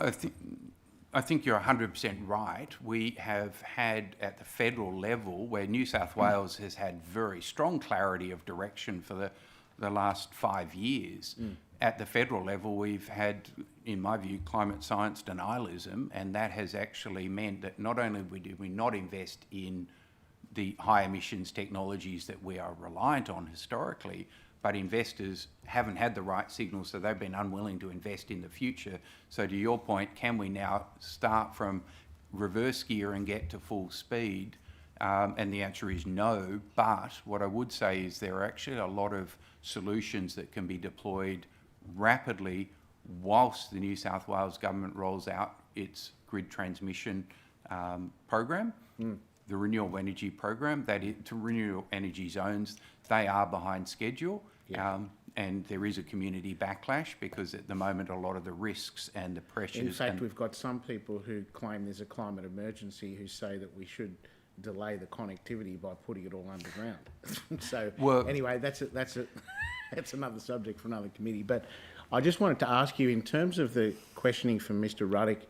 P: I think you're 100% right. We have had at the federal level, where New South Wales has had very strong clarity of direction for the last 5 years. At the federal level, we've had, in my view, climate science denialism, and that has actually meant that not only did we not invest in the high emissions technologies that we are reliant on historically, but investors haven't had the right signals, so they've been unwilling to invest in the future. So to your point, can we now start from reverse gear and get to full speed? And the answer is no, but what I would say is there are actually a lot of solutions that can be deployed rapidly whilst the New South Wales government rolls out its grid transmission program. The renewable energy program, that is, to renewable energy zones, they are behind schedule. And there is a community backlash because at the moment a lot of the risks and the pressures...
Q: In fact, we've got some people who claim there's a climate emergency who say that we should delay the connectivity by putting it all underground. So anyway, that's another subject for another committee. But I just wanted to ask you, in terms of the questioning from Mr. Ruddock,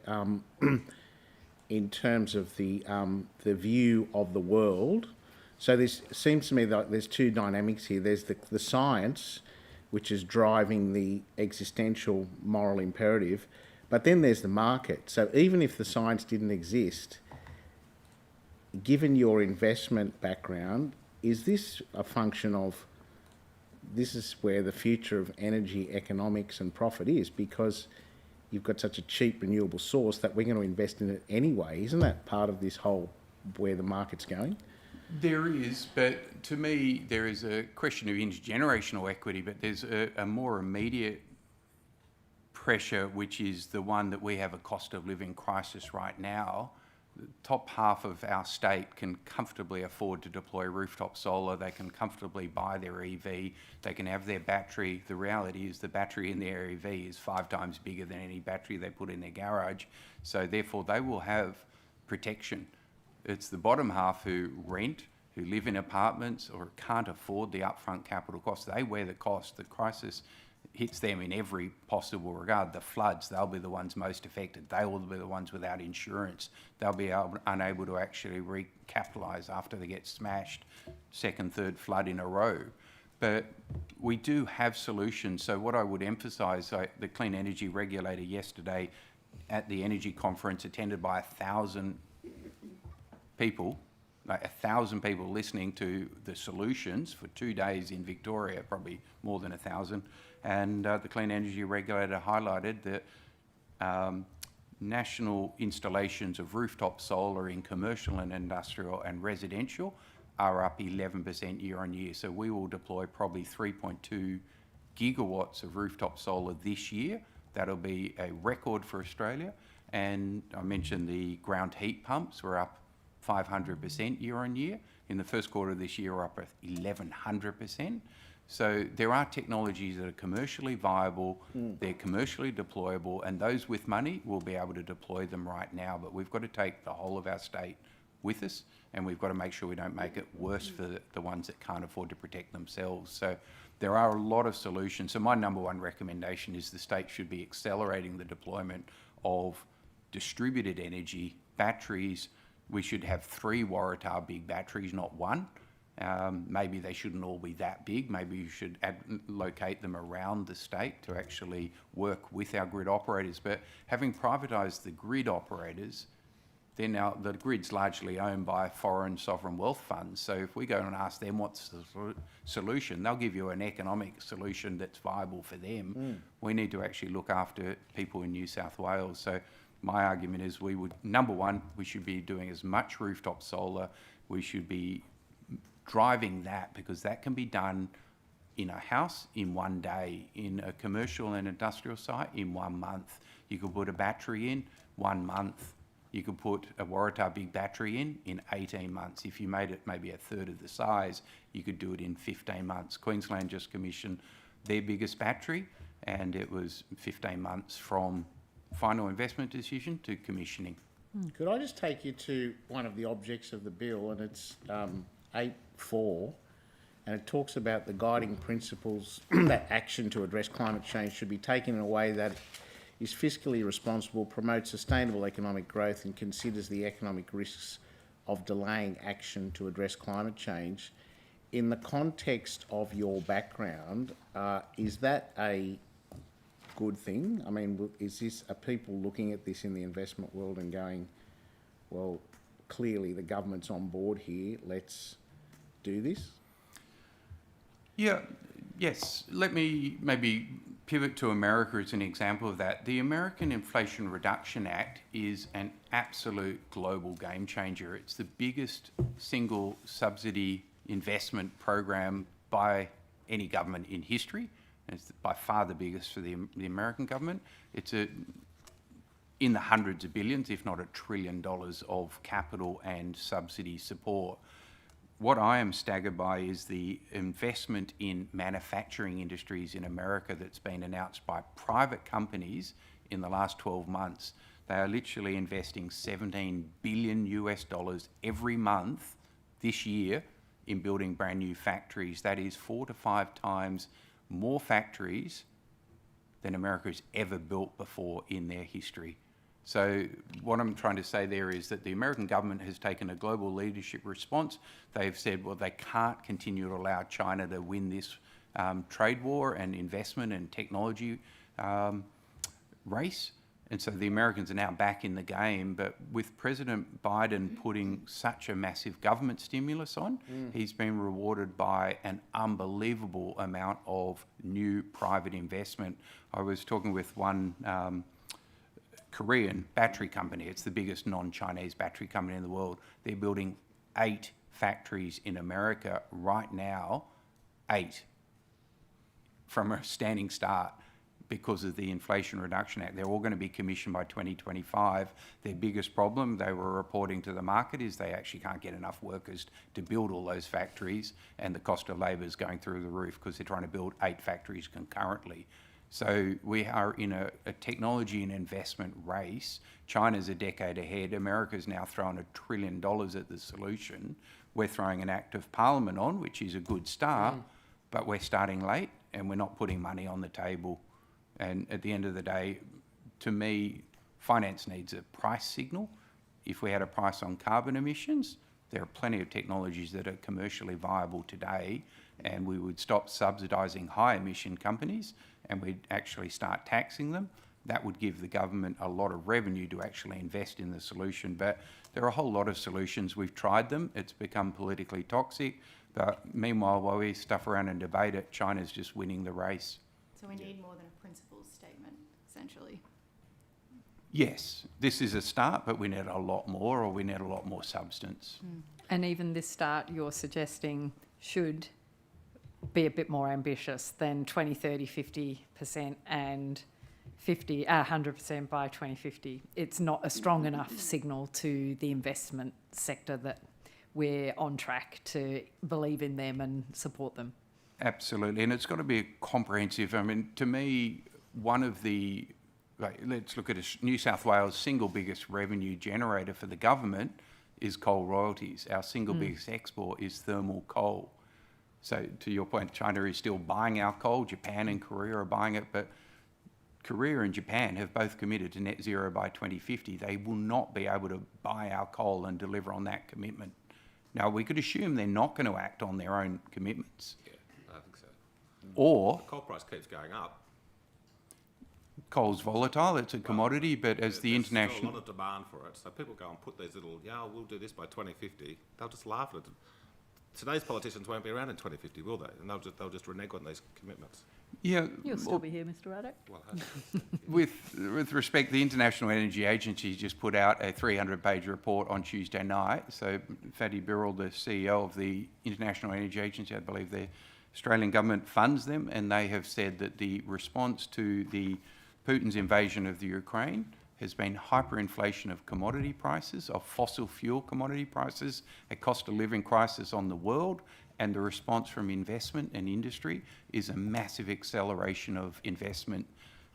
Q: in terms of the view of the world. So this seems to me that there's two dynamics here. There's the science, which is driving the existential moral imperative, but then there's the market. So even if the science didn't exist, given your investment background, is this a function of this is where the future of energy economics and profit is, because you've got such a cheap renewable source that we're going to invest in it anyway? Isn't that part of this whole where the market's going?
P: There is, but to me there is a question of intergenerational equity, but there's a more immediate pressure, which is the one that we have a cost of living crisis right now. The top half of our state can comfortably afford to deploy rooftop solar. They can comfortably buy their EV. They can have their battery. The reality is the battery in their EV is 5 times bigger than any battery they put in their garage. So therefore they will have protection. It's the bottom half who rent, who live in apartments or can't afford the upfront capital costs. They wear the cost. The crisis hits them in every possible regard. The floods, they'll be the ones most affected. They will be the ones without insurance. They'll be unable to actually recapitalise after they get smashed, second, third flood in a row. But we do have solutions. So what I would emphasise, the Clean Energy Regulator yesterday at the energy conference attended by 1,000 people, like 1,000 people listening to the solutions for 2 days in Victoria, probably more than 1,000. And the Clean Energy Regulator highlighted that national installations of rooftop solar in commercial and industrial and residential are up 11% year on year. So we will deploy probably 3.2 gigawatts of rooftop solar this year. That'll be a record for Australia. And I mentioned the ground heat pumps were up 500% year on year. In the first quarter of this year, we're up at 1,100%. So there are technologies that are commercially viable, they're commercially deployable, and those with money will be able to deploy them right now. But we've got to take the whole of our state with us, and we've got to make sure we don't make it worse for the ones that can't afford to protect themselves. So there are a lot of solutions. So my number one recommendation is the state should be accelerating the deployment of distributed energy, batteries. We should have 3 Waratah big batteries, not 1. Maybe they shouldn't all be that big. Maybe you should locate them around the state to actually work with our grid operators. But having privatised the grid operators, they're now, the grid's largely owned by foreign sovereign wealth funds. So if we go and ask them what's the solution, they'll give you an economic solution that's viable for them. We need to actually look after people in New South Wales. So my argument is we would, number one, we should be doing as much rooftop solar. We should be driving that, because that can be done in a house in one day, in a commercial and industrial site in 1 month. You could put a battery in 1 month. You could put a Waratah big battery in 18 months. If you made it maybe a third of the size, you could do it in 15 months. Queensland just commissioned their biggest battery, and it was 15 months from final investment decision to commissioning.
Q: Could I just take you to one of the objects of the bill, and it's 8.4, and it talks about the guiding principles that action to address climate change should be taken in a way that is fiscally responsible, promotes sustainable economic growth, and considers the economic risks of delaying action to address climate change. In the context of your background, is that a good thing? I mean, are people looking at this in the investment world and going, well, clearly the government's on board here, let's do this?
P: Yeah, yes. Let me maybe pivot to America as an example of that. The American Inflation Reduction Act is an absolute global game changer. It's the biggest single subsidy investment program by any government in history. It's by far the biggest for the American government. It's in the hundreds of billions, if not $1 trillion of capital and subsidy support. What I am staggered by is the investment in manufacturing industries in America that's been announced by private companies in the last 12 months. They are literally investing $17 billion every month this year in building brand new factories. That is 4 to 5 times more factories than America has ever built before in their history. So what I'm trying to say there is that the American government has taken a global leadership response. They've said, well, they can't continue to allow China to win this trade war and investment and technology race. And so the Americans are now back in the game. But with President Biden putting such a massive government stimulus on, he's been rewarded by an unbelievable amount of new private investment. I was talking with one Korean battery company. It's the biggest non-Chinese battery company in the world. They're building 8 factories in America right now, 8, from a standing start because of the Inflation Reduction Act. They're all going to be commissioned by 2025. Their biggest problem, they were reporting to the market, is they actually can't get enough workers to build all those factories, and the cost of labour is going through the roof because they're trying to build 8 factories concurrently. So we are in a technology and investment race. China's a decade ahead. America's now thrown $1 trillion at the solution. We're throwing an act of parliament on, which is a good start, but we're starting late and we're not putting money on the table. And at the end of the day, to me, finance needs a price signal. If we had a price on carbon emissions, there are plenty of technologies that are commercially viable today, and we would stop subsidising high emission companies and we'd actually start taxing them. That would give the government a lot of revenue to actually invest in the solution. But there are a whole lot of solutions. We've tried them. It's become politically toxic. But meanwhile, while we stuff around and debate it, China's just winning the race.
G: So we need more than a principles statement, essentially.
P: Yes, this is a start, but we need a lot more, or we need a lot more substance.
R: And even this start you're suggesting should be a bit more ambitious than 20, 30, 50% and 100% by 2050. It's not a strong enough signal to the investment sector that we're on track to believe in them and support them.
P: Absolutely, and it's got to be comprehensive. I mean, to me, one of the, let's look at New South Wales' single biggest revenue generator for the government is coal royalties. Our single biggest export is thermal coal. So to your point, China is still buying our coal. Japan and Korea are buying it, but Korea and Japan have both committed to net zero by 2050. They will not be able to buy our coal and deliver on that commitment. Now, we could assume they're not going to act on their own commitments.
D: Yeah, I think so.
P: Or
D: the coal price keeps going up.
P: coal's volatile, it's a commodity, but as the
D: There's
P: international...
D: still a lot of demand for it, so people go and put these little, we'll do this by 2050. They'll just laugh at it. Today's politicians won't be around in 2050, will they? And they'll just renege on these commitments.
P: Yeah.
A: You'll still be here, Mr. Ruddock.
D: Well,
P: with respect, the International Energy Agency just put out a 300-page report on Tuesday night. So Fatty Birrell, the CEO of the International Energy Agency, I believe the Australian government funds them, and they have said that the response to Putin's invasion of the Ukraine has been hyperinflation of commodity prices, of fossil fuel commodity prices, a cost of living crisis on the world, and the response from investment and industry is a massive acceleration of investment.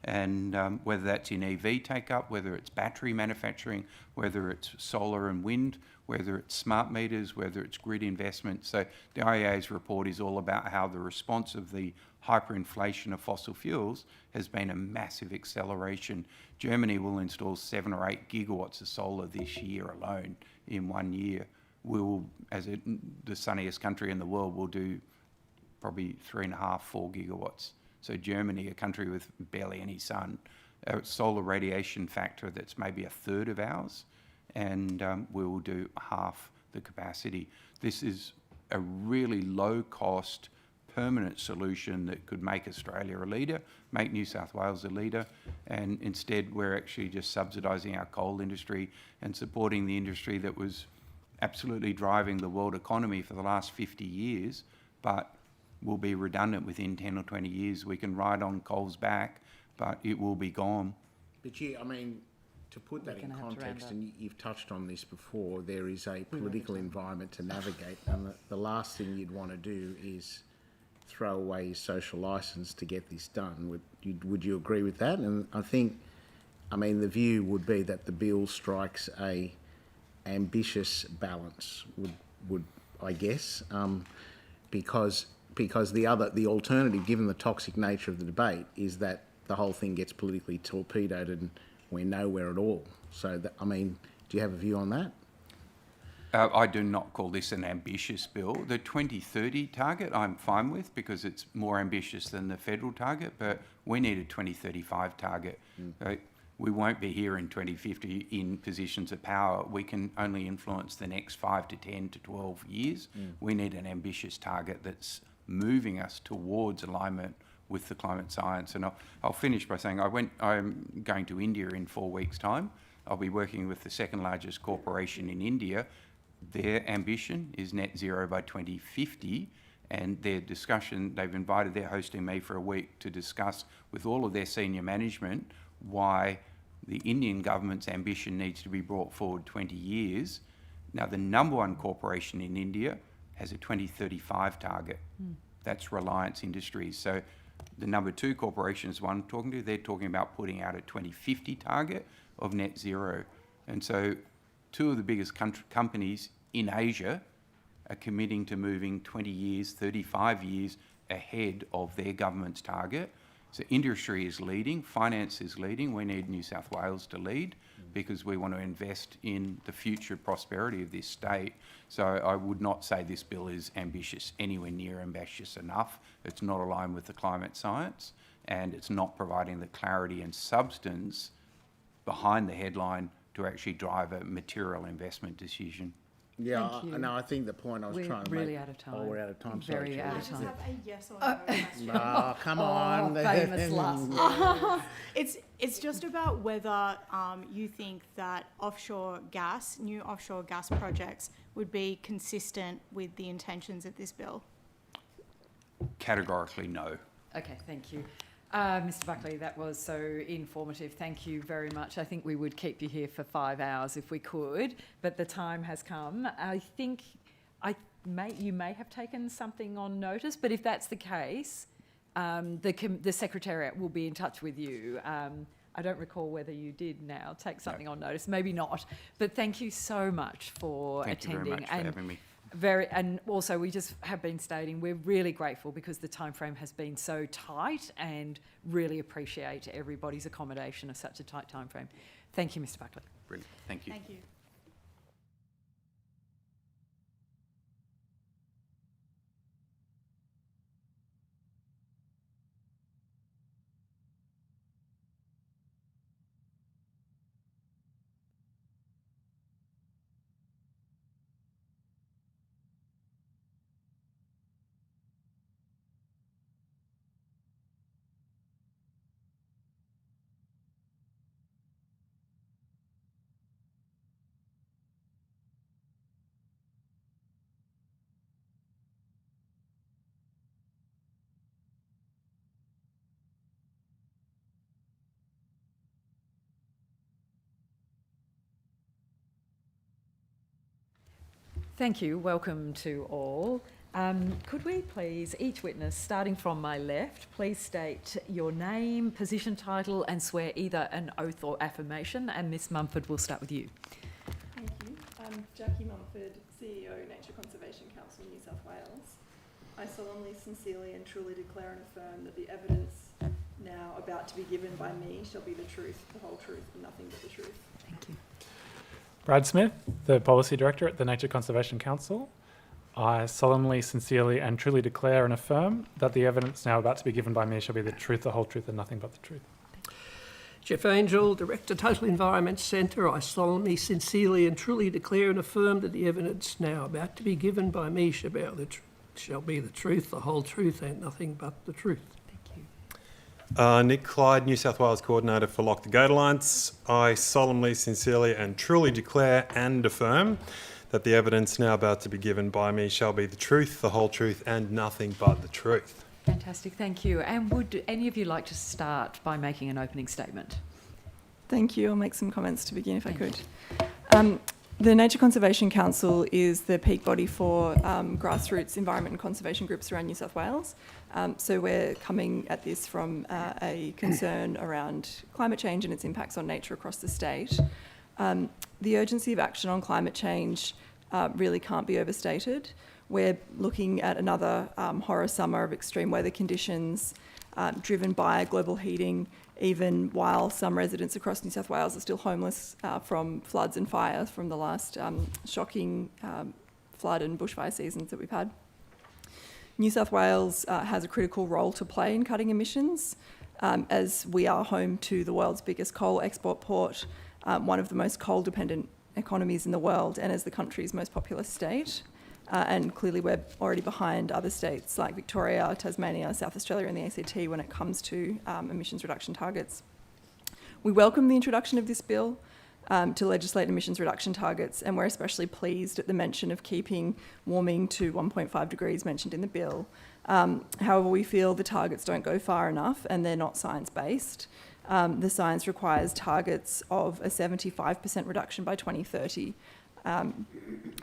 P: And whether that's in EV take-up, whether it's battery manufacturing, whether it's solar and wind, whether it's smart meters, whether it's grid investment. So the IEA's report is all about how the response of the hyperinflation of fossil fuels has been a massive acceleration. Germany will install 7 or 8 gigawatts of solar this year alone in 1 year. We'll, as the sunniest country in the world, will do probably 3.5, 4 gigawatts. So Germany, a country with barely any sun, a solar radiation factor that's maybe a third of ours, and we will do half the capacity. This is a really low-cost, permanent solution that could make Australia a leader, make New South Wales a leader, and instead we're actually just subsidising our coal industry and supporting the industry that was absolutely driving the world economy for the last 50 years, but will be redundant within 10 or 20 years. We can ride on coal's back, but it will be gone.
Q: But I mean, to put that in context, and you've touched on this before, there is a political environment to navigate, and the last thing you'd want to do is throw away your social licence to get this done. Would you agree with that? And I think, I mean, the view would be that the bill strikes a ambitious balance, would I guess, because the alternative, given the toxic nature of the debate, is that the whole thing gets politically torpedoed and we're nowhere at all. So, I mean, do you have a view on that?
P: I do not call this an ambitious bill. The 2030 target I'm fine with because it's more ambitious than the federal target, but we need a 2035 target. We won't be here in 2050 in positions of power. We can only influence the next 5 to 10 to 12 years. We need an ambitious target that's moving us towards alignment with the climate science. And I'll finish by saying I'm going to India in 4 weeks' time. I'll be working with the second largest corporation in India. Their ambition is net zero by 2050, and their discussion, they're hosting me for a week to discuss with all of their senior management why the Indian government's ambition needs to be brought forward 20 years. Now, the number one corporation in India has a 2035 target. That's Reliance Industries. So the number 2 corporation is one I'm talking to. They're talking about putting out a 2050 target of net zero. And so 2 of the biggest companies in Asia are committing to moving 20 years, 35 years ahead of their government's target. So industry is leading, finance is leading. We need New South Wales to lead because we want to invest in the future prosperity of this state. So I would not say this bill is ambitious, anywhere near ambitious enough. It's not aligned with the climate science, and it's not providing the clarity and substance behind the headline to actually drive a material investment decision.
Q: Yeah, I think the point I was trying to make...
A: We're really out of time.
Q: Oh, we're out of time.
A: Very out of time.
G: I just have a yes or no question.
Q: Oh, come on.
A: Famous last.
G: It's just about whether you think that new offshore gas projects would be consistent with the intentions of this bill.
P: Categorically, no.
A: Okay, thank you. Mr. Buckley, that was so informative. Thank you very much. I think we would keep you here for 5 hours if we could, but the time has come. I think you may have taken something on notice, but if that's the case, the Secretariat will be in touch with you. I don't recall whether you did now take something on notice, maybe not, but thank you so much for attending.
P: Thank you very much for having me.
A: And also we just have been stating we're really grateful because the time frame has been so tight, and really appreciate everybody's accommodation of such a tight time frame. Thank you, Mr. Buckley.
P: Brilliant. Thank you.
G: Thank you.
R: Thank you. Welcome to all. Could we please, each witness, starting from my left, please state your name, position, title, and swear either an oath or affirmation. And Ms Mumford, we'll start with you.
S: Thank you. I'm Jackie Mumford, CEO, Nature Conservation Council, New South Wales. I solemnly, sincerely and truly declare and affirm that the evidence now about to be given by me shall be the truth, the whole truth, and nothing but the truth.
R: Thank you.
T: Brad Smith, the Policy Director at the Nature Conservation Council. I solemnly, sincerely and truly declare and affirm that the evidence now about to be given by me shall be the truth, the whole truth and nothing but the truth.
U: Jeff Angel, Director, Total Environment Centre. I solemnly, sincerely and truly declare and affirm that the evidence now about to be given by me shall be the truth, the whole truth and nothing but the truth.
V: Nick Clyde, New South Wales Coordinator for Lock the Gate Alliance. I solemnly, sincerely and truly declare and affirm that the evidence now about to be given by me shall be the truth, the whole truth and nothing but the truth.
R: Fantastic, thank you. And would any of you like to start by making an opening statement?
S: Thank you. I'll make some comments to begin if I could. The Nature Conservation Council is the peak body for grassroots environment and conservation groups around New South Wales. So we're coming at this from a concern around climate change and its impacts on nature across the state. The urgency of action on climate change really can't be overstated. We're looking at another horror summer of extreme weather conditions driven by global heating, even while some residents across New South Wales are still homeless from floods and fires from the last shocking flood and bushfire seasons that we've had. New South Wales has a critical role to play in cutting emissions, as we are home to the world's biggest coal export port, one of the most coal-dependent economies in the world, and as the country's most populous state. And clearly we're already behind other states like Victoria, Tasmania, South Australia and the ACT when it comes to emissions reduction targets. We welcome the introduction of this bill to legislate emissions reduction targets, and we're especially pleased at the mention of keeping warming to 1.5 degrees mentioned in the bill. However, we feel the targets don't go far enough and they're not science-based. The science requires targets of a 75% reduction by 2030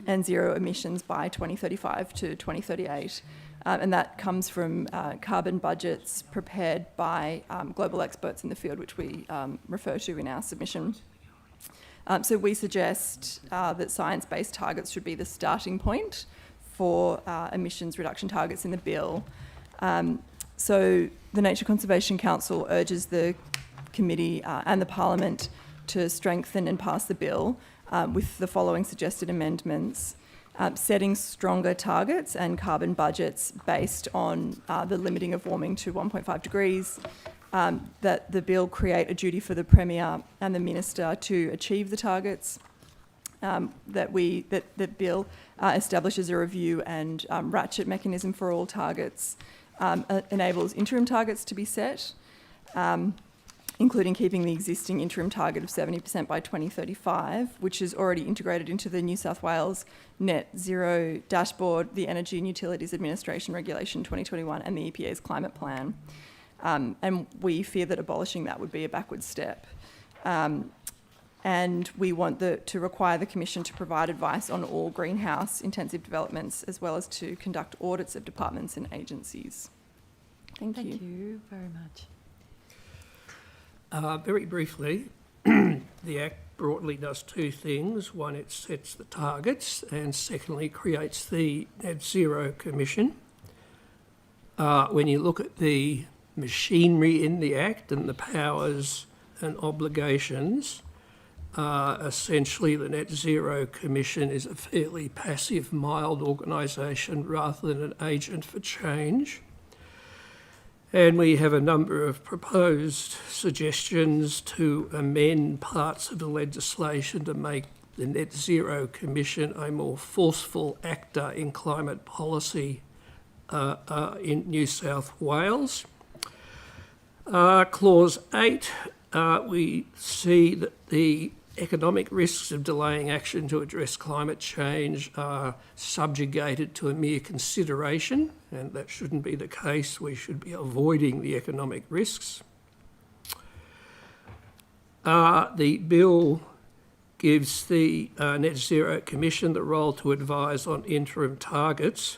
S: and zero emissions by 2035 to 2038. And that comes from carbon budgets prepared by global experts in the field, which we refer to in our submission. So we suggest that science-based targets should be the starting point for emissions reduction targets in the bill. So the Nature Conservation Council urges the committee and the Parliament to strengthen and pass the bill with the following suggested amendments. Setting stronger targets and carbon budgets based on the limiting of warming to 1.5 degrees, that the bill create a duty for the Premier and the Minister to achieve the targets, that the bill establishes a review and ratchet mechanism for all targets, enables interim targets to be set, including keeping the existing interim target of 70% by 2035, which is already integrated into the New South Wales Net Zero Dashboard, the Energy and Utilities Administration Regulation 2021 and the EPA's climate plan. And we fear that abolishing that would be a backward step. And we want to require the Commission to provide advice on all greenhouse intensive developments, as well as to conduct audits of departments and agencies. Thank you.
R: Thank you very much.
U: Very briefly, the Act broadly does two things. One, it sets the targets, and secondly, creates the Net Zero Commission. When you look at the machinery in the Act and the powers and obligations, essentially the Net Zero Commission is a fairly passive, mild organisation rather than an agent for change. And we have a number of proposed suggestions to amend parts of the legislation to make the Net Zero Commission a more forceful actor in climate policy in New South Wales. Clause 8, we see that the economic risks of delaying action to address climate change are subjugated to a mere consideration, and that shouldn't be the case. We should be avoiding the economic risks. The bill gives the Net Zero Commission the role to advise on interim targets.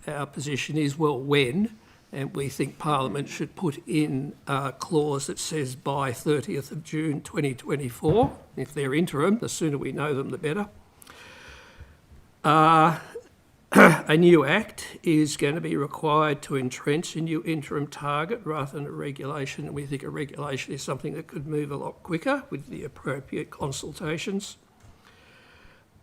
U: Our position is, well, when? And we think Parliament should put in a clause that says by 30th of June 2024. If they're interim, the sooner we know them, the better. A new act is going to be required to entrench a new interim target rather than a regulation. And we think a regulation is something that could move a lot quicker with the appropriate consultations.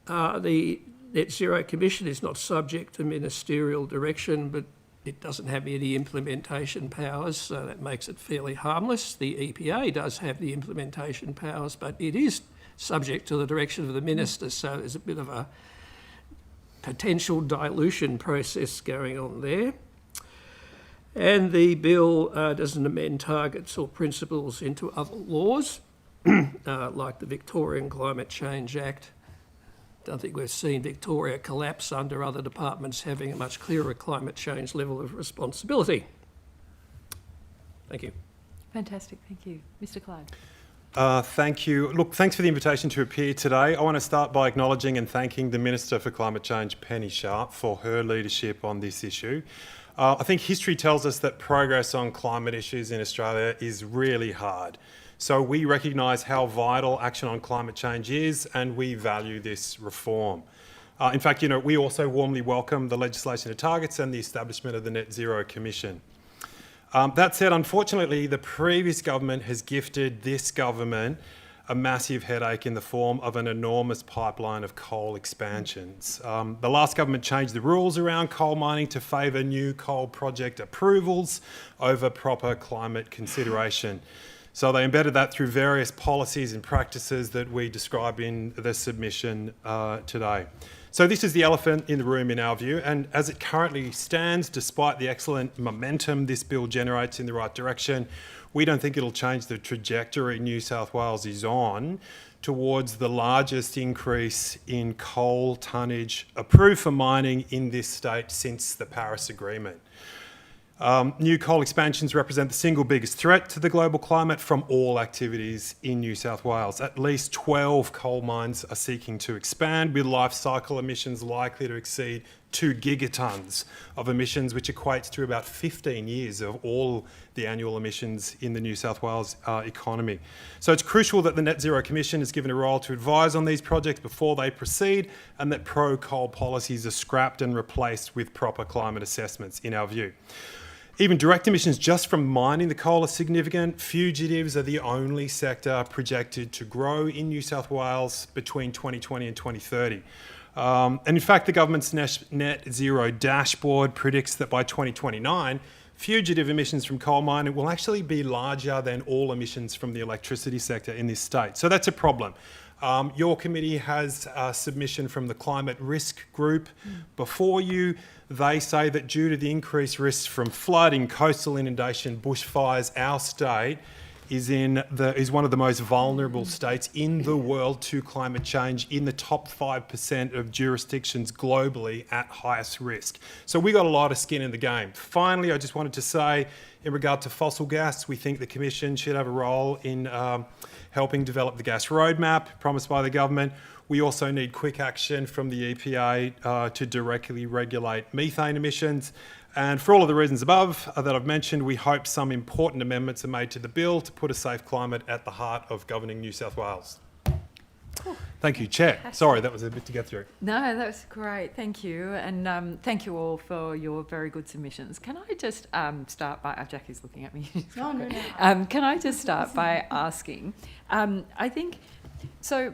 U: The Net Zero Commission is not subject to ministerial direction, but it doesn't have any implementation powers, so that makes it fairly harmless. The EPA does have the implementation powers, but it is subject to the direction of the minister, so there's a bit of a potential dilution process going on there. And the bill doesn't amend targets or principles into other laws, like the Victorian Climate Change Act. Don't think we've seen Victoria collapse under other departments having a much clearer climate change level of responsibility. Thank you.
A: Fantastic, thank you. Mr. Clyde.
V: Thank you. Look, thanks for the invitation to appear today. I want to start by acknowledging and thanking the Minister for Climate Change, Penny Sharp, for her leadership on this issue. I think history tells us that progress on climate issues in Australia is really hard. So we recognise how vital action on climate change is, and we value this reform. In fact, we also warmly welcome the legislation of targets and the establishment of the Net Zero Commission. That said, unfortunately, the previous government has gifted this government a massive headache in the form of an enormous pipeline of coal expansions. The last government changed the rules around coal mining to favour new coal project approvals over proper climate consideration. So they embedded that through various policies and practices that we describe in the submission today. So this is the elephant in the room in our view, and as it currently stands, despite the excellent momentum this bill generates in the right direction, we don't think it'll change the trajectory New South Wales is on towards the largest increase in coal tonnage approved for mining in this state since the Paris Agreement. New coal expansions represent the single biggest threat to the global climate from all activities in New South Wales. At least 12 coal mines are seeking to expand, with life cycle emissions likely to exceed 2 gigatons of emissions, which equates to about 15 years of all the annual emissions in the New South Wales economy. So it's crucial that the Net Zero Commission is given a role to advise on these projects before they proceed, and that pro-coal policies are scrapped and replaced with proper climate assessments, in our view. Even direct emissions just from mining the coal are significant. Fugitives are the only sector projected to grow in New South Wales between 2020 and 2030. And in fact, the government's net zero dashboard predicts that by 2029, fugitive emissions from coal mining will actually be larger than all emissions from the electricity sector in this state. So that's a problem. Your committee has a submission from the Climate Risk Group before you. They say that due to the increased risks from flooding, coastal inundation, bushfires, our state is one of the most vulnerable states in the world to climate change, in the top 5% of jurisdictions globally at highest risk. So we got a lot of skin in the game. Finally, I just wanted to say, in regard to fossil gas, we think the Commission should have a role in helping develop the gas roadmap promised by the government. We also need quick action from the EPA to directly regulate methane emissions. And for all of the reasons above that I've mentioned, we hope some important amendments are made to the bill to put a safe climate at the heart of governing New South Wales.
A: Cool.
V: Thank you, Chair. Sorry, that was a bit to get through.
A: No, that was great. Thank you. And thank you all for your very good submissions. Can I just start by... Jackie's looking at me.
G: No.
A: Can I just start by asking, I think... So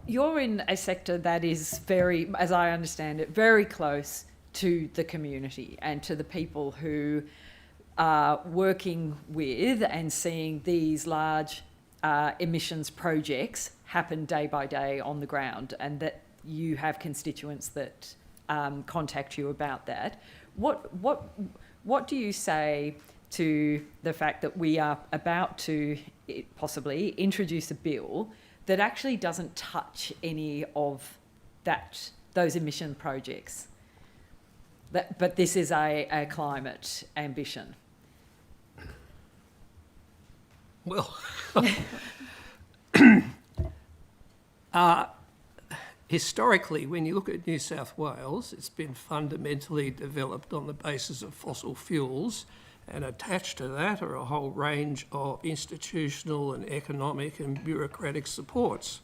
A: you're in a sector that is very, as I understand it, very close to the community and to the people who are working with and seeing these large emissions projects happen day by day on the ground, and that you have constituents that contact you about that. What do you say to the fact that we are about to possibly introduce a bill that actually doesn't touch any of those emission projects? But this is a climate ambition.
U: Well, Historically, when you look at New South Wales, it's been fundamentally developed on the basis of fossil fuels, and attached to that are a whole range of institutional and economic and bureaucratic supports.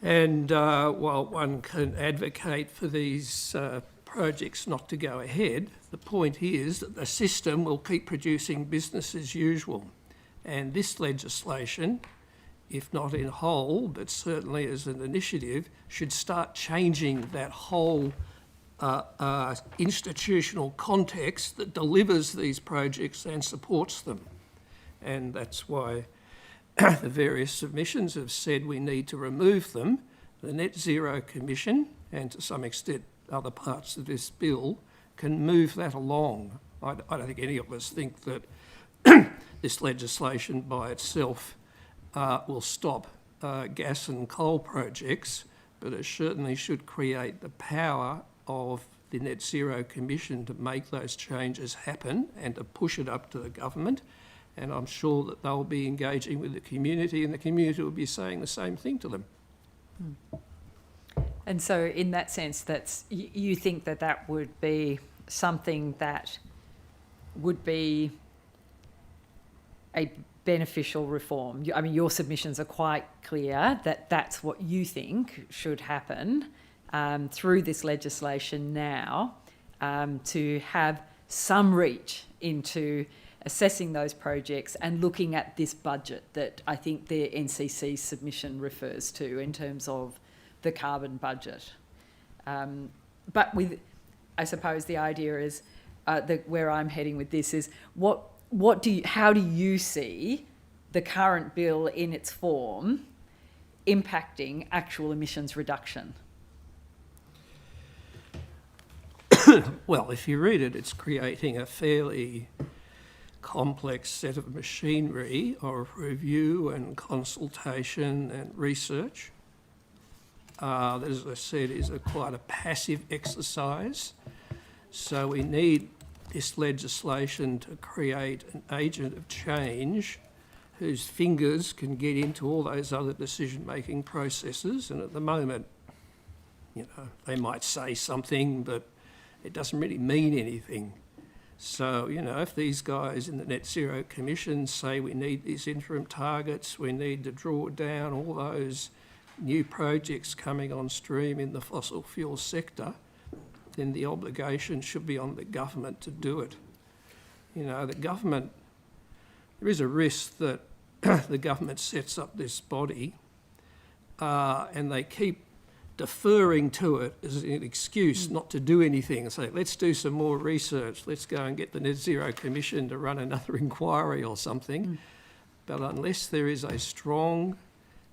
U: And while one can advocate for these projects not to go ahead, the point is that the system will keep producing business as usual. And this legislation, if not in whole, but certainly as an initiative, should start changing that whole institutional context that delivers these projects and supports them. And that's why the various submissions have said we need to remove them. The Net Zero Commission, and to some extent other parts of this bill, can move that along. I don't think any of us think that this legislation by itself will stop gas and coal projects, but it certainly should create the power of the Net Zero Commission to make those changes happen and to push it up to the government. And I'm sure that they'll be engaging with the community, and the community will be saying the same thing to them.
R: And so in that sense, you think that would be something that would be a beneficial reform? I mean, your submissions are quite clear that that's what you think should happen through this legislation now, to have some reach into assessing those projects and looking at this budget that I think the NCC submission refers to in terms of the carbon budget. But I suppose the idea is, where I'm heading with this is, how do you see the current bill in its form impacting actual emissions reduction?
U: Well, if you read it, it's creating a fairly complex set of machinery of review and consultation and research. That, as I said, is quite a passive exercise. So we need this legislation to create an agent of change whose fingers can get into all those other decision-making processes. And at the moment, they might say something, but it doesn't really mean anything. So, if these guys in the Net Zero Commission say we need these interim targets, we need to draw down all those new projects coming on stream in the fossil fuel sector, then the obligation should be on the government to do it. The government, there is a risk that the government sets up this body and they keep deferring to it as an excuse not to do anything and say, let's do some more research, let's go and get the Net Zero Commission to run another inquiry or something. But unless there is a strong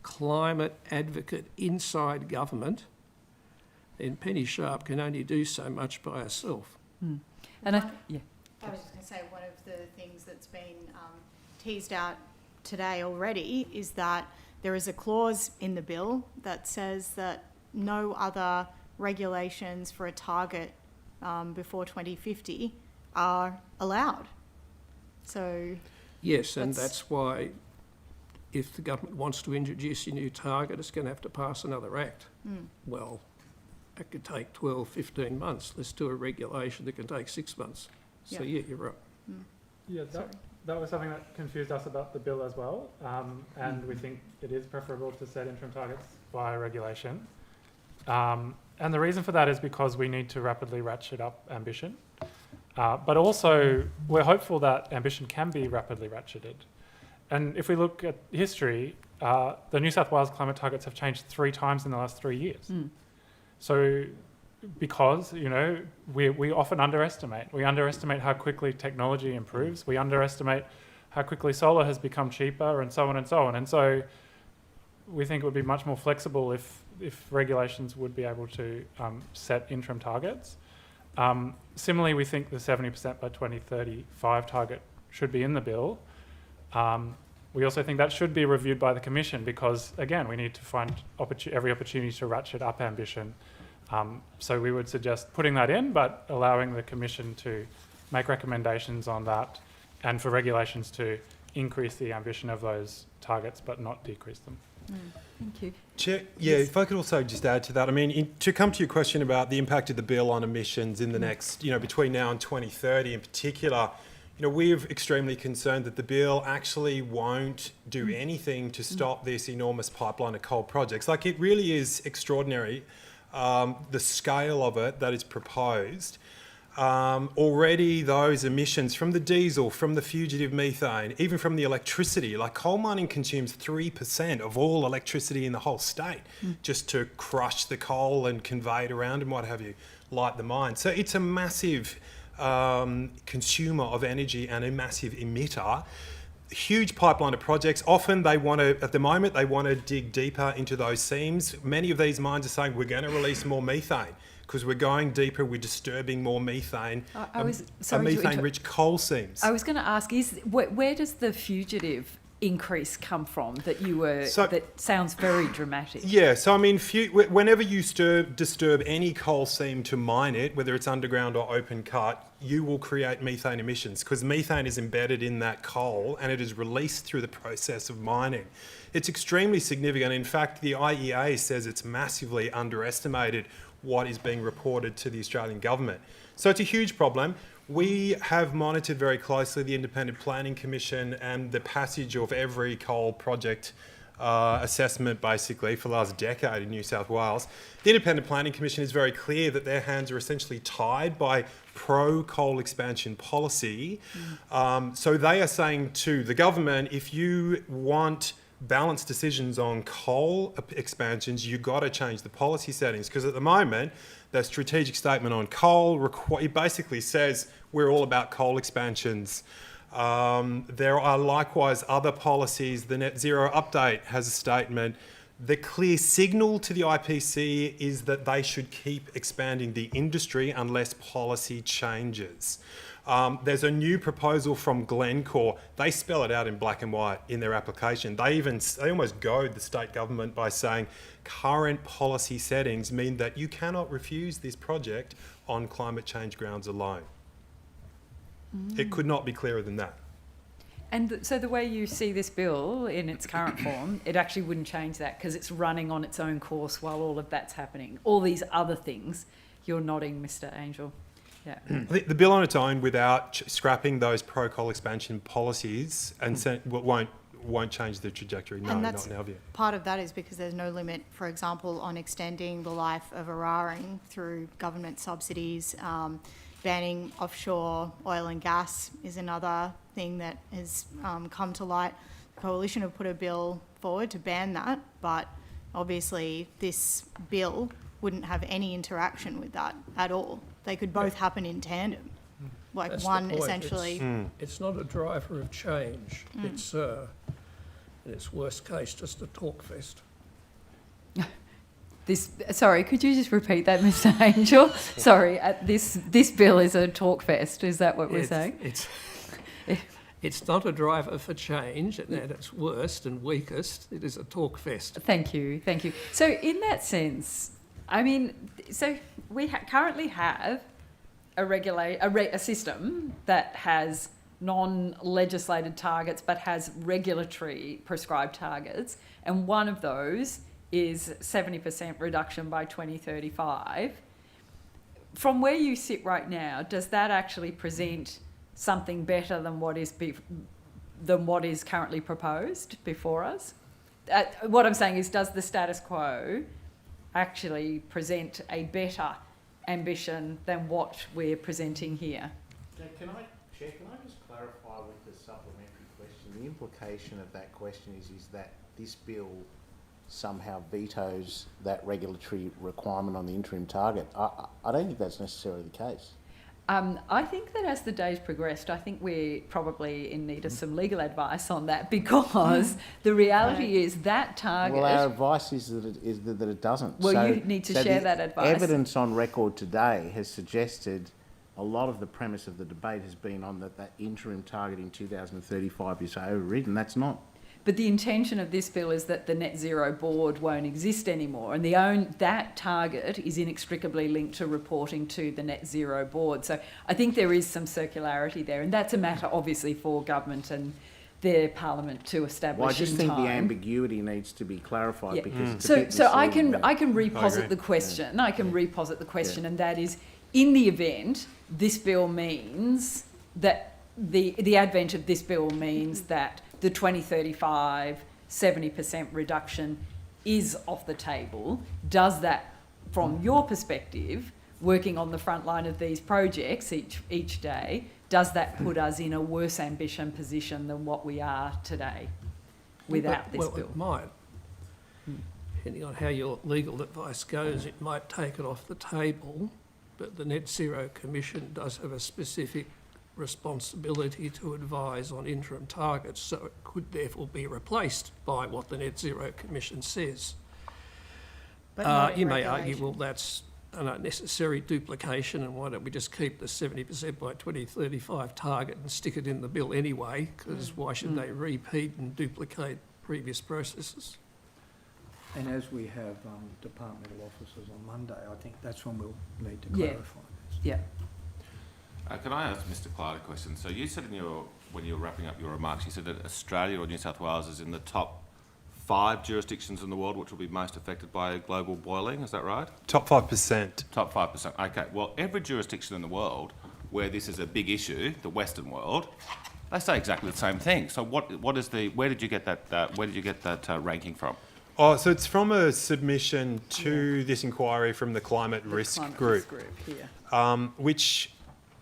U: climate advocate inside government, then Penny Sharp can only do so much by herself.
G: And I was just going to say, one of the things that's been teased out today already is that there is a clause in the bill that says that no other regulations for a target before 2050 are allowed. So
U: yes, and that's why if the government wants to introduce a new target, it's going to have to pass another act. Well, that could take 12, 15 months. Let's do a regulation that can take 6 months. So yeah, you're right.
T: Yeah, that was something that confused us about the bill as well, and we think it is preferable to set interim targets via regulation. And the reason for that is because we need to rapidly ratchet up ambition, but also we're hopeful that ambition can be rapidly ratcheted. And if we look at history, the New South Wales climate targets have changed 3 times in the last 3 years. So because, we often underestimate. We underestimate how quickly technology improves. We underestimate how quickly solar has become cheaper and so on and so on. And so we think it would be much more flexible if regulations would be able to set interim targets. Similarly, we think the 70% by 2035 target should be in the bill. We also think that should be reviewed by the Commission because, again, we need to find every opportunity to ratchet up ambition. So we would suggest putting that in, but allowing the Commission to make recommendations on that and for regulations to increase the ambition of those targets but not decrease them.
A: Thank you.
V: Chair, yeah, if I could also just add to that, I mean, to come to your question about the impact of the bill on emissions in the next, between now and 2030 in particular, we're extremely concerned that the bill actually won't do anything to stop this enormous pipeline of coal projects. Like, it really is extraordinary, the scale of it that is proposed. Already those emissions from the diesel, from the fugitive methane, even from the electricity, like coal mining consumes 3% of all electricity in the whole state just to crush the coal and convey it around and what have you, light the mine. So it's a massive consumer of energy and a massive emitter. Huge pipeline of projects. Often they want to, at the moment, they want to dig deeper into those seams. Many of these mines are saying we're going to release more methane because we're going deeper, we're disturbing more methane, methane-rich coal seams.
A: I was going to ask, where does the fugitive increase come from that that sounds very dramatic?
V: Yeah, so I mean, whenever you disturb any coal seam to mine it, whether it's underground or open cut, you will create methane emissions because methane is embedded in that coal and it is released through the process of mining. It's extremely significant. In fact, the IEA says it's massively underestimated what is being reported to the Australian government. So it's a huge problem. We have monitored very closely the Independent Planning Commission and the passage of every coal project assessment basically for the last decade in New South Wales. The Independent Planning Commission is very clear that their hands are essentially tied by pro-coal expansion policy. So they are saying to the government, if you want balanced decisions on coal expansions, you've got to change the policy settings because at the moment, the strategic statement on coal it basically says we're all about coal expansions. There are likewise other policies. The net zero update has a statement. The clear signal to the IPC is that they should keep expanding the industry unless policy changes. There's a new proposal from Glencore. They spell it out in black and white in their application. They almost goad the state government by saying current policy settings mean that you cannot refuse this project on climate change grounds alone. It could not be clearer than that.
A: And so the way you see this bill in its current form, it actually wouldn't change that because it's running on its own course while all of that's happening. All these other things, you're nodding, Mr. Angel. Yeah.
V: The bill on its own, without scrapping those pro-coal expansion policies, and won't change the trajectory. No, not in our view.
G: Part of that is because there's no limit, for example, on extending the life of Eraring through government subsidies. Banning offshore oil and gas is another thing that has come to light. The Coalition have put a bill forward to ban that, but obviously this bill wouldn't have any interaction with that at all. They could both happen in tandem. Like
U: That's
G: one
U: the point.
G: essentially...
U: It's not a driver of change. It's, in its worst case, just a talk fest.
A: Sorry, could you just repeat that, Mr. Angel? Sorry, this bill is a talk fest. Is that what we're saying?
U: It's not a driver for change, and at its worst and weakest, it is a talk fest.
A: Thank you. So in that sense, I mean, so we currently have a system that has non-legislated targets but has regulatory prescribed targets, and one of those is 70% reduction by 2035. From where you sit right now, does that actually present something better than what is currently proposed before us? What I'm saying is, does the status quo actually present a better ambition than what we're presenting here?
Q: Can I just clarify with the supplementary question? The implication of that question is that this bill somehow vetoes that regulatory requirement on the interim target. I don't think that's necessarily the case.
A: I think that as the days progressed, I think we're probably in need of some legal advice on that because the reality is that target...
Q: Well, our advice is that it doesn't.
A: Well, you need to share that advice.
Q: Evidence on record today has suggested a lot of the premise of the debate has been on that interim target in 2035 is overridden. That's not.
A: But the intention of this bill is that the net zero board won't exist anymore, and that target is inextricably linked to reporting to the net zero board. So I think there is some circularity there, and that's a matter obviously for government and their parliament to establish
Q: Well, I just
A: in
Q: think
A: time.
Q: the ambiguity needs to be clarified because it's a bit
A: So I can
Q: misleading.
A: reposit the question. I can reposit the question, and that is, in the event this bill means that the advent of this bill means that the 2035 70% reduction is off the table, does that, from your perspective, working on the front line of these projects each day, does that put us in a worse ambition position than what we are today without this bill?
U: It might. Depending on how your legal advice goes, it might take it off the table, but the Net Zero Commission does have a specific responsibility to advise on interim targets, so it could therefore be replaced by what the Net Zero Commission says. You may argue, well, that's an unnecessary duplication, and why don't we just keep the 70% by 2035 target and stick it in the bill anyway, because why should they repeat and duplicate previous processes?
E: And as we have departmental officers on Monday, I think that's when we'll need to clarify this.
A: Yeah.
D: Can I ask Mr. Clyde a question? So you said when you were wrapping up your remarks, you said that Australia or New South Wales is in the top 5 jurisdictions in the world which will be most affected by global boiling, is that right?
V: Top 5%.
D: Top 5%, okay. Well, every jurisdiction in the world where this is a big issue, the Western world, they say exactly the same thing. So where did you get that ranking from?
V: Oh, so it's from a submission to this inquiry from the Climate Risk Group, which...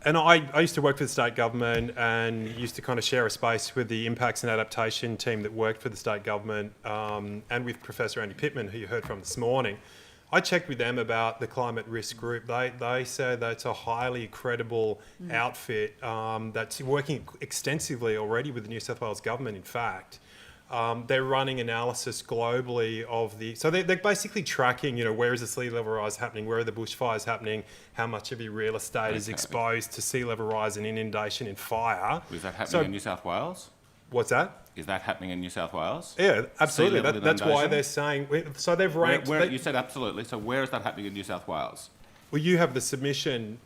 V: And I used to work for the state government and used to kind of share a space with the impacts and adaptation team that worked for the state government and with Professor Andy Pittman, who you heard from this morning. I checked with them about the Climate Risk Group. They say that it's a highly credible outfit that's working extensively already with the New South Wales government, in fact. They're running analysis globally of so they're basically tracking, where is the sea level rise happening, where are the bushfires happening, how much of your real estate is exposed to sea level rise and inundation and fire.
D: Is that happening in New South Wales?
V: What's that?
D: Is that happening in New South Wales?
V: Yeah, absolutely. That's why they're saying, so they've ranked...
D: You said absolutely, so where is that happening in New South Wales?
V: Well, you have the submission...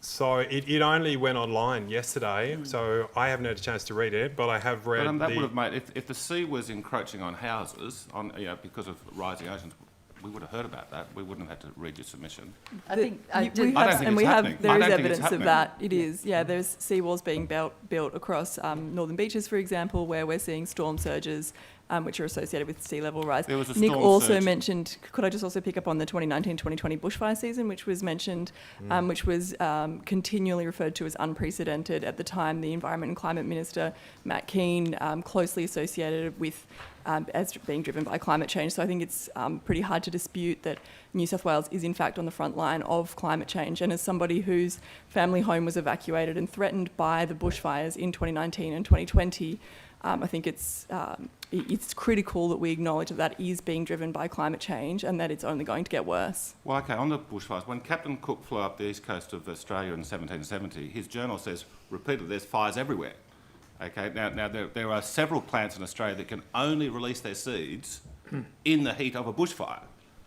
V: So it only went online yesterday, so I haven't had a chance to read it, but I have read
D: that would have made, if the sea was encroaching on houses, because of rising oceans, we would have heard about that. We wouldn't have had to read your submission.
S: There is evidence of that. It is, there's seawalls being built across northern beaches, for example, where we're seeing storm surges which are associated with sea level rise. Nick also mentioned, could I just also pick up on the 2019-2020 bushfire season, which was mentioned, which was continually referred to as unprecedented at the time. The Environment and Climate Minister, Matt Keane, closely associated with as being driven by climate change. So I think it's pretty hard to dispute that New South Wales is in fact on the front line of climate change. And as somebody whose family home was evacuated and threatened by the bushfires in 2019 and 2020, I think it's critical that we acknowledge that is being driven by climate change and that it's only going to get worse.
D: Well, okay, on the bushfires, when Captain Cook flew up the east coast of Australia in 1770, his journal says repeatedly there's fires everywhere. Okay, now there are several plants in Australia that can only release their seeds in the heat of a bushfire.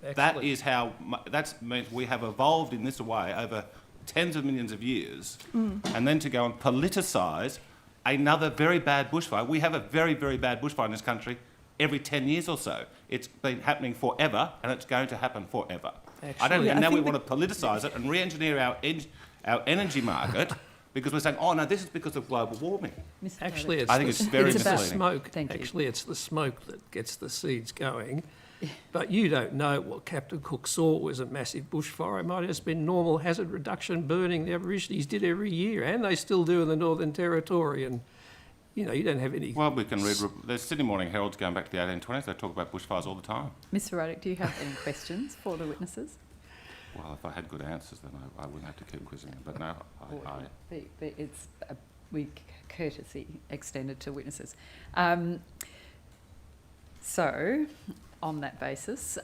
U: Excellent.
D: That means we have evolved in this way over tens of millions of years, and then to go and politicise another very bad bushfire. We have a very, very bad bushfire in this country every 10 years or so. It's been happening forever, and it's going to happen forever. Now we want to politicise it and re-engineer our energy market because we're saying, oh no, this is because of global warming.
U: Actually,
D: I think it's very misleading.
U: Smoke. Actually, it's the smoke that gets the seeds going. But you don't know what Captain Cook saw was a massive bushfire. It might have just been normal hazard reduction burning the Aborigines did every year, and they still do in the Northern Territory. And, you don't have any...
D: Well, we can read... The Sydney Morning Herald's going back to the 1820s. They talk about bushfires all the time.
A: Mr Ruddock, do you have any questions for the witnesses?
D: Well, if I had good answers, then I wouldn't have to keep quizzing them. But no,
A: It's courtesy extended to witnesses. So, on that basis,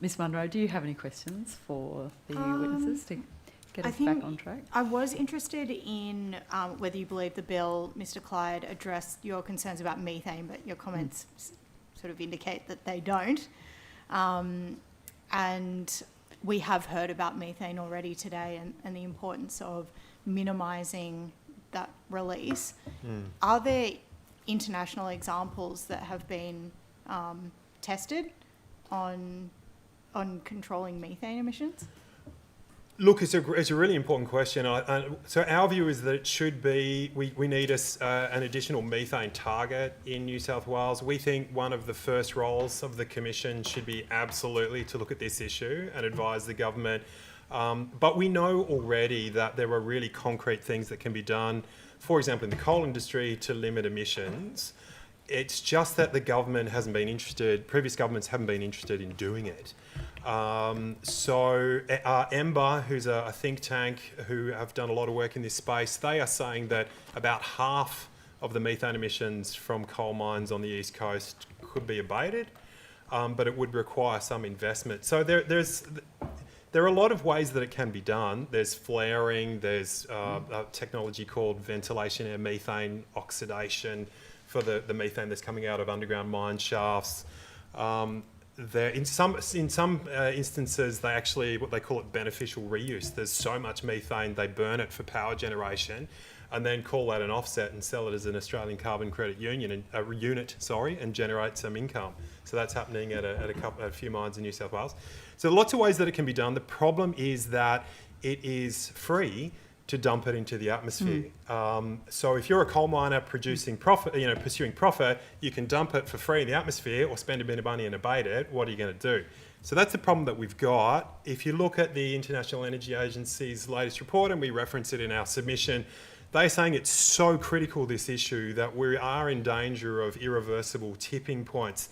A: Ms Munro, do you have any questions for the witnesses to get us back on track?
G: I was interested in whether you believe the bill, Mr Clyde, addressed your concerns about methane, but your comments sort of indicate that they don't. And we have heard about methane already today and the importance of minimising that release. Are there international examples that have been tested on controlling methane emissions?
V: Look, it's a really important question. So our view is that it should be, we need an additional methane target in New South Wales. We think one of the first roles of the Commission should be absolutely to look at this issue and advise the government. But we know already that there are really concrete things that can be done, for example, in the coal industry to limit emissions. It's just that the government hasn't been interested, previous governments haven't been interested in doing it. So EMBA, who's a think tank who have done a lot of work in this space, they are saying that about half of the methane emissions from coal mines on the East Coast could be abated, but it would require some investment. So there are a lot of ways that it can be done. There's flaring, there's a technology called ventilation air methane oxidation for the methane that's coming out of underground mine shafts. In some instances, they actually, what they call it, beneficial reuse. There's so much methane, they burn it for power generation and then call that an offset and sell it as an Australian carbon credit unit and generate some income. So that's happening at a few mines in New South Wales. So lots of ways that it can be done. The problem is that it is free to dump it into the atmosphere. So if you're a coal miner producing profit, pursuing profit, you can dump it for free in the atmosphere or spend a bit of money and abate it. What are you going to do? So that's the problem that we've got. If you look at the International Energy Agency's latest report, and we reference it in our submission, they're saying it's so critical, this issue, that we are in danger of irreversible tipping points.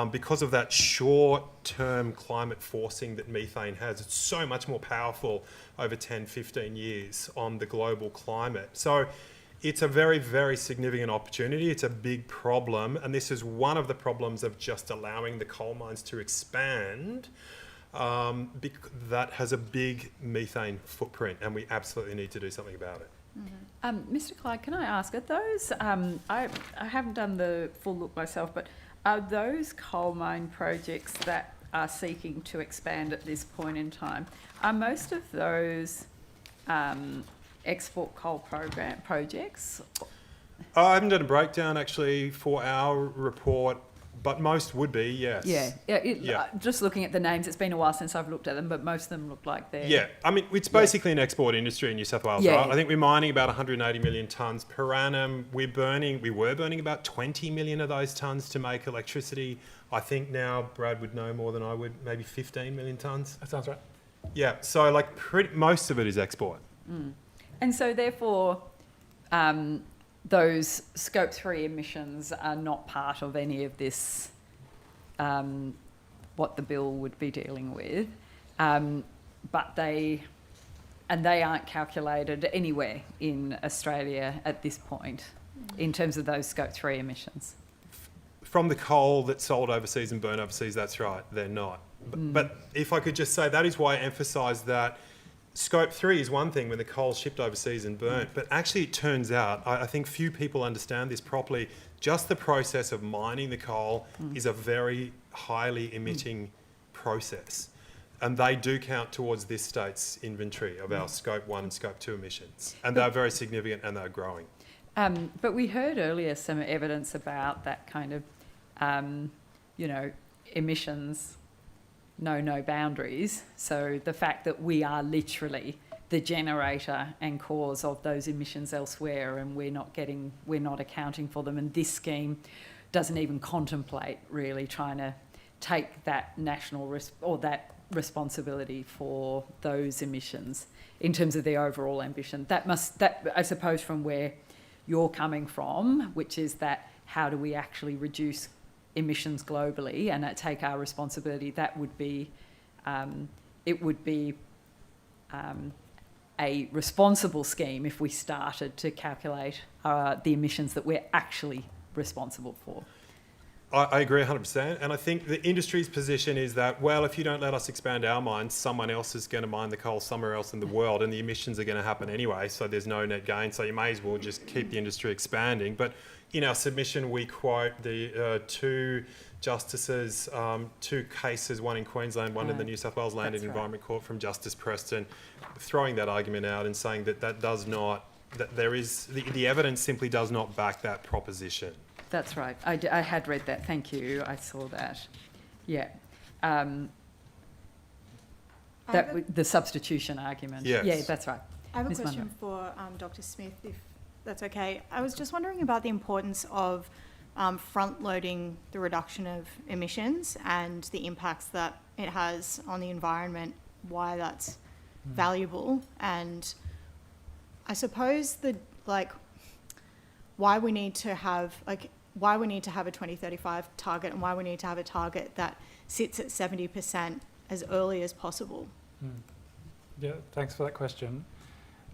V: Because of that short-term climate forcing that methane has. It's so much more powerful over 10, 15 years on the global climate. So it's a very, very significant opportunity. It's a big problem. And this is one of the problems of just allowing the coal mines to expand. That has a big methane footprint, and we absolutely need to do something about it.
A: Mr. Clyde, can I ask, are those, I haven't done the full look myself, but are those coal mine projects that are seeking to expand at this point in time, are most of those export coal projects?
V: I haven't done a breakdown actually for our report, but most would be, yes.
A: Just looking at the names, it's been a while since I've looked at them, but most of them look like they're...
V: Yeah, I mean, it's basically an export industry in New South Wales, right? I think we're mining about 180 million tonnes per annum. We were burning about 20 million of those tonnes to make electricity. I think now, Brad would know more than I would, maybe 15 million tonnes.
T: That sounds right.
V: Yeah, so like most of it is export.
A: And so therefore, those Scope 3 emissions are not part of any of this, what the bill would be dealing with, but they aren't calculated anywhere in Australia at this point in terms of those Scope 3 emissions.
V: From the coal that's sold overseas and burned overseas, that's right, they're not. But if I could just say, that is why I emphasise that Scope 3 is one thing when the coal's shipped overseas and burnt, but actually it turns out, I think few people understand this properly, just the process of mining the coal is a very highly emitting process. And they do count towards this state's inventory of our Scope 1 and Scope 2 emissions. And they're very significant and they're growing.
A: But we heard earlier some evidence about that kind of, emissions no boundaries. So the fact that we are literally the generator and cause of those emissions elsewhere, and we're not accounting for them. And this scheme doesn't even contemplate really trying to take that national that responsibility for those emissions in terms of the overall ambition. That I suppose from where you're coming from, which is that how do we actually reduce emissions globally and take our responsibility, that would be, it would be a responsible scheme if we started to calculate the emissions that we're actually responsible for.
V: I agree 100%. And I think the industry's position is that, well, if you don't let us expand our mines, someone else is going to mine the coal somewhere else in the world and the emissions are going to happen anyway, so there's no net gain. So you may as well just keep the industry expanding. But in our submission, we quote the two justices, two cases, one in Queensland, one in the New South Wales Land and Environment Court from Justice Preston, throwing that argument out and saying that that does not that there is the evidence simply does not back that proposition.
A: That's right. I had read that. Thank you. I saw that. Yeah. The substitution argument.
V: Yes.
A: Yeah, that's right.
G: I have a
A: Ms.
G: question
A: Munro.
G: for Dr. Smith, if that's okay. I was just wondering about the importance of front-loading the reduction of emissions and the impacts that it has on the environment, why that's valuable, and I suppose why we need to have a 2035 target and why we need to have a target that sits at 70% as early as possible.
T: Yeah, thanks for that question.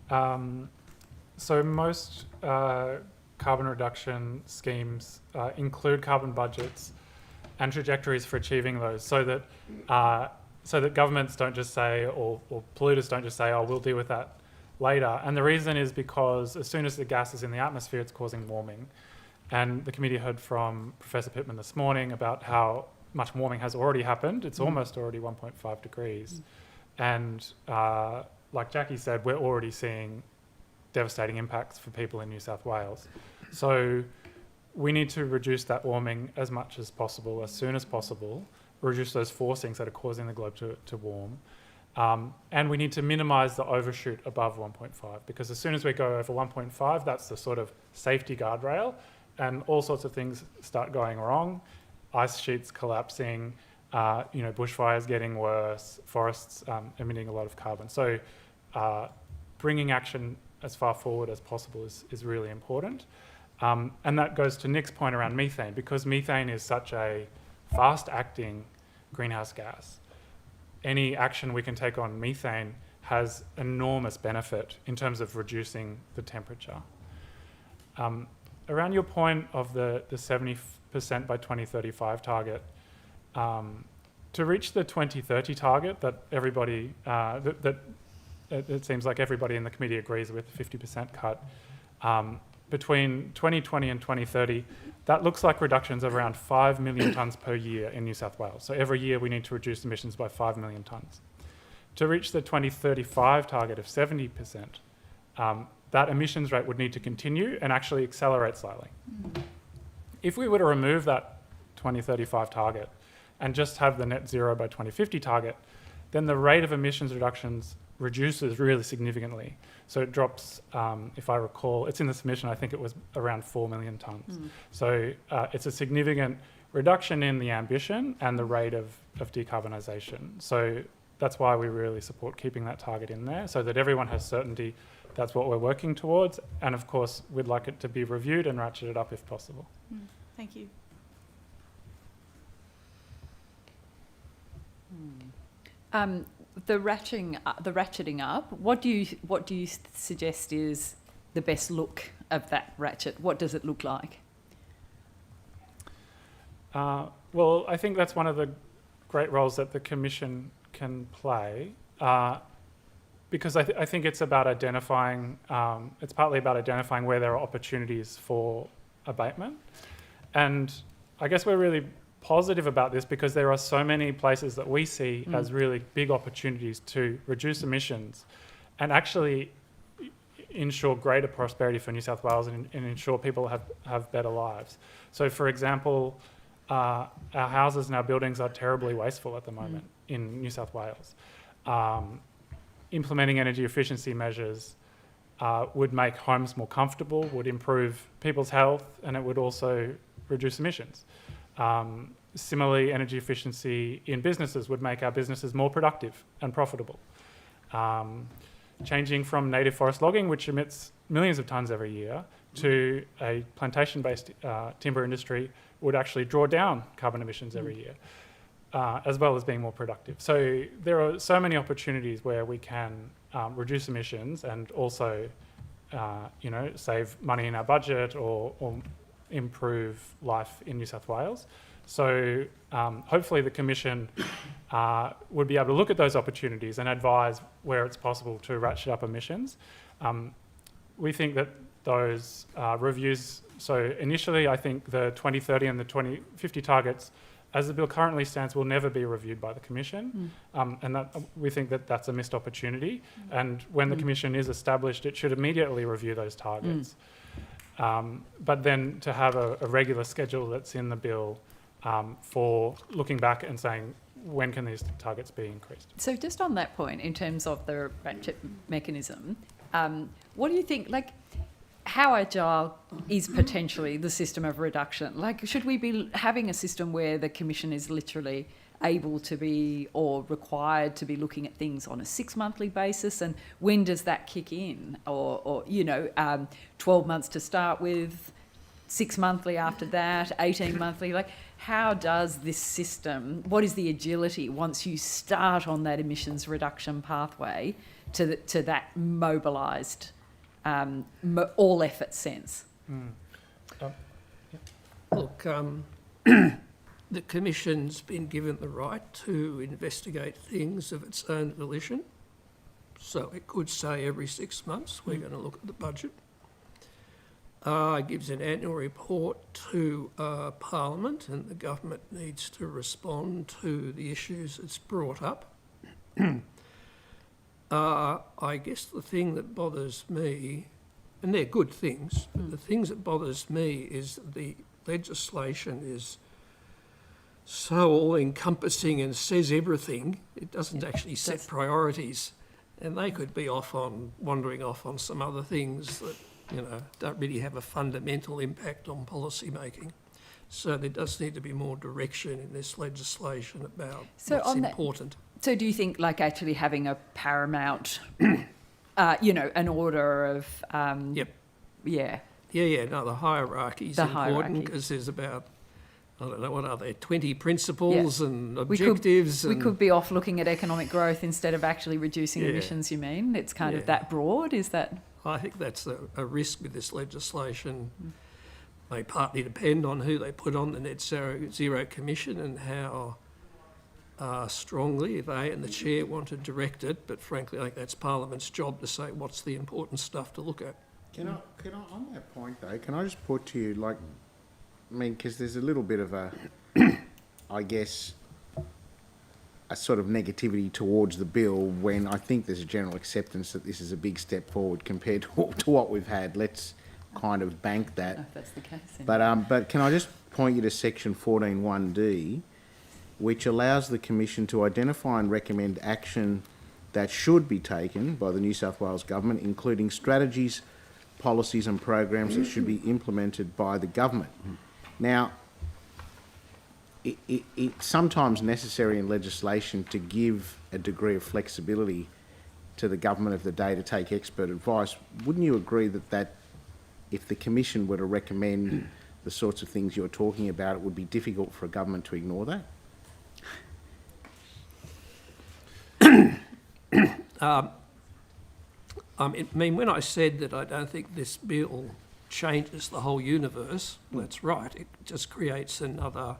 T: So most carbon reduction schemes include carbon budgets and trajectories for achieving those, so that governments don't just say, or polluters don't just say, oh, we'll deal with that later. And the reason is because as soon as the gas is in the atmosphere, it's causing warming. And the committee heard from Professor Pittman this morning about how much warming has already happened. It's almost already 1.5 degrees. And like Jackie said, we're already seeing devastating impacts for people in New South Wales. So we need to reduce that warming as much as possible, as soon as possible, reduce those forcings that are causing the globe to warm. And we need to minimise the overshoot above 1.5, because as soon as we go over 1.5, that's the sort of safety guardrail, and all sorts of things start going wrong. Ice sheets collapsing, bushfires getting worse, forests emitting a lot of carbon. So bringing action as far forward as possible is really important. And that goes to Nick's point around methane, because methane is such a fast-acting greenhouse gas. Any action we can take on methane has enormous benefit in terms of reducing the temperature. Around your point of the 70% by 2035 target, to reach the 2030 target that everybody, it seems like everybody in the committee agrees with, 50% cut, between 2020 and 2030, that looks like reductions of around 5 million tonnes per year in New South Wales. So every year we need to reduce emissions by 5 million tonnes. To reach the 2035 target of 70%, that emissions rate would need to continue and actually accelerate slightly. If we were to remove that 2035 target and just have the net zero by 2050 target, then the rate of emissions reductions reduces really significantly. So it drops, if I recall, it's in the submission, I think it was around 4 million tonnes. So it's a significant reduction in the ambition and the rate of decarbonisation. So that's why we really support keeping that target in there, so that everyone has certainty that's what we're working towards. And of course, we'd like it to be reviewed and ratcheted up if possible.
G: Thank you.
A: The ratcheting up. What do you suggest is the best look of that ratchet? What does it look like?
T: Well, I think that's one of the great roles that the Commission can play, because I think it's about identifying. It's partly about identifying where there are opportunities for abatement, and I guess we're really positive about this because there are so many places that we see as really big opportunities to reduce emissions and actually ensure greater prosperity for New South Wales and ensure people have better lives. So, for example, our houses and our buildings are terribly wasteful at the moment in New South Wales. Implementing energy efficiency measures would make homes more comfortable, would improve people's health, and it would also reduce emissions. Similarly, energy efficiency in businesses would make our businesses more productive and profitable. Changing from native forest logging, which emits millions of tonnes every year, to a plantation-based timber industry would actually draw down carbon emissions every year, as well as being more productive. So there are so many opportunities where we can reduce emissions and also, save money in our budget or improve life in New South Wales. So hopefully the Commission would be able to look at those opportunities and advise where it's possible to ratchet up emissions. We think that those reviews, so initially I think the 2030 and the 2050 targets as the bill currently stands, will never be reviewed by the Commission, and that, we think that that's a missed opportunity. And when the Commission is established, it should immediately review those targets. But then to have a regular schedule that's in the bill for looking back and saying, when can these targets be increased?
R: So just on that point, in terms of the ratchet mechanism, what do you think, like, how agile is potentially the system of reduction? Like, should we be having a system where the Commission is literally able to be, or required to be, looking at things on a 6-monthly basis? And when does that kick in? Or 12 months to start with, 6 monthly after that, 18 monthly? Like, how does this system, what is the agility once you start on that emissions reduction pathway to that mobilised, all effort sense?
U: Look, the Commission's been given the right to investigate things of its own volition. So it could say every 6 months we're going to look at the budget. It gives an annual report to Parliament, and the government needs to respond to the issues it's brought up. I guess the thing that bothers me, and they're good things, but the things that bothers me is that the legislation is so all-encompassing and says everything. It doesn't actually set priorities, and they could be wandering off on some other things that, don't really have a fundamental impact on policy making. So there does need to be more direction in this legislation about what's important.
R: So do you think, like, actually having a paramount, an order of...
U: Yep.
R: Yeah.
U: Yeah, no, the hierarchy is important, because there's about, I don't know, what are there, 20 principles and objectives?
R: We could be off looking at economic growth instead of actually reducing emissions, you mean? It's kind of that broad, is that...
U: I think that's a risk with this legislation. May partly depend on who they put on the Net Zero Commission and how strongly they and the chair want to direct it. But frankly, I think that's Parliament's job to say what's the important stuff to look at.
Q: Can I, on that point though, can I just put to you, like, because there's a little bit of a, I guess, a sort of negativity towards the bill, when I think there's a general acceptance that this is a big step forward compared to what we've had. Let's kind of bank that.
R: If that's the case.
Q: But can I just point you to section 14(1)(d), which allows the Commission to identify and recommend action that should be taken by the New South Wales Government, including strategies, policies and programs that should be implemented by the government. Now, it's sometimes necessary in legislation to give a degree of flexibility to the government of the day to take expert advice. Wouldn't you agree that if the Commission were to recommend the sorts of things you're talking about, it would be difficult for a government to ignore that?
U: I mean, when I said that I don't think this bill changes the whole universe, that's right. It just creates another,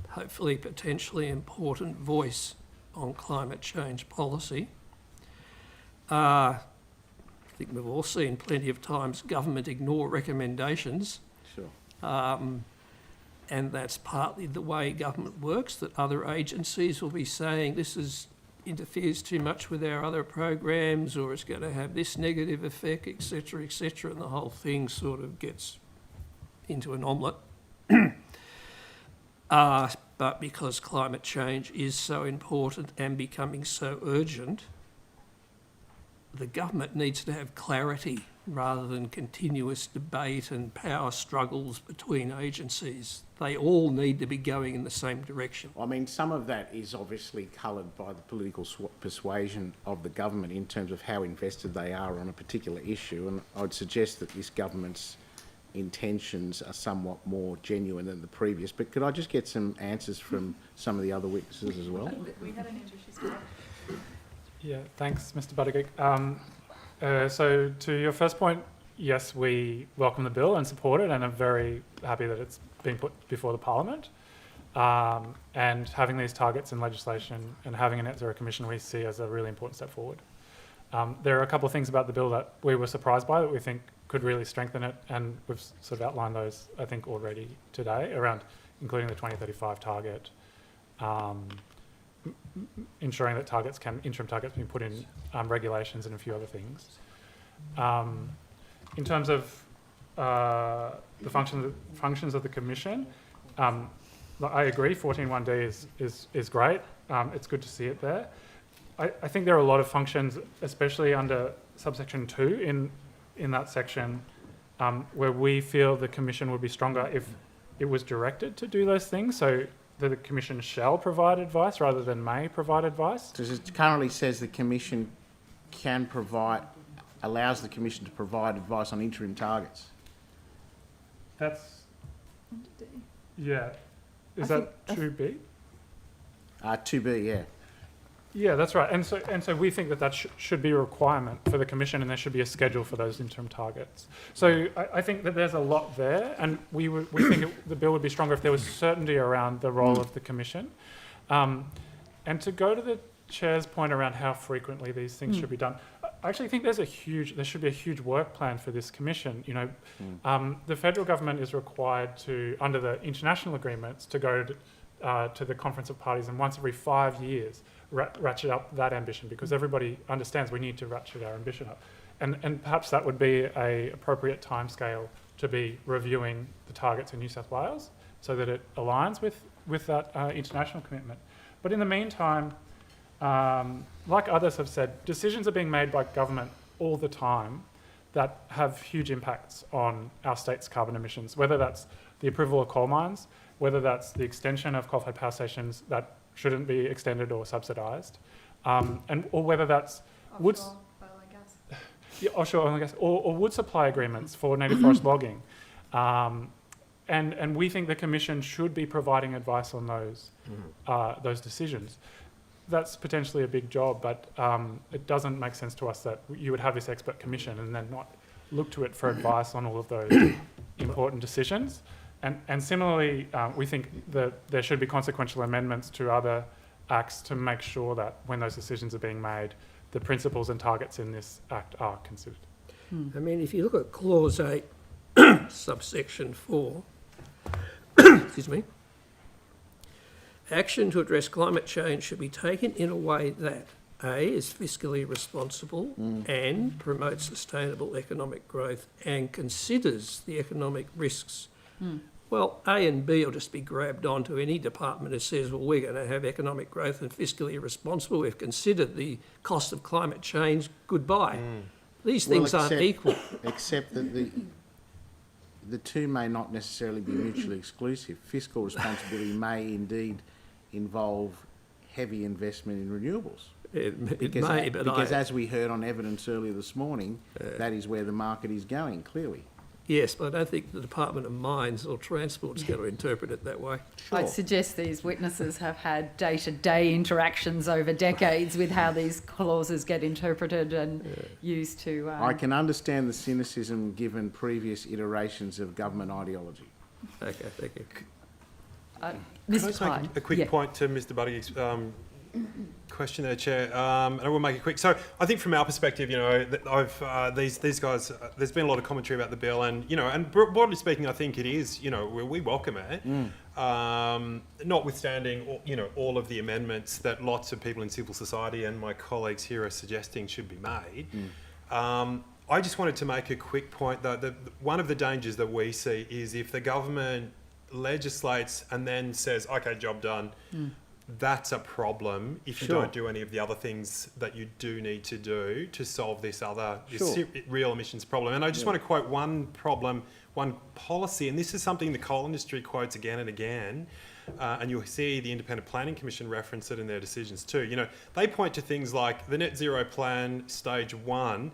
U: hopefully potentially important voice on climate change policy. I think we've all seen plenty of times government ignore recommendations.
Q: Sure.
U: And that's partly the way government works, that other agencies will be saying this interferes too much with our other programs, or it's going to have this negative effect, etc., and the whole thing sort of gets into an omelette. But because climate change is so important and becoming so urgent, the government needs to have clarity rather than continuous debate and power struggles between agencies. They all need to be going in the same direction.
Q: I mean, some of that is obviously coloured by the political persuasion of the government in terms of how invested they are on a particular issue, and I'd suggest that this government's intentions are somewhat more genuine than the previous. But could I just get some answers from some of the other witnesses as well?
S: We had an interest.
T: Yeah, thanks, Mr. Buttigieg. So to your first point, yes, we welcome the bill and support it, and are very happy that it's being put before the Parliament. And having these targets in legislation and having a Net Zero Commission we see as a really important step forward. There are a couple of things about the bill that we were surprised by that we think could really strengthen it, and we've sort of outlined those, I think, already today, around including the 2035 target, ensuring that interim targets can be put in regulations and a few other things. In terms of the functions of the Commission, I agree, 14.1D is great. It's good to see it there. I think there are a lot of functions, especially under subsection 2 in that section, where we feel the Commission would be stronger if it was directed to do those things. So that the Commission shall provide advice rather than may provide advice.
Q: Because it currently says the Commission allows the Commission to provide advice on interim targets.
T: That's, yeah. Is that 2B?
Q: 2B, yeah.
T: Yeah, that's right. And so we think that should be a requirement for the Commission, and there should be a schedule for those interim targets. So I think that there's a lot there, and we think the bill would be stronger if there was certainty around the role of the Commission. And to go to the Chair's point around how frequently these things should be done, I actually think there should be a huge work plan for this Commission. You know, the federal government is required to, under the international agreements, to go to the Conference of Parties, and once every 5 years ratchet up that ambition, because everybody understands we need to ratchet our ambition up. And perhaps that would be a appropriate timescale to be reviewing the targets in New South Wales so that it aligns with that international commitment. But in the meantime, like others have said, decisions are being made by government all the time that have huge impacts on our state's carbon emissions, whether that's the approval of coal mines, whether that's the extension of coal-fired power stations that shouldn't be extended or subsidised, or whether that's offshore oil and gas, or wood supply agreements for native forest logging. And we think the Commission should be providing advice on those decisions. That's potentially a big job, but it doesn't make sense to us that you would have this expert commission and then not look to it for advice on all of those important decisions. And similarly, we think that there should be consequential amendments to other acts to make sure that when those decisions are being made, the principles and targets in this act are considered.
U: I mean, if you look at Clause 8, subsection 4, excuse me, action to address climate change should be taken in a way that A, is fiscally responsible and promotes sustainable economic growth and considers the economic risks. Well, A and B will just be grabbed onto any department that says, well, we're going to have economic growth and fiscally responsible. We've considered the cost of climate change. Goodbye. These things aren't equal.
Q: Except that the two may not necessarily be mutually exclusive. Fiscal responsibility may indeed involve heavy investment in renewables. Because as we heard on evidence earlier this morning, that is where the market is going, clearly.
U: Yes, but I don't think the Department of Mines or Transport's going to interpret it that way.
R: Sure. I'd suggest these witnesses have had day-to-day interactions over decades with how these clauses get interpreted and used to...
Q: I can understand the cynicism given previous iterations of government ideology.
U: Okay, thank you.
V: Can I just make a quick point to Mr. Buddy's question there, Chair, and I will make it quick. So I think from our perspective, you know, these guys, there's been a lot of commentary about the bill, and you know, and broadly speaking, I think it is, you know, we welcome it, notwithstanding, you know, all of the amendments that lots of people in civil society and my colleagues here are suggesting should be made. I just wanted to make a quick point that one of the dangers that we see is if the government legislates and then says, okay, job done, that's a problem if you don't do any of the other things that you do need to do to solve this real emissions problem. And I just want to quote one policy, and this is something the coal industry quotes again and again, and you'll see the Independent Planning Commission reference it in their decisions too. You know, they point to things like the Net Zero Plan Stage 1.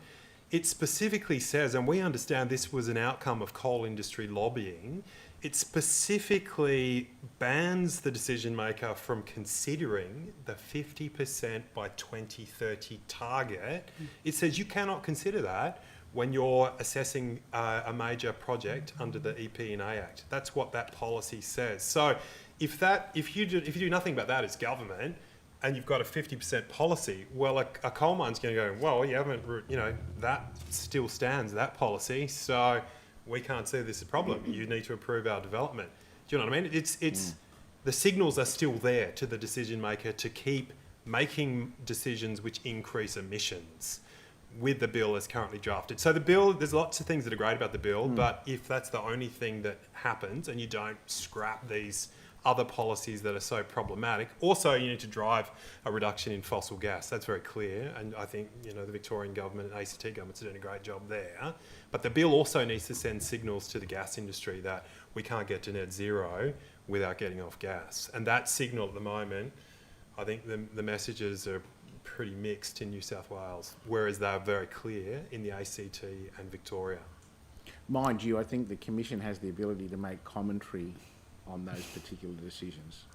V: It specifically says, and we understand this was an outcome of coal industry lobbying, it specifically bans the decision maker from considering the 50% by 2030 target. It says you cannot consider that when you're assessing a major project under the EP&A Act. That's what that policy says. So if you do nothing but that as government, and you've got a 50% policy, well, a coal mine's going to go, well, you haven't, you know, that still stands, that policy. So we can't see this as a problem. You need to approve our development. Do you know what I mean? the signals are still there to the decision maker to keep making decisions which increase emissions with the bill as currently drafted. So the bill, there's lots of things that are great about the bill, but if that's the only thing that happens and you don't scrap these other policies that are so problematic, also you need to drive a reduction in fossil gas. That's very clear, and I think the Victorian government and ACT governments are doing a great job there. But the bill also needs to send signals to the gas industry that we can't get to net zero without getting off gas. And that signal at the moment, I think the messages are pretty mixed in New South Wales, whereas they're very clear in the ACT and Victoria.
Q: Mind you, I think the Commission has the ability to make commentary on those particular decisions.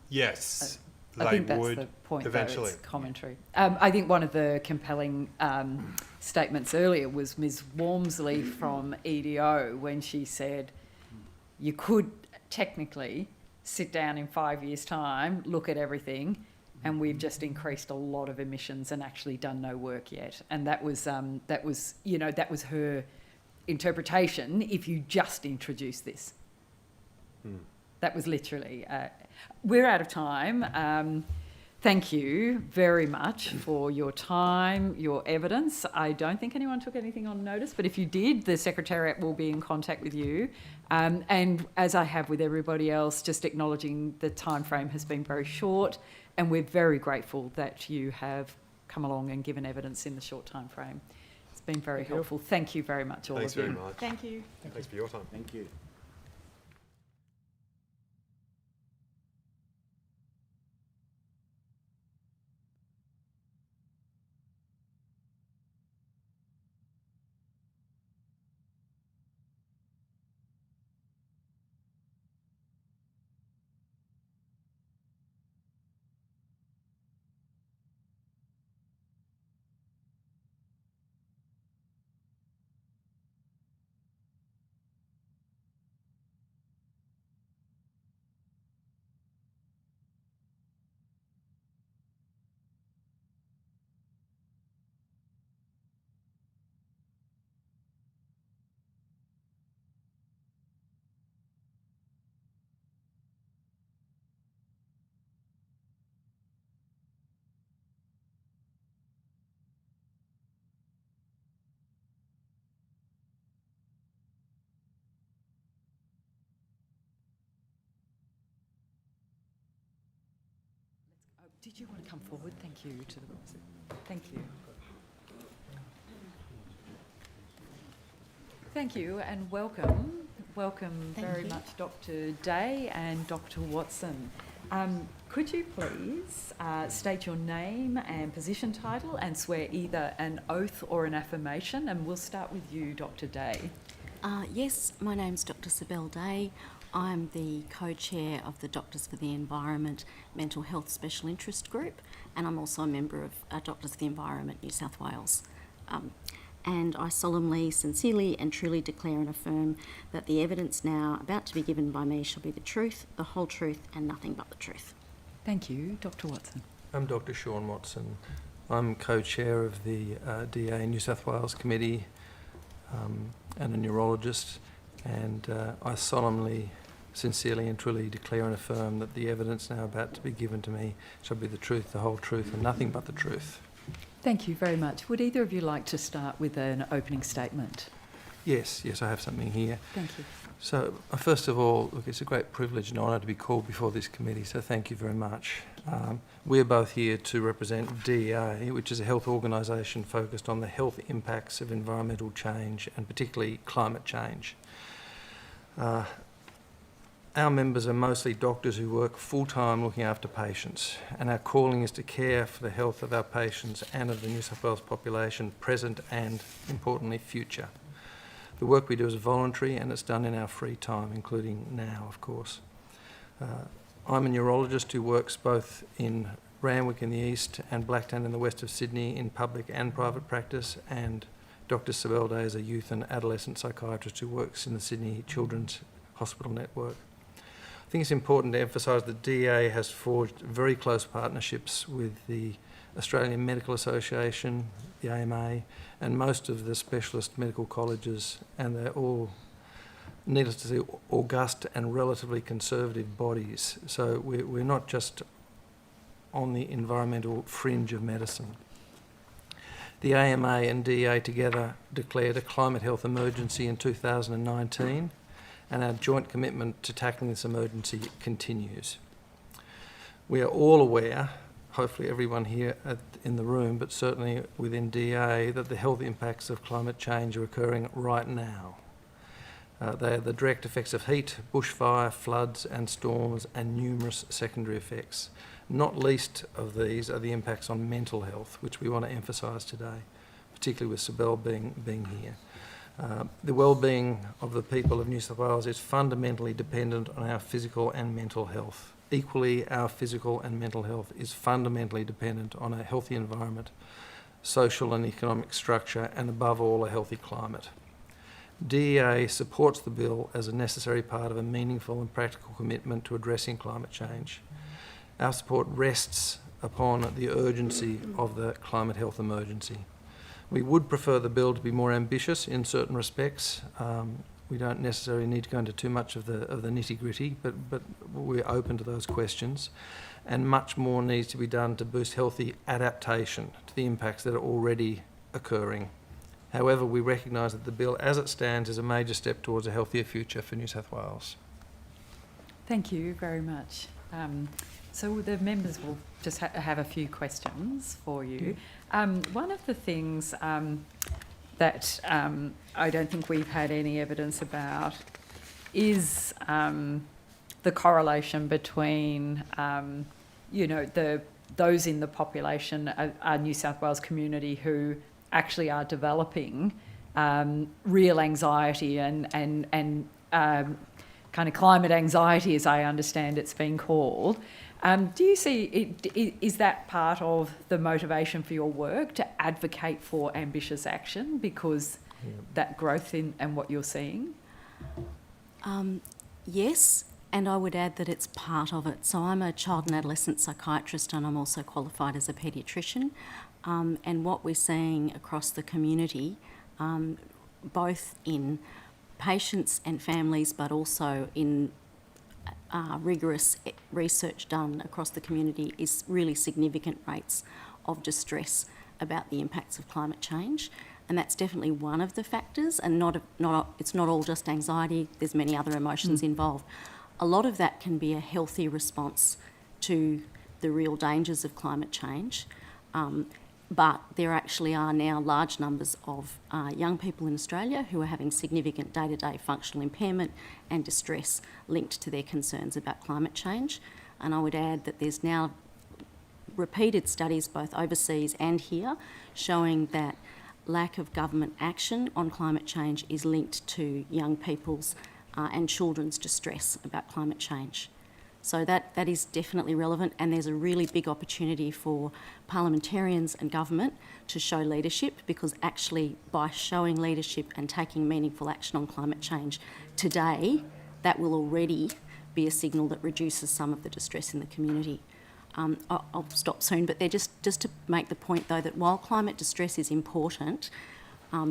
V: Yes,
A: I think that's the point,
V: eventually.
A: Though, it's commentary. I think one of the compelling statements earlier was Ms Walmsley from EDO when she said you could technically sit down in 5 years' time, look at everything, and we've just increased a lot of emissions and actually done no work yet. And that was her interpretation if you just introduce this. That was literally... we're out of time. Thank you very much for your time, your evidence. I don't think anyone took anything on notice, but if you did, the Secretariat will be in contact with you. And as I have with everybody else, just acknowledging the time frame has been very short, and we're very grateful that you have come along and given evidence in the short time frame. It's been very helpful. Thank you very much, all
V: Thanks
A: of you.
V: very much.
A: Thank you.
V: Thanks for your time.
Q: Thank you.
A: Did you want to come forward? Thank you to the... Thank you. Thank you and welcome. Welcome very much, Dr. Day and Dr. Watson. Could you please state your name and position title and swear either an oath or an affirmation? And we'll start with you, Dr. Day.
B: Yes, my name's Dr. Sibel Day. I'm the co-chair of the Doctors for the Environment Mental Health Special Interest Group, and I'm also a member of Doctors for the Environment New South Wales. And I solemnly, sincerely and truly declare and affirm that the evidence now about to be given by me shall be the truth, the whole truth and nothing but the truth.
A: Thank you. Dr. Watson.
H: I'm Dr. Sean Watson. I'm co-chair of the DA New South Wales Committee and a neurologist, and I solemnly, sincerely and truly declare and affirm that the evidence now about to be given to me shall be the truth, the whole truth and nothing but the truth.
A: Thank you very much. Would either of you like to start with an opening statement?
H: Yes, I have something here.
A: Thank you.
H: So, first of all, look, it's a great privilege and honour to be called before this committee, so thank you very much. We're both here to represent DEA, which is a health organisation focused on the health impacts of environmental change and particularly climate change. Our members are mostly doctors who work full-time looking after patients, and our calling is to care for the health of our patients and of the New South Wales population, present and, importantly, future. The work we do is voluntary and it's done in our free time, including now, of course. I'm a neurologist who works both in Randwick in the east and Blacktown in the west of Sydney in public and private practice, and Dr. Sibel Day is a youth and adolescent psychiatrist who works in the Sydney Children's Hospital Network. I think it's important to emphasise that DEA has forged very close partnerships with the Australian Medical Association, the AMA, and most of the specialist medical colleges, and they're all needless to say, august and relatively conservative bodies. So we're not just on the environmental fringe of medicine. The AMA and DEA together declared a climate health emergency in 2019, and our joint commitment to tackling this emergency continues. We are all aware, hopefully everyone here in the room, but certainly within DEA, that the health impacts of climate change are occurring right now. They are the direct effects of heat, bushfire, floods and storms, and numerous secondary effects. Not least of these are the impacts on mental health, which we want to emphasise today, particularly with Sibel being here. The well-being of the people of New South Wales is fundamentally dependent on our physical and mental health. Equally, our physical and mental health is fundamentally dependent on a healthy environment, social and economic structure, and above all, a healthy climate. DEA supports the bill as a necessary part of a meaningful and practical commitment to addressing climate change. Our support rests upon the urgency of the climate health emergency. We would prefer the bill to be more ambitious in certain respects. We don't necessarily need to go into too much of the nitty-gritty, but we're open to those questions. And much more needs to be done to boost healthy adaptation to the impacts that are already occurring. However, we recognise that the bill as it stands is a major step towards a healthier future for New South Wales.
A: Thank you very much. So the members will just have a few questions for you. One of the things that I don't think we've had any evidence about is the correlation between, those in the population, our New South Wales community who actually are developing real anxiety and kind of climate anxiety, as I understand it's been called. Do you see, is that part of the motivation for your work, to advocate for ambitious action because that growth and what you're seeing?
B: Yes, and I would add that it's part of it. So I'm a child and adolescent psychiatrist, and I'm also qualified as a paediatrician. And what we're seeing across the community, both in patients and families, but also in rigorous research done across the community, is really significant rates of distress about the impacts of climate change. And that's definitely one of the factors, and it's not all just anxiety, there's many other emotions involved. A lot of that can be a healthy response to the real dangers of climate change. But there actually are now large numbers of young people in Australia who are having significant day-to-day functional impairment and distress linked to their concerns about climate change. And I would add that there's now repeated studies both overseas and here showing that lack of government action on climate change is linked to young people's and children's distress about climate change. So that is definitely relevant, and there's a really big opportunity for parliamentarians and government to show leadership, because actually by showing leadership and taking meaningful action on climate change today, that will already be a signal that reduces some of the distress in the community. I'll stop soon, but just to make the point though that while climate distress is important,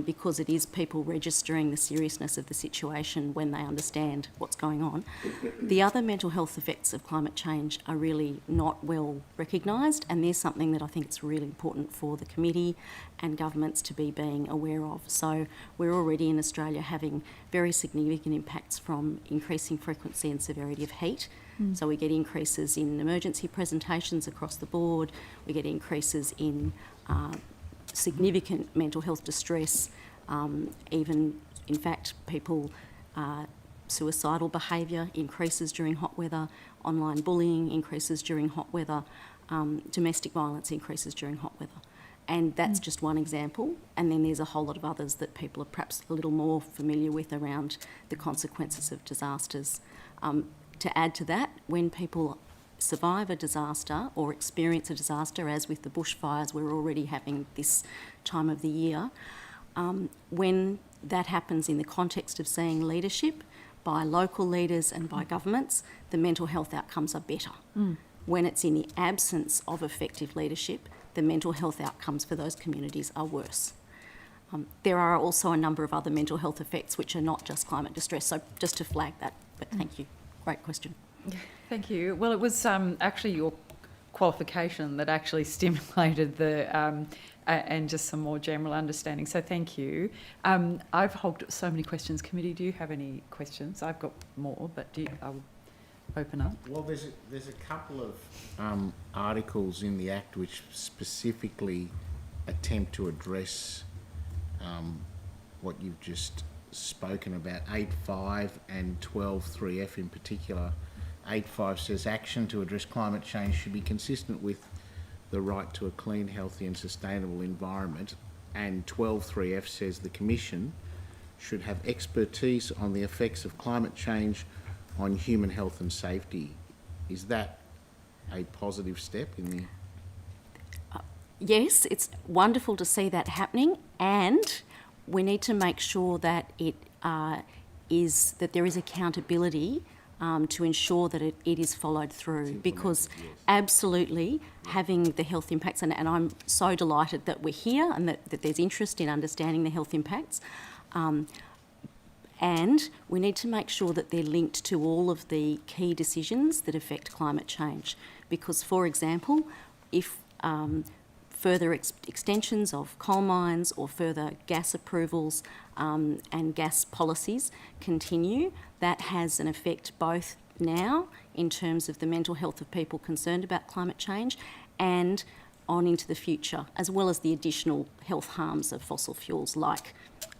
B: because it is people registering the seriousness of the situation when they understand what's going on, the other mental health effects of climate change are really not well recognised, and there's something that I think it's really important for the committee and governments to be being aware of. So we're already in Australia having very significant impacts from increasing frequency and severity of heat. So we get increases in emergency presentations across the board, we get increases in significant mental health distress, even, in fact, suicidal behaviour increases during hot weather, online bullying increases during hot weather, domestic violence increases during hot weather. And that's just one example. And then there's a whole lot of others that people are perhaps a little more familiar with around the consequences of disasters. To add to that, when people survive a disaster or experience a disaster, as with the bushfires we're already having this time of the year, when that happens in the context of seeing leadership by local leaders and by governments, the mental health outcomes are better. When it's in the absence of effective leadership, the mental health outcomes for those communities are worse. There are also a number of other mental health effects which are not just climate distress. So just to flag that, but thank you. Great question.
R: Thank you. Well, it was actually your qualification that actually stimulated the and just some more general understanding. So thank you. I've hogged so many questions. Committee, do you have any questions? I've got more, but I will open up.
Q: Well, there's a couple of articles in the Act which specifically attempt to address what you've just spoken about, 8.5 and 12.3F in particular. 8.5 says action to address climate change should be consistent with the right to a clean, healthy and sustainable environment, and 12.3F says the Commission should have expertise on the effects of climate change on human health and safety. Is that a positive step in the...
B: Yes, it's wonderful to see that happening, and we need to make sure that there is accountability to ensure that it is followed through, because absolutely having the health impacts, and I'm so delighted that we're here and that there's interest in understanding the health impacts, and we need to make sure that they're linked to all of the key decisions that affect climate change. Because, for example, if further extensions of coal mines or further gas approvals and gas policies continue, that has an effect both now in terms of the mental health of people concerned about climate change and on into the future, as well as the additional health harms of fossil fuels like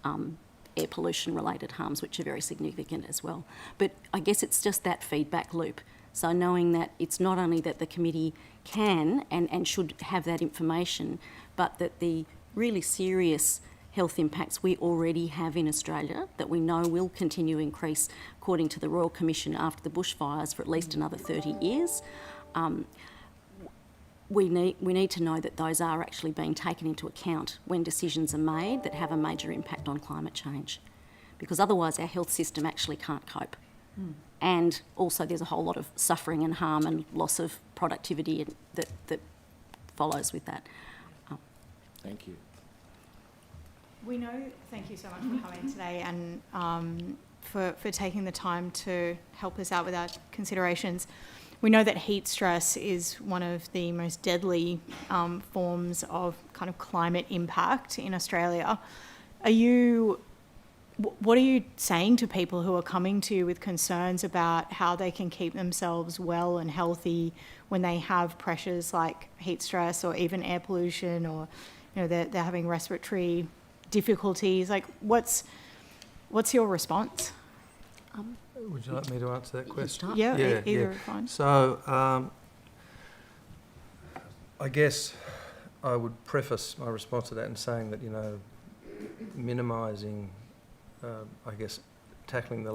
B: air pollution related harms, which are very significant as well. But I guess it's just that feedback loop. So knowing that it's not only that the committee can and should have that information, but that the really serious health impacts we already have in Australia that we know will continue to increase according to the Royal Commission after the bushfires for at least another 30 years. We need to know that those are actually being taken into account when decisions are made that have a major impact on climate change, because otherwise our health system actually can't cope. And also there's a whole lot of suffering and harm and loss of productivity that follows with that.
Q: Thank you.
G: We know, thank you so much for coming today and for taking the time to help us out with our considerations. We know that heat stress is one of the most deadly forms of kind of climate impact in Australia. What are you saying to people who are coming to you with concerns about how they can keep themselves well and healthy when they have pressures like heat stress or even air pollution, or they're having respiratory difficulties? Like, what's your response?
H: Would you like me to answer that question?
G: Yeah, either are fine.
H: So I guess I would preface my response to that in saying that, minimising, I guess, tackling the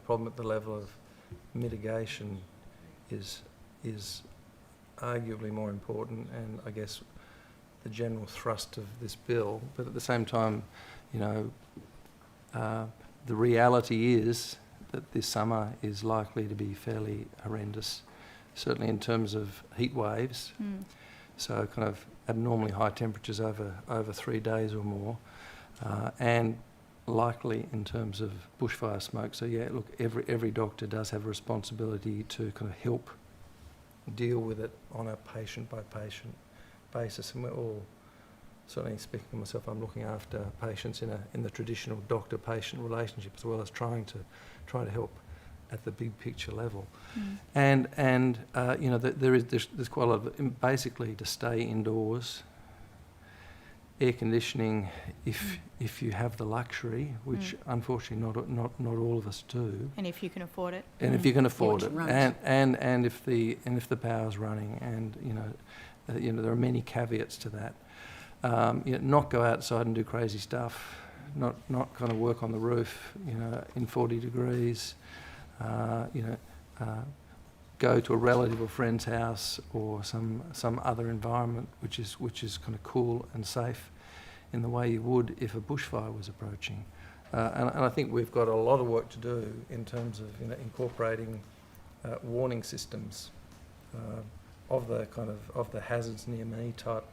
H: problem at the level of mitigation is arguably more important, and I guess the general thrust of this bill. But at the same time, the reality is that this summer is likely to be fairly horrendous, certainly in terms of heat waves. So kind of abnormally high temperatures over 3 days or more, and likely in terms of bushfire smoke. So yeah, look, every doctor does have a responsibility to kind of help deal with it on a patient by patient basis, and we're all, certainly speaking for myself, I'm looking after patients in the traditional doctor-patient relationship, as well as trying to help at the big picture level. And there's quite a lot of, basically, to stay indoors, air conditioning if you have the luxury, which unfortunately not all of us do.
G: And if you can afford it.
H: And if you can afford it, and if the power's running, and there are many caveats to that. Not go outside and do crazy stuff. Not kind of work on the roof, in 40 degrees. Go to a relative or friend's house or some other environment which is kind of cool and safe in the way you would if a bushfire was approaching. And I think we've got a lot of work to do in terms of incorporating warning systems of the hazards near me type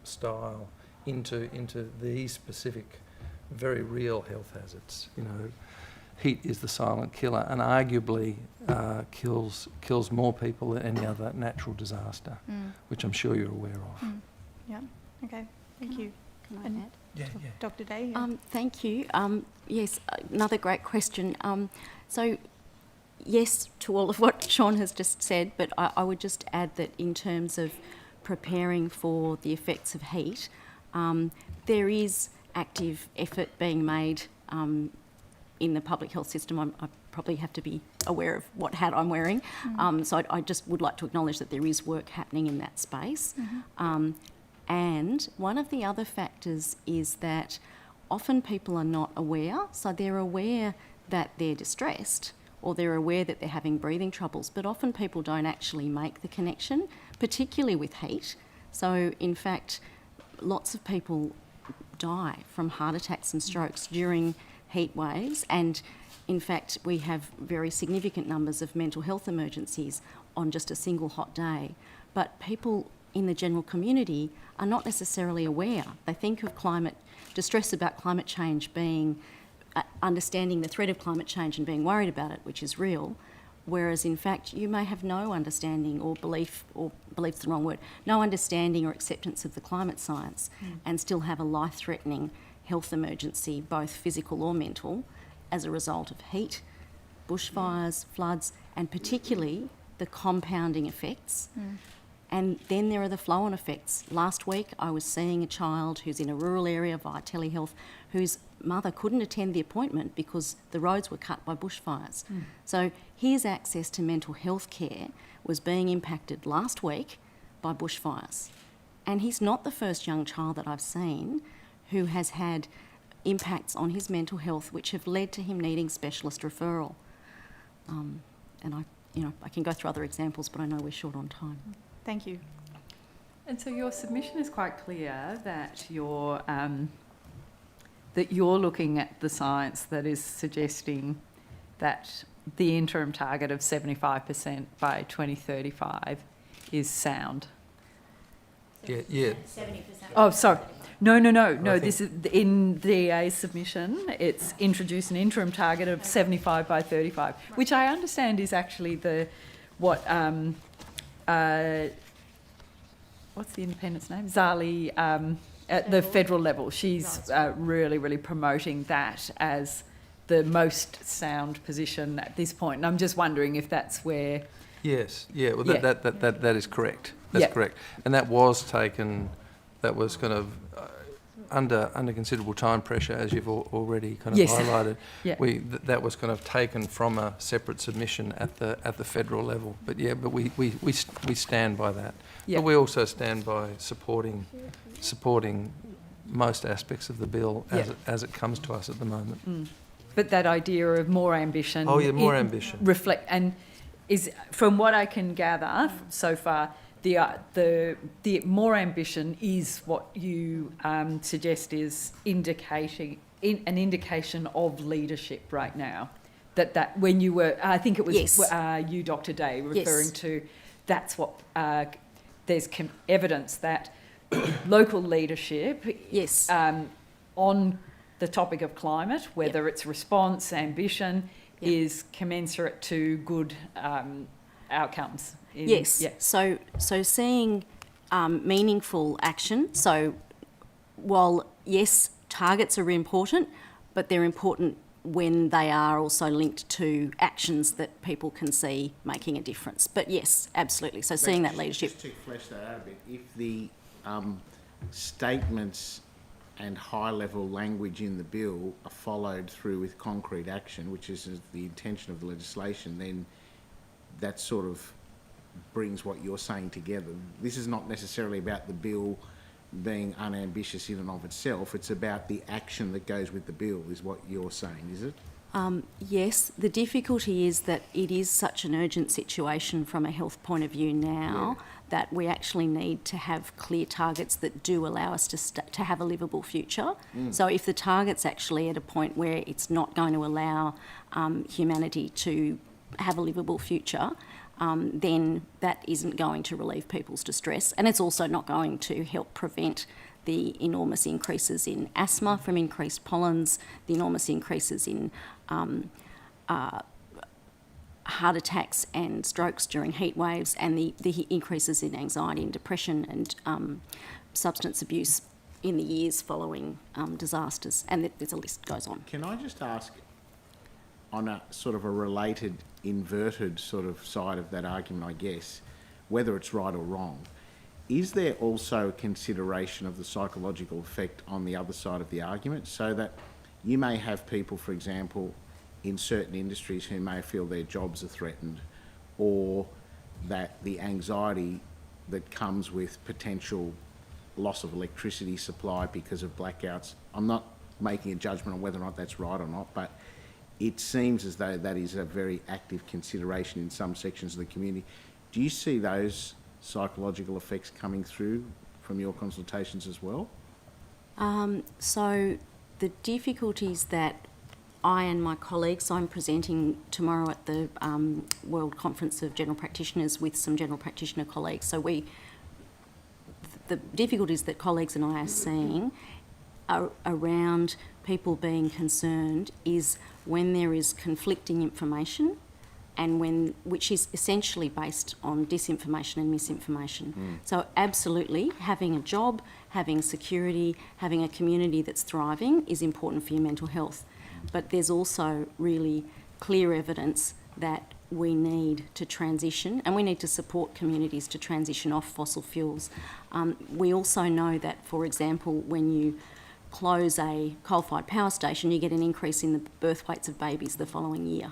H: style into these specific, very real health hazards. You know, heat is the silent killer, and arguably kills more people than any other natural disaster, which I'm sure you're aware of.
G: Yeah. Okay. Thank you.
B: Can I add?
H: Yeah.
G: Dr. Day?
B: Thank you. Yes, another great question. So, yes, to all of what Sean has just said, but I would just add that in terms of preparing for the effects of heat, there is active effort being made in the public health system. I probably have to be aware of what hat I'm wearing. So I just would like to acknowledge that there is work happening in that space. And one of the other factors is that often people are not aware. So they're aware that they're distressed or they're aware that they're having breathing troubles, but often people don't actually make the connection, particularly with heat. So in fact, lots of people die from heart attacks and strokes during heat waves, and in fact we have very significant numbers of mental health emergencies on just a single hot day. But people in the general community are not necessarily aware. They think of distress about climate change being understanding the threat of climate change and being worried about it, which is real, whereas in fact you may have no understanding or belief's the wrong word, no understanding or acceptance of the climate science and still have a life-threatening health emergency, both physical or mental, as a result of heat, bushfires, floods, and particularly the compounding effects. And then there are the flow-on effects. Last week I was seeing a child who's in a rural area via telehealth whose mother couldn't attend the appointment because the roads were cut by bushfires. So his access to mental health care was being impacted last week by bushfires. And he's not the first young child that I've seen who has had impacts on his mental health which have led to him needing specialist referral. And I can go through other examples, but I know we're short on time.
G: Thank you.
A: And so your submission is quite clear that you're looking at the science that is suggesting that the interim target of 75% by 2035 is sound.
H: Yeah.
B: 70%.
A: Oh, sorry. No. This is in the DA's submission. It's introduced an interim target of 75 by 35, which I understand is actually what's the independent's name? Zali, at the federal level. She's really promoting that as the most sound position at this point. And I'm just wondering if that's where...
H: Yes, yeah, well, that is correct. That's correct. And that was taken, that was kind of under considerable time pressure, as you've already kind of highlighted. That was kind of taken from a separate submission at the federal level. But we stand by that. But we also stand by supporting most aspects of the bill as it comes to us at the moment.
A: But that idea of more ambition...
H: Oh, yeah, more ambition.
A: And is, from what I can gather so far, the more ambition is what you suggest is an indication of leadership right now. That when you were, I think it was you, Dr. Day, referring to, that's what there's evidence that local leadership on the topic of climate, whether it's response, ambition, is commensurate to good outcomes.
B: So seeing meaningful action. So while, yes, targets are important, but they're important when they are also linked to actions that people can see making a difference. But yes, absolutely. So seeing that leadership.
Q: Just to flesh that out a bit, if the statements and high-level language in the bill are followed through with concrete action, which is the intention of the legislation, then that sort of brings what you're saying together. This is not necessarily about the bill being unambitious in and of itself. It's about the action that goes with the bill, is what you're saying, is it?
B: Yes, the difficulty is that it is such an urgent situation from a health point of view now that we actually need to have clear targets that do allow us to have a livable future. So if the target's actually at a point where it's not going to allow humanity to have a livable future, then that isn't going to relieve people's distress, and it's also not going to help prevent the enormous increases in asthma from increased pollens, the enormous increases in heart attacks and strokes during heat waves, and the increases in anxiety and depression and substance abuse in the years following disasters, and the list goes on.
Q: Can I just ask, on a sort of a related, inverted sort of side of that argument, I guess, whether it's right or wrong, is there also consideration of the psychological effect on the other side of the argument, so that you may have people, for example, in certain industries who may feel their jobs are threatened, or that the anxiety that comes with potential loss of electricity supply because of blackouts. I'm not making a judgment on whether or not that's right or not, but it seems as though that is a very active consideration in some sections of the community. Do you see those psychological effects coming through from your consultations as well?
B: So the difficulties that I and my colleagues, I'm presenting tomorrow at the World Conference of General Practitioners with some general practitioner colleagues. So the difficulties that colleagues and I are seeing are around people being concerned is when there is conflicting information, and which is essentially based on disinformation and misinformation. So absolutely, having a job, having security, having a community that's thriving is important for your mental health. But there's also really clear evidence that we need to transition, and we need to support communities to transition off fossil fuels. We also know that, for example, when you close a coal-fired power station, you get an increase in the birth weights of babies the following year.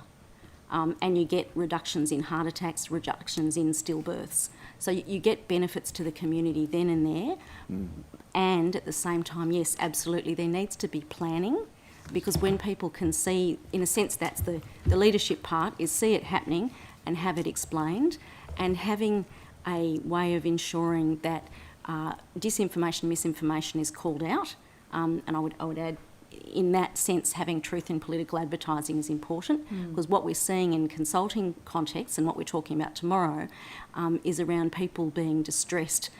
B: And you get reductions in heart attacks, reductions in stillbirths. So you get benefits to the community then and there. And at the same time, yes, absolutely, there needs to be planning, because when people can see, in a sense, that's the leadership part, is see it happening and have it explained, and having a way of ensuring that disinformation, misinformation is called out. And I would add, in that sense, having truth in political advertising is important, because what we're seeing in consulting contexts and what we're talking about tomorrow is around people being distressed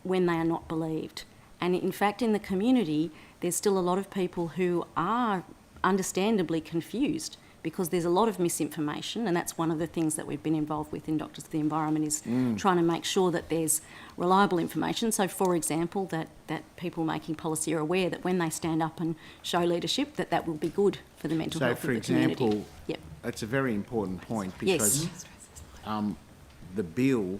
B: when they are not believed. And in fact, in the community, there's still a lot of people who are understandably confused, because there's a lot of misinformation, and that's one of the things that we've been involved with in Doctors for the Environment, is trying to make sure that there's reliable information. So, for example, that people making policy are aware that when they stand up and show leadership, that will be good for the mental health of the community.
Q: So, for example, it's a very important point, because the bill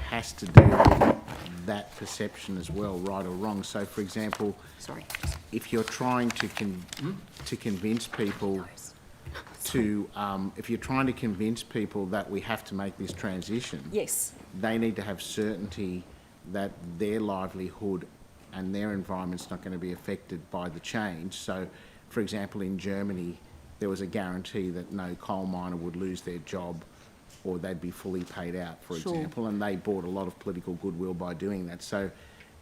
Q: has to do with that perception as well, right or wrong. So, for example, if you're trying to convince people if you're trying to convince people that we have to make this transition, they need to have certainty that their livelihood and their environment's not going to be affected by the change. So, for example, in Germany, there was a guarantee that no coal miner would lose their job, or they'd be fully paid out, for example, and they bought a lot of political goodwill by doing that. So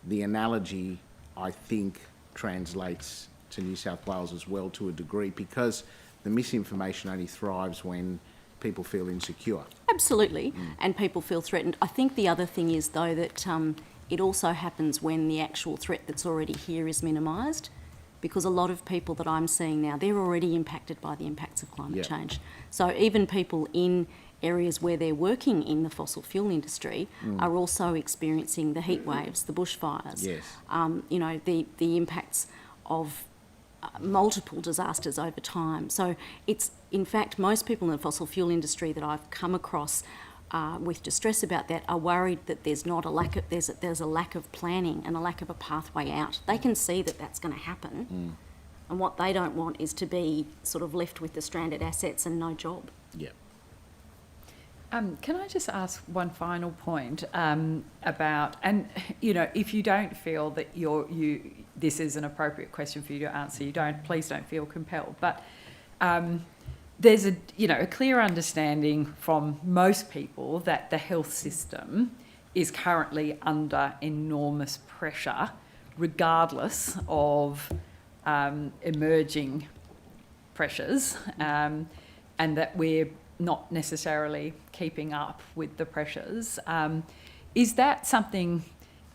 Q: the analogy, I think, translates to New South Wales as well to a degree, because the misinformation only thrives when people feel insecure.
B: Absolutely, and people feel threatened. I think the other thing is, though, that it also happens when the actual threat that's already here is minimised, because a lot of people that I'm seeing now, they're already impacted by the impacts of climate change. So even people in areas where they're working in the fossil fuel industry are also experiencing the heat waves, the bushfires, you know, the impacts of multiple disasters over time. So it's, in fact, most people in the fossil fuel industry that I've come across with distress about that are worried that there's not a lack of, there's a lack of planning and a lack of a pathway out. They can see that that's going to happen, and what they don't want is to be sort of left with the stranded assets and no job.
A: Can I just ask one final point about, and you know, if you don't feel that this is an appropriate question for you to answer, please don't feel compelled. But there's a clear understanding from most people that the health system is currently under enormous pressure, regardless of emerging pressures, and that we're not necessarily keeping up with the pressures. Is that something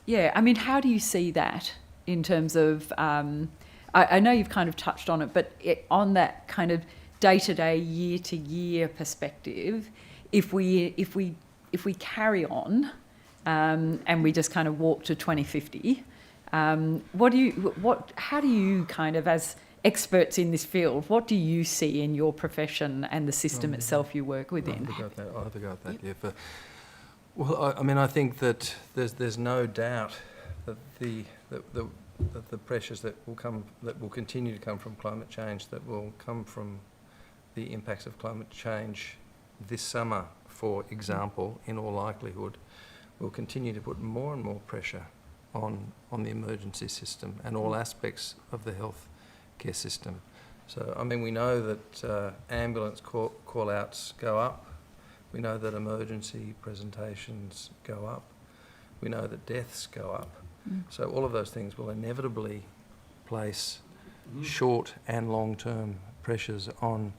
A: Yeah, I mean, how do you see that in terms of, I know you've kind of touched on it, but on that kind of day-to-day, year-to-year perspective, if we carry on and we just kind of walk to 2050, how do you kind of, as experts in this field, what do you see in your profession and the system itself you work within?
H: I'll have a go at that, yeah. Well, I mean, I think that there's no doubt that the pressures that will continue to come from climate change, that will come from the impacts of climate change this summer, for example, in all likelihood, will continue to put more and more pressure on the emergency system and all aspects of the health care system. So, I mean, we know that ambulance call-outs go up. We know that emergency presentations go up. We know that deaths go up. So all of those things will inevitably place short and long-term pressures on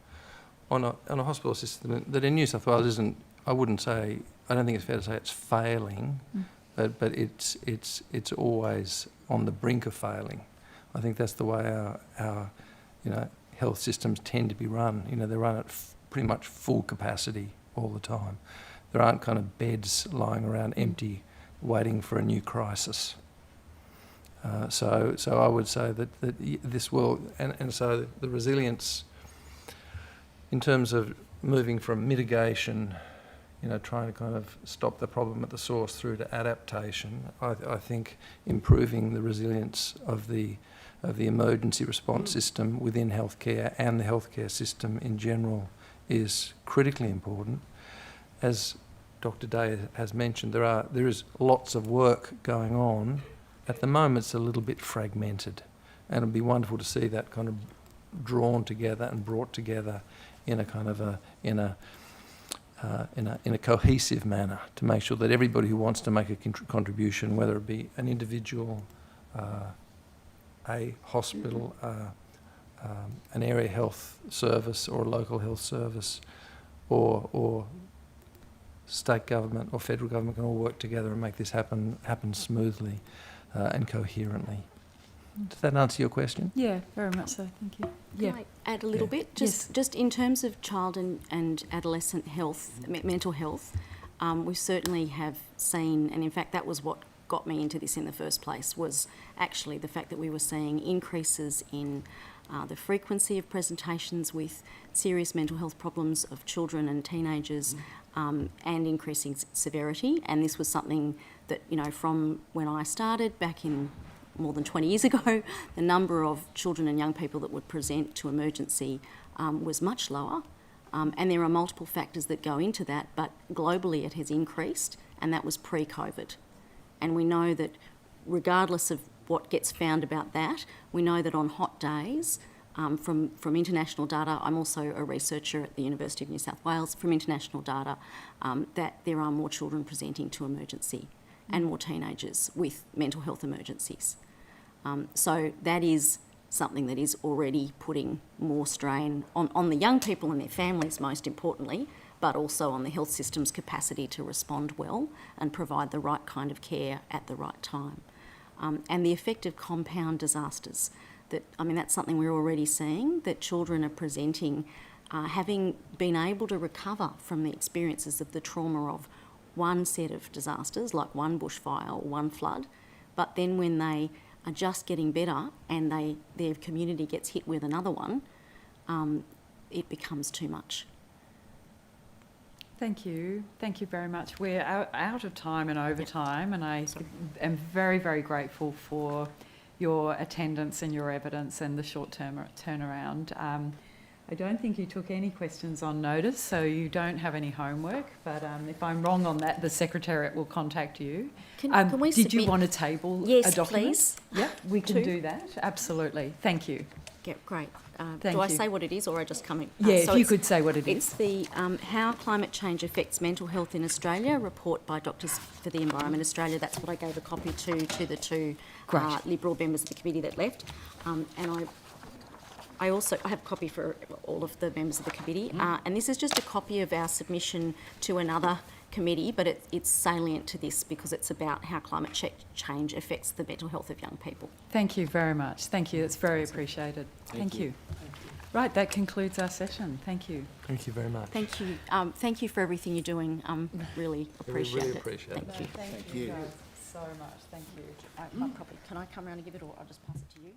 H: a hospital system that in New South Wales isn't, I don't think it's fair to say it's failing, but it's always on the brink of failing. I think that's the way our health systems tend to be run. They're run at pretty much full capacity all the time. There aren't kind of beds lying around empty waiting for a new crisis. So I would say that this will, and so the resilience in terms of moving from mitigation, trying to kind of stop the problem at the source through to adaptation, I think improving the resilience of the emergency response system within healthcare and the healthcare system in general is critically important. As Dr. Day has mentioned, there is lots of work going on. At the moment, it's a little bit fragmented, and it'd be wonderful to see that kind of drawn together and brought together in a kind of in a cohesive manner to make sure that everybody who wants to make a contribution, whether it be an individual, a hospital, an area health service or a local health service, or state government or federal government, can all work together and make this happen smoothly and coherently. Does that answer your question?
A: Yeah, very much so. Thank you.
B: Can I add a little bit? Just in terms of child and adolescent health, mental health, we certainly have seen, and in fact that was what got me into this in the first place, was actually the fact that we were seeing increases in the frequency of presentations with serious mental health problems of children and teenagers, and increasing severity. And this was something that, from when I started back in more than 20 years ago, the number of children and young people that would present to emergency was much lower. And there are multiple factors that go into that, but globally it has increased, and that was pre-COVID. And we know that regardless of what gets found about that, we know that on hot days, from international data, I'm also a researcher at the University of New South Wales, from international data, that there are more children presenting to emergency and more teenagers with mental health emergencies. So that is something that is already putting more strain on the young people and their families, most importantly, but also on the health system's capacity to respond well and provide the right kind of care at the right time. And the effect of compound disasters, that's something we're already seeing, that children are presenting, having been able to recover from the experiences of the trauma of one set of disasters, like one bushfire or one flood, but then when they are just getting better and their community gets hit with another one, it becomes too much.
A: Thank you. Thank you very much. We're out of time and over time, and I am very, very grateful for your attendance and your evidence and the short-term turnaround. I don't think you took any questions on notice, so you don't have any homework, but if I'm wrong on that, the Secretariat will contact you.
B: Can we
A: did you
B: submit-
A: want to table
B: Yes,
A: a document?
B: please.
A: Yeah, we can
B: Two.
A: do that. Absolutely. Thank you.
B: Yeah, great.
A: Thank
B: do I
A: you.
B: say what it is, or I just come in?
A: Yeah, if you could say what it is.
B: It's the How Climate Change Affects Mental Health in Australia report by Doctors for the Environment Australia. That's what I gave a copy to the two Liberal members of the committee that left. And I have a copy for all of the members of the committee. And this is just a copy of our submission to another committee, but it's salient to this because it's about how climate change affects the mental health of young people.
A: Thank you very much. Thank you. It's very appreciated. Thank you. Right, that concludes our session. Thank you.
H: Thank you very much.
B: Thank you. Thank you for everything you're doing. Really appreciate
H: really
B: it.
H: appreciate it.
B: Thank you.
A: Thank you guys so much. Thank you.
B: My copy. Can I come around and give it, or I'll just pass it to you?